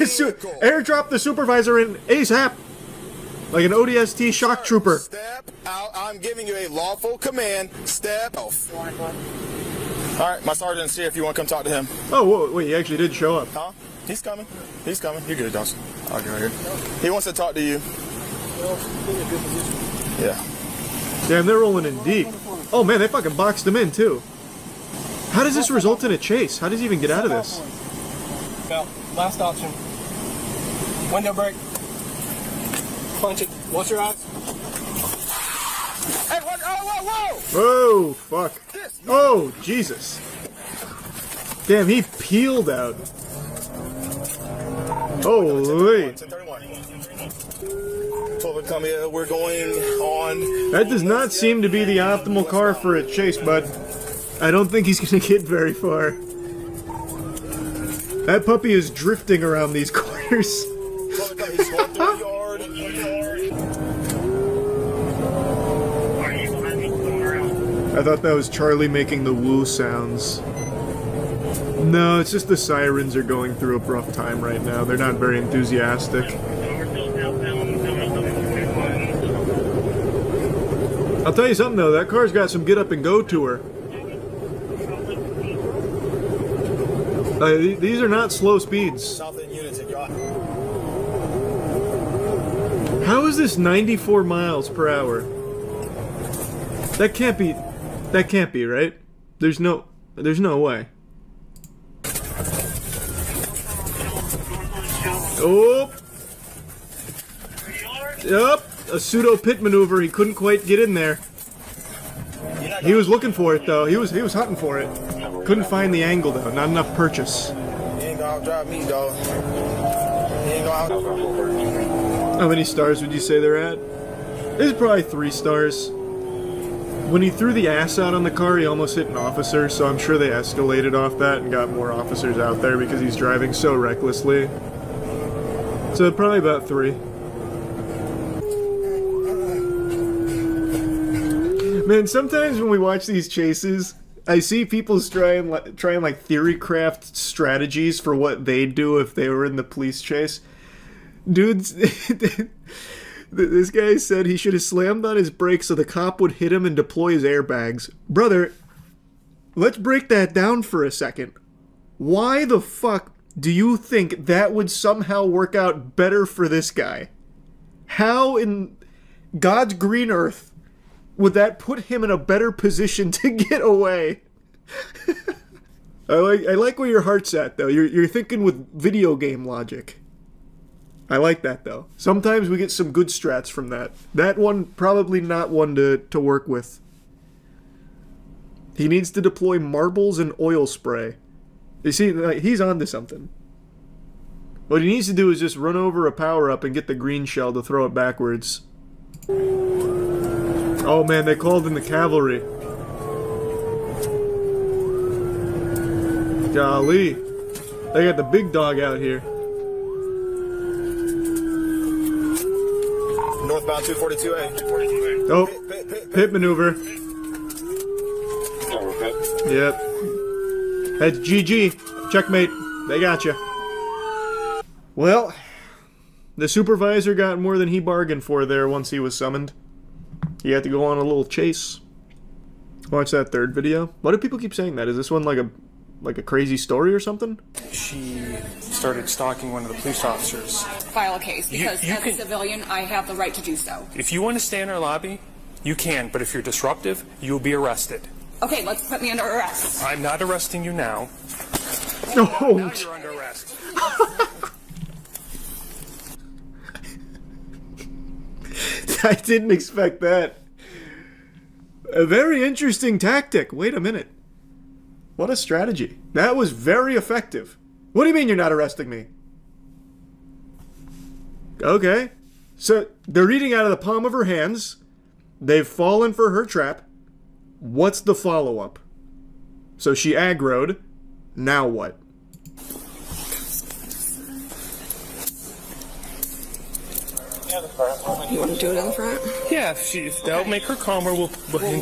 [SPEAKER 1] airdrop the supervisor in ASAP. Like an ODST shock trooper.
[SPEAKER 14] Step out. I'm giving you a lawful command. Step off. All right, my sergeant's here if you want to come talk to him.
[SPEAKER 1] Oh, whoa, wait, he actually did show up.
[SPEAKER 14] Huh? He's coming. He's coming. You're good, Johnson. I'll get right here. He wants to talk to you. Yeah.
[SPEAKER 1] Damn, they're rolling in deep. Oh man, they fucking boxed him in too. How does this result in a chase? How does he even get out of this?
[SPEAKER 17] Now, last option. Window brake. Punch it. Watch your eyes.
[SPEAKER 14] Hey, what? Oh, whoa, whoa!
[SPEAKER 1] Oh, fuck. Oh, Jesus. Damn, he peeled out. Holy.
[SPEAKER 14] We're going on.
[SPEAKER 1] That does not seem to be the optimal car for a chase, bud. I don't think he's going to get very far. That puppy is drifting around these corners. I thought that was Charlie making the woo sounds. No, it's just the sirens are going through a rough time right now. They're not very enthusiastic. I'll tell you something though, that car's got some get up and go to her. These are not slow speeds. How is this 94 miles per hour? That can't be, right? There's no way. Oh! Yep, a pseudo pit maneuver. He couldn't quite get in there. He was looking for it though. He was hunting for it. Couldn't find the angle though. Not enough purchase.
[SPEAKER 14] He ain't gonna outdrive me, dog. He ain't gonna outdrive.
[SPEAKER 1] How many stars would you say they're at? There's probably 3 stars. When he threw the ass out on the car, he almost hit an officer, so I'm sure they escalated off that and got more officers out there because he's driving so recklessly. So probably about 3. Man, sometimes when we watch these chases, I see people trying like theory craft strategies for what they'd do if they were in the police chase. Dudes, this guy said he should have slammed on his brakes so the cop would hit him and deploy his airbags. Brother, let's break that down for a second. Why the fuck do you think that would somehow work out better for this guy? How in God's green earth would that put him in a better position to get away? I like where your heart's at, though. You're thinking with video game logic. I like that, though. Sometimes we get some good strats from that. That one, probably not one to work with. He needs to deploy marbles and oil spray. You see, like, he's onto something. What he needs to do is just run over a power-up and get the green shell to throw it backwards. Oh man, they called in the cavalry. Golly. They got the big dog out here.
[SPEAKER 14] Northbound 242A.
[SPEAKER 1] Oh, pit maneuver. Yep. That's GG. Checkmate. They got you. Well, the supervisor got more than he bargained for there once he was summoned. He had to go on a little chase. Watch that 3rd video. Why do people keep saying that? Is this one like a crazy story or something?
[SPEAKER 17] She started stalking one of the police officers.
[SPEAKER 15] File a case because as a civilian, I have the right to do so.
[SPEAKER 17] If you want to stay in our lobby, you can, but if you're disruptive, you'll be arrested.
[SPEAKER 15] Okay, let's put me under arrest.
[SPEAKER 17] I'm not arresting you now.
[SPEAKER 1] No.
[SPEAKER 17] Now you're under arrest.
[SPEAKER 1] I didn't expect that. A very interesting tactic. Wait a minute. What a strategy. That was very effective. What do you mean you're not arresting me? Okay. So, they're eating out of the palm of her hands. They've fallen for her trap. What's the follow-up? So she aggroed. Now what?
[SPEAKER 15] You want to do it in the front?
[SPEAKER 17] Yeah, if that'll make her calmer, we'll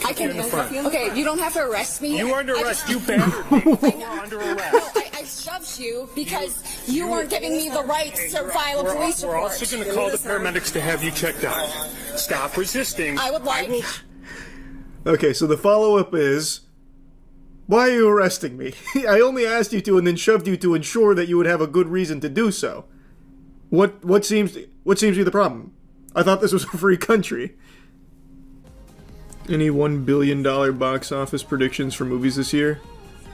[SPEAKER 15] I can
[SPEAKER 17] in the front.
[SPEAKER 15] Okay, you don't have to arrest me.
[SPEAKER 17] You are under arrest. You battered me. You are under arrest.
[SPEAKER 15] No, I shoved you because you weren't giving me the right to file a police report.
[SPEAKER 17] We're also going to call the paramedics to have you checked out. Stop resisting.
[SPEAKER 15] I would like...
[SPEAKER 1] Okay, so the follow-up is... Why are you arresting me? I only asked you to and then shoved you to ensure that you would have a good reason to do so. What seems to be the problem? I thought this was a free country. Any $1 billion box office predictions for movies this year?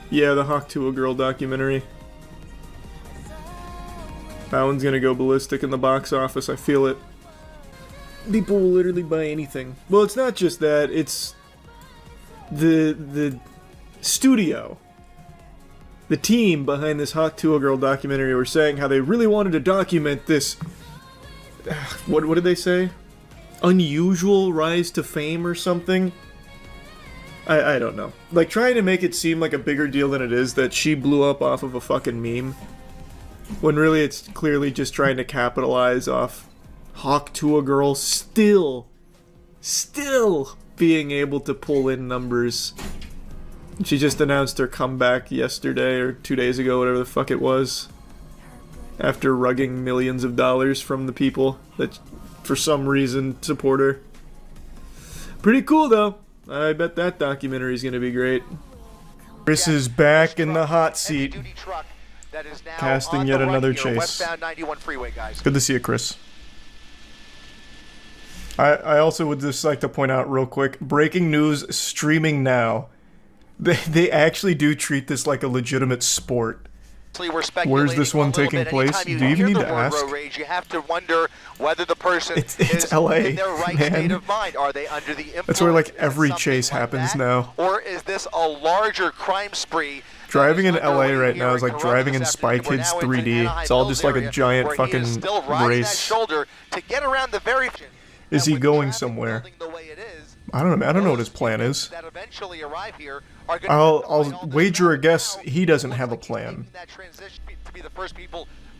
[SPEAKER 1] Yeah, the Hawk to a Girl documentary. That one's gonna go ballistic in the box office, I feel it. People will literally buy anything. Well, it's not just that, it's the studio. The team behind this Hawk to a Girl documentary were saying how they really wanted to document this... What did they say? Unusual rise to fame or something? I don't know. Like, trying to make it seem like a bigger deal than it is that she blew up off of a fucking meme. When really it's clearly just trying to capitalize off Hawk to a Girl still being able to pull in numbers. She just announced her comeback yesterday or 2 days ago, whatever the fuck it was. After rugging millions of dollars from the people that, for some reason, support her. Pretty cool, though. I bet that documentary is going to be great. Chris is back in the hot seat, casting yet another chase.
[SPEAKER 2] Westbound 91 freeway, guys.
[SPEAKER 1] Good to see you, Chris. I also would just like to point out real quick, breaking news streaming now. They actually do treat this like a legitimate sport. Where's this one taking place? Do you even need to ask?
[SPEAKER 2] Road rage, you have to wonder whether the person
[SPEAKER 1] It's LA,
[SPEAKER 2] in their right
[SPEAKER 1] man.
[SPEAKER 2] state of mind. Are they under the influence?
[SPEAKER 1] That's where like every chase happens now.
[SPEAKER 2] Or is this a larger crime spree?
[SPEAKER 1] Driving in LA right now is like driving in Spy Kids 3D. It's all just like a giant fucking race.
[SPEAKER 2] Shoulder to get around the very.
[SPEAKER 1] Is he going somewhere? I don't know. I don't know what his plan is. I'll wager a guess he doesn't have a plan.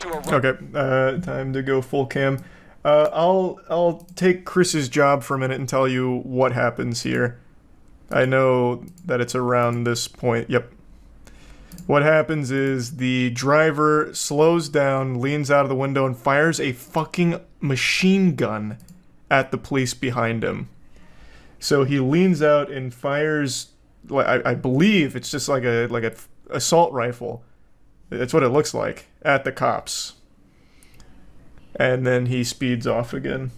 [SPEAKER 1] Okay, time to go full cam. I'll take Chris's job for a minute and tell you what happens here. I know that it's around this point. Yep. What happens is the driver slows down, leans out of the window, and fires a fucking machine gun at the police behind him. So he leans out and fires, I believe it's just like a assault rifle. That's what it looks like, at the cops. And then he speeds off again.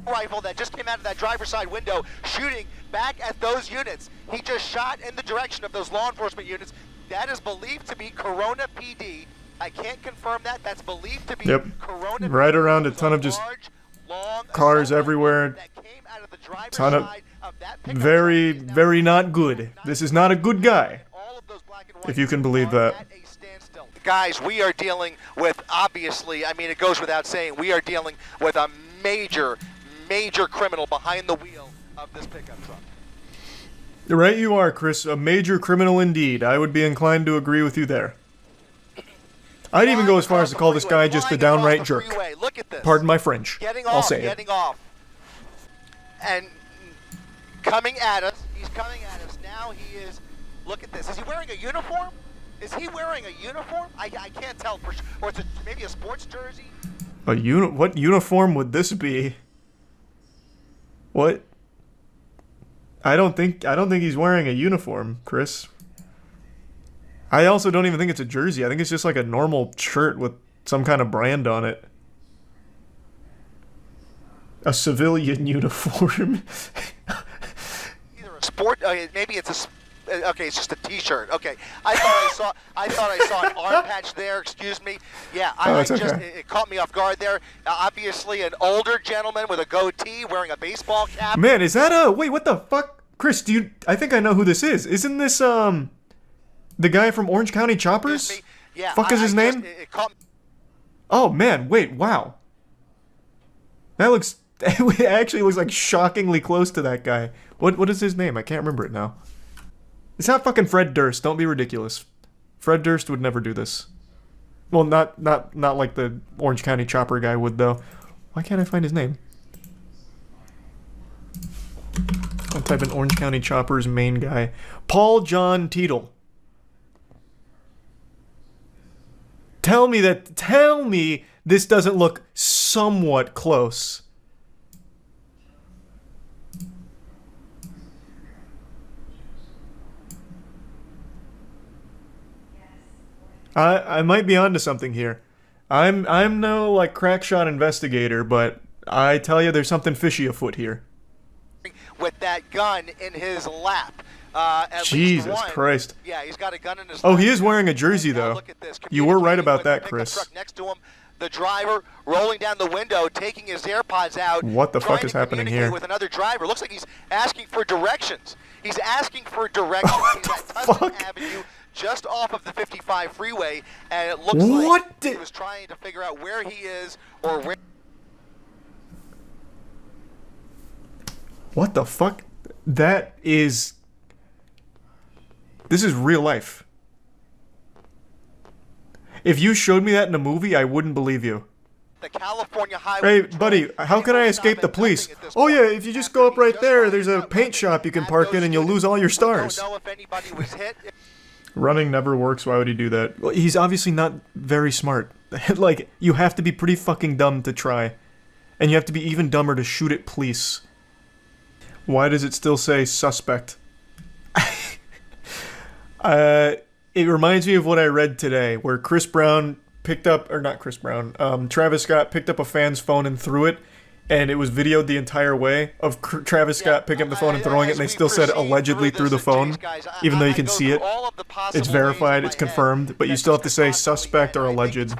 [SPEAKER 2] Rifle that just came out of that driver's side window, shooting back at those units. He just shot in the direction of those law enforcement units. That is believed to be Corona PD. I can't confirm that. That's believed to be Corona PD.
[SPEAKER 1] Right around a ton of just cars everywhere. Ton of very, very not good. This is not a good guy, if you can believe that.
[SPEAKER 2] Guys, we are dealing with, obviously, I mean, it goes without saying, we are dealing with a major criminal behind the wheel of this pickup truck.
[SPEAKER 1] Right you are, Chris. A major criminal indeed. I would be inclined to agree with you there. I'd even go as far as to call this guy just a downright jerk. Pardon my French. I'll say it.
[SPEAKER 2] Getting off. And coming at us. He's coming at us. Now he is, look at this. Is he wearing a uniform? Is he wearing a uniform? I can't tell for sure. Or is it maybe a sports jersey?
[SPEAKER 1] What uniform would this be? What? I don't think he's wearing a uniform, Chris. I also don't even think it's a jersey. I think it's just like a normal shirt with some kind of brand on it. A civilian uniform.
[SPEAKER 2] Either a sport, maybe it's a. Okay, it's just a T-shirt. Okay, I thought I saw an arm patch there. Excuse me. Yeah, it caught me off guard there. Obviously, an older gentleman with a goatee wearing a baseball cap.
[SPEAKER 1] Man, is that wait? What the fuck, Chris? I think I know who this is. Isn't this the guy from Orange County Choppers?
[SPEAKER 2] Yeah.
[SPEAKER 1] Fuck is his name? Oh man, wait, wow. That looks. It actually looks like shockingly close to that guy. What is his name? I can't remember it now. It's not fucking Fred Durst. Don't be ridiculous. Fred Durst would never do this. Well, not like the Orange County Chopper guy would, though. Why can't I find his name? I'll type in Orange County Chopper's main guy. Paul John Teetle. Tell me this doesn't look somewhat close. I might be onto something here. I'm no like crackshot investigator, but I tell you there's something fishy afoot here.
[SPEAKER 2] With that gun in his lap.
[SPEAKER 1] Jesus Christ.
[SPEAKER 2] Yeah, he's got a gun in his
[SPEAKER 1] lap. Oh, he is wearing a jersey though. You were right about that, Chris.
[SPEAKER 2] Next to him, the driver rolling down the window, taking his AirPods out.
[SPEAKER 1] What the fuck is happening here?
[SPEAKER 2] With another driver. Looks like he's asking for directions. He's asking for directions.
[SPEAKER 1] What the fuck?
[SPEAKER 2] Avenue, just off of the 55 freeway, and it looks like he was trying to figure out where he is or where.
[SPEAKER 1] What the fuck? This is real life. If you showed me that in a movie, I wouldn't believe you.
[SPEAKER 2] The California highway.
[SPEAKER 1] Hey, buddy, how can I escape the police? Oh yeah, if you just go up right there, there's a paint shop you can park in and you'll lose all your stars.
[SPEAKER 2] Don't know if anybody was hit.
[SPEAKER 1] Running never works, why would he do that? Well, he's obviously not very smart. Like, you have to be pretty fucking dumb to try. And you have to be even dumber to shoot at police. Why does it still say suspect? It reminds me of what I read today, where Chris Brown picked up, or not Chris Brown, Travis Scott picked up a fan's phone and threw it, and it was videoed the entire way of Travis Scott picking up the phone and throwing it, and they still said allegedly through the phone, even though you can see it. It's verified, it's confirmed, but you still have to say suspect or alleged,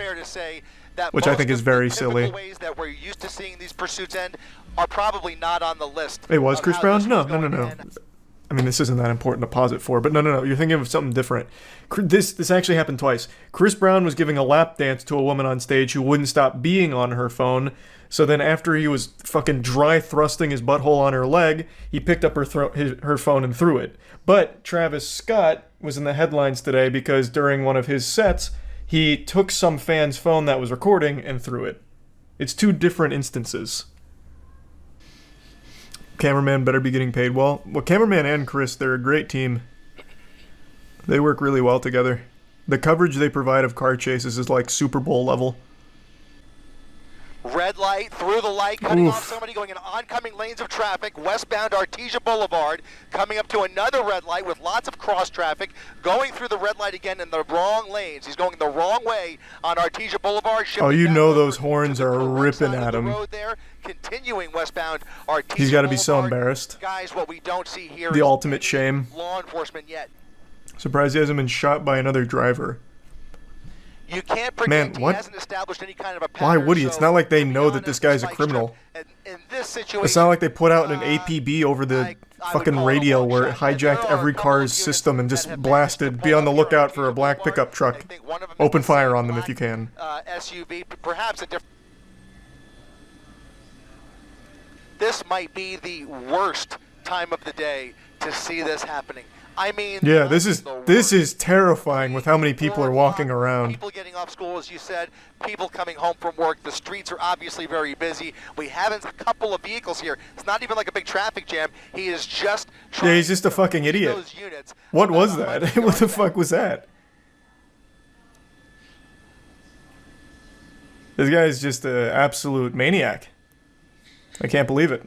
[SPEAKER 1] which I think is very silly.
[SPEAKER 2] Ways that we're used to seeing these pursuits end are probably not on the list.
[SPEAKER 1] It was Chris Brown? No. I mean, this isn't that important to pause it for, but no. You're thinking of something different. This actually happened twice. Chris Brown was giving a lap dance to a woman on stage who wouldn't stop being on her phone. So then after he was fucking dry thrusting his butthole on her leg, he picked up her phone and threw it. But Travis Scott was in the headlines today because during one of his sets, he took some fan's phone that was recording and threw it. It's two different instances. Cameraman better be getting paid well. Well, cameraman and Chris, they're a great team. They work really well together. The coverage they provide of car chases is like Super Bowl level.
[SPEAKER 2] Red light, through the light, cutting off somebody going in oncoming lanes of traffic, westbound Artesia Boulevard, coming up to another red light with lots of cross traffic, going through the red light again in the wrong lanes. He's going the wrong way on Artesia Boulevard.
[SPEAKER 1] Oh, you know those horns are ripping at him.
[SPEAKER 2] Continuing westbound Artesia
[SPEAKER 1] He's got to be
[SPEAKER 2] Boulevard.
[SPEAKER 1] so embarrassed.
[SPEAKER 2] Guys, what we don't see here
[SPEAKER 1] the
[SPEAKER 2] is
[SPEAKER 1] ultimate shame.
[SPEAKER 2] Law enforcement yet.
[SPEAKER 1] Surprised he hasn't been shot by another driver.
[SPEAKER 2] You can't predict. He hasn't established any kind of a pattern.
[SPEAKER 1] Why would he? It's not like they know that this guy's a criminal.
[SPEAKER 2] In this situation,
[SPEAKER 1] it's not like they put out an APB over the fucking radio where it hijacked every car's system and just blasted, be on the lookout for a black pickup truck. Open fire on them if you can.
[SPEAKER 2] SUV, perhaps a different. This might be the worst time of the day to see this happening. I mean,
[SPEAKER 1] yeah, this is terrifying with how many people are walking around.
[SPEAKER 2] People getting off school, as you said, people coming home from work. The streets are obviously very busy. We have a couple of vehicles here. It's not even like a big traffic jam. He is just
[SPEAKER 1] yeah, he's just a fucking idiot. What was that? What the fuck was that? This guy is just an absolute maniac. I can't believe it.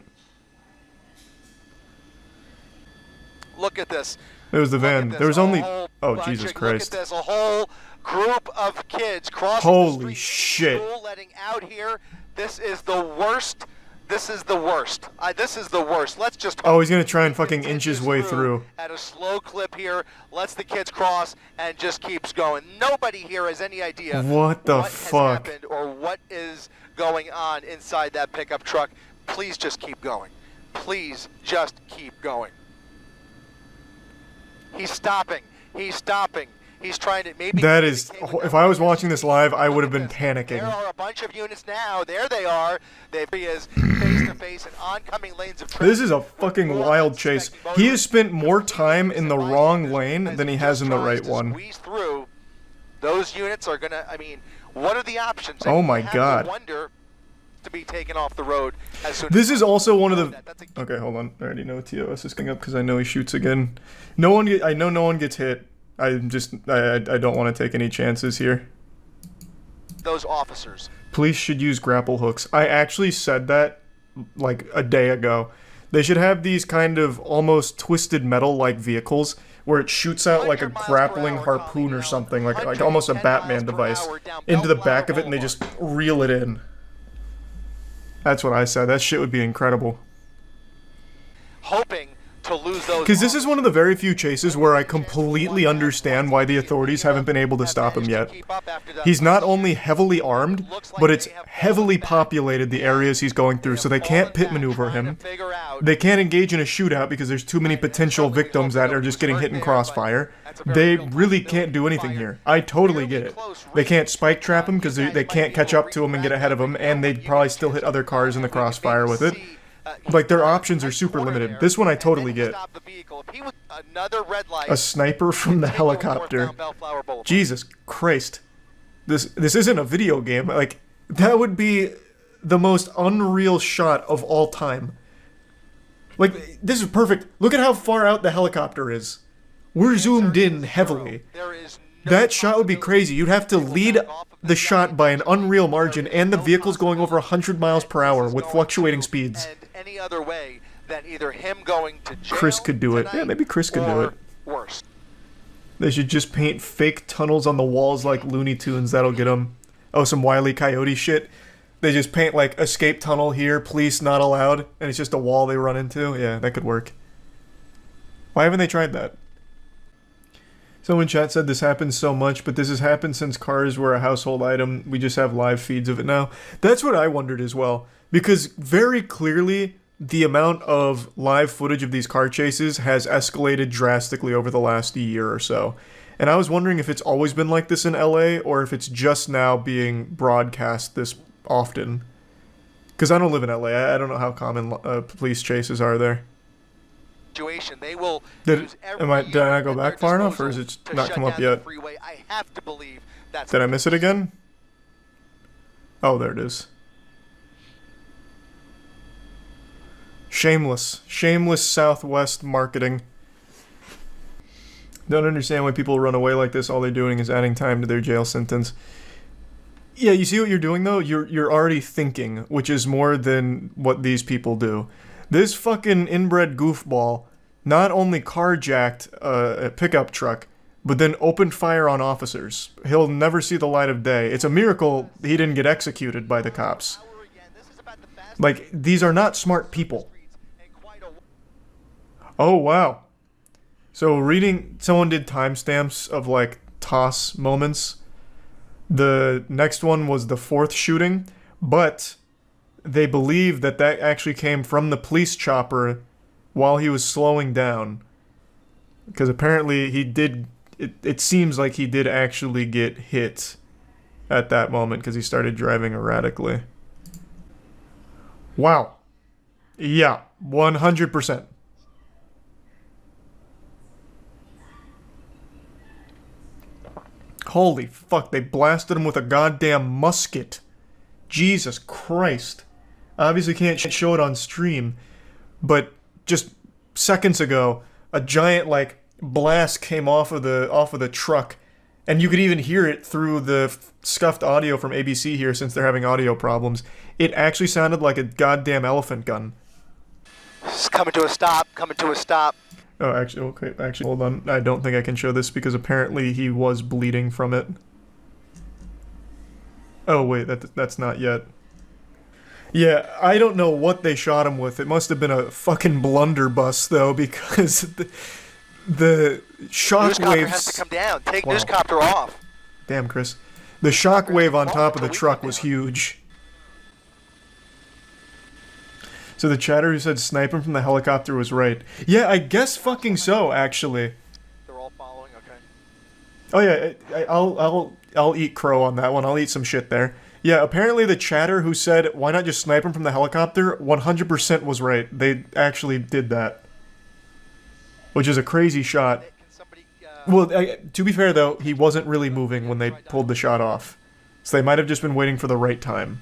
[SPEAKER 2] Look at this.
[SPEAKER 1] There was the van. There was only... Oh, Jesus Christ.
[SPEAKER 2] Look at this. A whole group of kids crossing
[SPEAKER 1] Holy shit.
[SPEAKER 2] School, letting out here. This is the worst. This is the worst. This is the worst. Let's just...
[SPEAKER 1] Oh, he's going to try and fucking inch his way through.
[SPEAKER 2] At a slow clip here. Lets the kids cross and just keeps going. Nobody here has any idea
[SPEAKER 1] what the fuck
[SPEAKER 2] has happened or what is going on inside that pickup truck. Please just keep going. Please just keep going. He's stopping. He's stopping. He's trying to maybe...
[SPEAKER 1] That is... If I was watching this live, I would have been panicking.
[SPEAKER 2] There are a bunch of units now. There they are. He is face-to-face in oncoming lanes of traffic.
[SPEAKER 1] This is a fucking wild chase. He has spent more time in the wrong lane than he has in the right one.
[SPEAKER 2] Squeeze through. Those units are going to... I mean, what are the options?
[SPEAKER 1] Oh my God.
[SPEAKER 2] Wonder to be taken off the road as soon
[SPEAKER 1] this is also one of the... Okay, hold on. I already know TOS is coming up because I know he shoots again. I know no one gets hit. I don't want to take any chances here.
[SPEAKER 2] Those officers.
[SPEAKER 1] Police should use grapple hooks. I actually said that like a day ago. They should have these kind of almost twisted metal-like vehicles where it shoots out like a grappling harpoon or something, like almost a Batman device, into the back of it, and they just reel it in. That's what I said. That shit would be incredible.
[SPEAKER 2] Hoping to lose those...
[SPEAKER 1] Because this is one of the very few chases where I completely understand why the authorities haven't been able to stop him yet. He's not only heavily armed, but it's heavily populated, the areas he's going through, so they can't pit maneuver him. They can't engage in a shootout because there's too many potential victims that are just getting hit in crossfire. They really can't do anything here. I totally get it. They can't spike trap him because they can't catch up to him and get ahead of him, and they'd probably still hit other cars in the crossfire with it. Like, their options are super limited. This one I totally get. A sniper from the helicopter. Jesus Christ. This isn't a video game. Like, that would be the most unreal shot of all time. Like, this is perfect. Look at how far out the helicopter is. We're zoomed in heavily. That shot would be crazy. You'd have to lead the shot by an unreal margin, and the vehicle's going over 100 miles per hour with fluctuating speeds.
[SPEAKER 2] Any other way than either him going to jail
[SPEAKER 1] Chris could do it. Yeah, maybe Chris could do it.
[SPEAKER 2] Worse.
[SPEAKER 1] They should just paint fake tunnels on the walls like Looney Tunes. That'll get him. Oh, some Wile E. Coyote shit. They just paint like escape tunnel here, police not allowed, and it's just a wall they run into. Yeah, that could work. Why haven't they tried that? Someone in chat said this happens so much, but this has happened since cars were a household item. We just have live feeds of it now. That's what I wondered as well. Because very clearly, the amount of live footage of these car chases has escalated drastically over the last year or so. And I was wondering if it's always been like this in LA, or if it's just now being broadcast this often. Because I don't live in LA. I don't know how common police chases are there.
[SPEAKER 2] They will
[SPEAKER 1] Did I not go back far enough, or is it not come up yet?
[SPEAKER 2] I have to believe that's
[SPEAKER 1] Did I miss it again? Oh, there it is. Shameless Southwest marketing. Don't understand why people run away like this. All they're doing is adding time to their jail sentence. Yeah, you see what you're doing though? You're already thinking, which is more than what these people do. This fucking inbred goofball not only carjacked a pickup truck, but then opened fire on officers. He'll never see the light of day. It's a miracle he didn't get executed by the cops. Like, these are not smart people. Oh, wow. So reading, someone did timestamps of like toss moments. The next one was the 4th shooting, but they believe that that actually came from the police chopper while he was slowing down. Because apparently he did, it seems like he did actually get hit at that moment because he started driving erratically. Wow. Yeah, 100%. Holy fuck, they blasted him with a goddamn musket. Jesus Christ. Obviously can't show it on stream, but just seconds ago, a giant like blast came off of the truck, and you could even hear it through the scuffed audio from ABC here since they're having audio problems. It actually sounded like a goddamn elephant gun.
[SPEAKER 2] It's coming to a stop,
[SPEAKER 1] Oh, actually, okay, hold on. I don't think I can show this because apparently he was bleeding from it. Oh, wait, that's not yet. Yeah, I don't know what they shot him with. It must have been a fucking blunderbuss, though, because the shockwaves...
[SPEAKER 2] Newscopter has to come down. Take newscopter off.
[SPEAKER 1] Damn, Chris. The shockwave on top of the truck was huge. So the chatter who said sniping from the helicopter was right. Yeah, I guess fucking so, actually.
[SPEAKER 2] They're all following, okay.
[SPEAKER 1] Oh yeah, I'll eat crow on that one. I'll eat some shit there. Yeah, apparently the chatter who said, why not just snipe him from the helicopter, 100% was right. They actually did that. Which is a crazy shot. Well, to be fair though, he wasn't really moving when they pulled the shot off. So they might have just been waiting for the right time.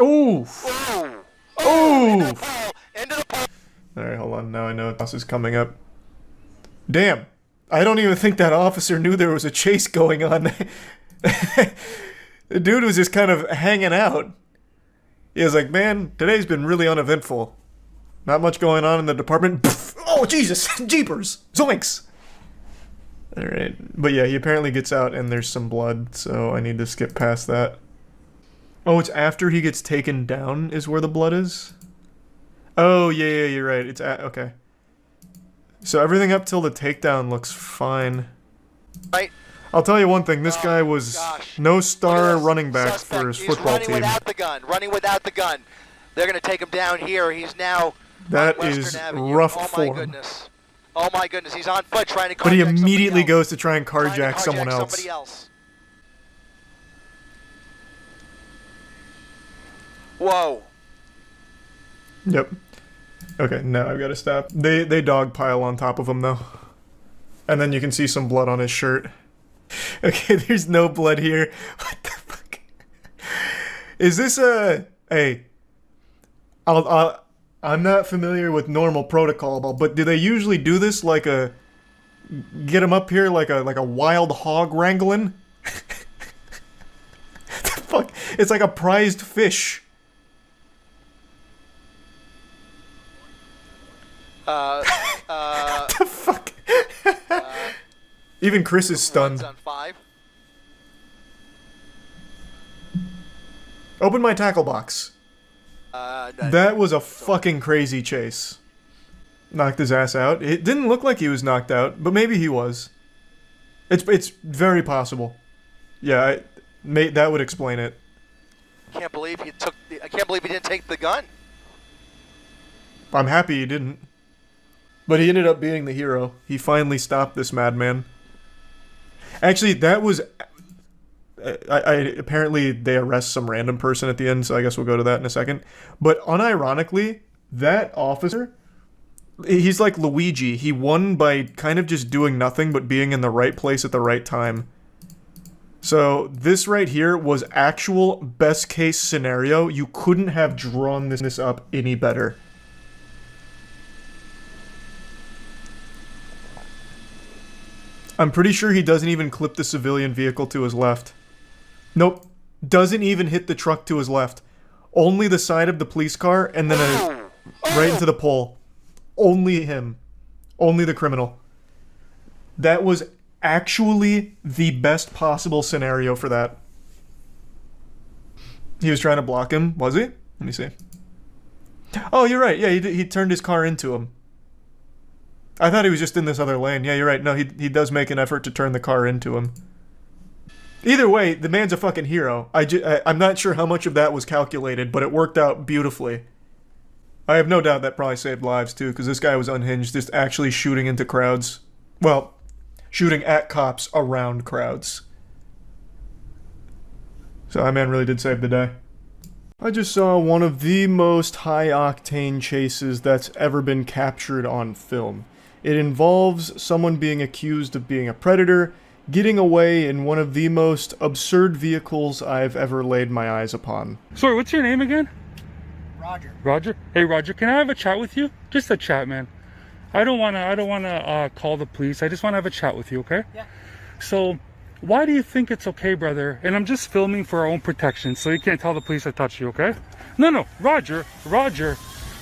[SPEAKER 1] Oof! Oof! Alright, hold on. Now I know this is coming up. Damn! I don't even think that officer knew there was a chase going on. The dude was just kind of hanging out. He was like, man, today's been really uneventful. Not much going on in the department. Oh, Jesus! Jeepers! Zoinks! Alright. But yeah, he apparently gets out and there's some blood, so I need to skip past that. Oh, it's after he gets taken down is where the blood is? Oh, yeah, you're right. It's okay. So everything up till the takedown looks fine.
[SPEAKER 2] Right.
[SPEAKER 1] I'll tell you one thing. This guy was no star running back for his football team.
[SPEAKER 2] Running without the gun. They're going to take him down here. He's now
[SPEAKER 1] that is rough form.
[SPEAKER 2] Goodness. Oh my goodness. He's on foot trying to carjack
[SPEAKER 1] But he immediately goes to try and carjack someone else.
[SPEAKER 2] Whoa.
[SPEAKER 1] Yep. Okay, now I've got to stop. They dogpile on top of him, though. And then you can see some blood on his shirt. Okay, there's no blood here. What the fuck? Is this a... Hey. I'm not familiar with normal protocol, but do they usually do this like a... Get him up here like a wild hog wrangling? The fuck? It's like a prized fish. What the fuck? Even Chris is stunned.
[SPEAKER 2] On 5.
[SPEAKER 1] Open my tackle box. That was a fucking crazy chase. Knocked his ass out. It didn't look like he was knocked out, but maybe he was. It's very possible. Yeah, that would explain it.
[SPEAKER 2] Can't believe he took. I can't believe he didn't take the gun.
[SPEAKER 1] I'm happy he didn't. But he ended up being the hero. He finally stopped this madman. Actually, that was... apparently they arrest some random person at the end, so I guess we'll go to that in a second. But unironically, that officer, he's like Luigi. He won by kind of just doing nothing but being in the right place at the right time. So this right here was actual best case scenario. You couldn't have drawn this up any better. I'm pretty sure he doesn't even clip the civilian vehicle to his left. Nope. Doesn't even hit the truck to his left. Only the side of the police car and then right into the pole. Only him. Only the criminal. That was actually the best possible scenario for that. He was trying to block him, was he? Let me see. Oh, you're right. Yeah, he turned his car into him. I thought he was just in this other lane. Yeah, you're right. No, he does make an effort to turn the car into him. Either way, the man's a fucking hero. I'm not sure how much of that was calculated, but it worked out beautifully. I have no doubt that probably saved lives, too, because this guy was unhinged, just actually shooting into crowds. Well, shooting at cops around crowds. So that man really did save the day. I just saw one of the most high-octane chases that's ever been captured on film. It involves someone being accused of being a predator, getting away in one of the most absurd vehicles I've ever laid my eyes upon.
[SPEAKER 8] Sorry, what's your name again?
[SPEAKER 4] Roger.
[SPEAKER 8] Roger? Hey, Roger, can I have a chat with you? Just a chat, man. I don't wanna call the police. I just wanna have a chat with you, okay?
[SPEAKER 4] Yeah.
[SPEAKER 8] So, why do you think it's okay, brother? And I'm just filming for our own protection, so you can't tell the police I touched you, okay? No, Roger,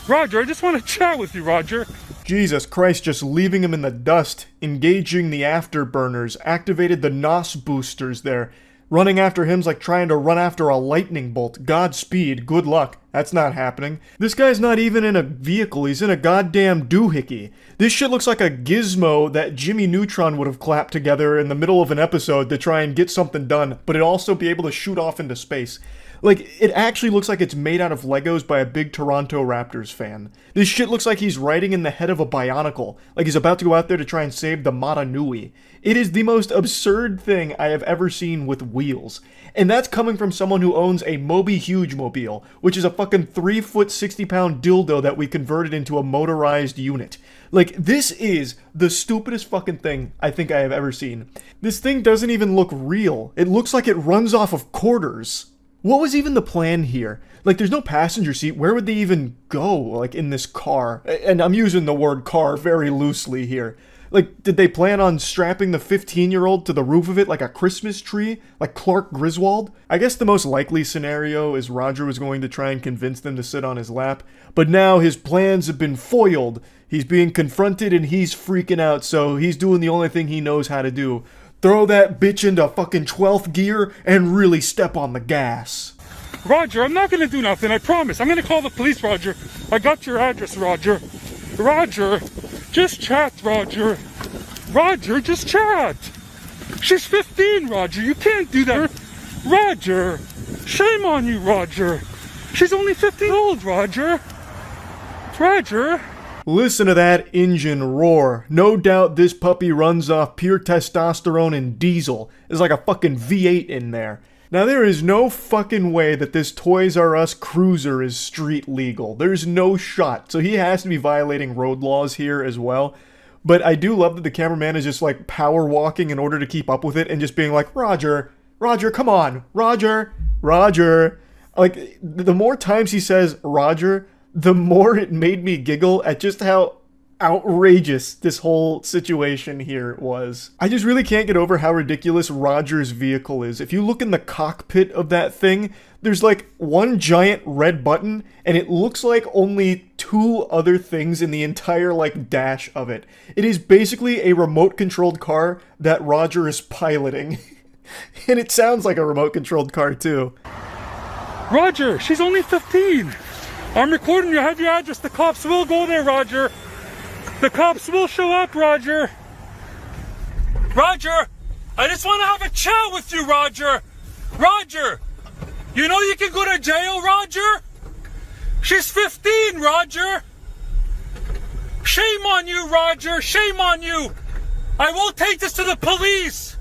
[SPEAKER 8] I just want to chat with you, Roger.
[SPEAKER 1] Jesus Christ, just leaving him in the dust, engaging the afterburners, activated the NOS boosters there. Running after him's like trying to run after a lightning bolt. Godspeed, good luck. That's not happening. This guy's not even in a vehicle, he's in a goddamn doohickey. This shit looks like a gizmo that Jimmy Neutron would have clapped together in the middle of an episode to try and get something done, but it'd also be able to shoot off into space. Like, it actually looks like it's made out of Legos by a big Toronto Raptors fan. This shit looks like he's riding in the head of a Bionicle, like he's about to go out there to try and save the Mata Nui. It is the most absurd thing I have ever seen with wheels. And that's coming from someone who owns a Moby Huge mobile, which is a fucking 3-foot 60-pound dildo that we converted into a motorized unit. Like, this is the stupidest fucking thing I think I have ever seen. This thing doesn't even look real. It looks like it runs off of quarters. What was even the plan here? Like, there's no passenger seat. Where would they even go, like, in this car? And I'm using the word car very loosely here. Like, did they plan on strapping the 15-year-old to the roof of it like a Christmas tree? Like Clark Griswold? I guess the most likely scenario is Roger was going to try and convince them to sit on his lap. But now his plans have been foiled. He's being confronted and he's freaking out, so he's doing the only thing he knows how to do. Throw that bitch into fucking 12th gear and really step on the gas.
[SPEAKER 8] Roger, I'm not gonna do nothing, I promise. I'm gonna call the police, Roger. I got your address, Roger. Roger, just chat, Roger. Roger, just chat. She's 15, Roger. You can't do that. Roger, shame on you, Roger. She's only 15 old, Roger. Roger.
[SPEAKER 1] Listen to that engine roar. No doubt this puppy runs off pure testosterone and diesel. There's like a fucking V8 in there. Now there is no fucking way that this Toys R Us cruiser is street legal. There's no shot. So he has to be violating road laws here as well. But I do love that the cameraman is just like power walking in order to keep up with it and just being like, Roger, come on, Roger. Like, the more times he says Roger, the more it made me giggle at just how outrageous this whole situation here was. I just really can't get over how ridiculous Roger's vehicle is. If you look in the cockpit of that thing, there's like one giant red button, and it looks like only 2 other things in the entire like dash of it. It is basically a remote-controlled car that Roger is piloting. And it sounds like a remote-controlled car too.
[SPEAKER 8] Roger, she's only 15. I'm recording you. I have your address. The cops will go there, Roger. The cops will show up, Roger. Roger, I just want to have a chat with you, Roger. Roger, you know you can go to jail, Roger? She's 15, Roger. Shame on you, Roger. Shame on you. I will take this to the police.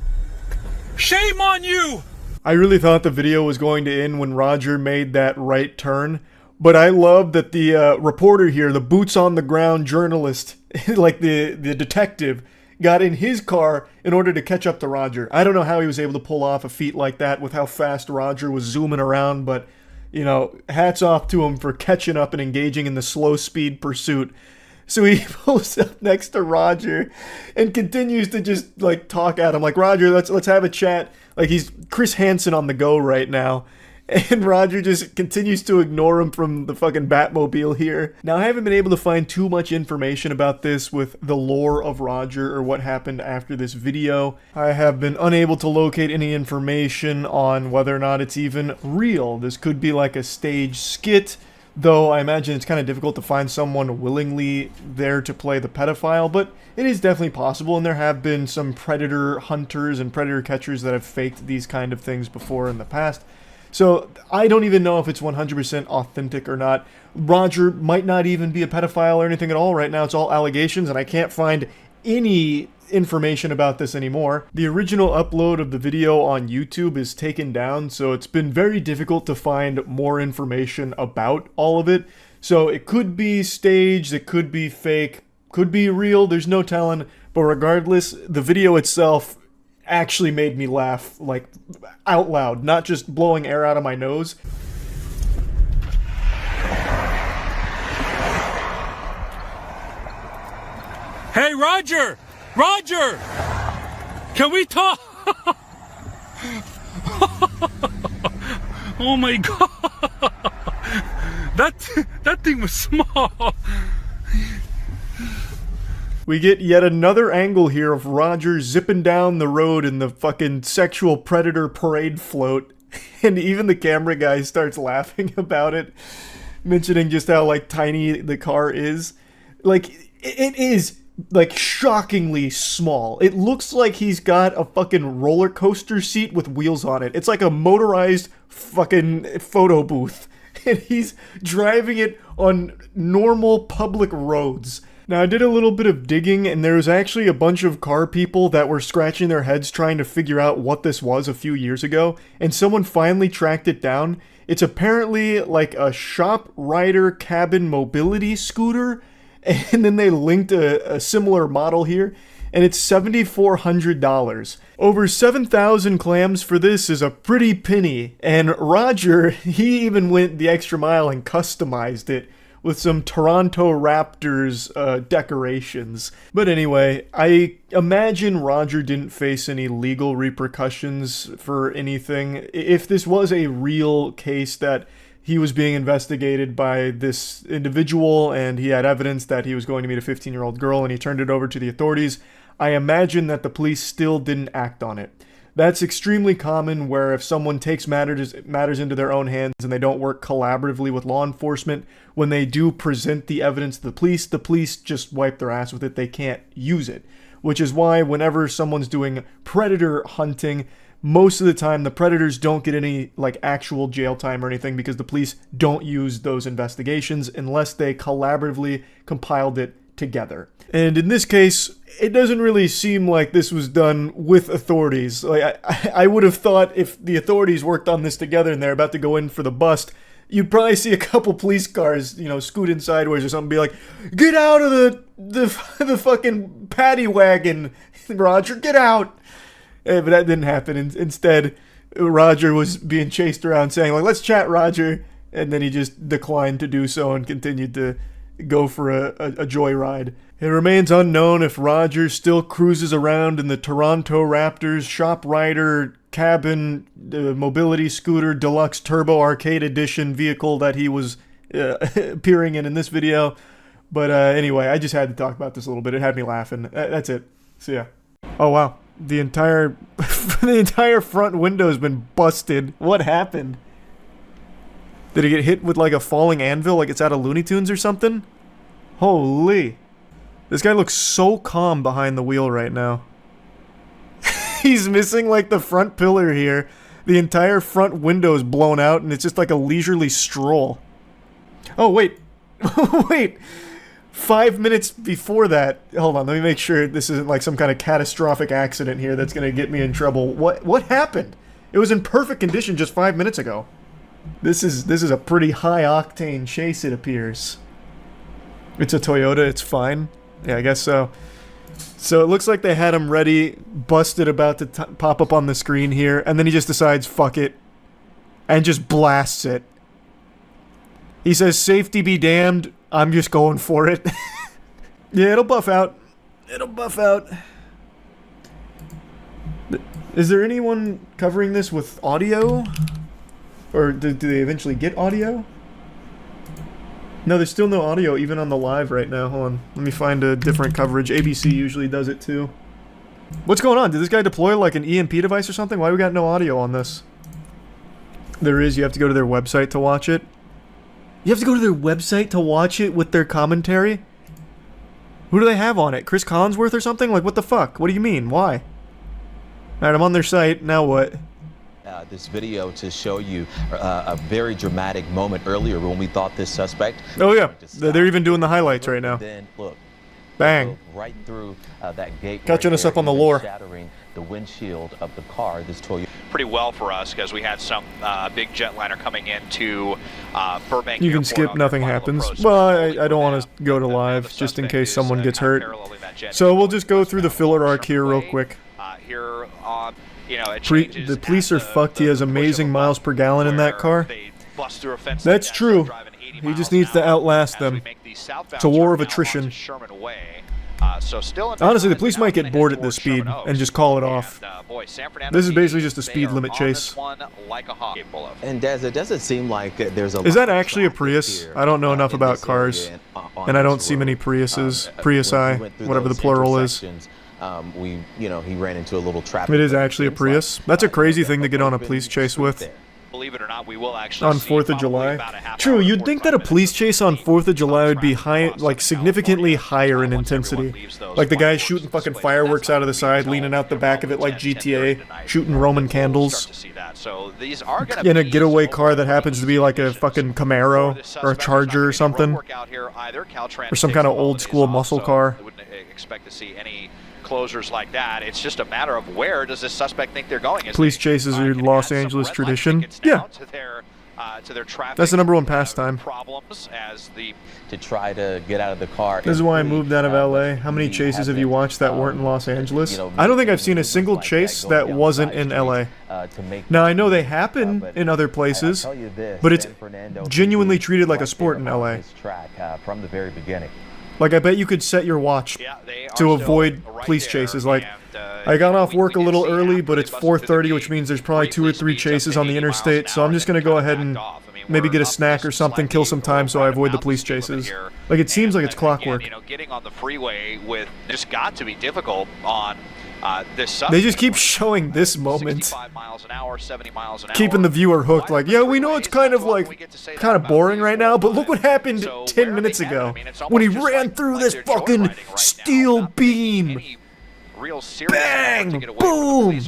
[SPEAKER 8] Shame on you.
[SPEAKER 1] I really thought the video was going to end when Roger made that right turn. But I love that the reporter here, the boots on the ground journalist, like the detective, got in his car in order to catch up to Roger. I don't know how he was able to pull off a feat like that with how fast Roger was zooming around, but, you know, hats off to him for catching up and engaging in the slow speed pursuit. So he pulls up next to Roger and continues to just, like, talk at him. Like, Roger, let's have a chat. Like, he's Chris Hansen on the go right now. And Roger just continues to ignore him from the fucking Batmobile here. Now, I haven't been able to find too much information about this with the lore of Roger or what happened after this video. I have been unable to locate any information on whether or not it's even real. This could be like a stage skit, though I imagine it's kind of difficult to find someone willingly there to play the pedophile, but it is definitely possible, and there have been some predator hunters and predator catchers that have faked these kind of things before in the past. So I don't even know if it's 100% authentic or not. Roger might not even be a pedophile or anything at all right now. It's all allegations, and I can't find any information about this anymore. The original upload of the video on YouTube is taken down, so it's been very difficult to find more information about all of it. So it could be staged, it could be fake, could be real, there's no telling. But regardless, the video itself actually made me laugh, like, out loud, not just blowing air out of my nose.
[SPEAKER 8] Hey, Roger! Roger! Can we talk? Oh my god! That thing was small.
[SPEAKER 1] We get yet another angle here of Roger zipping down the road in the fucking sexual predator parade float. And even the camera guy starts laughing about it, mentioning just how, like, tiny the car is. Like, it is, like, shockingly small. It looks like he's got a fucking roller coaster seat with wheels on it. It's like a motorized fucking photo booth. And he's driving it on normal public roads. Now, I did a little bit of digging, and there was actually a bunch of car people that were scratching their heads trying to figure out what this was a few years ago, and someone finally tracked it down. It's apparently like a shop rider cabin mobility scooter, and then they linked a similar model here, and it's $7,400. Over 7,000 clams for this is a pretty penny, and Roger, he even went the extra mile and customized it with some Toronto Raptors decorations. But anyway, I imagine Roger didn't face any legal repercussions for anything. If this was a real case that he was being investigated by this individual and he had evidence that he was going to meet a 15-year-old girl and he turned it over to the authorities, I imagine that the police still didn't act on it. That's extremely common, where if someone takes matters into their own hands and they don't work collaboratively with law enforcement, when they do present the evidence to the police just wipe their ass with it. They can't use it. Which is why whenever someone's doing predator hunting, most of the time the predators don't get any like actual jail time or anything, because the police don't use those investigations unless they collaboratively compiled it together. And in this case, it doesn't really seem like this was done with authorities. Like I would have thought if the authorities worked on this together and they're about to go in for the bust, you'd probably see a couple police cars, you know, scoot in sideways or something, be like, "Get out of the fucking paddy wagon, Roger, get out!" But that didn't happen. Instead, Roger was being chased around saying, like, "Let's chat, Roger," and then he just declined to do so and continued to go for a joyride. It remains unknown if Roger still cruises around in the Toronto Raptors Shop Rider cabin mobility scooter deluxe turbo arcade edition vehicle that he was appearing in this video. But anyway, I just had to talk about this a little bit. It had me laughing. That's it. So yeah. Oh wow, the entire front window has been busted. What happened? Did it get hit with like a falling anvil, like it's out of Looney Tunes or something? Holy. This guy looks so calm behind the wheel right now. He's missing like the front pillar here. The entire front window is blown out and it's just like a leisurely stroll. Oh wait. Wait. 5 minutes before that, hold on, let me make sure this isn't like some kind of catastrophic accident here that's gonna get me in trouble. What happened? It was in perfect condition just 5 minutes ago. This is a pretty high octane chase, it appears. It's a Toyota, it's fine. Yeah, I guess so. So it looks like they had him ready, busted, about to pop up on the screen here, and then he just decides, fuck it, and just blasts it. He says, safety be damned, I'm just going for it. Yeah, it'll buff out. It'll buff out. Is there anyone covering this with audio? Or do they eventually get audio? No, there's still no audio even on the live right now. Hold on. Let me find a different coverage. ABC usually does it too. What's going on? Did this guy deploy like an EMP device or something? Why we got no audio on this? There is. You have to go to their website to watch it. You have to go to their website to watch it with their commentary? Who do they have on it? Chris Collinsworth or something? Like, what the fuck? What do you mean? Why? Alright, I'm on their site. Now what?
[SPEAKER 16] This video to show you a very dramatic moment earlier when we thought this suspect.
[SPEAKER 1] Oh yeah, they're even doing the highlights right now.
[SPEAKER 16] Then look,
[SPEAKER 1] bang,
[SPEAKER 16] right through that gate.
[SPEAKER 1] Catching us up on the lore.
[SPEAKER 16] Shattering the windshield of the car. This Toyota.
[SPEAKER 22] Pretty well for us because we had some big jetliner coming into Burbank.
[SPEAKER 1] You can skip, nothing happens. Well, I don't want to go to live just in case someone gets hurt. So we'll just go through the filler arc here real quick.
[SPEAKER 22] Here on. You know,
[SPEAKER 1] the police are fucked. He has amazing miles per gallon in that car. That's true. He just needs to outlast them. It's a war of attrition. Honestly, the police might get bored at this speed and just call it off. This is basically just a speed limit chase.
[SPEAKER 16] And Des, it doesn't seem like there's a.
[SPEAKER 1] Is that actually a Prius? I don't know enough about cars, and I don't see many Priuses. Priusi, whatever the plural is.
[SPEAKER 16] He ran into a little traffic.
[SPEAKER 1] It is actually a Prius. That's a crazy thing to get on a police chase with.
[SPEAKER 22] Believe it or not, we will actually
[SPEAKER 1] on 4th of July. True, you'd think that a police chase on 4th of July would be high, like significantally higher in intensity. Like the guy shooting fucking fireworks out of the side, leaning out the back of it like GTA, shooting Roman candles. In a getaway car that happens to be like a fucking Camaro or a Charger or something, or some kind of old school muscle car.
[SPEAKER 22] Expect to see any closures like that. It's just a matter of where does this suspect think they're going.
[SPEAKER 1] Police chases are Los Angeles tradition. Yeah.
[SPEAKER 22] To their traffic
[SPEAKER 1] that's the #1 pastime.
[SPEAKER 22] Problems as
[SPEAKER 16] to try to get out of the car.
[SPEAKER 1] This is why I moved out of LA. How many chases have you watched that weren't in Los Angeles? I don't think I've seen a single chase that wasn't in LA. Now I know they happen in other places, but it's genuinely treated like a sport in LA.
[SPEAKER 16] From the very beginning.
[SPEAKER 1] Like, I bet you could set your watch to avoid police chases. Like, I got off work a little early, but it's 4:30, which means there's probably 2 or 3 chases on the interstate, so I'm just gonna go ahead and maybe get a snack or something, kill some time so I avoid the police chases. Like, it seems like it's clockwork.
[SPEAKER 22] You know, getting on the freeway with just got to be difficult on this suspect.
[SPEAKER 1] They just keep showing this moment.
[SPEAKER 22] 65 miles an hour, 70 miles an hour.
[SPEAKER 1] Keeping the viewer hooked, like, yeah, we know it's kind of boring right now, but look what happened 10 minutes ago when he ran through this fucking steel beam. Bang! Boom!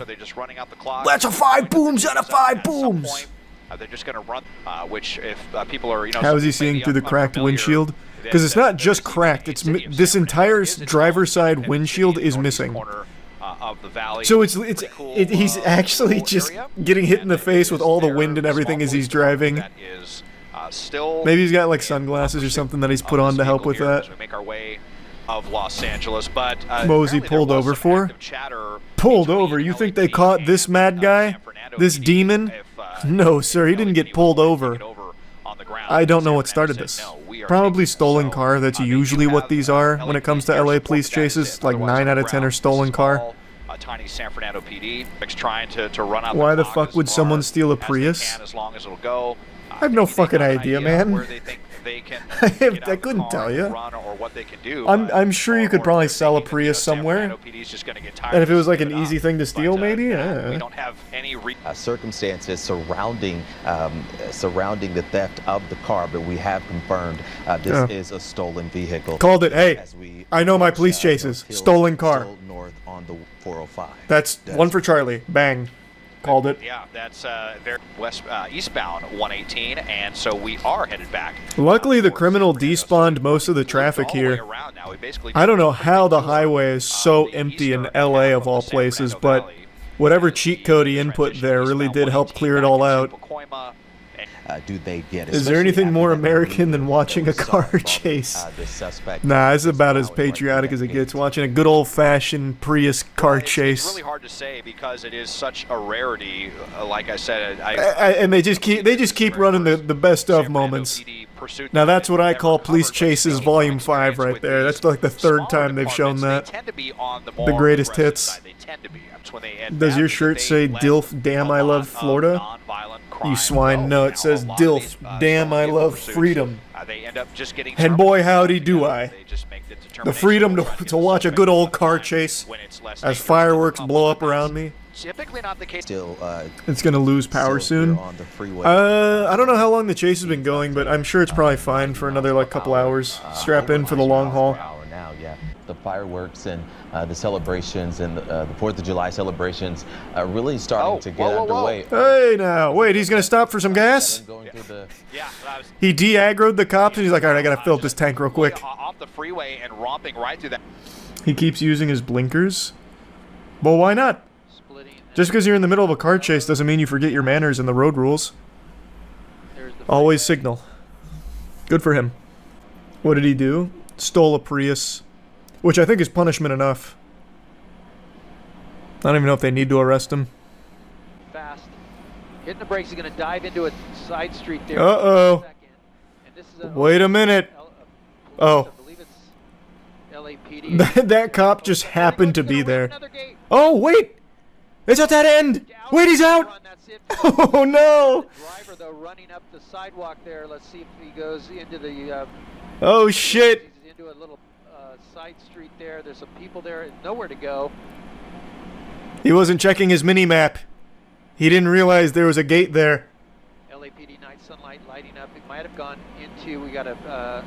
[SPEAKER 1] That's a 5 booms out of 5 booms!
[SPEAKER 22] They're just going to run, which if people are,
[SPEAKER 1] How is he seeing through the cracked windshield? Because it's not just cracked, it's this entire driver's side windshield is missing. So he's actually just getting hit in the face with all the wind and everything as he's driving. Maybe he's got like sunglasses or something that he's put on to help with that.
[SPEAKER 22] Of Los Angeles, but
[SPEAKER 1] Mosey pulled over for? Pulled over? You think they caught this mad guy? This demon? No, sir, he didn't get pulled over. I don't know what started this. probably stolen car. That's usually what these are when it comes to LA police chases. Like 9 out of 10 are stolen car.
[SPEAKER 22] Tiny San Fernando PD trying to run out.
[SPEAKER 1] Why the fuck would someone steal a Prius?
[SPEAKER 22] As long as it'll go.
[SPEAKER 1] I have no fucking idea, man.
[SPEAKER 22] Where they think they can
[SPEAKER 1] I couldn't tell you.
[SPEAKER 22] or what they can do.
[SPEAKER 1] I'm sure you could probably sell a Prius somewhere. And if it was like an easy thing to steal, maybe.
[SPEAKER 22] We don't have any
[SPEAKER 16] circumstances surrounding the theft of the car, but we have confirmed this is a stolen vehicle.
[SPEAKER 1] Called it. Hey, I know my police chases. Stolen car.
[SPEAKER 16] North on the 405.
[SPEAKER 1] That's one for Charlie. Bang. Called it.
[SPEAKER 22] Yeah, that's very eastbound 118, and so we are headed back.
[SPEAKER 1] Luckily, the criminal despawned most of the traffic here. I don't know how the highway is so empty in LA of all places, but whatever cheat code he input there really did help clear it all out.
[SPEAKER 16] Do they get?
[SPEAKER 1] Is there anything more American than watching a car chase? Nah, it's about as patriotic as it gets. Watching a good old-fashioned Prius car chase.
[SPEAKER 22] It's really hard to say because it is such a rarity. Like I said,
[SPEAKER 1] and they just keep running the best of moments. Now that's what I call Police Chases Volume 5 right there. That's like the third time they've shown that. The greatest hits. Does your shirt say DILF Damn I Love Florida? You swine. No, it says DILF Damn I Love Freedom. And boy howdy do I. The freedom to watch a good old car chase as fireworks blow up around me.
[SPEAKER 22] Typically not the case.
[SPEAKER 1] It's gonna lose power soon. I don't know how long the chase has been going, but I'm sure it's probably fine for another like couple hours. Strap in for the long haul.
[SPEAKER 16] The fireworks and the celebrations and the 4th of July celebrations really starting to get underway.
[SPEAKER 1] Hey now, wait, he's gonna stop for some gas? He de-aggroed the cops and he's like, alright, I gotta fill up this tank real quick.
[SPEAKER 22] Off the freeway and romping right through that.
[SPEAKER 1] He keeps using his blinkers? Well, why not? Just because you're in the middle of a car chase doesn't mean you forget your manners and the road rules. Always signal. Good for him. What did he do? Stole a Prius. Which I think is punishment enough. I don't even know if they need to arrest him.
[SPEAKER 5] Fast. Hitting the brakes, he's going to dive into a side street there.
[SPEAKER 1] Uh-oh. Wait a minute. Oh. That cop just happened to be there. Oh, wait! It's at that end! Wait, he's out! Oh, no!
[SPEAKER 5] Driver, though, running up the sidewalk there. Let's see if he goes into the...
[SPEAKER 1] oh, shit!
[SPEAKER 5] Into a little side street there. There's some people there. Nowhere to go.
[SPEAKER 1] He wasn't checking his mini-map. He didn't realize there was a gate there.
[SPEAKER 5] LAPD night sunlight lighting up. It might have gone into... We got a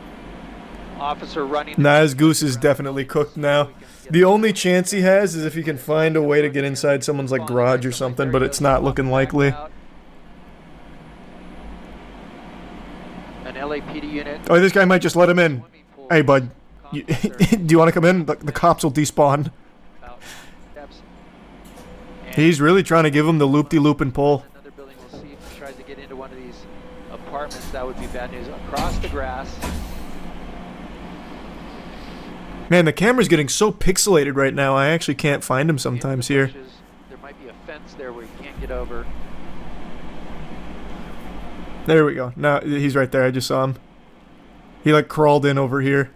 [SPEAKER 5] officer running...
[SPEAKER 1] Nah, his goose is definitely cooked now. The only chance he has is if he can find a way to get inside someone's like garage or something, but it's not looking likely.
[SPEAKER 5] An LAPD unit.
[SPEAKER 1] Oh, this guy might just let him in. Hey, bud. Do you want to come in? The cops will despawn. He's really trying to give him the loop-de-loop and pull.
[SPEAKER 5] Another building, we'll see if he tries to get into one of these apartments. That would be bad news. Across the grass.
[SPEAKER 1] Man, the camera's getting so pixelated right now, I actually can't find him sometimes here.
[SPEAKER 5] There might be a fence there where you can't get over.
[SPEAKER 1] There we go. No, he's right there. I just saw him. He like crawled in over here.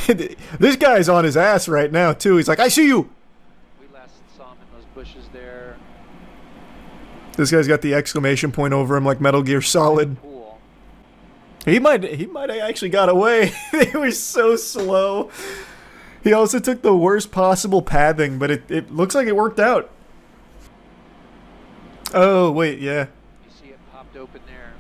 [SPEAKER 1] This guy's on his ass right now, too. He's like, I see you!
[SPEAKER 5] We last saw him in those bushes there.
[SPEAKER 1] This guy's got the exclamation point over him like Metal Gear Solid. He might have actually got away. They were so slow. He also took the worst possible pathing, but it looks like it worked out. Oh, wait, yeah.
[SPEAKER 5] You see it popped open there.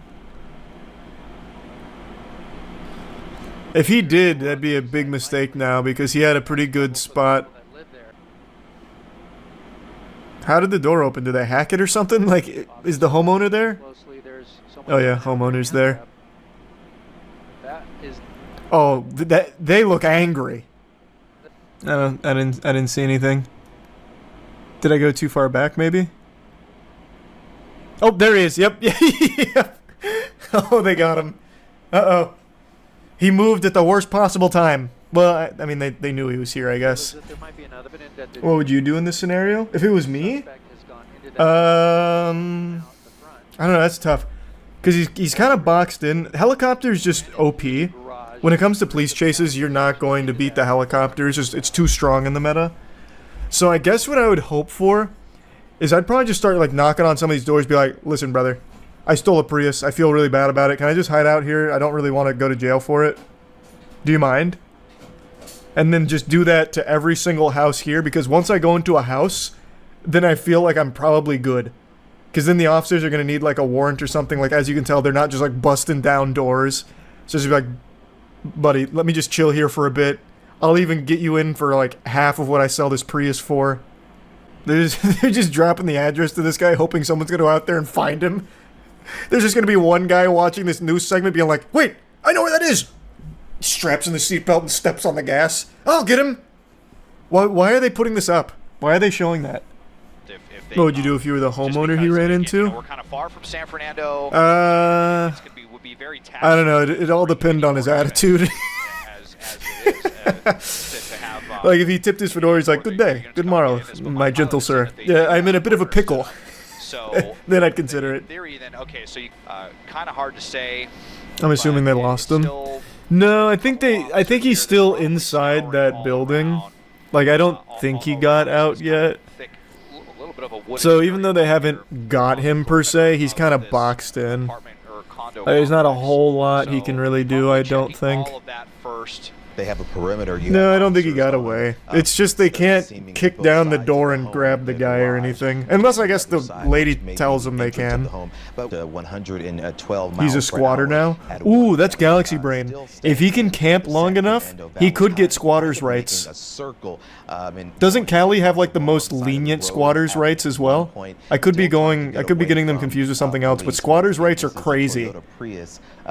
[SPEAKER 1] If he did, that'd be a big mistake now because he had a pretty good spot. How did the door open? Did they hack it or something? Like, is the homeowner there? Oh yeah, homeowner's there. Oh, they look angry. I didn't see anything. Did I go too far back, maybe? Oh, there he is. Yep. Yep. Oh, they got him. Uh-oh. He moved at the worst possible time. Well, I mean, they knew he was here, I guess. What would you do in this scenario? If it was me? I don't know, that's tough. Because he's kind of boxed in. Helicopter's just OP. When it comes to police chases, you're not going to beat the helicopter. It's too strong in the meta. So I guess what I would hope for is I'd probably just start like knocking on some of these doors, be like, listen, brother, I stole a Prius. I feel really bad about it. Can I just hide out here? I don't really want to go to jail for it. Do you mind? And then just do that to every single house here, because once I go into a house, then I feel like I'm probably good. Because then the officers are going to need like a warrant or something. Like, as you can tell, they're not just like busting down doors. So just be like, buddy, let me just chill here for a bit. I'll even get you in for like half of what I sell this Prius for. They're just dropping the address to this guy, hoping someone's going to go out there and find him. There's just going to be one guy watching this news segment being like, wait, I know where that is. He straps in the seatbelt and steps on the gas. I'll get him. Why are they putting this up? Why are they showing that? What would you do if you were the homeowner he ran into?
[SPEAKER 22] We're kind of far from San Fernando.
[SPEAKER 1] Would be very I don't know. It all depended on his attitude. Like if he tipped his fedora, he's like, "Good day, good morrow, my gentle sir. Yeah, I'm in a bit of a pickle."
[SPEAKER 22] So
[SPEAKER 1] then I'd consider it.
[SPEAKER 22] Theory, then okay. So kind of hard to say.
[SPEAKER 1] I'm assuming they lost him. No, I think he's still inside that building. Like I don't think he got out yet. So even though they haven't got him per se, he's kind of boxed in. There's not a whole lot he can really do, I don't think.
[SPEAKER 16] They have a perimeter.
[SPEAKER 1] No, I don't think he got away. It's just they can't kick down the door and grab the guy or anything. Unless I guess the lady tells them they can. He's a squatter now? Ooh, that's Galaxy Brain. If he can camp long enough, he could get squatters' rights. Doesn't Cali have like the most lenient squatters' rights as well? I could be getting them confused with something else, but squatters' rights are crazy.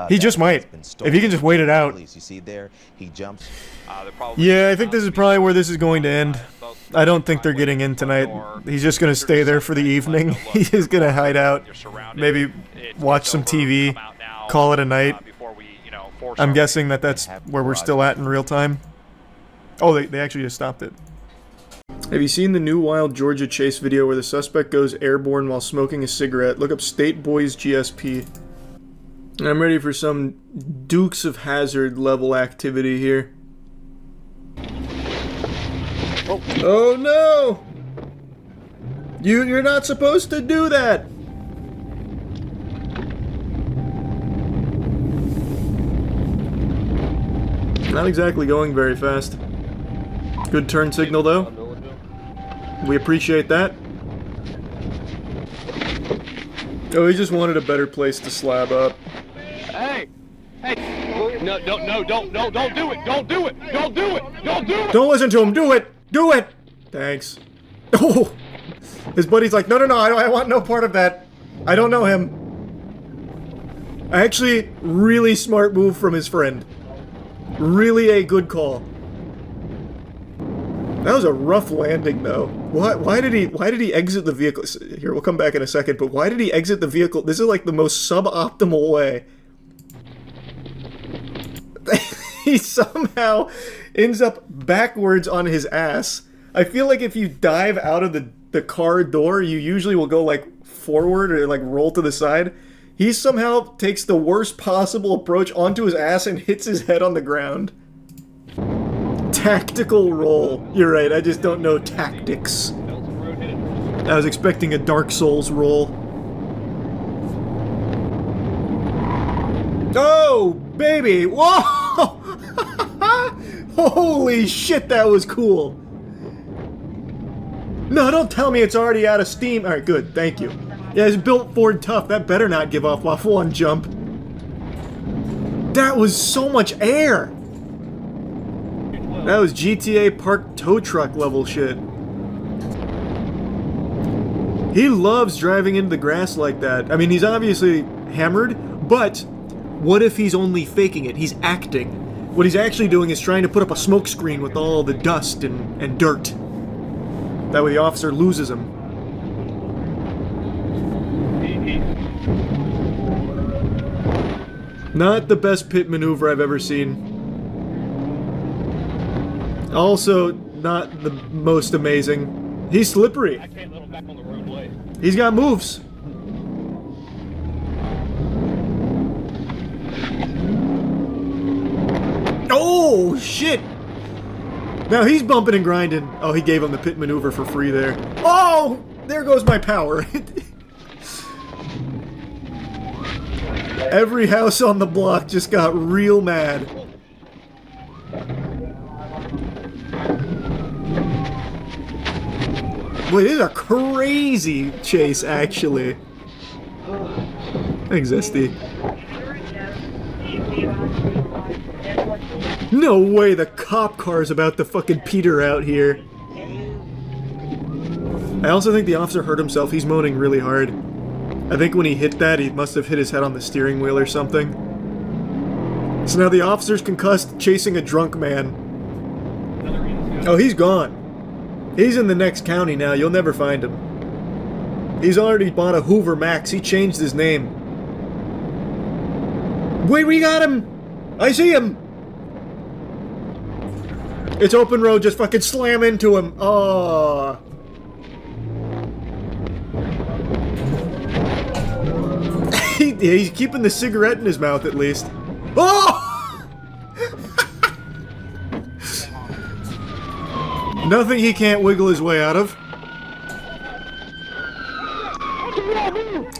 [SPEAKER 1] He just might. If he can just wait it out. Yeah, I think this is probably where this is going to end. I don't think they're getting in tonight. He's just going to stay there for the evening. He's just going to hide out, maybe watch some TV, call it a night. I'm guessing that's where we're still at in real time. Oh, they actually just stopped it. Have you seen the new Wild Georgia chase video where the suspect goes airborne while smoking a cigarette? Look up State Boys GSP. I'm ready for some Dukes of Hazzard level activity here. Oh no! You're not supposed to do that! Not exactly going very fast. Good turn signal though. We appreciate that. Oh, he just wanted a better place to slab up.
[SPEAKER 6] Hey! No, don't do it! Don't do it! Don't do it! Don't do it!
[SPEAKER 1] Don't listen to him! Do it! Do it! Thanks. Oh! His buddy's like, no, I want no part of that. I don't know him. Actually, really smart move from his friend. Really a good call. That was a rough landing, though. Why did he exit the vehicle? Here, we'll come back in a second, but why did he exit the vehicle? This is like the most suboptimal way. He somehow ends up backwards on his ass. I feel like if you dive out of the car door, you usually will go like forward or like roll to the side. He somehow takes the worst possible approach onto his ass and hits his head on the ground. Tactical roll. You're right, I just don't know tactics. I was expecting a Dark Souls roll. Oh, baby! Whoa! Holy shit, that was cool! No, don't tell me it's already out of steam. Alright, good, thank you. Yeah, it's built Ford tough. That better not give off off one jump. That was so much air! That was GTA Park tow truck level shit. He loves driving into the grass like that. I mean, he's obviously hammered, but what if he's only faking it? He's acting. What he's actually doing is trying to put up a smoke screen with all the dust and dirt. That way the officer loses him. Not the best pit maneuver I've ever seen. Also, not the most amazing. He's slippery.
[SPEAKER 6] I can't let him back on the roadway.
[SPEAKER 1] He's got moves. Oh, shit! Now he's bumping and grinding. Oh, he gave him the pit maneuver for free there. Oh! There goes my power. Every house on the block just got real mad. Boy, this is a crazy chase, actually. Thanks, Zesty. No way the cop car's about to fucking peter out here. I also think the officer hurt himself. He's moaning really hard. I think when he hit that, he must have hit his head on the steering wheel or something. So now the officer's concussed chasing a drunk man. Oh, he's gone. He's in the next county now. You'll never find him. He's already bought a Hoover Max. He changed his name. Wait, we got him! I see him! It's open road, just fucking slam into him. Oh. He's keeping the cigarette in his mouth at least. Oh! Nothing he can't wiggle his way out of.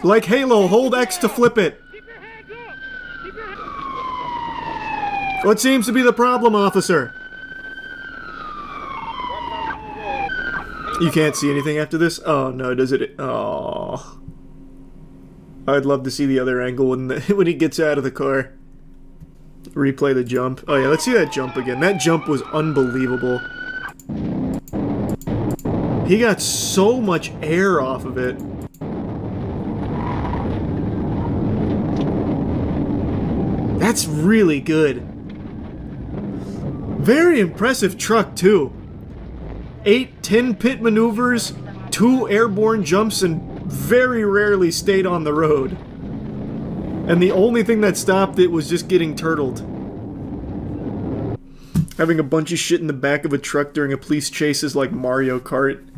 [SPEAKER 1] Like Halo, hold X to flip it. What seems to be the problem, officer? You can't see anything after this? Oh no, does it? Oh. I'd love to see the other angle when he gets out of the car. Replay the jump. Oh yeah, let's see that jump again. That jump was unbelievable. He got so much air off of it. That's really good. Very impressive truck, too. 8-10 pit maneuvers, 2 airborne jumps, and very rarely stayed on the road. And the only thing that stopped it was just getting turtled. Having a bunch of shit in the back of a truck during a police chase is like Mario Kart.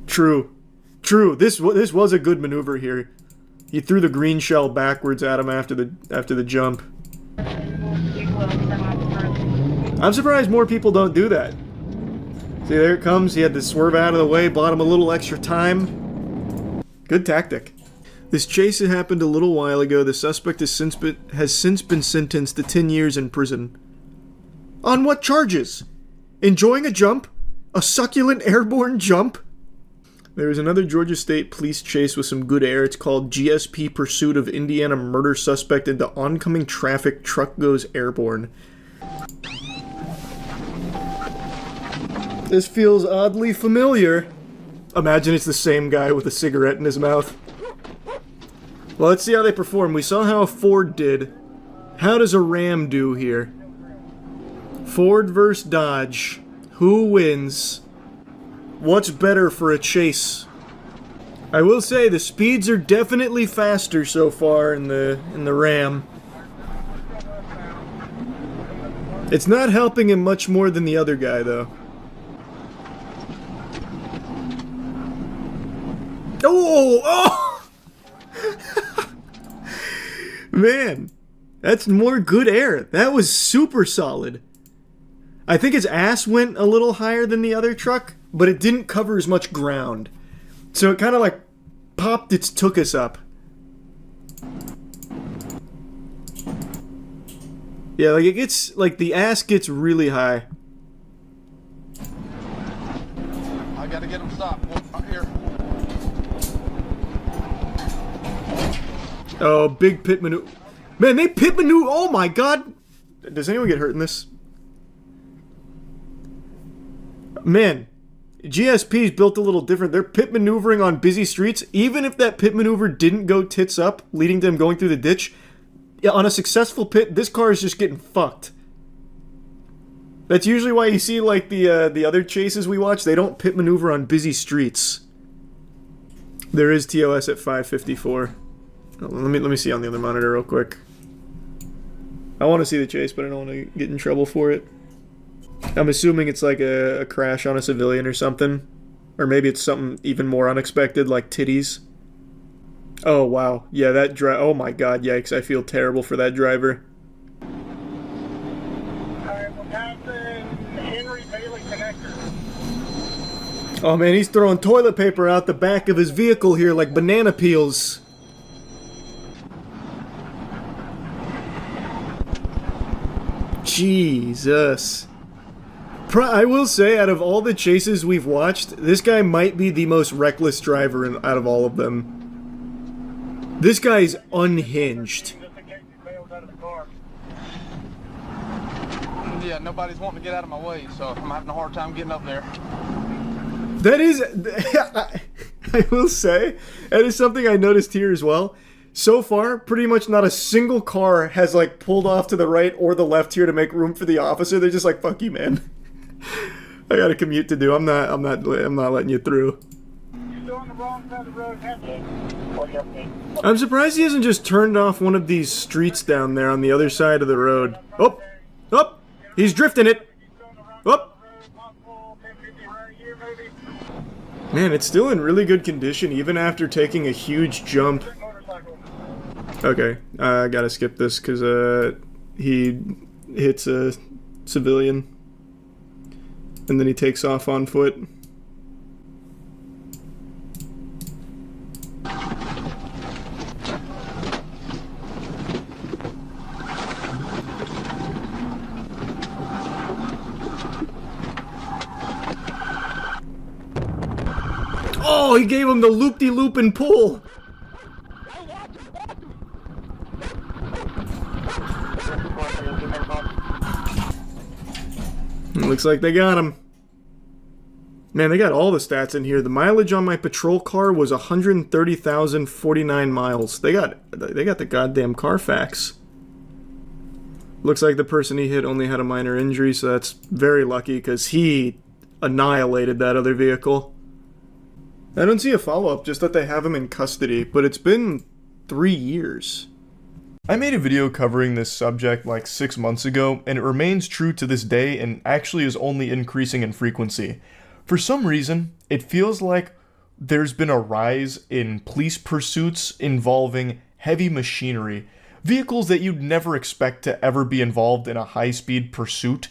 [SPEAKER 1] True. True. This was a good maneuver here. He threw the green shell backwards at him after the jump. I'm surprised more people don't do that. See, there it comes. He had to swerve out of the way, bought him a little extra time. Good tactic. This chase had happened a little while ago. The suspect has since been sentenced to 10 years in prison. On what charges? Enjoying a jump? A succulent airborne jump? There is another Georgia State police chase with some good air. It's called GSP Pursuit of Indiana Murder Suspect into Oncoming Traffic. Truck Goes Airborne. This feels oddly familiar. Imagine it's the same guy with a cigarette in his mouth. Well, let's see how they perform. We saw how a Ford did. How does a Ram do here? Ford versus Dodge. Who wins? What's better for a chase? I will say the speeds are definitely faster so far in the Ram. It's not helping him much more than the other guy, though. Oh! Oh! Man, that's more good air. That was super solid. I think his ass went a little higher than the other truck, but it didn't cover as much ground. So it kind of like popped its tuchus up. Yeah, like it gets, like the ass gets really high.
[SPEAKER 14] I gotta get him stopped. Right here.
[SPEAKER 1] Oh, big pit maneuver. Man, they pit maneuver. Oh my god. Does anyone get hurt in this? Man, GSP's built a little different. They're pit maneuvering on busy streets. Even if that pit maneuver didn't go tits up, leading to them going through the ditch, yeah, on a successful pit, this car is just getting fucked. That's usually why you see, like, the other chases we watch, they don't pit maneuver on busy streets. There is TOS at 554. Let me see on the other monitor real quick. I want to see the chase, but I don't want to get in trouble for it. I'm assuming it's like a crash on a civilian or something. Or maybe it's something even more unexpected, like titties. Oh, wow. Yeah, that oh my god, yikes. I feel terrible for that driver. Oh man, he's throwing toilet paper out the back of his vehicle here like banana peels. Jesus. I will say, out of all the chases we've watched, this guy might be the most reckless driver out of all of them. This guy's unhinged.
[SPEAKER 10] Yeah, nobody's wanting to get out of my way, so I'm having a hard time getting up there.
[SPEAKER 1] That is, I will say, that is something I noticed here as well. So far, pretty much not a single car has like pulled off to the right or the left here to make room for the officer. They're just like, "Fuck you, man. I got a commute to do. I'm not letting you through." I'm surprised he hasn't just turned off one of these streets down there on the other side of the road. Oh, oh, he's drifting it. Oh. Man, it's still in really good condition even after taking a huge jump. Okay, I gotta skip this because he hits a civilian and then he takes off on foot. Oh, he gave him the loop-de-loop and pull. Looks like they got him. Man, they got all the stats in here. The mileage on my patrol car was 130,049 miles. They got the goddamn Carfax. Looks like the person he hit only had a minor injury, so that's very lucky because he annihilated that other vehicle. I don't see a follow-up, just that they have him in custody, but it's been 3 years. I made a video covering this subject like 6 months ago, and it remains true to this day and actually is only increasing in frequency. For some reason, it feels like there's been a rise in police pursuits involving heavy machinery. Vehicles that you'd never expect to ever be involved in a high-speed pursuit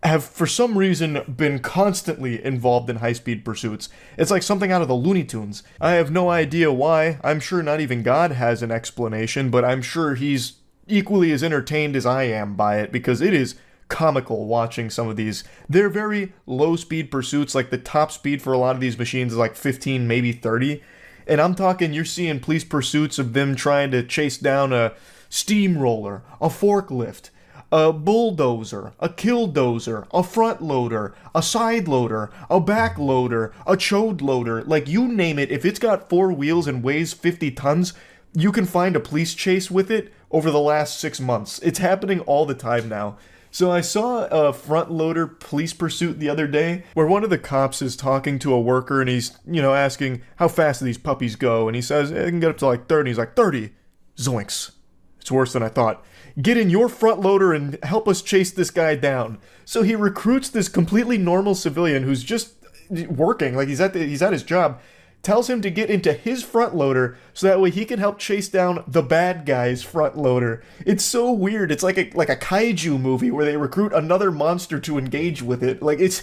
[SPEAKER 1] have for some reason been constantly involved in high-speed pursuits. It's like something out of the Looney Tunes. I have no idea why. I'm sure not even God has an explanation, but I'm sure he's equally as entertained as I am by it, because it is comical watching some of these. They're very low-speed pursuits, like the top speed for a lot of these machines is like 15, maybe 30. And I'm talking, you're seeing police pursuits of them trying to chase down a steamroller, a forklift, a bulldozer, a killdozer, a front loader, a side loader, a back loader, a chode loader, like you name it. If it's got 4 wheels and weighs 50 tons, you can find a police chase with it over the last 6 months. It's happening all the time now. So I saw a front loader police pursuit the other day where one of the cops is talking to a worker and he's, asking how fast do these puppies go, and he says it can get up to like 30. He's like, 30? Zoinks. It's worse than I thought. Get in your front loader and help us chase this guy down. So he recruits this completely normal civilian who's just working, like he's at his job, tells him to get into his front loader so that way he can help chase down the bad guy's front loader. It's so weird. It's like a kaiju movie where they recruit another monster to engage with it. Like, it's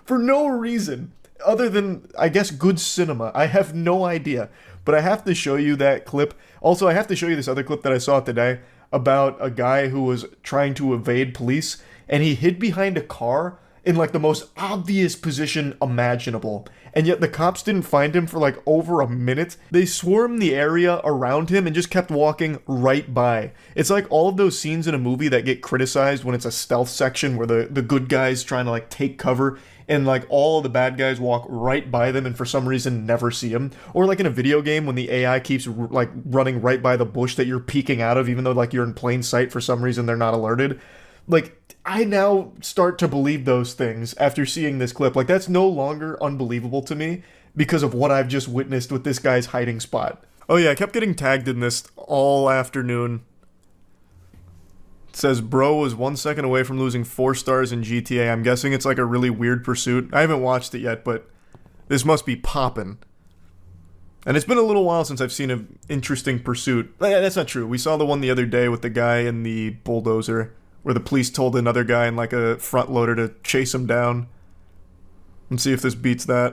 [SPEAKER 1] for no reason other than, I guess, good cinema. I have no idea. But I have to show you that clip. Also, I have to show you this other clip that I saw today about a guy who was trying to evade police, and he hid behind a car in like the most obvious position imaginable. And yet the cops didn't find him for like over a minute. They swarmed the area around him and just kept walking right by. It's like all of those scenes in a movie that get criticized when it's a stealth section where the good guys trying to like take cover and like all of the bad guys walk right by them and for some reason never see them. Or like in a video game when the AI keeps like running right by the bush that you're peeking out of even though like you're in plain sight, for some reason they're not alerted. Like, I now start to believe those things after seeing this clip. Like, that's no longer unbelievable to me because of what I've just witnessed with this guy's hiding spot. Oh yeah, I kept getting tagged in this all afternoon. It says, bro was 1 second away from losing 4 stars in GTA. I'm guessing it's like a really weird pursuit. I haven't watched it yet, but this must be poppin'. And it's been a little while since I've seen an interesting pursuit. That's not true. We saw the one the other day with the guy in the bulldozer, where the police told another guy in like a front loader to chase him down. And see if this beats that.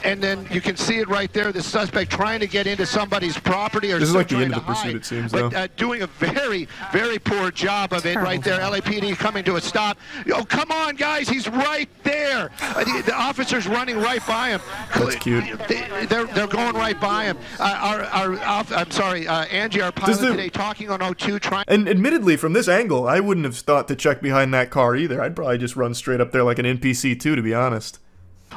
[SPEAKER 12] and then you can see it right there, the suspect trying to get into somebody's property or
[SPEAKER 1] This is like the
[SPEAKER 12] trying
[SPEAKER 1] end of
[SPEAKER 12] to
[SPEAKER 1] the pursuit,
[SPEAKER 12] hide,
[SPEAKER 1] it seems,
[SPEAKER 12] but
[SPEAKER 1] though.
[SPEAKER 12] doing a very, very poor job of it right there. LAPD coming to a stop. Oh, come on, guys, he's right there. The officer's running right by him.
[SPEAKER 1] That's cute.
[SPEAKER 12] They're going right by him. I'm sorry, Angie, our pilot today, talking on O2, trying.
[SPEAKER 1] And admittedly, from this angle, I wouldn't have thought to check behind that car either. I'd probably just run straight up there like an NPC too, to be honest.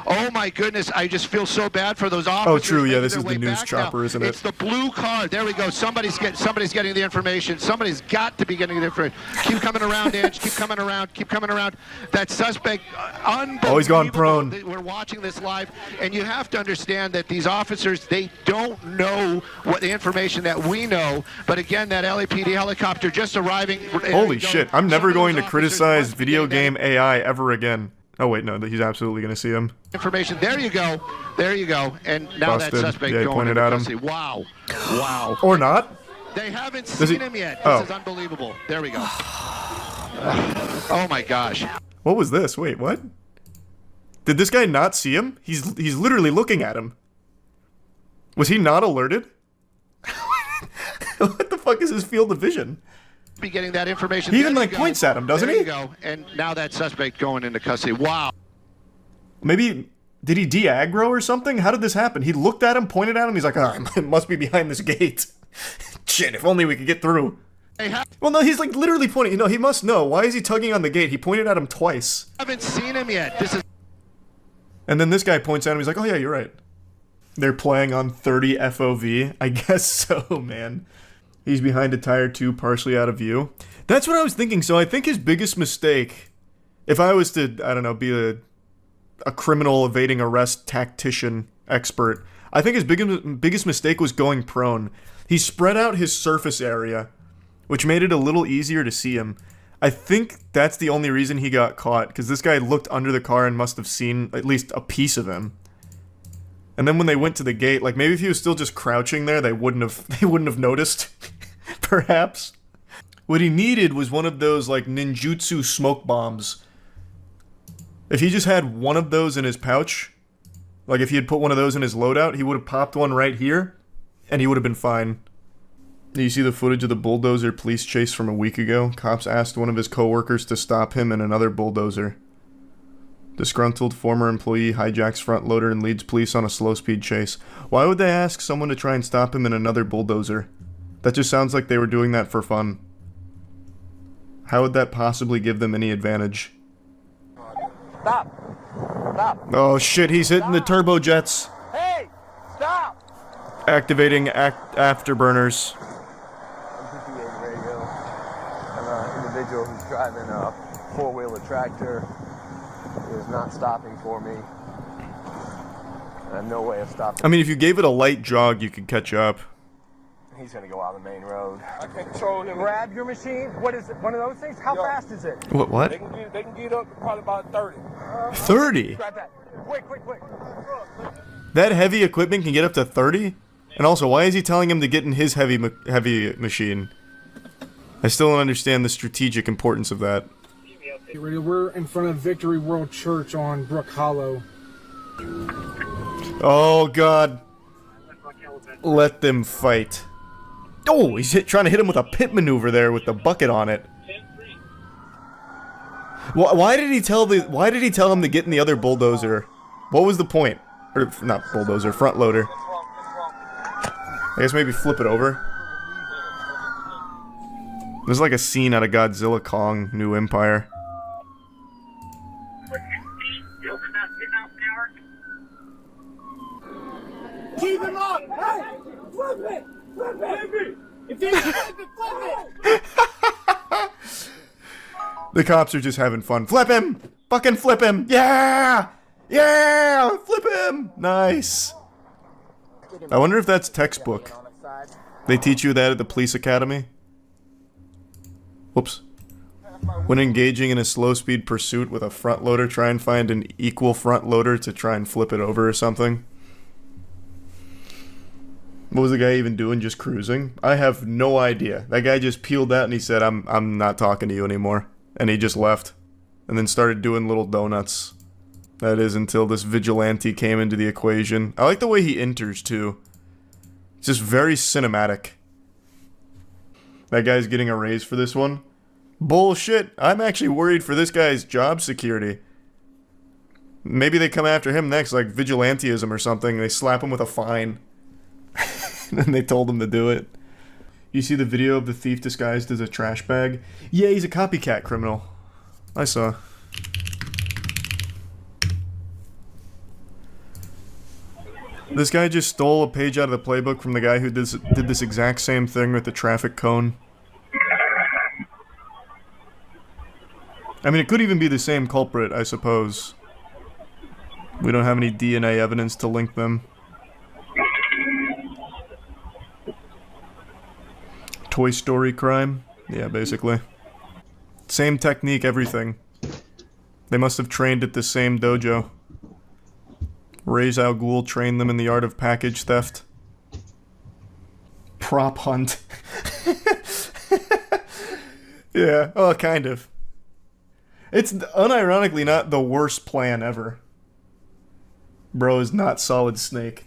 [SPEAKER 12] Oh my goodness, I just feel so bad for those officers.
[SPEAKER 1] Oh, true. Yeah,
[SPEAKER 12] making
[SPEAKER 1] this
[SPEAKER 12] their
[SPEAKER 1] is the
[SPEAKER 12] way
[SPEAKER 1] news
[SPEAKER 12] back
[SPEAKER 1] chopper,
[SPEAKER 12] now.
[SPEAKER 1] isn't it?
[SPEAKER 12] It's the blue car. There we go. Somebody's getting the information. Somebody's got to be getting the information. Keep coming around, Ange. Keep coming around. Keep coming around. That suspect, unbelievable.
[SPEAKER 1] Oh, he's gone prone.
[SPEAKER 12] We're watching this live, and you have to understand that these officers, they don't know what the information that we know. But again, that LAPD helicopter just arriving.
[SPEAKER 1] Holy shit, I'm never going to criticize video game AI ever again. Oh wait, no, he's absolutely going to see him.
[SPEAKER 12] Information. There you go. There you go. And now
[SPEAKER 1] Busted.
[SPEAKER 12] that suspect
[SPEAKER 1] Yeah, he
[SPEAKER 12] going
[SPEAKER 1] pointed
[SPEAKER 12] into
[SPEAKER 1] at him.
[SPEAKER 12] custody. Wow. Wow.
[SPEAKER 1] Or not.
[SPEAKER 12] They haven't
[SPEAKER 1] Does
[SPEAKER 12] seen
[SPEAKER 1] he-
[SPEAKER 12] him yet.
[SPEAKER 1] Oh.
[SPEAKER 12] This is unbelievable. There we go. Oh my gosh.
[SPEAKER 1] What was this? Wait, what? Did this guy not see him? He's literally looking at him. Was he not alerted? What the fuck is his field of vision?
[SPEAKER 12] Be getting that information.
[SPEAKER 1] He even
[SPEAKER 12] There
[SPEAKER 1] like
[SPEAKER 12] you go.
[SPEAKER 1] points at him, doesn't
[SPEAKER 12] there
[SPEAKER 1] he?
[SPEAKER 12] You go. And now that suspect going into custody. Wow.
[SPEAKER 1] Maybe did he de-aggro or something? How did this happen? He looked at him, pointed at him. He's like, "Ah, it must be behind this gate." Shit! If only we could get through. Well, no, he's like literally pointing. You know, he must know. Why is he tugging on the gate? He pointed at him twice.
[SPEAKER 12] Haven't seen him yet. This is.
[SPEAKER 1] And then this guy points at him. He's like, "Oh yeah, you're right." They're playing on 30 FOV. I guess so, man. He's behind a tire 2, partially out of view. That's what I was thinking. So I think his biggest mistake, if I was to, I don't know, be a criminal evading arrest tactician expert, I think his biggest mistake was going prone. He spread out his surface area, which made it a little easier to see him. I think that's the only reason he got caught, because this guy looked under the car and must have seen at least a piece of him. And then when they went to the gate, like maybe if he was still just crouching there, they wouldn't have noticed. Perhaps. What he needed was one of those like ninjutsu smoke bombs. If he just had one of those in his pouch, like if he had put one of those in his loadout, he would have popped one right here, and he would have been fine. You see the footage of the bulldozer police chase from a week ago? Cops asked one of his coworkers to stop him and another bulldozer. Disgruntled former employee hijacks front loader and leads police on a slow-speed chase. Why would they ask someone to try and stop him in another bulldozer? That just sounds like they were doing that for fun. How would that possibly give them any advantage?
[SPEAKER 4] Stop. Stop.
[SPEAKER 1] Oh shit, he's hitting the turbojets.
[SPEAKER 4] Hey, stop.
[SPEAKER 1] Activating afterburners.
[SPEAKER 9] radio. I'm an individual who's driving a four-wheeler tractor. He is not stopping for me. I have no way of stopping.
[SPEAKER 1] I mean, if you gave it a light jog, you could catch up.
[SPEAKER 9] He's gonna go out the main road.
[SPEAKER 4] I control him. Grab your machine. What is it? One of those things? How fast is it?
[SPEAKER 1] What?
[SPEAKER 4] They can get up to probably about 30.
[SPEAKER 1] 30?
[SPEAKER 4] Grab that. Quick.
[SPEAKER 1] That heavy equipment can get up to 30? And also, why is he telling him to get in his heavy machine? I still don't understand the strategic importance of that.
[SPEAKER 18] Get ready. We're in front of Victory World Church on Brook Hollow.
[SPEAKER 1] Oh, God. Let them fight. Oh, he's trying to hit him with a pit maneuver there with the bucket on it. Why did he tell him to get in the other bulldozer? What was the point? Or not bulldozer, front loader. I guess maybe flip it over. This is like a scene out of Godzilla Kong New Empire.
[SPEAKER 4] Keep him up. Hey, flip it. If you flip it.
[SPEAKER 1] The cops are just having fun. Flip him! Fucking flip him! Yeah! Yeah! Flip him! Nice. I wonder if that's textbook. They teach you that at the police academy? Whoops. When engaging in a slow-speed pursuit with a front loader, try and find an equal front loader to try and flip it over or something. What was the guy even doing, just cruising? I have no idea. That guy just peeled out and he said, I'm not talking to you anymore. And he just left. And then started doing little donuts. That is until this vigilante came into the equation. I like the way he enters, too. It's just very cinematic. That guy's getting a raise for this one. Bullshit. I'm actually worried for this guy's job security. Maybe they come after him next, like vigilantism or something. They slap him with a fine. And then they told him to do it. You see the video of the thief disguised as a trash bag? Yeah, he's a copycat criminal. I saw. This guy just stole a page out of the playbook from the guy who did this exact same thing with the traffic cone. I mean, it could even be the same culprit, I suppose. We don't have any DNA evidence to link them. Toy Story crime? Yeah, basically. Same technique, everything. They must have trained at the same dojo. Ra's al Ghul trained them in the art of package theft. Prop hunt. Yeah, well, kind of. It's unironically not the worst plan ever. Bro is not Solid Snake.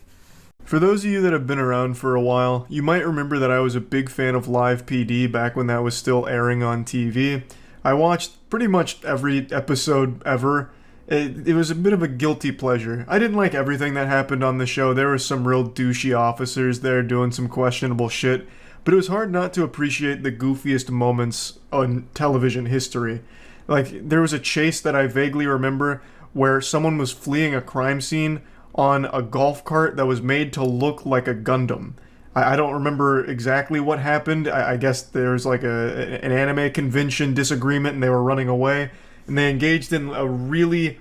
[SPEAKER 1] For those of you that have been around for a while, you might remember that I was a big fan of Live PD back when that was still airing on TV. I watched pretty much every episode ever. It was a bit of a guilty pleasure. I didn't like everything that happened on the show. There were some real douchey officers there doing some questionable shit, but it was hard not to appreciate the goofiest moments on television history. Like, there was a chase that I vaguely remember where someone was fleeing a crime scene on a golf cart that was made to look like a Gundam. I don't remember exactly what happened. I guess there was like an anime convention disagreement and they were running away. And they engaged in a really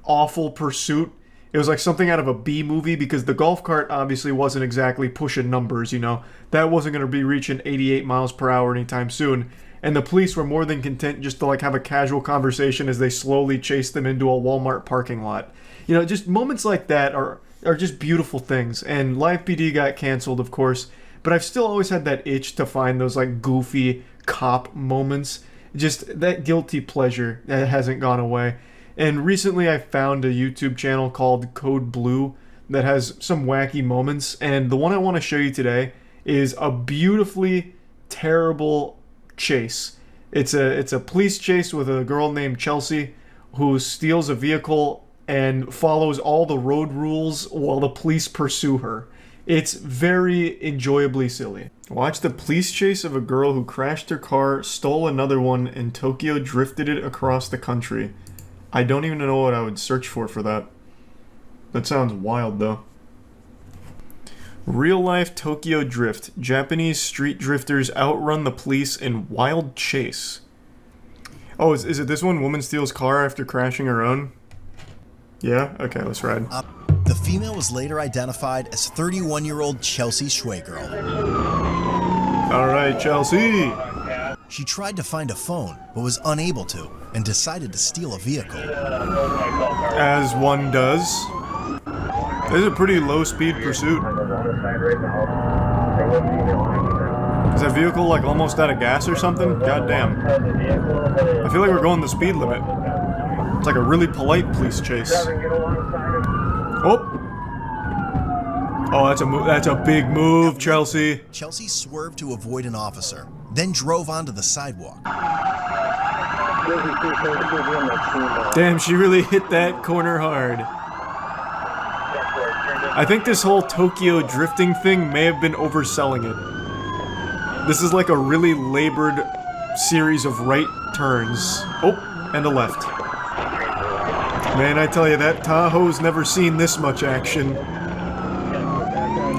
[SPEAKER 1] awful pursuit. It was like something out of a B movie because the golf cart obviously wasn't exactly pushing numbers, you know. That wasn't going to be reaching 88 miles per hour anytime soon. And the police were more than content just to like have a casual conversation as they slowly chased them into a Walmart parking lot. You know, just moments like that are just beautiful things. And Live PD got canceled, of course, but I've still always had that itch to find those like goofy cop moments. Just that guilty pleasure that hasn't gone away. And recently I found a YouTube channel called Code Blue that has some wacky moments. And the one I want to show you today is a beautifully terrible chase. It's a police chase with a girl named Chelsea who steals a vehicle and follows all the road rules while the police pursue her. It's very enjoyably silly. Watch the police chase of a girl who crashed her car, stole another one, and Tokyo drifted it across the country. I don't even know what I would search for that. That sounds wild, though. Real-life Tokyo drift. Japanese street drifters outrun the police in wild chase. Oh, is it this one? Woman steals car after crashing her own? Yeah? Okay, let's ride.
[SPEAKER 3] The female was later identified as 31-year-old Chelsea Schway-girl.
[SPEAKER 1] Alright, Chelsea!
[SPEAKER 3] She tried to find a phone, but was unable to, and decided to steal a vehicle.
[SPEAKER 1] As one does. This is a pretty low-speed pursuit. Is that vehicle, like, almost out of gas or something? God damn. I feel like we're going the speed limit. It's like a really polite police chase. Oh! Oh, that's a big move, Chelsea.
[SPEAKER 3] Chelsea swerved to avoid an officer, then drove onto the sidewalk.
[SPEAKER 1] Damn, she really hit that corner hard. I think this whole Tokyo drifting thing may have been overselling it. This is like a really labored series of right turns. Oh, and a left. Man, I tell you, that Tahoe's never seen this much action.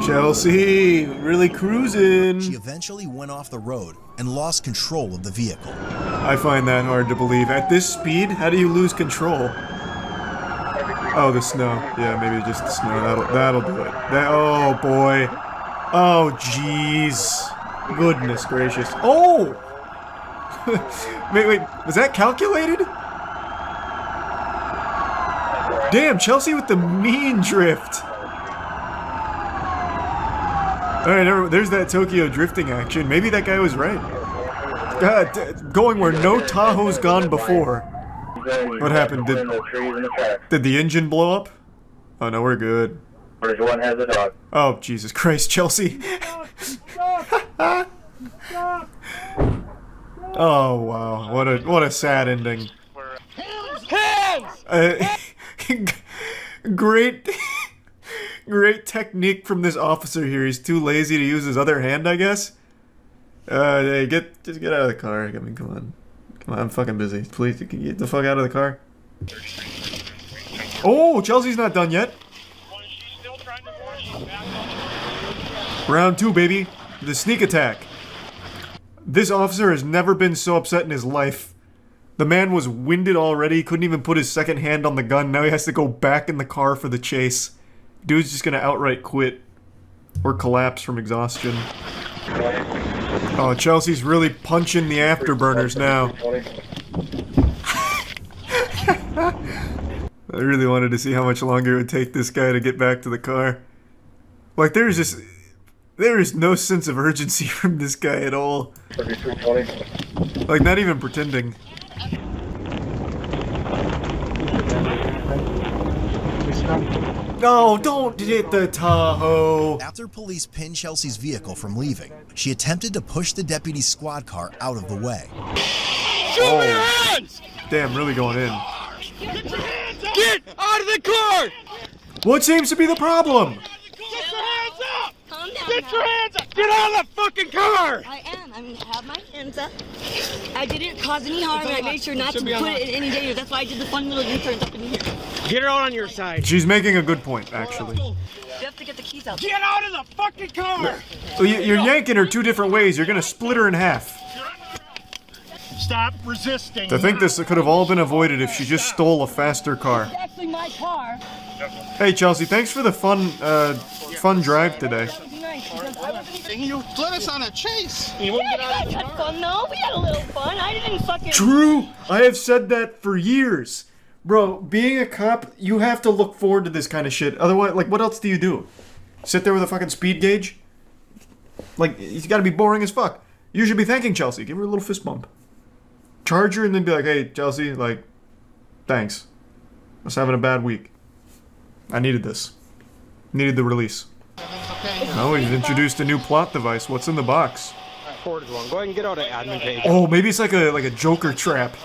[SPEAKER 1] Chelsea, really cruising.
[SPEAKER 3] She eventually went off the road and lost control of the vehicle.
[SPEAKER 1] I find that hard to believe. At this speed, how do you lose control? Oh, the snow. Yeah, maybe just the snow. That'll do it. Oh, boy. Oh, jeez. Goodness gracious. Oh! Wait. Was that calculated? Damn, Chelsea with the mean drift. Alright, there's that Tokyo drifting action. Maybe that guy was right. God, going where no Tahoe's gone before. What happened? Did the engine blow up? Oh no, we're good.
[SPEAKER 6] Bridge 1 has a dog.
[SPEAKER 1] Oh, Jesus Christ, Chelsea. Oh wow, what a sad ending. Great technique from this officer here. He's too lazy to use his other hand, I guess. Hey, just get out of the car. I mean, come on, I'm fucking busy. Please, get the fuck out of the car. Oh, Chelsea's not done yet. Round 2, baby. The sneak attack. This officer has never been so upset in his life. The man was winded already, couldn't even put his second hand on the gun. Now he has to go back in the car for the chase. Dude's just gonna outright quit. Or collapse from exhaustion. Oh, Chelsea's really punching the afterburners now. I really wanted to see how much longer it would take this guy to get back to the car. Like, there is no sense of urgency from this guy at all. Like, not even pretending. No, don't hit the Tahoe!
[SPEAKER 3] After police pinned Chelsea's vehicle from leaving, she attempted to push the deputy's squad car out of the way.
[SPEAKER 4] Show me your hands!
[SPEAKER 1] Damn, really going in.
[SPEAKER 4] Get out of the car!
[SPEAKER 1] What seems to be the problem?
[SPEAKER 4] Get your hands up! Get your hands up! Get out of the fucking car!
[SPEAKER 11] I am. I have my hands up. I didn't cause any harm, and I made sure not to put it in any danger. That's why I did the fun little U-turns up in here.
[SPEAKER 14] Get her out on your side.
[SPEAKER 1] She's making a good point, actually.
[SPEAKER 11] You have to get the keys out.
[SPEAKER 4] Get out of the fucking car!
[SPEAKER 1] So you're yanking her 2 different ways. You're gonna split her in half.
[SPEAKER 4] Stop resisting.
[SPEAKER 1] To think this could have all been avoided if she just stole a faster car.
[SPEAKER 11] It's actually my car.
[SPEAKER 1] Hey Chelsea, thanks for the fun drive today.
[SPEAKER 10] You let us on a chase.
[SPEAKER 11] Yeah, you guys had fun though. We had a little fun. I didn't fucking...
[SPEAKER 1] True! I have said that for years. Bro, being a cop, you have to look forward to this kind of shit. Otherwise, like, what else do you do? Sit there with a fucking speed gauge? Like, it's gotta be boring as fuck. You should be thanking Chelsea. Give her a little fist bump. Charge her and then be like, hey, Chelsea, like, thanks. I was having a bad week. I needed this. Needed the release. Oh, he's introduced a new plot device. What's in the box?
[SPEAKER 14] Forward one. Go ahead and get out of admin page.
[SPEAKER 1] Oh, maybe it's like a Joker trap.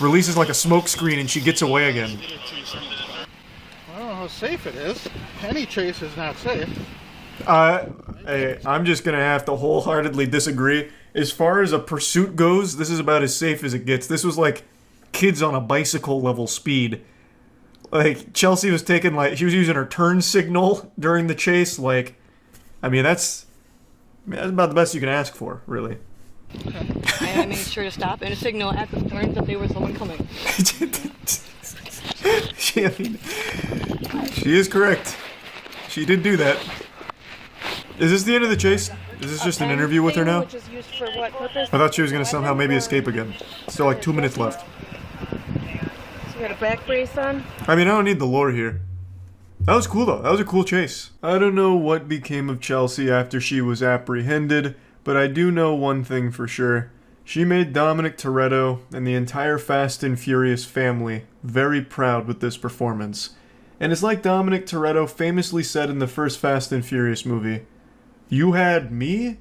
[SPEAKER 1] Releases like a smoke screen and she gets away again.
[SPEAKER 10] I don't know how safe it is. Any chase is not safe.
[SPEAKER 1] Hey, I'm just gonna have to wholeheartedly disagree. As far as a pursuit goes, this is about as safe as it gets. This was like kids on a bicycle level speed. Like, Chelsea was taking, like, she was using her turn signal during the chase. Like, I mean, that's about the best you can ask for, really.
[SPEAKER 11] And I made sure to stop and signal at the turns that there was someone coming.
[SPEAKER 1] She is correct. She did do that. Is this the end of the chase? Is this just an interview with her now?
[SPEAKER 11] Which is used for what purpose?
[SPEAKER 1] I thought she was gonna somehow maybe escape again. Still like 2 minutes left.
[SPEAKER 11] So you got a back brace on?
[SPEAKER 1] I mean, I don't need the lore here. That was cool though. That was a cool chase. I don't know what became of Chelsea after she was apprehended, but I do know one thing for sure. She made Dominic Toretto and the entire Fast and Furious family very proud with this performance. And it's like Dominic Toretto famously said in the first Fast and Furious movie, "You had me?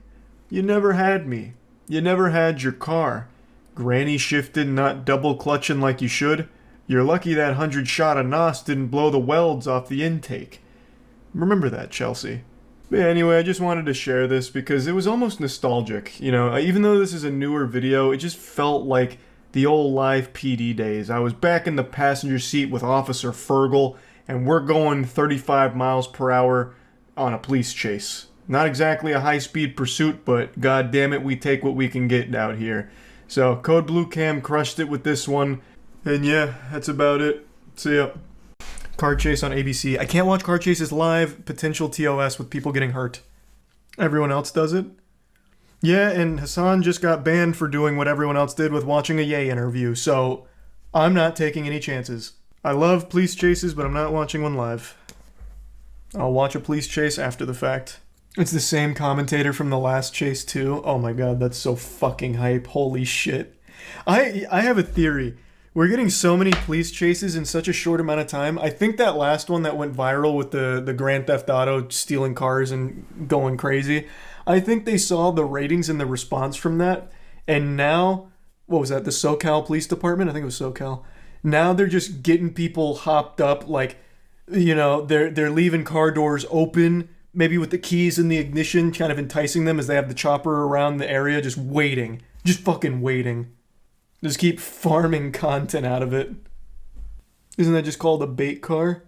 [SPEAKER 1] You never had me. You never had your car. Granny shifted, not double clutching like you should. You're lucky that 100 shot of NOS didn't blow the welds off the intake." Remember that, Chelsea. But yeah, anyway, I just wanted to share this because it was almost nostalgic. You know, even though this is a newer video, it just felt like the old live PD days. I was back in the passenger seat with Officer Fergal, and we're going 35 miles per hour on a police chase. Not exactly a high-speed pursuit, but god damn it, we take what we can get out here. So, Code Blue Cam crushed it with this one. And yeah, that's about it. See ya. Car chase on ABC. I can't watch car chases live. Potential TOS with people getting hurt. Everyone else does it. Yeah, and Hassan just got banned for doing what everyone else did with watching a Ye interview, so I'm not taking any chances. I love police chases, but I'm not watching one live. I'll watch a police chase after the fact. It's the same commentator from the last chase too. Oh my god, that's so fucking hype. Holy shit. I have a theory. We're getting so many police chases in such a short amount of time. I think that last one that went viral with the Grand Theft Auto stealing cars and going crazy, I think they saw the ratings and the response from that, and now, what was that, the SoCal Police Department? I think it was SoCal. Now they're just getting people hopped up, like, you know, they're leaving car doors open, maybe with the keys in the ignition, kind of enticing them as they have the chopper around the area, just waiting. Just fucking waiting. Just keep farming content out of it. Isn't that just called a bait car?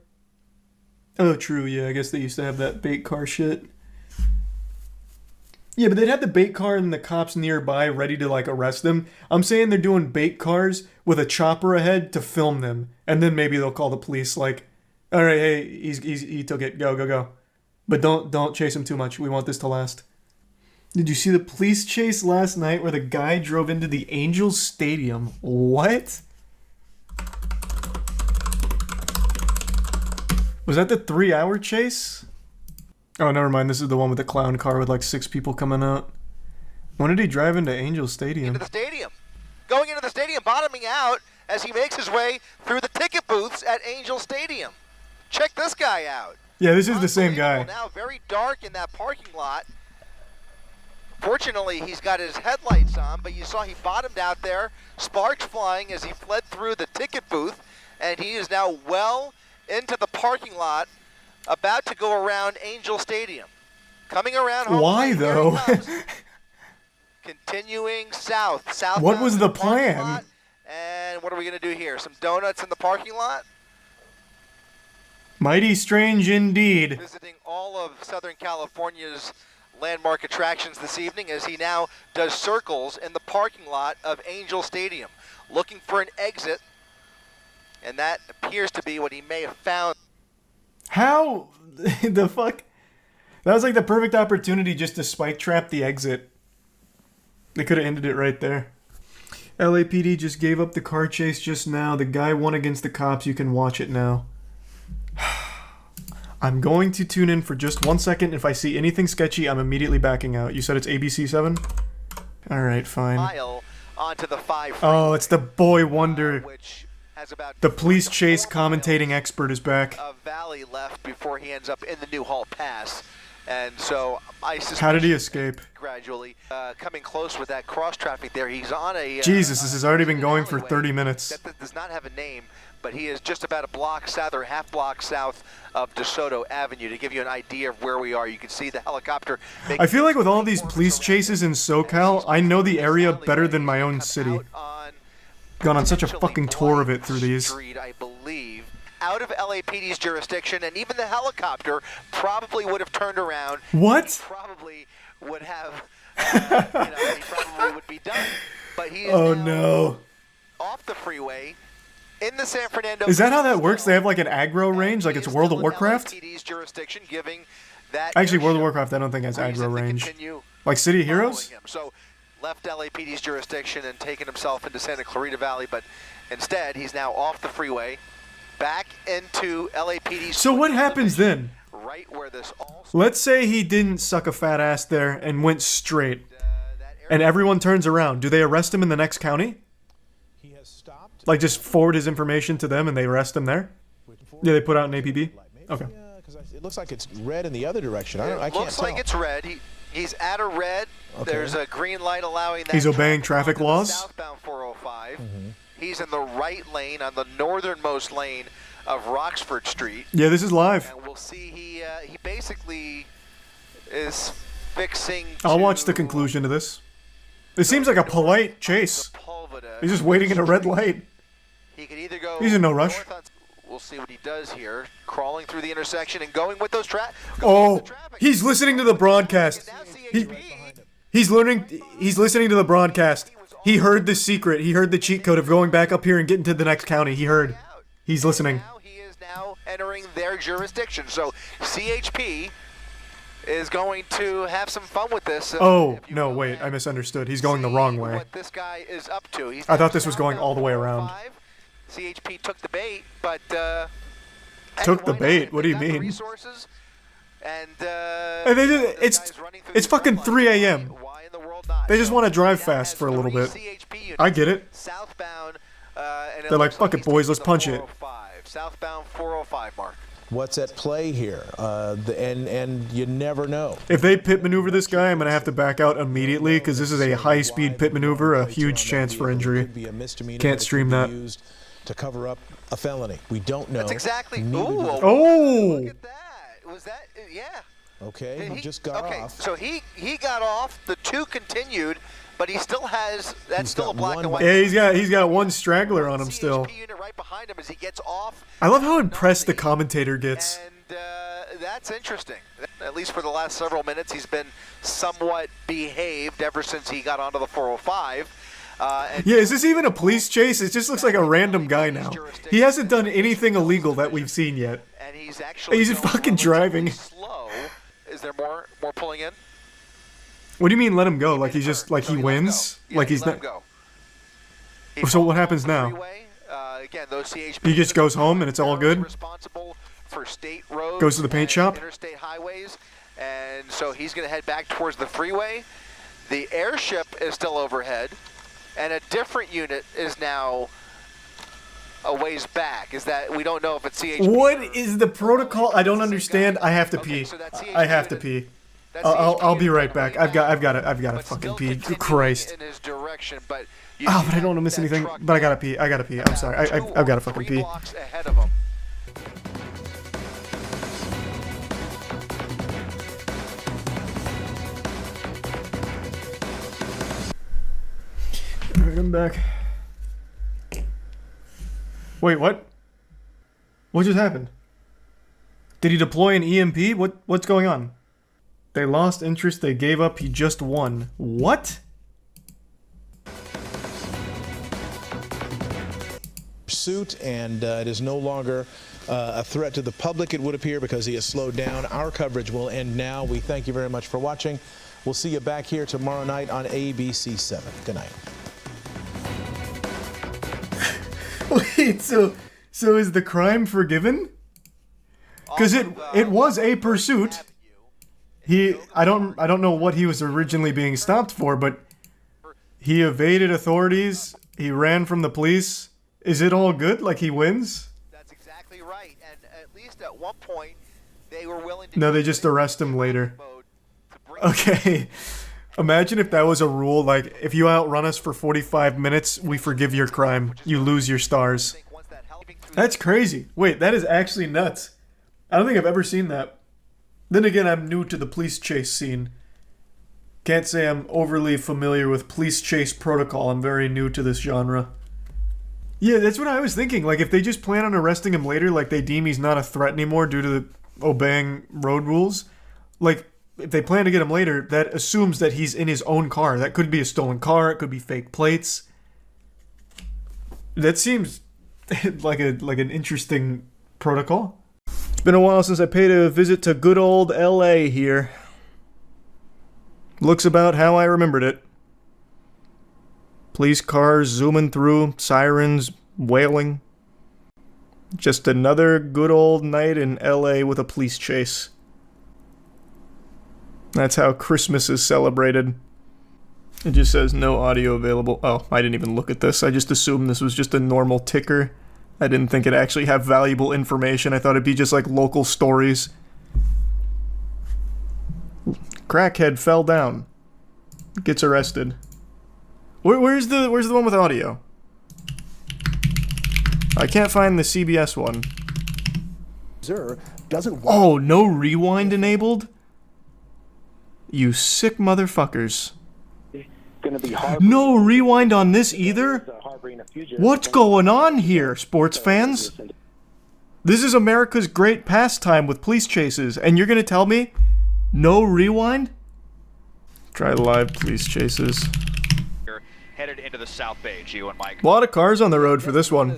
[SPEAKER 1] Oh, true, yeah, I guess they used to have that bait car shit. Yeah, but they'd have the bait car and the cops nearby ready to, like, arrest them. I'm saying they're doing bait cars with a chopper ahead to film them. And then maybe they'll call the police, like, alright, hey, he took it, go. But don't chase him too much, we want this to last. Did you see the police chase last night where the guy drove into the Angels Stadium? What? Was that the 3-hour chase? Oh, never mind. This is the one with the clown car with like 6 people coming out. When did he drive into Angels Stadium?
[SPEAKER 2] Into the stadium. Going into the stadium, bottoming out as he makes his way through the ticket booths at Angels Stadium. Check this guy out.
[SPEAKER 1] Yeah, this is the same guy.
[SPEAKER 2] Now very dark in that parking lot. Fortunately, he's got his headlights on, but you saw he bottomed out there, sparks flying as he fled through the ticket booth, and he is now well into the parking lot, about to go around Angel Stadium. Coming around home.
[SPEAKER 1] Why, though?
[SPEAKER 2] Continuing south.
[SPEAKER 1] What was the plan?
[SPEAKER 2] Lot, and what are we going to do here? Some donuts in the parking lot?
[SPEAKER 1] Mighty strange indeed.
[SPEAKER 2] Visiting all of Southern California's landmark attractions this evening as he now does circles in the parking lot of Angel Stadium, looking for an exit, and that appears to be what he may have found.
[SPEAKER 1] How the fuck? That was like the perfect opportunity just to spike trap the exit. They could have ended it right there. LAPD just gave up the car chase just now. The guy won against the cops. You can watch it now. I'm going to tune in for just 1 second. If I see anything sketchy, I'm immediately backing out. You said it's ABC 7? Alright, fine.
[SPEAKER 2] Onto the 5
[SPEAKER 1] oh, it's the boy wonder. The police chase commentating expert is back.
[SPEAKER 2] Valley left before he ends up in the Newhall Pass. And so I suspect
[SPEAKER 1] how did he escape?
[SPEAKER 2] Gradually coming close with that cross traffic there. He's on a
[SPEAKER 1] Jesus, this has already been going for 30 minutes.
[SPEAKER 2] That does not have a name, but he is just about a block south or half block south of DeSoto Avenue. To give you an idea of where we are, you can see the helicopter.
[SPEAKER 1] I feel like with all these police chases in SoCal, I know the area better than my own city. Gone on such a fucking tour of it through these.
[SPEAKER 2] I believe. Out of LAPD's jurisdiction, and even the helicopter probably would have turned around.
[SPEAKER 1] What?
[SPEAKER 2] Probably would have, he probably would be done. But he is
[SPEAKER 1] no.
[SPEAKER 2] Off the freeway in the San Fernando.
[SPEAKER 1] Is that how that works? They have like an aggro range, like it's World of Warcraft?
[SPEAKER 2] LAPD's jurisdiction, giving that
[SPEAKER 1] actually, World of Warcraft I don't think has aggro range. Like City of Heroes?
[SPEAKER 2] So left LAPD's jurisdiction and taken himself into Santa Clarita Valley, but instead he's now off the freeway. Back into LAPD.
[SPEAKER 1] So what happens then?
[SPEAKER 2] Right where this all
[SPEAKER 1] let's say he didn't suck a fat ass there and went straight, and everyone turns around. Do they arrest him in the next county?
[SPEAKER 7] He has stopped.
[SPEAKER 1] Like just forward his information to them and they arrest him there? Yeah, they put out an APB? Okay.
[SPEAKER 7] Because it looks like it's red in the other direction. I can't
[SPEAKER 2] looks
[SPEAKER 7] tell.
[SPEAKER 2] like it's red. He's at a red.
[SPEAKER 7] Okay.
[SPEAKER 2] There's a green light allowing that.
[SPEAKER 1] He's obeying traffic laws?
[SPEAKER 2] Southbound 405. He's in the right lane on the northernmost lane of Roxford Street.
[SPEAKER 1] Yeah, this is live.
[SPEAKER 2] And we'll see he basically is fixing.
[SPEAKER 1] I'll watch the conclusion to this. It seems like a polite chase. He's just waiting in a red light.
[SPEAKER 2] He could either go.
[SPEAKER 1] He's in no rush.
[SPEAKER 2] We'll see what he does here, crawling through the intersection and going with those
[SPEAKER 1] he's listening to the broadcast. He's listening to the broadcast. He heard the secret. He heard the cheat code of going back up here and getting to the next county. He heard. He's listening.
[SPEAKER 2] He is now entering their jurisdiction. So CHP is going to have some fun with this.
[SPEAKER 1] Oh, no, wait. I misunderstood. He's going the wrong way.
[SPEAKER 2] What this guy is up to.
[SPEAKER 1] I thought this was going all the way around.
[SPEAKER 2] CHP took the bait, but
[SPEAKER 1] took the bait? What do you mean?
[SPEAKER 2] Resources and
[SPEAKER 1] it's fucking 3 a.m. They just want to drive fast for a little bit. I get it.
[SPEAKER 2] Southbound
[SPEAKER 1] They're like, fuck it, boys, let's punch it.
[SPEAKER 2] Southbound 405 mark.
[SPEAKER 7] What's at play here? And you never know.
[SPEAKER 1] If they pit maneuver this guy, I'm going to have to back out immediately because this is a high-speed pit maneuver, a huge chance for injury. Can't stream that.
[SPEAKER 7] To cover up a felony. We don't know.
[SPEAKER 2] That's exactly.
[SPEAKER 1] Oh!
[SPEAKER 2] Look at that. Was that? Yeah.
[SPEAKER 7] Okay, he just got off.
[SPEAKER 2] So he got off. The 2 continued, but he still has. That's still a black and white.
[SPEAKER 1] Yeah, he's got one straggler on him still.
[SPEAKER 2] Unit right behind him as he gets off.
[SPEAKER 1] I love how impressed the commentator gets.
[SPEAKER 2] And that's interesting. At least for the last several minutes, he's been somewhat behaved ever since he got onto the 405.
[SPEAKER 1] Yeah, is this even a police chase? It just looks like a random guy now. He hasn't done anything illegal that we've seen yet.
[SPEAKER 2] And he's actually
[SPEAKER 1] just fucking driving.
[SPEAKER 2] Slow. Is there more pulling in?
[SPEAKER 1] What do you mean let him go? Like he's just like he wins?
[SPEAKER 2] Yeah,
[SPEAKER 1] like he's
[SPEAKER 2] let
[SPEAKER 1] not.
[SPEAKER 2] him go.
[SPEAKER 1] So what happens now?
[SPEAKER 2] Again, those CHP
[SPEAKER 1] He just goes home and it's all good.
[SPEAKER 2] Responsible for state roads.
[SPEAKER 1] Goes to the paint shop.
[SPEAKER 2] Interstate highways, and so he's going to head back towards the freeway. The airship is still overhead, and a different unit is now a ways back. Is that we don't know if it's CHP.
[SPEAKER 1] What is the protocol? I don't understand. I have to pee. I have to pee. I'll be right back. I've got to fucking pee. Christ.
[SPEAKER 2] In his direction, but
[SPEAKER 1] but I don't want to miss anything. But I gotta pee. I'm sorry. I've got to fucking pee.
[SPEAKER 2] Ahead of him.
[SPEAKER 1] Alright, I'm back. Wait, what? What just happened? Did he deploy an EMP? What's going on? They lost interest, they gave up, he just won. What?
[SPEAKER 7] Pursuit, and it is no longer a threat to the public, it would appear, because he has slowed down. Our coverage will end now. We thank you very much for watching. We'll see you back here tomorrow night on ABC 7. Good night.
[SPEAKER 1] Wait, so is the crime forgiven? Because it was a pursuit. I don't know what he was originally being stopped for, but he evaded authorities. He ran from the police. Is it all good? Like he wins?
[SPEAKER 2] That's exactly right. And at least at one point, they were willing to.
[SPEAKER 1] No, they just arrest him later. Okay. Imagine if that was a rule, like, if you outrun us for 45 minutes, we forgive your crime. You lose your stars. That's crazy. Wait, that is actually nuts. I don't think I've ever seen that. Then again, I'm new to the police chase scene. Can't say I'm overly familiar with police chase protocol. I'm very new to this genre. Yeah, that's what I was thinking. Like, if they just plan on arresting him later, like they deem he's not a threat anymore due to the obeying road rules, like, if they plan to get him later, that assumes that he's in his own car. That could be a stolen car. It could be fake plates. That seems like an interesting protocol. It's been a while since I paid a visit to good old LA here. Looks about how I remembered it. Police cars zooming through, sirens wailing. Just another good old night in LA with a police chase. That's how Christmas is celebrated. It just says no audio available. Oh, I didn't even look at this. I just assumed this was just a normal ticker. I didn't think it'd actually have valuable information. I thought it'd be just like local stories. Crackhead fell down. Gets arrested. Where's the one with audio? I can't find the CBS one. Oh, no rewind enabled? You sick motherfuckers. No rewind on this either? What's going on here, sports fans? This is America's great pastime with police chases, and you're gonna tell me no rewind? Try live police chases.
[SPEAKER 22] Headed into the South Bay, Gio and Mike.
[SPEAKER 1] A lot of cars on the road for this one.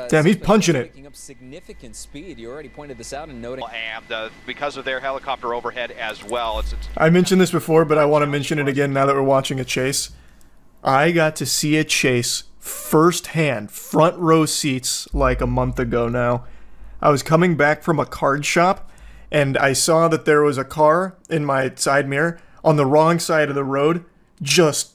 [SPEAKER 1] Damn, he's punching it.
[SPEAKER 19] Up significant speed. You already pointed this out and noting.
[SPEAKER 22] And because of their helicopter overhead as well, it's
[SPEAKER 1] I mentioned this before, but I want to mention it again now that we're watching a chase. I got to see a chase firsthand, front row seats, like a month ago now. I was coming back from a card shop, and I saw that there was a car in my side mirror on the wrong side of the road, just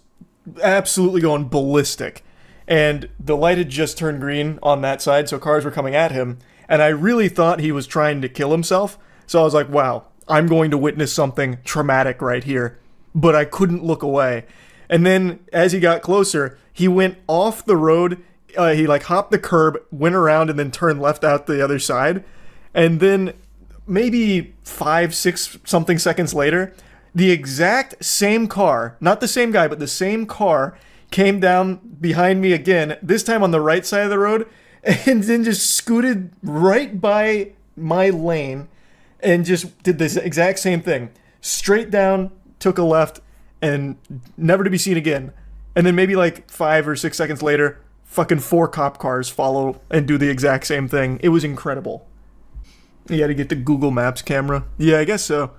[SPEAKER 1] absolutely going ballistic. and the light had just turned green on that side, so cars were coming at him, and I really thought he was trying to kill himself, so I was like, wow, I'm going to witness something traumatic right here, but I couldn't look away. And then, as he got closer, he went off the road, he like hopped the curb, went around, and then turned left out the other side, and then maybe 5-6 something seconds later, the exact same car, not the same guy, but the same car, came down behind me again, this time on the right side of the road, and then just scooted right by my lane and just did this exact same thing. Straight down, took a left, and never to be seen again. And then maybe like 5 or 6 seconds later, fucking 4 cop cars follow and do the exact same thing. It was incredible. You gotta get the Google Maps camera. Yeah, I guess so.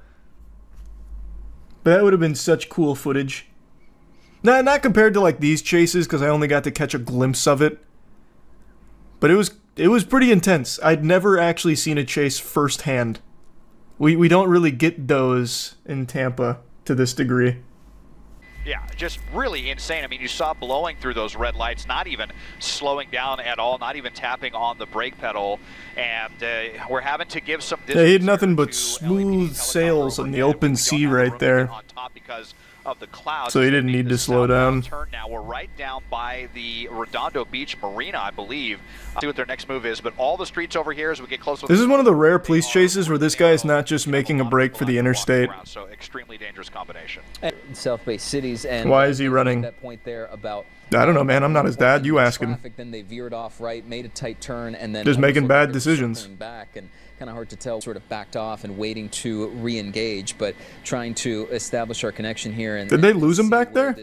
[SPEAKER 1] But that would have been such cool footage. Not compared to like these chases, because I only got to catch a glimpse of it. But it was pretty intense. I'd never actually seen a chase firsthand. We don't really get those in Tampa to this degree.
[SPEAKER 22] Yeah, just really insane. I mean, you saw blowing through those red lights, not even slowing down at all, not even tapping on the brake pedal, and we're having to give some distance.
[SPEAKER 1] They had nothing but smooth sails on the open sea right there.
[SPEAKER 22] On top because of the clouds.
[SPEAKER 1] So he didn't need to slow down.
[SPEAKER 22] Turn now. We're right down by the Redondo Beach Marina, I believe. See what their next move is, but all the streets over here as we get closer.
[SPEAKER 1] This is one of the rare police chases where this guy is not just making a break for the interstate.
[SPEAKER 22] So extremely dangerous combination.
[SPEAKER 19] South-based cities, and
[SPEAKER 1] why is he running?
[SPEAKER 19] That point there about
[SPEAKER 1] I don't know, man. I'm not his dad. You ask him.
[SPEAKER 19] Then they veered off right, made a tight turn, and then
[SPEAKER 1] just making bad decisions.
[SPEAKER 19] Back and kind of hard to tell. Sort of backed off and waiting to re-engage, but trying to establish our connection here. And
[SPEAKER 1] did they lose him back there?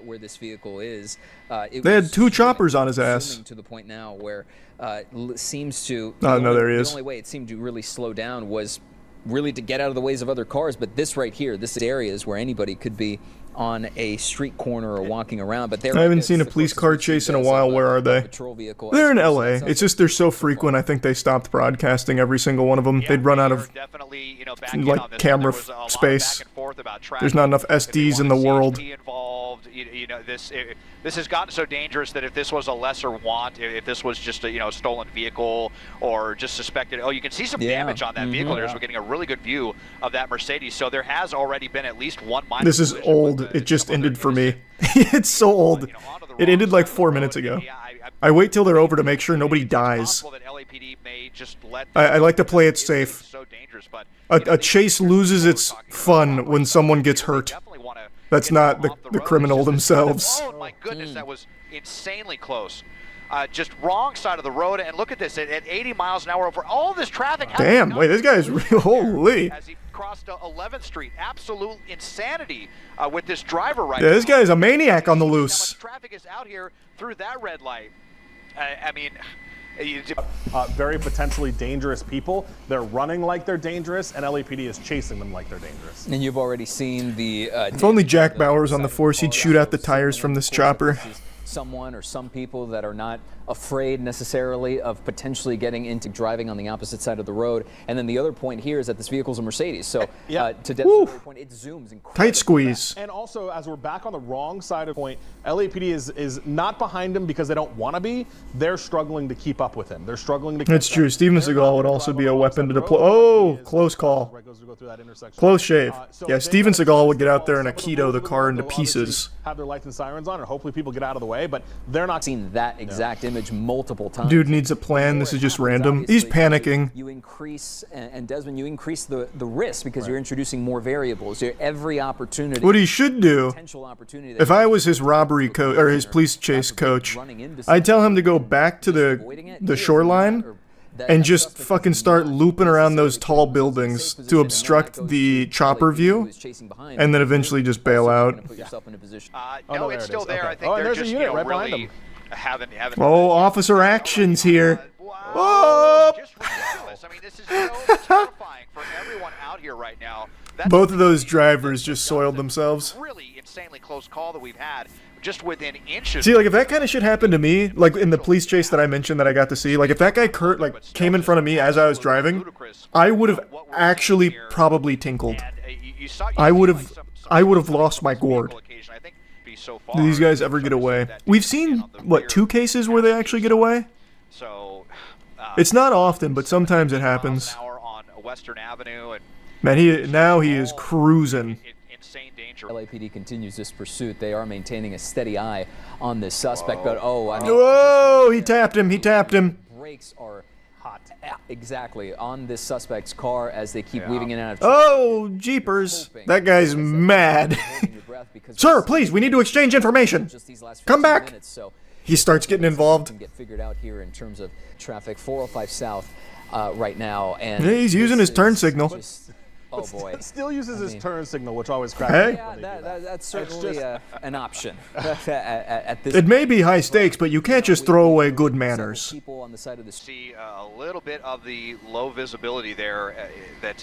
[SPEAKER 19] Where this vehicle is.
[SPEAKER 1] They had 2 choppers on his ass.
[SPEAKER 19] To the point now where seems to.
[SPEAKER 1] Oh no, there he is.
[SPEAKER 19] The only way it seemed to really slow down was really to get out of the ways of other cars. But this right here, this area is where anybody could be on a street corner or walking around. But
[SPEAKER 1] I haven't seen a police car chase in a while. Where are they? They're in LA. It's just they're so frequent. I think they stopped broadcasting every single one of them. They'd run out of like camera space. There's not enough SDs in the world.
[SPEAKER 22] This has gotten so dangerous that if this was a lesser want, if this was just a stolen vehicle or just suspected, you can see some damage on that vehicle there. So we're getting a really good view of that Mercedes. So there has already been at least one minor.
[SPEAKER 1] This is old. It just ended for me. It's so old. It ended like 4 minutes ago. I wait till they're over to make sure nobody dies. I like to play it safe. A chase loses its fun when someone gets hurt. That's not the criminal themselves.
[SPEAKER 22] Oh my goodness, that was insanely close. Just wrong side of the road, and look at this, at 80 miles an hour over all this traffic.
[SPEAKER 1] Damn, wait, this guy is real, holy.
[SPEAKER 22] As he crossed 11th Street, absolute insanity with this driver right now.
[SPEAKER 1] Yeah, this guy is a maniac on the loose.
[SPEAKER 22] Traffic is out here through that red light. I mean...
[SPEAKER 13] very potentially dangerous people. They're running like they're dangerous, and LAPD is chasing them like they're dangerous.
[SPEAKER 19] And you've already seen the...
[SPEAKER 1] if only Jack Bauer was on the force, he'd shoot out the tires from this chopper.
[SPEAKER 19] Someone or some people that are not afraid necessarily of potentially getting into driving on the opposite side of the road. And then the other point here is that this vehicle's a Mercedes. So to Deb's point, it zooms incredibly
[SPEAKER 1] tight squeeze.
[SPEAKER 13] And also, as we're back on the wrong side of the point, LAPD is not behind him because they don't want to be. They're struggling to keep up with him. They're struggling to keep
[SPEAKER 1] That's true. Steven Seagal would also be a weapon to deploy. Oh, close call. Close shave. Yeah, Steven Seagal would get out there and Aikido the car into pieces.
[SPEAKER 13] Have their lights and sirens on, and hopefully people get out of the way, but they're not
[SPEAKER 19] seen that exact image multiple times.
[SPEAKER 1] Dude needs a plan. This is just random. He's panicking.
[SPEAKER 19] You increase, and Desmond, you increase the risk because you're introducing more variables. Every opportunity.
[SPEAKER 1] What he should do, if I was his robbery coach or his police chase coach, I'd tell him to go back to the shoreline and just fucking start looping around those tall buildings to obstruct the chopper view, and then eventually just bail out.
[SPEAKER 22] No, it's still there. I think they're just
[SPEAKER 13] right behind
[SPEAKER 22] really haven't.
[SPEAKER 1] Oh, officer actions here. Whoa!
[SPEAKER 22] Just ridiculous. I mean, this is so terrifying for everyone out here right now.
[SPEAKER 1] Both of those drivers just soiled themselves.
[SPEAKER 22] Really insanely close call that we've had. Just within inches.
[SPEAKER 1] See, like, if that kind of shit happened to me, like in the police chase that I mentioned that I got to see, like if that guy came in front of me as I was driving, I would have actually probably tinkled. I would have lost my gourd.
[SPEAKER 22] deputies so far.
[SPEAKER 1] Do these guys ever get away? We've seen, what, 2 cases where they actually get away?
[SPEAKER 22] So
[SPEAKER 1] It's not often, but sometimes it happens.
[SPEAKER 22] on Western Avenue, and
[SPEAKER 1] Man, he is cruising.
[SPEAKER 22] insane danger.
[SPEAKER 19] LAPD continues this pursuit. They are maintaining a steady eye on this suspect, but I mean,
[SPEAKER 1] Whoa! He tapped him. He tapped him.
[SPEAKER 19] Brakes are hot. Exactly on this suspect's car as they keep weaving in and out of.
[SPEAKER 1] Oh, jeepers! That guy's mad. Sir, please, we need to exchange information. Come back. He starts getting involved.
[SPEAKER 19] Get figured out here in terms of traffic. 405 South right now, and
[SPEAKER 1] Yeah, he's using his turn signal.
[SPEAKER 19] Oh boy.
[SPEAKER 13] Still uses his turn signal, which always cracks
[SPEAKER 1] Hey.
[SPEAKER 13] me
[SPEAKER 19] Yeah,
[SPEAKER 13] up when they do that.
[SPEAKER 19] that's certainly an option at this.
[SPEAKER 1] It may be high stakes, but you can't just throw away good manners.
[SPEAKER 19] People on the side of the
[SPEAKER 22] See a little bit of the low visibility there that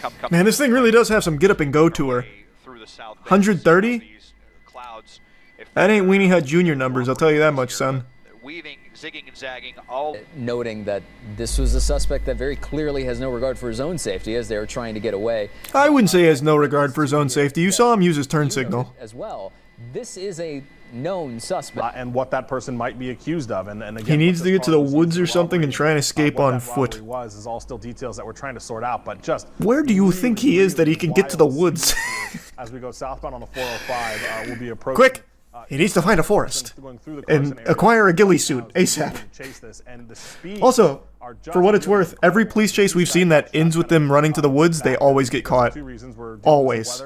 [SPEAKER 22] come.
[SPEAKER 1] Man, this thing really does have some get up and go to her.
[SPEAKER 22] Through the south.
[SPEAKER 1] 130?
[SPEAKER 22] Clouds.
[SPEAKER 1] That ain't Weenie Hut Jr. numbers, I'll tell you that much, son.
[SPEAKER 22] Weaving, zigging, and zagging, all
[SPEAKER 19] noting that this was a suspect that very clearly has no regard for his own safety as they were trying to get away.
[SPEAKER 1] I wouldn't say he has no regard for his own safety. You saw him use his turn signal.
[SPEAKER 19] As well, this is a known suspect.
[SPEAKER 13] And what that person might be accused of, and again,
[SPEAKER 1] He needs to get to the woods or something and try and escape on foot.
[SPEAKER 13] Is all still details that we're trying to sort out, but just
[SPEAKER 1] Where do you think he is that he can get to the woods?
[SPEAKER 13] as we go southbound on the 405, we'll be approaching.
[SPEAKER 1] Quick! He needs to find a forest and acquire a ghillie suit ASAP. Also, for what it's worth, every police chase we've seen that ends with them running to the woods, they always get caught. Always.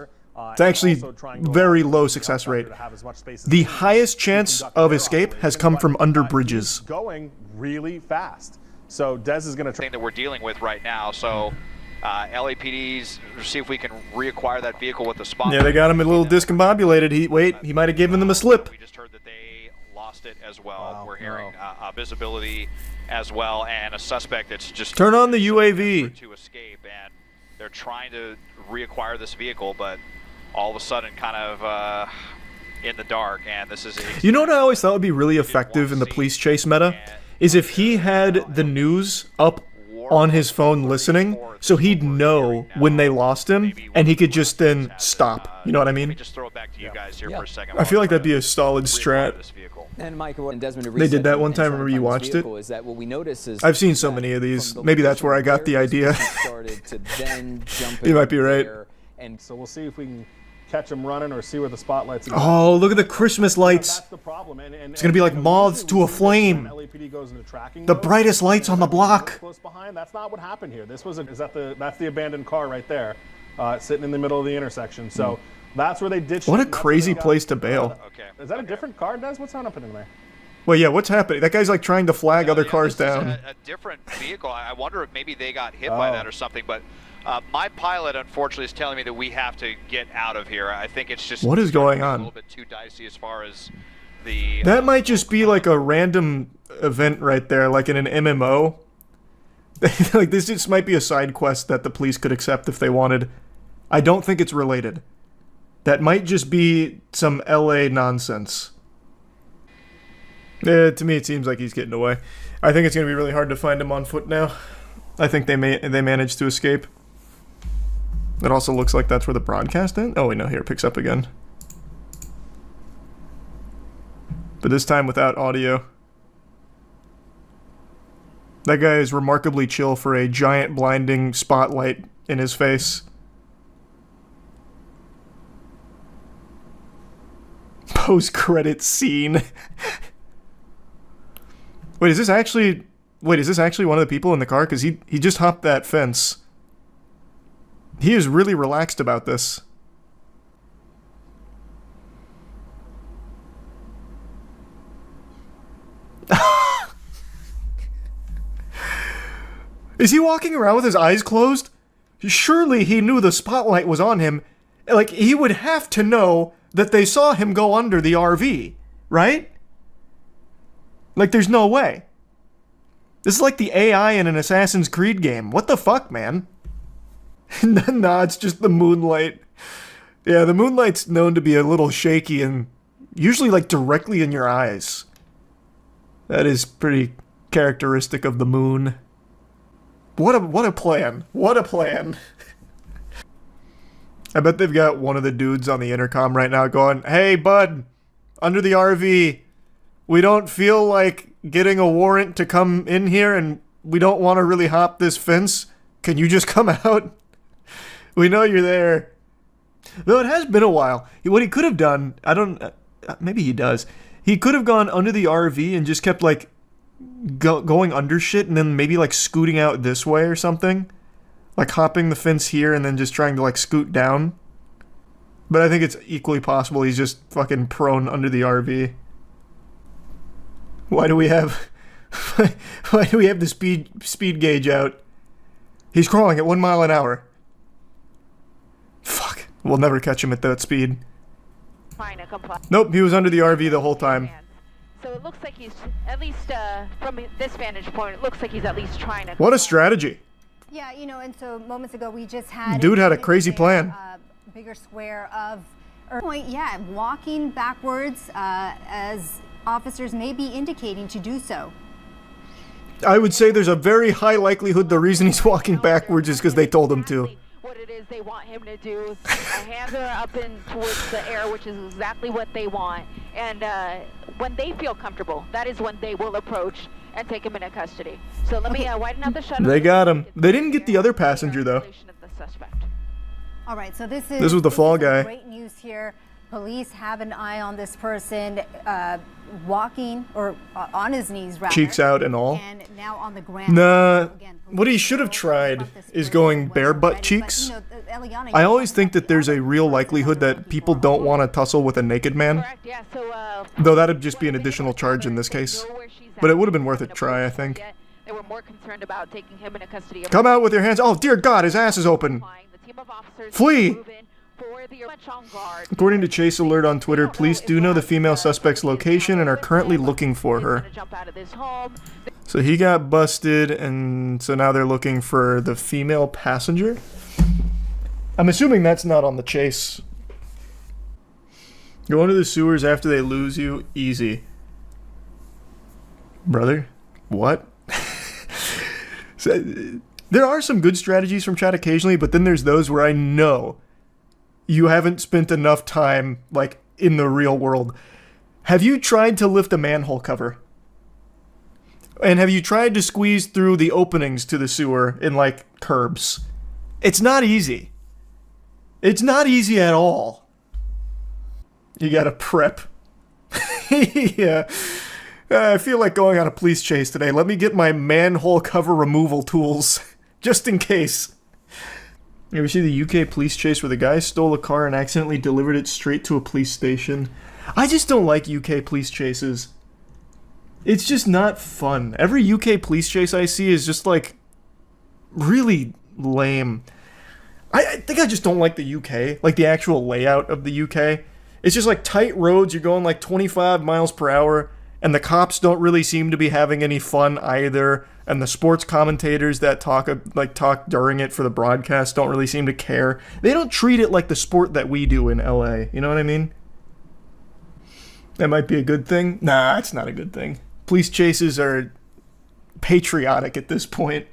[SPEAKER 1] It's actually very low success rate. The highest chance of escape has come from under bridges.
[SPEAKER 13] Going really fast. So Dez is going to
[SPEAKER 22] thing that we're dealing with right now. So LAPD's see if we can reacquire that vehicle with the spot.
[SPEAKER 1] Yeah, they got him a little discombobulated. He might have given them a slip.
[SPEAKER 22] We just heard that they lost it as well. We're hearing visibility as well, and a suspect that's just
[SPEAKER 1] Turn on the UAV.
[SPEAKER 22] to escape, and they're trying to reacquire this vehicle, but all of a sudden, kind of in the dark. And this is
[SPEAKER 1] You know what I always thought would be really effective in the police chase meta? Is if he had the news up on his phone listening, so he'd know when they lost him, and he could just then stop. You know what I mean?
[SPEAKER 22] just throw it back to you guys here for a second.
[SPEAKER 1] I feel like that'd be a solid strat.
[SPEAKER 19] And Michael and Desmond,
[SPEAKER 1] They did that one time. Remember you watched it?
[SPEAKER 19] Is that what we notice is
[SPEAKER 1] I've seen so many of these. Maybe that's where I got the idea.
[SPEAKER 19] started to then jump
[SPEAKER 1] You might be right.
[SPEAKER 19] And
[SPEAKER 13] so we'll see if we can catch them running or see where the spotlights are.
[SPEAKER 1] Oh, look at the Christmas lights.
[SPEAKER 13] That's the problem.
[SPEAKER 1] It's going to be like moths to a flame.
[SPEAKER 13] LAPD goes into tracking
[SPEAKER 1] The
[SPEAKER 13] mode.
[SPEAKER 1] brightest lights on the block.
[SPEAKER 13] Close behind. That's not what happened here. This was that's the abandoned car right there, sitting in the middle of the intersection. So that's where they ditched.
[SPEAKER 1] What a
[SPEAKER 13] it. That's
[SPEAKER 1] crazy
[SPEAKER 13] where they got-
[SPEAKER 1] place to bail.
[SPEAKER 13] Is that a different car, Des? What's happening there?
[SPEAKER 1] Well, yeah, what's happening? That guy's like trying to flag other cars
[SPEAKER 22] this is
[SPEAKER 1] down.
[SPEAKER 22] a different vehicle. I wonder if maybe they got hit by that or something, but my pilot, unfortunately, is telling me that we have to get out of here. I think it's just
[SPEAKER 1] What is going on?
[SPEAKER 22] a little bit too dicey as far as the.
[SPEAKER 1] That might just be like a random event right there, like in an MMO. Like this just might be a side quest that the police could accept if they wanted. I don't think it's related. That might just be some LA nonsense. To me, it seems like he's getting away. I think it's going to be really hard to find him on foot now. I think they managed to escape. It also looks like that's where the broadcast ends. Oh wait, no, here it picks up again. But this time without audio. That guy is remarkably chill for a giant blinding spotlight in his face. Post-credit scene. Wait, is this actually one of the people in the car? Because he just hopped that fence. He is really relaxed about this. Is he walking around with his eyes closed? Surely he knew the spotlight was on him. Like, he would have to know that they saw him go under the RV, right? Like, there's no way. This is like the AI in an Assassin's Creed game. What the fuck, man? Nah, it's just the moonlight. Yeah, the moonlight's known to be a little shaky and usually, like, directly in your eyes. That is pretty characteristic of the moon. What a plan. What a plan. I bet they've got one of the dudes on the intercom right now going, "Hey, bud, under the RV, we don't feel like getting a warrant to come in here, and we don't want to really hop this fence. Can you just come out? We know you're there." Though it has been a while. What he could have done, I don't... maybe he does. He could have gone under the RV and just kept, like, going under shit and then maybe, like, scooting out this way or something. Like, hopping the fence here and then just trying to, like, scoot down. But I think it's equally possible he's just fucking prone under the RV. Why do we have... why do we have the speed gauge out? He's crawling at 1 mile an hour. Fuck. We'll never catch him at that speed. Nope, he was under the RV the whole time.
[SPEAKER 20] So it looks like he's, at least from this vantage point, it looks like he's at least trying to...
[SPEAKER 1] What a strategy.
[SPEAKER 21] Yeah, you know, and so moments ago we just had...
[SPEAKER 1] Dude had a crazy plan.
[SPEAKER 21] Bigger square of... point, yeah, walking backwards as officers may be indicating to do so.
[SPEAKER 1] I would say there's a very high likelihood the reason he's walking backwards is because they told him to.
[SPEAKER 20] What it is they want him to do. Hands are up in towards the air, which is exactly what they want. And when they feel comfortable, that is when they will approach and take him into custody. So let me widen out the shutter.
[SPEAKER 1] They got him. They didn't get the other passenger, though.
[SPEAKER 21] All right, so this
[SPEAKER 1] was the fall guy.
[SPEAKER 21] Great news here. Police have an eye on this person walking, or on his knees, rather.
[SPEAKER 1] Cheeks out and all.
[SPEAKER 21] And now on the ground.
[SPEAKER 1] Nah, what he should have tried is going bare butt cheeks. I always think that there's a real likelihood that people don't want to tussle with a naked man. Though that'd just be an additional charge in this case. But it would have been worth a try, I think.
[SPEAKER 20] They were more concerned about taking him into custody.
[SPEAKER 1] Come out with your hands. Oh, dear God, his ass is open. Flee! According to Chase Alert on Twitter, police do know the female suspect's location and are currently looking for her. So he got busted, and so now they're looking for the female passenger? I'm assuming that's not on the chase. Go into the sewers after they lose you? Easy. Brother? What? So, there are some good strategies from chat occasionally, but then there's those where I know you haven't spent enough time, like, in the real world. Have you tried to lift a manhole cover? And have you tried to squeeze through the openings to the sewer in, like, curbs? It's not easy. It's not easy at all. You gotta prep. Yeah. I feel like going on a police chase today. Let me get my manhole cover removal tools. Just in case. You ever see the UK police chase where the guy stole a car and accidentally delivered it straight to a police station? I just don't like UK police chases. It's just not fun. Every UK police chase I see is just like really lame. I think I just don't like the UK, like the actual layout of the UK. It's just like tight roads, you're going like 25 miles per hour, and the cops don't really seem to be having any fun either. And the sports commentators that talk during it for the broadcast don't really seem to care. They don't treat it like the sport that we do in LA. You know what I mean? That might be a good thing. Nah, it's not a good thing. Police chases are patriotic at this point.